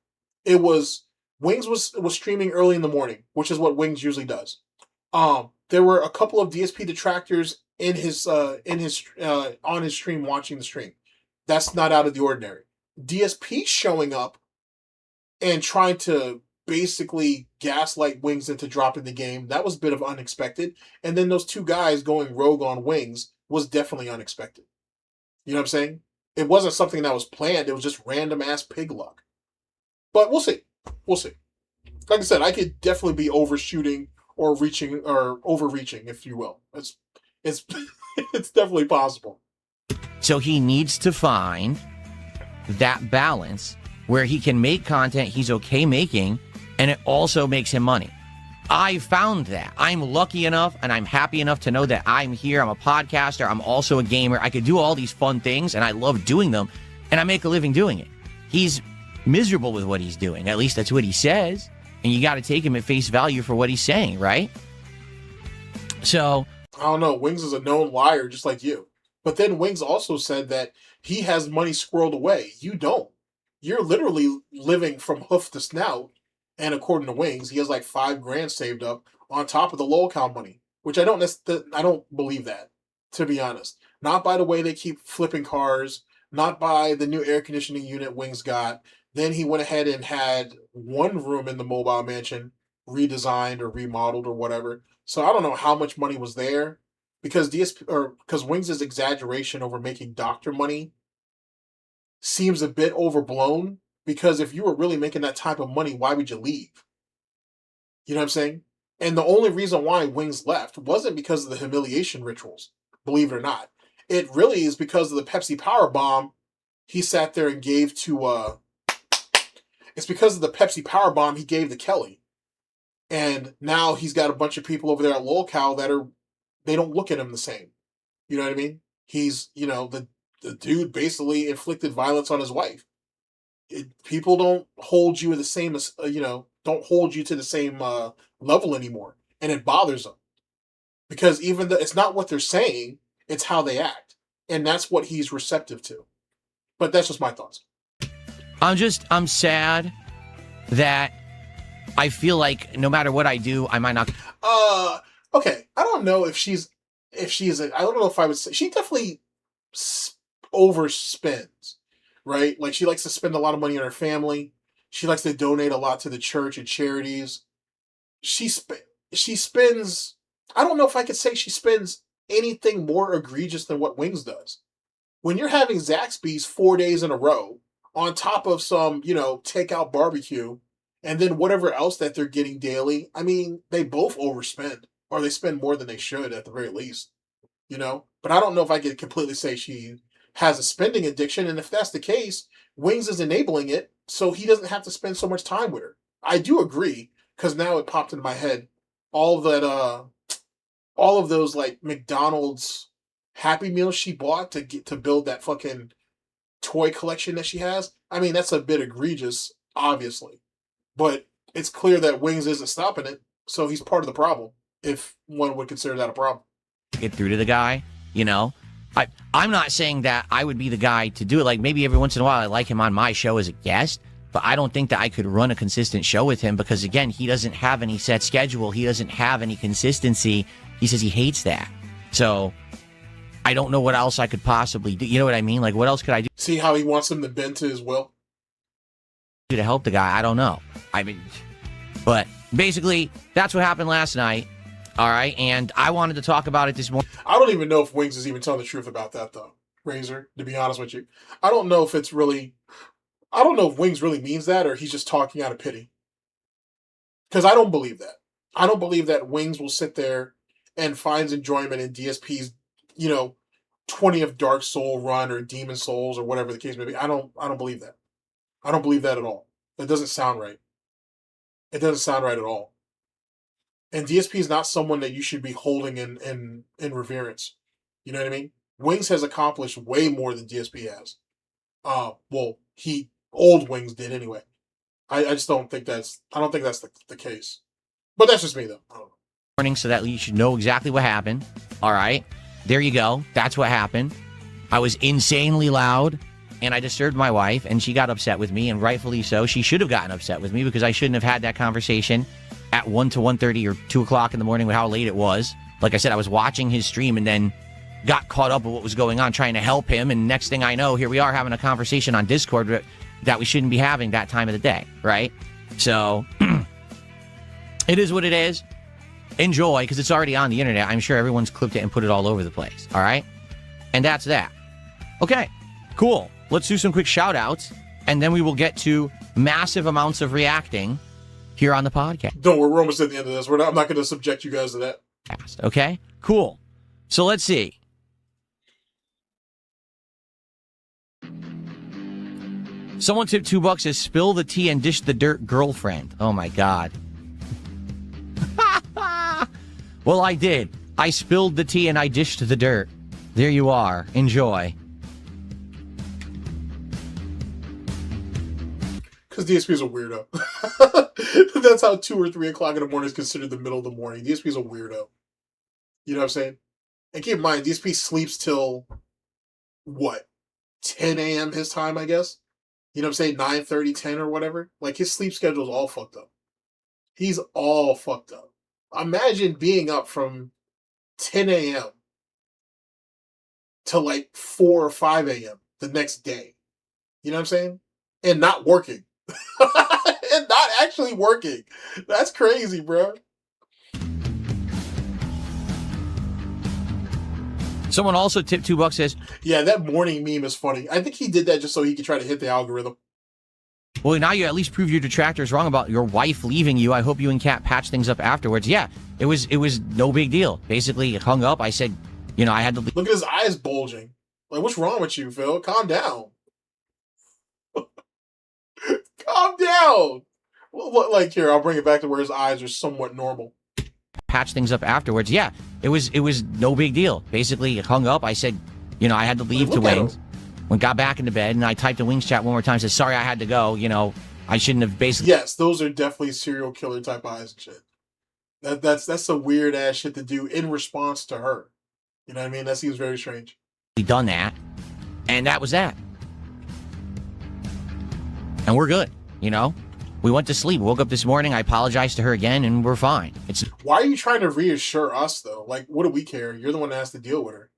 [SPEAKER 1] It was Wings was streaming early in the morning, which is what Wings usually does. There were a couple of DSP detractors on his stream watching the stream. That's not out of the ordinary. DSP showing up and trying to basically gaslight Wings into dropping the game, that was a bit of unexpected. And then those two guys going rogue on Wings was definitely unexpected. You know what I'm saying? It wasn't something that was planned. It was just random ass pig luck. But we'll see. We'll see. Like I said, I could definitely be overshooting or reaching or overreaching, if you will. It's it's definitely possible.
[SPEAKER 13] So he needs to find that balance where he can make content he's okay making, and it also makes him money. I found that. I'm lucky enough and I'm happy enough to know that I'm here. I'm a podcaster. I'm also a gamer. I could do all these fun things and I love doing them, and I make a living doing it. He's miserable with what he's doing. At least that's what he says. And you got to take him at face value for what he's saying, right? So
[SPEAKER 1] I don't know. Wings is a known liar, just like you. But then Wings also said that he has money squirreled away. You don't. You're literally living from hoof to snout. And according to Wings, he has like $5,000 saved up on top of the lolcow money, which I don't believe that, to be honest. Not by the way they keep flipping cars, not by the new air conditioning unit Wings got. Then he went ahead and had one room in the mobile mansion redesigned or remodeled or whatever. So I don't know how much money was there, because Wings' exaggeration over making doctor money seems a bit overblown. Because if you were really making that type of money, why would you leave? You know what I'm saying? And the only reason why Wings left wasn't because of the humiliation rituals, believe it or not. It really is because of the Pepsi Power Bomb he sat there and gave to it's because of the Pepsi Power Bomb he gave to Kelly. And now he's got a bunch of people over there at lolcow that they don't look at him the same. You know what I mean? He's, the dude basically inflicted violence on his wife. People don't hold you the same as don't hold you to the same level anymore, and it bothers them because even though it's not what they're saying, it's how they act, and that's what he's receptive to. But that's just my thoughts.
[SPEAKER 13] I'm sad that I feel like no matter what I do, I might not.
[SPEAKER 1] Okay, I don't know if I don't know if I would say she definitely overspends. Right? Like, she likes to spend a lot of money on her family. She likes to donate a lot to the church and charities. She spends, I don't know if I could say she spends anything more egregious than what Wings does. When you're having Zaxby's 4 days in a row, on top of some, takeout barbecue, and then whatever else that they're getting daily, I mean, they both overspend, or they spend more than they should at the very least, But I don't know if I could completely say she has a spending addiction, and if that's the case, Wings is enabling it so he doesn't have to spend so much time with her. I do agree, because now it popped into my head all of those like McDonald's Happy Meals she bought to build that fucking toy collection that she has. I mean, that's a bit egregious, obviously, but it's clear that Wings isn't stopping it, so he's part of the problem, if one would consider that a problem.
[SPEAKER 13] Get through to the guy, I'm not saying that I would be the guy to do it. Like, maybe every once in a while I like him on my show as a guest, but I don't think that I could run a consistent show with him because, again, he doesn't have any set schedule. He doesn't have any consistency. He says he hates that. So I don't know what else I could possibly do. You know what I mean? Like, what else could I do?
[SPEAKER 1] See how he wants him to bend to his will?
[SPEAKER 13] To help the guy? I don't know. I mean, but basically, that's what happened last night. All right, and I wanted to talk about it this morning.
[SPEAKER 1] I don't even know if Wings is even telling the truth about that, though, Razor, to be honest with you. I don't know if Wings really means that, or he's just talking out of pity. Because I don't believe that. I don't believe that Wings will sit there and finds enjoyment in DSP's, 20th Dark Soul run or Demon Souls or whatever the case may be. I don't believe that. I don't believe that at all. It doesn't sound right. It doesn't sound right at all. And DSP is not someone that you should be holding in reverence. You know what I mean? Wings has accomplished way more than DSP has. Old Wings did anyway. I just don't think that's the case. But that's just me though. I don't know.
[SPEAKER 13] Morning, so that you should know exactly what happened. All right. There you go. That's what happened. I was insanely loud. and I disturbed my wife, and she got upset with me, and rightfully so. She should have gotten upset with me because I shouldn't have had that conversation at 1 to 1:30 or 2 o'clock in the morning with how late it was. Like I said, I was watching his stream and then got caught up with what was going on, trying to help him, and next thing I know, here we are having a conversation on Discord that we shouldn't be having that time of the day, right? So, it is what it is. Enjoy, because it's already on the internet. I'm sure everyone's clipped it and put it all over the place, all right? And that's that. Okay, cool. Let's do some quick shout-outs, and then we will get to massive amounts of reacting here on the podcast.
[SPEAKER 1] Don't worry, we're almost at the end of this. I'm not going to subject you guys to that.
[SPEAKER 13] Okay, cool. So let's see. Someone tipped $2 says, spill the tea and dish the dirt, girlfriend. Oh my God. Well, I did. I spilled the tea and I dished the dirt. There you are. Enjoy.
[SPEAKER 1] Because DSP is a weirdo. That's how 2 or 3 o'clock in the morning is considered the middle of the morning. DSP is a weirdo. You know what I'm saying? And keep in mind, DSP sleeps till, what, 10 a.m. his time, I guess? You know what I'm saying? 9:30, 10 or whatever. Like, his sleep schedule is all fucked up. He's all fucked up. Imagine being up from 10 a.m. to like 4 or 5 a.m. the next day. You know what I'm saying? And not working. And not actually working. That's crazy, bro.
[SPEAKER 13] Someone also tipped $2 says,
[SPEAKER 1] yeah, that morning meme is funny. I think he did that just so he could try to hit the algorithm.
[SPEAKER 13] well, now you at least prove your detractor is wrong about your wife leaving you. I hope you and Kat patch things up afterwards. Yeah, it was no big deal. Basically, it hung up. I said, you know, I had to leave.
[SPEAKER 1] Look at his eyes bulging. Like, what's wrong with you, Phil? Calm down. Calm down. Like, here, I'll bring it back to where his eyes are somewhat normal.
[SPEAKER 13] Patch things up afterwards. Yeah, it was no big deal. Basically, it hung up. I said, you know, I had to leave to Wings. When got back into bed, and I typed in Wings chat one more time, said, sorry, I had to go. You know, I shouldn't have basically.
[SPEAKER 1] Yes, those are definitely serial killer type eyes and shit. That's some weird ass shit to do in response to her. You know what I mean? That seems very strange.
[SPEAKER 13] Done that, and that was that. And we're good, you know? We went to sleep, woke up this morning, I apologized to her again, and we're fine. It's
[SPEAKER 1] Why are you trying to reassure us, though? Like, what do we care? You're the one that has to deal with her.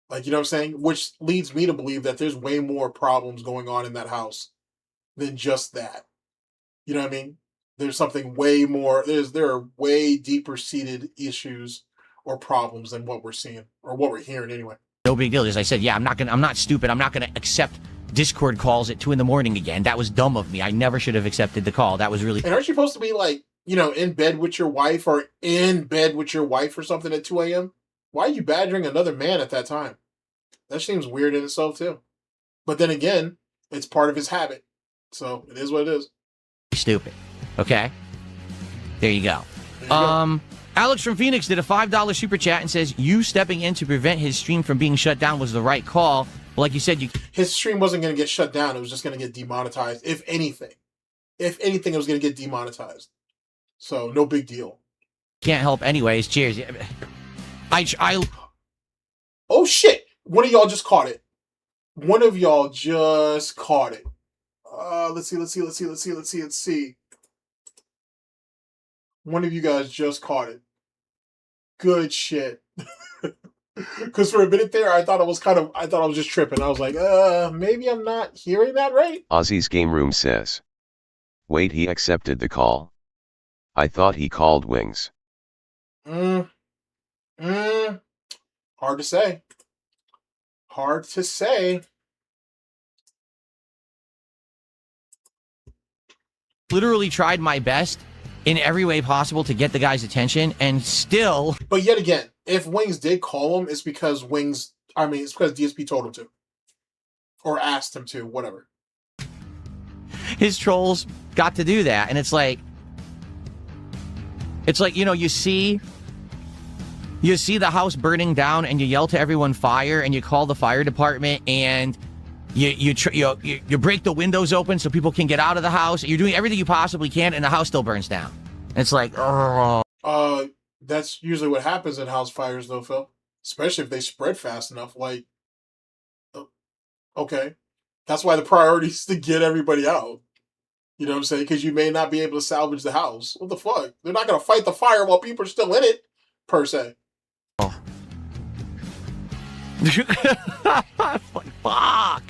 [SPEAKER 1] Like, you know what I'm saying? Which leads me to believe that there's way more problems going on in that house than just that. You know what I mean? There's something way more, there are way deeper seated issues or problems than what we're seeing, or what we're hearing anyway.
[SPEAKER 13] no big deal. As I said, yeah, I'm not stupid. I'm not gonna accept Discord calls at 2 a.m. again. That was dumb of me. I never should have accepted the call. That was really.
[SPEAKER 1] And aren't you supposed to be like, you know, in bed with your wife or something at 2 a.m.? Why are you badgering another man at that time? That seems weird in itself too. But then again, it's part of his habit. So it is what it is.
[SPEAKER 13] Stupid. Okay? There you go. Alex from Phoenix did a $5 super chat and says, you stepping in to prevent his stream from being shut down was the right call. Well, like you said,
[SPEAKER 1] his stream wasn't going to get shut down. It was just going to get demonetized. If anything, it was going to get demonetized. So no big deal.
[SPEAKER 13] Can't help anyways. Cheers.
[SPEAKER 1] Oh shit. One of y'all just caught it. Let's see. One of you guys just caught it. Good shit. Because for a minute there, I thought I was just tripping. I was like, maybe I'm not hearing that right.
[SPEAKER 2] Ozzy's Game Room says, wait, he accepted the call? I thought he called Wings.
[SPEAKER 1] Hard to say.
[SPEAKER 13] Literally tried my best in every way possible to get the guy's attention, and still.
[SPEAKER 1] But yet again, if Wings did call him, it's because DSP told him to. Or asked him to, whatever.
[SPEAKER 13] His trolls got to do that, and it's like, you know, you see the house burning down, and you yell to everyone fire, and you call the fire department, and you break the windows open so people can get out of the house. You're doing everything you possibly can, and the house still burns down. And it's like, oh.
[SPEAKER 1] That's usually what happens in house fires, though, Phil. Especially if they spread fast enough. Like, okay, That's why the priority is to get everybody out. You know what I'm saying? Because you may not be able to salvage the house. What the fuck? They're not going to fight the fire while people are still in it, per se.
[SPEAKER 13] Oh. Fuck.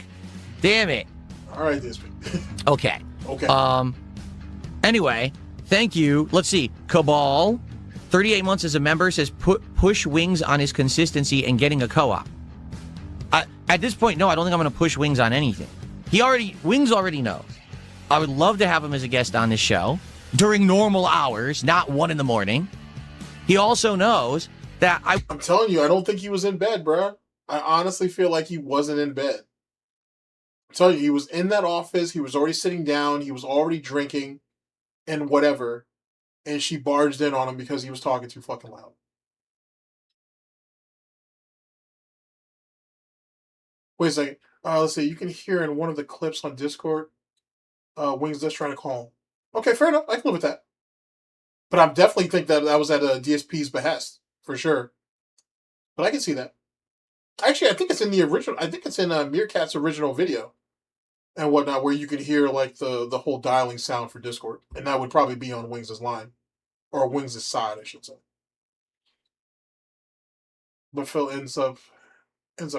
[SPEAKER 13] Damn it.
[SPEAKER 1] All right, DSP.
[SPEAKER 13] Okay.
[SPEAKER 1] Okay.
[SPEAKER 13] Anyway, thank you. Let's see. Cabal, 38 months as a member, says push Wings on his consistency and getting a co-op. At this point, no, I don't think I'm going to push Wings on anything. Wings already knows. I would love to have him as a guest on this show during normal hours, not 1 a.m. He also knows that
[SPEAKER 1] I'm telling you, I don't think he was in bed, bro. I honestly feel like he wasn't in bed. I'm telling you, he was in that office. He was already sitting down. He was already drinking and whatever. And she barged in on him because he was talking too fucking loud. Wait a second. Let's see. You can hear in one of the clips on Discord, Wings just trying to call him. Okay, fair enough. I can live with that. But I definitely think that was at DSP's behest, for sure. But I can see that. Actually, I think it's in the original. I think it's in Meerkat's original video and whatnot, where you can hear like the whole dialing sound for Discord, and that would probably be on Wings' line or Wings' side, I should say. But Phil ends up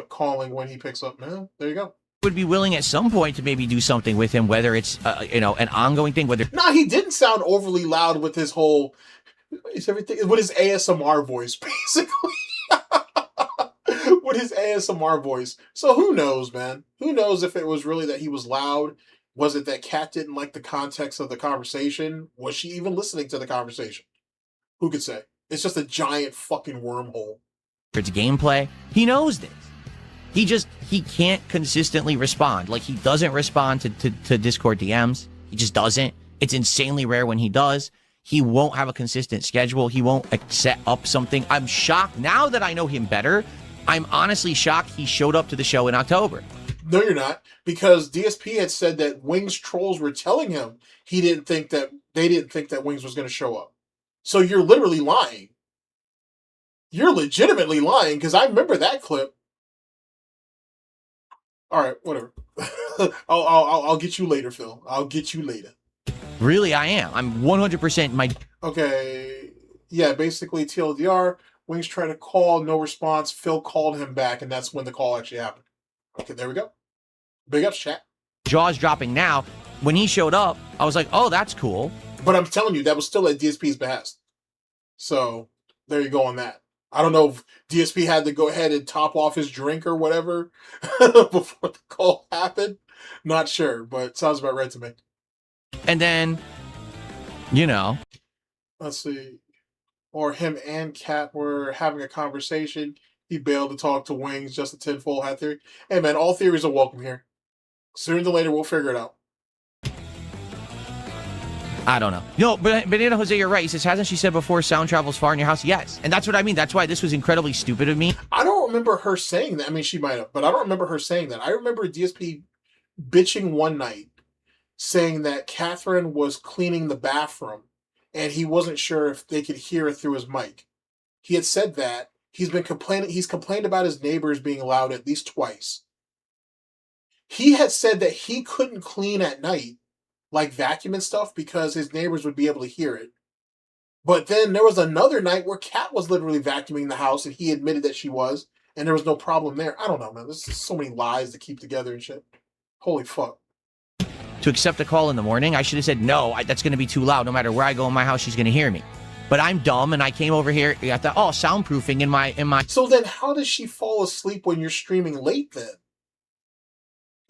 [SPEAKER 1] calling when he picks up. Man, there you go.
[SPEAKER 13] would be willing at some point to maybe do something with him, whether it's an ongoing thing, whether
[SPEAKER 1] he didn't sound overly loud with his whole with his ASMR voice, basically. With his ASMR voice. So who knows, man? Who knows if it was really that he was loud? Was it that Kat didn't like the context of the conversation? Was she even listening to the conversation? Who could say? It's just a giant fucking wormhole.
[SPEAKER 13] it's gameplay. He knows this. He can't consistently respond. Like, he doesn't respond to Discord DMs. He just doesn't. It's insanely rare when he does. He won't have a consistent schedule. He won't set up something. I'm shocked. Now that I know him better, I'm honestly shocked he showed up to the show in October.
[SPEAKER 1] No, you're not. Because DSP had said that Wings trolls were telling him they didn't think that Wings was going to show up. So you're literally lying. You're legitimately lying, because I remember that clip. All right, whatever. I'll get you later, Phil. I'll get you later.
[SPEAKER 13] Really, I am. I'm 100% my...
[SPEAKER 1] Okay. Yeah, basically TLDR. Wings tried to call, no response. Phil called him back, and that's when the call actually happened. Okay, there we go. Big ups, chat.
[SPEAKER 13] Jaw's dropping now. When he showed up, I was like, oh, that's cool.
[SPEAKER 1] But I'm telling you, that was still at DSP's behest. So, there you go on that. I don't know if DSP had to go ahead and top off his drink or whatever before the call happened. Not sure, but sounds about right to me.
[SPEAKER 13] And then,
[SPEAKER 1] Let's see. Or him and Kat were having a conversation. He bailed to talk to Wings, just a tinfoil hat theory. Hey, man, all theories are welcome here. Sooner than later, we'll figure it out.
[SPEAKER 13] I don't know. No, but Banana Jose, you're right. He says, hasn't she said before sound travels far in your house? Yes. And that's what I mean. That's why this was incredibly stupid of me.
[SPEAKER 1] I don't remember her saying that. I mean, she might have, but I don't remember her saying that. I remember DSP bitching one night saying that Catherine was cleaning the bathroom and he wasn't sure if they could hear it through his mic. He had said that. He's complained about his neighbors being loud at least twice. He had said that he couldn't clean at night, like vacuum and stuff, because his neighbors would be able to hear it. But then there was another night where Kat was literally vacuuming the house and he admitted that she was, and there was no problem there. I don't know, man. There's just so many lies to keep together and shit. Holy fuck.
[SPEAKER 13] To accept a call in the morning, I should have said, no, that's going to be too loud. No matter where I go in my house, she's going to hear me. But I'm dumb, and I came over here. I thought, soundproofing in my.
[SPEAKER 1] So then, how does she fall asleep when you're streaming late? Then,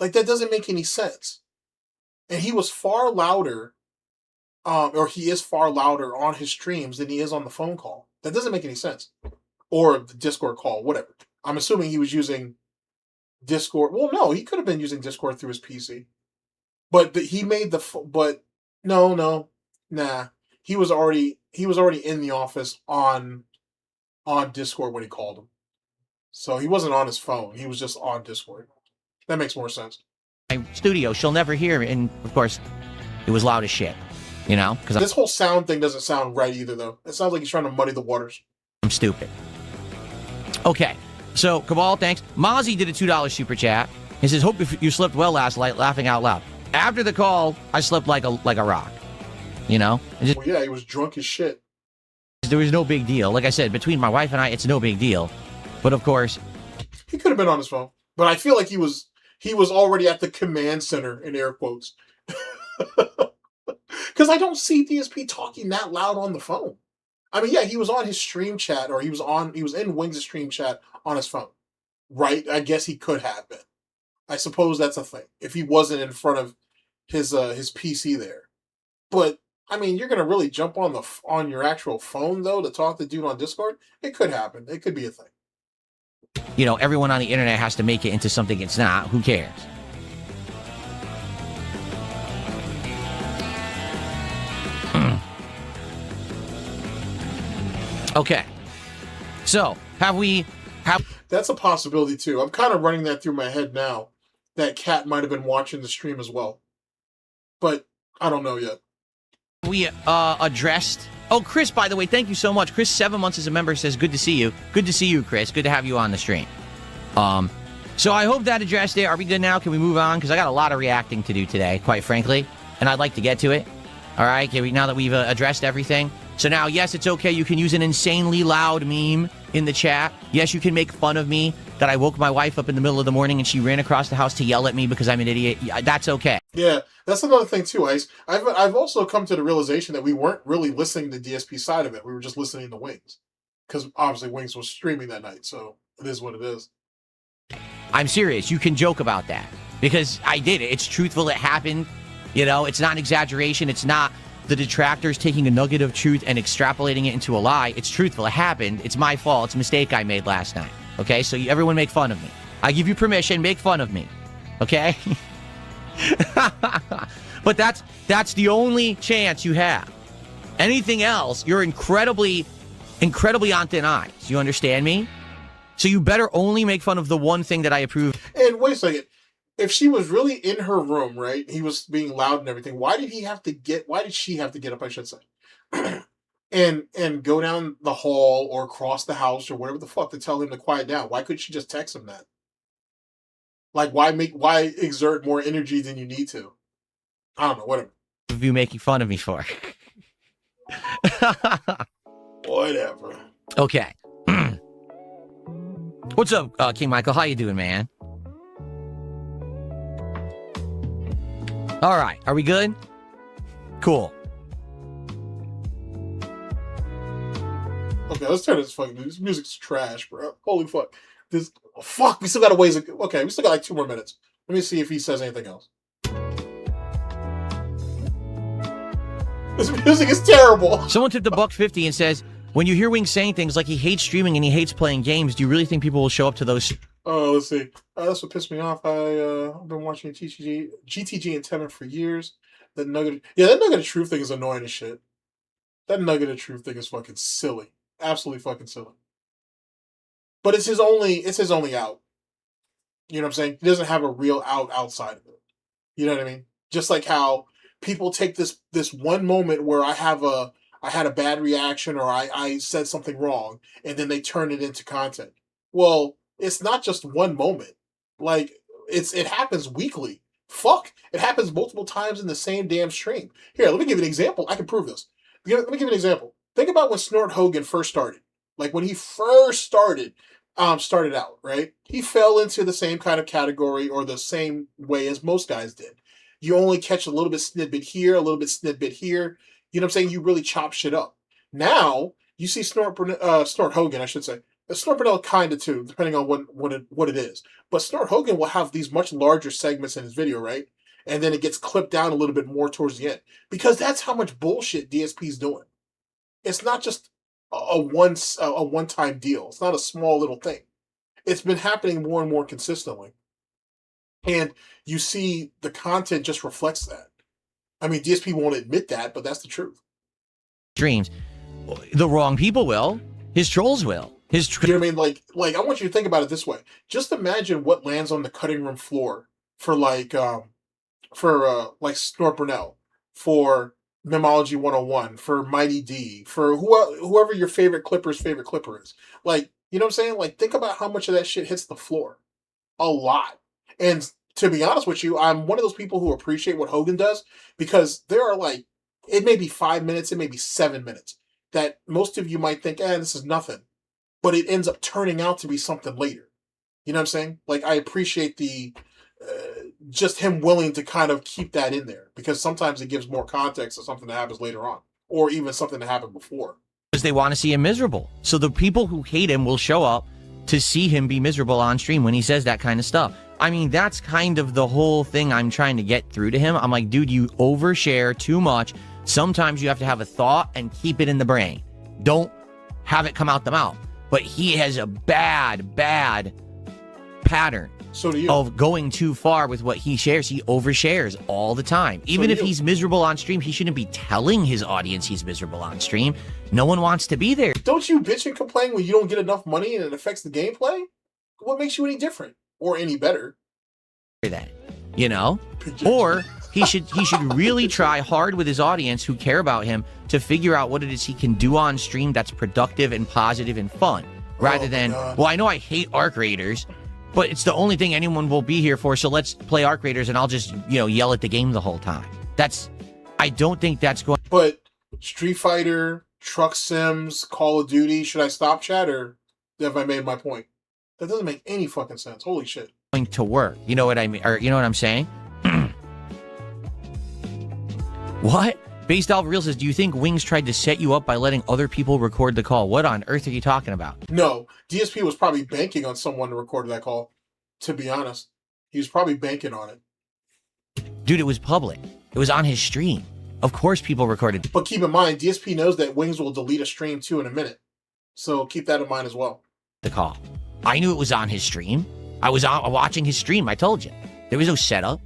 [SPEAKER 1] like, that doesn't make any sense. And he was far louder, or he is far louder on his streams than he is on the phone call. That doesn't make any sense. Or the Discord call, whatever. I'm assuming he was using Discord. Well, no, he could have been using Discord through his PC. But he made the. But no, nah. He was already in the office on Discord when he called him. So he wasn't on his phone. He was just on Discord. That makes more sense.
[SPEAKER 13] My studio, she'll never hear. And of course, it was loud as shit. Because
[SPEAKER 1] this whole sound thing doesn't sound right either, though. It sounds like he's trying to muddy the waters.
[SPEAKER 13] I'm stupid. Okay, so Cabal, thanks. Mozzie did a $2 super chat. He says, hope you slept well last night, laughing out loud. After the call, I slept like a rock. You know?
[SPEAKER 1] Well, yeah, he was drunk as shit.
[SPEAKER 13] There was no big deal. Like I said, between my wife and I, it's no big deal. But of course,
[SPEAKER 1] he could have been on his phone. But I feel like he was already at the command center, in air quotes. Because I don't see DSP talking that loud on the phone. I mean, yeah, he was on his stream chat, or he was in Wings' stream chat on his phone. Right? I guess he could have been. I suppose that's a thing. If he wasn't in front of his PC there. But I mean, you're gonna really jump on your actual phone though to talk to dude on Discord? It could happen. It could be a thing.
[SPEAKER 13] you know, everyone on the internet has to make it into something it's not. Who cares? Okay. So,
[SPEAKER 1] That's a possibility too. I'm kind of running that through my head now. That Cat might have been watching the stream as well. But I don't know yet.
[SPEAKER 13] We addressed... Oh, Chris, by the way, thank you so much. Chris, 7 months as a member, says, good to see you. Good to see you, Chris. Good to have you on the stream. So I hope that addressed it. Are we good now? Can we move on? Because I got a lot of reacting to do today, quite frankly. And I'd like to get to it. All right? Now that we've addressed everything. So now, yes, it's okay. You can use an insanely loud meme in the chat. Yes, you can make fun of me that I woke my wife up in the middle of the morning and she ran across the house to yell at me because I'm an idiot. That's okay.
[SPEAKER 1] Yeah, that's another thing too, Ice. I've also come to the realization that we weren't really listening to the DSP side of it. We were just listening to Wings. Because obviously Wings was streaming that night, so it is what it is.
[SPEAKER 13] I'm serious. You can joke about that. Because I did it. It's truthful. It happened. You know, it's not an exaggeration. It's not the detractors taking a nugget of truth and extrapolating it into a lie. It's truthful. It happened. It's my fault. It's a mistake I made last night. Okay? So everyone make fun of me. I give you permission. Make fun of me. Okay? But that's the only chance you have. Anything else, you're incredibly on thin ice. You understand me? So you better only make fun of the one thing that I approve.
[SPEAKER 1] And wait a second. If she was really in her room, right? He was being loud and everything. Why did she have to get up, I should say, and go down the hall or across the house or whatever the fuck to tell him to quiet down? Why couldn't she just text him that? Like, why exert more energy than you need to? I don't know, whatever.
[SPEAKER 13] You making fun of me for?
[SPEAKER 1] Whatever.
[SPEAKER 13] Okay. What's up, King Michael? How you doing, man? All right. Are we good? Cool.
[SPEAKER 1] Okay, let's turn this fucking... This music's trash, bro. Holy fuck. Fuck, we still got a ways... Okay, we still got like 2 more minutes. Let me see if he says anything else. This music is terrible.
[SPEAKER 13] Someone tipped $1.50 and says, when you hear Wings saying things like he hates streaming and he hates playing games, do you really think people will show up to those...
[SPEAKER 1] Oh, let's see. That's what pissed me off. I've been watching GTG and Tenor for years. That nugget of truth thing is annoying as shit. That nugget of truth thing is fucking silly. Absolutely fucking silly. But it's his only out. You know what I'm saying? He doesn't have a real out outside of it. You know what I mean? Just like how people take this one moment where I had a bad reaction or I said something wrong, and then they turn it into content. Well, it's not just one moment. Like, it happens weekly. Fuck. It happens multiple times in the same damn stream. Here, let me give you an example. I can prove this. Let me give you an example. Think about when Snort Hogan first started. Like, when he first started out, right? He fell into the same kind of category or the same way as most guys did. You only catch a little bit snippet here, a little bit snippet here. You know what I'm saying? You really chop shit up. Now, you see Snort Hogan, I should say. Snort Burnell kind of too, depending on what it is. But Snort Hogan will have these much larger segments in his video, right? And then it gets clipped down a little bit more towards the end. Because that's how much bullshit DSP's doing. It's not just a one-time deal. It's not a small little thing. It's been happening more and more consistently. And you see the content just reflects that. I mean, DSP won't admit that, but that's the truth.
[SPEAKER 13] Streams. The wrong people will. His trolls will.
[SPEAKER 1] You know what I mean? Like I want you to think about it this way. Just imagine what lands on the cutting room floor for Snort Burnell, for Memology 101, for Mighty D, for whoever your favorite clipper's favorite clipper is. Like, you know what I'm saying? Like, think about how much of that shit hits the floor. A lot. And to be honest with you, I'm one of those people who appreciate what Hogan does, because there are like, it may be 5 minutes, it may be 7 minutes that most of you might think, this is nothing, but it ends up turning out to be something later. You know what I'm saying? Like, I appreciate the just him willing to kind of keep that in there, because sometimes it gives more context to something that happens later on, or even something that happened before.
[SPEAKER 13] Because they want to see him miserable. So the people who hate him will show up to see him be miserable on stream when he says that kind of stuff. I mean, that's kind of the whole thing I'm trying to get through to him. I'm like, dude, you overshare too much. Sometimes you have to have a thought and keep it in the brain. Don't have it come out the mouth. But he has a bad pattern of going too far with what he shares. He overshares all the time. Even if he's miserable on stream, he shouldn't be telling his audience he's miserable on stream. No one wants to be there.
[SPEAKER 1] Don't you bitch and complain when you don't get enough money and it affects the gameplay? What makes you any different or any better?
[SPEAKER 13] That, you know? Or he should really try hard with his audience who care about him to figure out what it is he can do on stream that's productive and positive and fun, rather than, well, I know I hate Arc Raiders, but it's the only thing anyone will be here for, so let's play Arc Raiders and I'll just, yell at the game the whole time. I don't think that's going.
[SPEAKER 1] But Street Fighter, Truck Sims, Call of Duty, should I stop chat, or have I made my point? That doesn't make any fucking sense. Holy shit.
[SPEAKER 13] Going to work. You know what I mean? Or you know what I'm saying? What? Based off Real says, do you think Wings tried to set you up by letting other people record the call? What on earth are you talking about?
[SPEAKER 1] No, DSP was probably banking on someone to record that call, to be honest. He was probably banking on it.
[SPEAKER 13] Dude, it was public. It was on his stream. Of course people recorded.
[SPEAKER 1] But keep in mind, DSP knows that Wings will delete a stream too in a minute. So keep that in mind as well.
[SPEAKER 13] The call. I knew it was on his stream. I was watching his stream. I told you. There was no setup.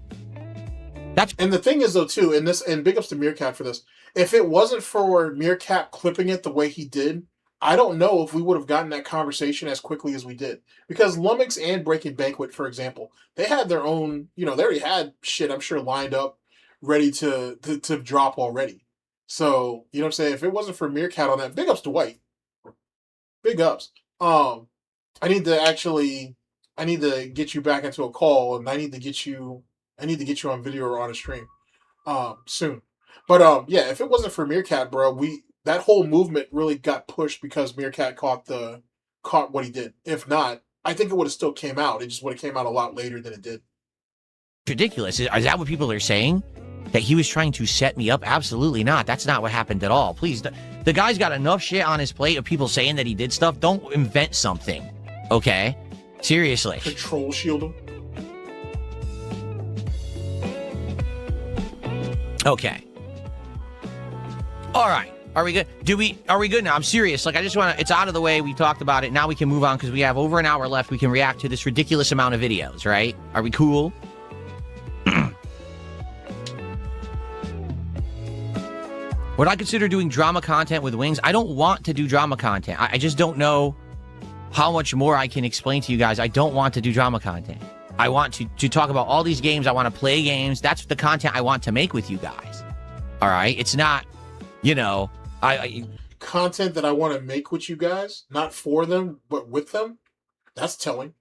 [SPEAKER 1] And the thing is, though, too, and big ups to Meerkat for this. If it wasn't for Meerkat clipping it the way he did, I don't know if we would have gotten that conversation as quickly as we did. Because Lummox and Breaking Banquet, for example, they had their own, they already had shit, I'm sure, lined up, ready to drop already. So, you know what I'm saying? If it wasn't for Meerkat on that, big ups to White. Big ups. I need to get you back into a call, and I need to get you on video or on a stream soon. But yeah, if it wasn't for Meerkat, bro, that whole movement really got pushed because Meerkat caught what he did. If not, I think it would have still came out. It just would have came out a lot later than it did.
[SPEAKER 13] Ridiculous. Is that what people are saying? That he was trying to set me up? Absolutely not. That's not what happened at all. Please, the guy's got enough shit on his plate of people saying that he did stuff. Don't invent something. Okay? Seriously.
[SPEAKER 1] Control shield him.
[SPEAKER 13] Okay. All right. Are we good? Are we good now? I'm serious. Like, I just want to, it's out of the way. We talked about it. Now we can move on because we have over an hour left. We can react to this ridiculous amount of videos, right? Are we cool? Would I consider doing drama content with Wings? I don't want to do drama content. I just don't know how much more I can explain to you guys. I don't want to do drama content. I want to talk about all these games. I want to play games. That's the content I want to make with you guys. All right? It's not,
[SPEAKER 1] content that I want to make with you guys, not for them, but with them. That's telling.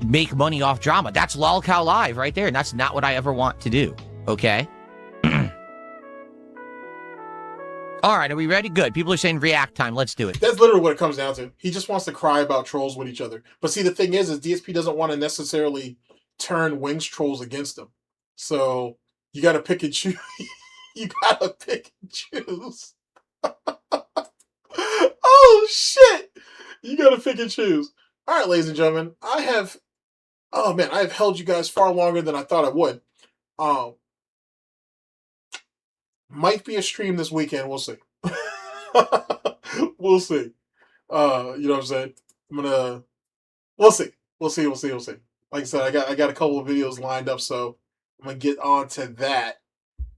[SPEAKER 13] Make money off drama. That's LolCow Live right there. And that's not what I ever want to do. Okay? All right, are we ready? Good. People are saying react time. Let's do it.
[SPEAKER 1] That's literally what it comes down to. He just wants to cry about trolls with each other. But see, the thing is DSP doesn't want to necessarily turn Wings trolls against him. So you got to pick and choose. You got to pick and choose. Oh, shit. You got to pick and choose. All right, ladies and gentlemen, I have held you guys far longer than I thought I would. Might be a stream this weekend. We'll see. We'll see. You know what I'm saying? We'll see. Like I said, I got a couple of videos lined up, so I'm gonna get on to that,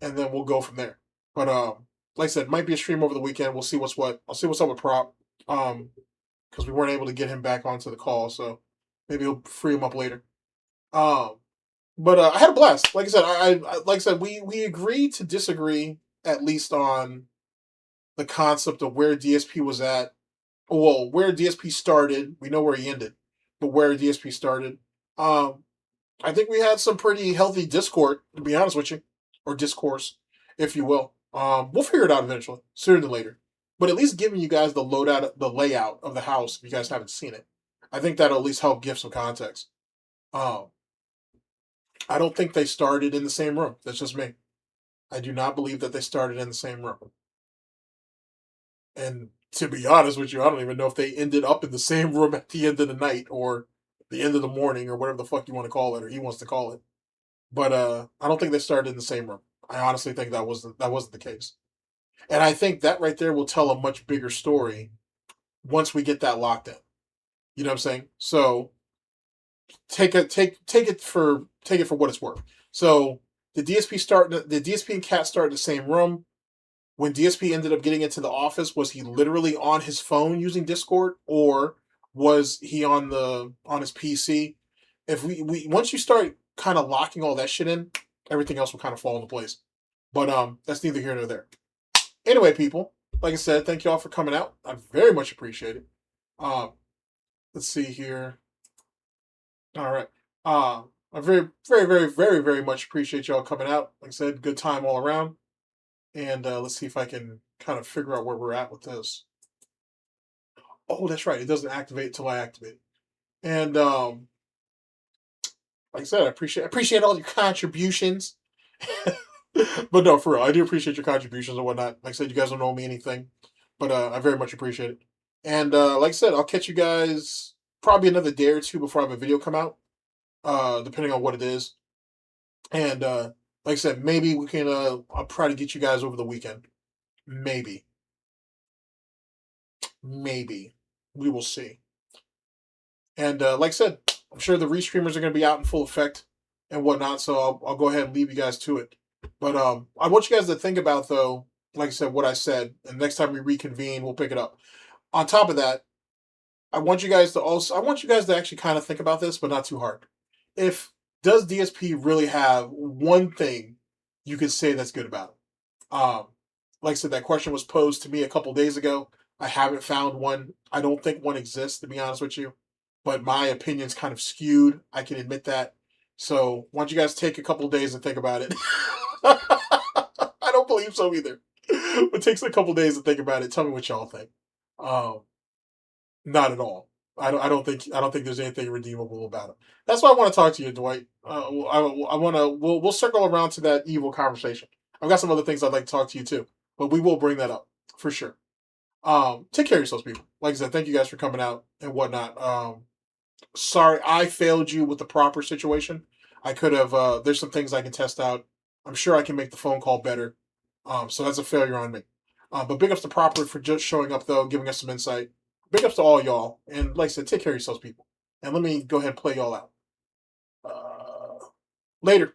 [SPEAKER 1] and then we'll go from there. But like I said, might be a stream over the weekend. We'll see what's what. I'll see what's up with Prop. Because we weren't able to get him back onto the call, so maybe he'll free him up later. But I had a blast. Like I said, we agreed to disagree, at least on the concept of where DSP was at. Well, where DSP started, we know where he ended, but where DSP started. I think we had some pretty healthy discord, to be honest with you, or discourse, if you will. We'll figure it out eventually, sooner than later. But at least giving you guys the layout of the house, if you guys haven't seen it, I think that'll at least help give some context. I don't think they started in the same room. That's just me. I do not believe that they started in the same room. And to be honest with you, I don't even know if they ended up in the same room at the end of the night or the end of the morning or whatever the fuck you want to call it or he wants to call it. But I don't think they started in the same room. I honestly think that wasn't the case. And I think that right there will tell a much bigger story once we get that locked in. You know what I'm saying? So take it for what it's worth. So the DSP and Cat start in the same room. When DSP ended up getting into the office, was he literally on his phone using Discord, or was he on his PC? If we once you start kind of locking all that shit in, everything else will kind of fall into place. But that's neither here nor there. Anyway, people, like I said, thank you all for coming out. I very much appreciate it. Let's see here. All right. I very, very, very, very, very much appreciate y'all coming out. Like I said, good time all around. And let's see if I can kind of figure out where we're at with this. Oh, that's right. It doesn't activate until I activate it. And like I said, I appreciate all your contributions. But no, for real, I do appreciate your contributions and whatnot. Like I said, you guys don't owe me anything, but I very much appreciate it. And like I said, I'll catch you guys probably another day or two before I have a video come out, depending on what it is. And like I said, maybe we can. I'll try to get you guys over the weekend. Maybe we will see. And like I said, I'm sure the restreamers are going to be out in full effect and whatnot. So I'll go ahead and leave you guys to it. But I want you guys to think about, though, like I said, what I said. And next time we reconvene, we'll pick it up. On top of that, I want you guys to actually kind of think about this, but not too hard. Does DSP really have one thing you could say that's good about it? Like I said, that question was posed to me a couple days ago. I haven't found one. I don't think one exists, to be honest with you. But my opinion's kind of skewed. I can admit that. So why don't you guys take a couple days and think about it? I don't believe so either. But it takes a couple days to think about it. Tell me what y'all think. Not at all. I don't think there's anything redeemable about it. That's why I want to talk to you, Dwight. We'll circle around to that evil conversation. I've got some other things I'd like to talk to you too, but we will bring that up for sure. Take care of yourselves, people. Like I said, thank you guys for coming out and whatnot. Sorry, I failed you with the proper situation. I could have. There's some things I can test out. I'm sure I can make the phone call better. So that's a failure on me. But big ups to Proper for just showing up, though, giving us some insight. Big ups to all y'all. And like I said, take care of yourselves, people. And let me go ahead and play y'all out. Later.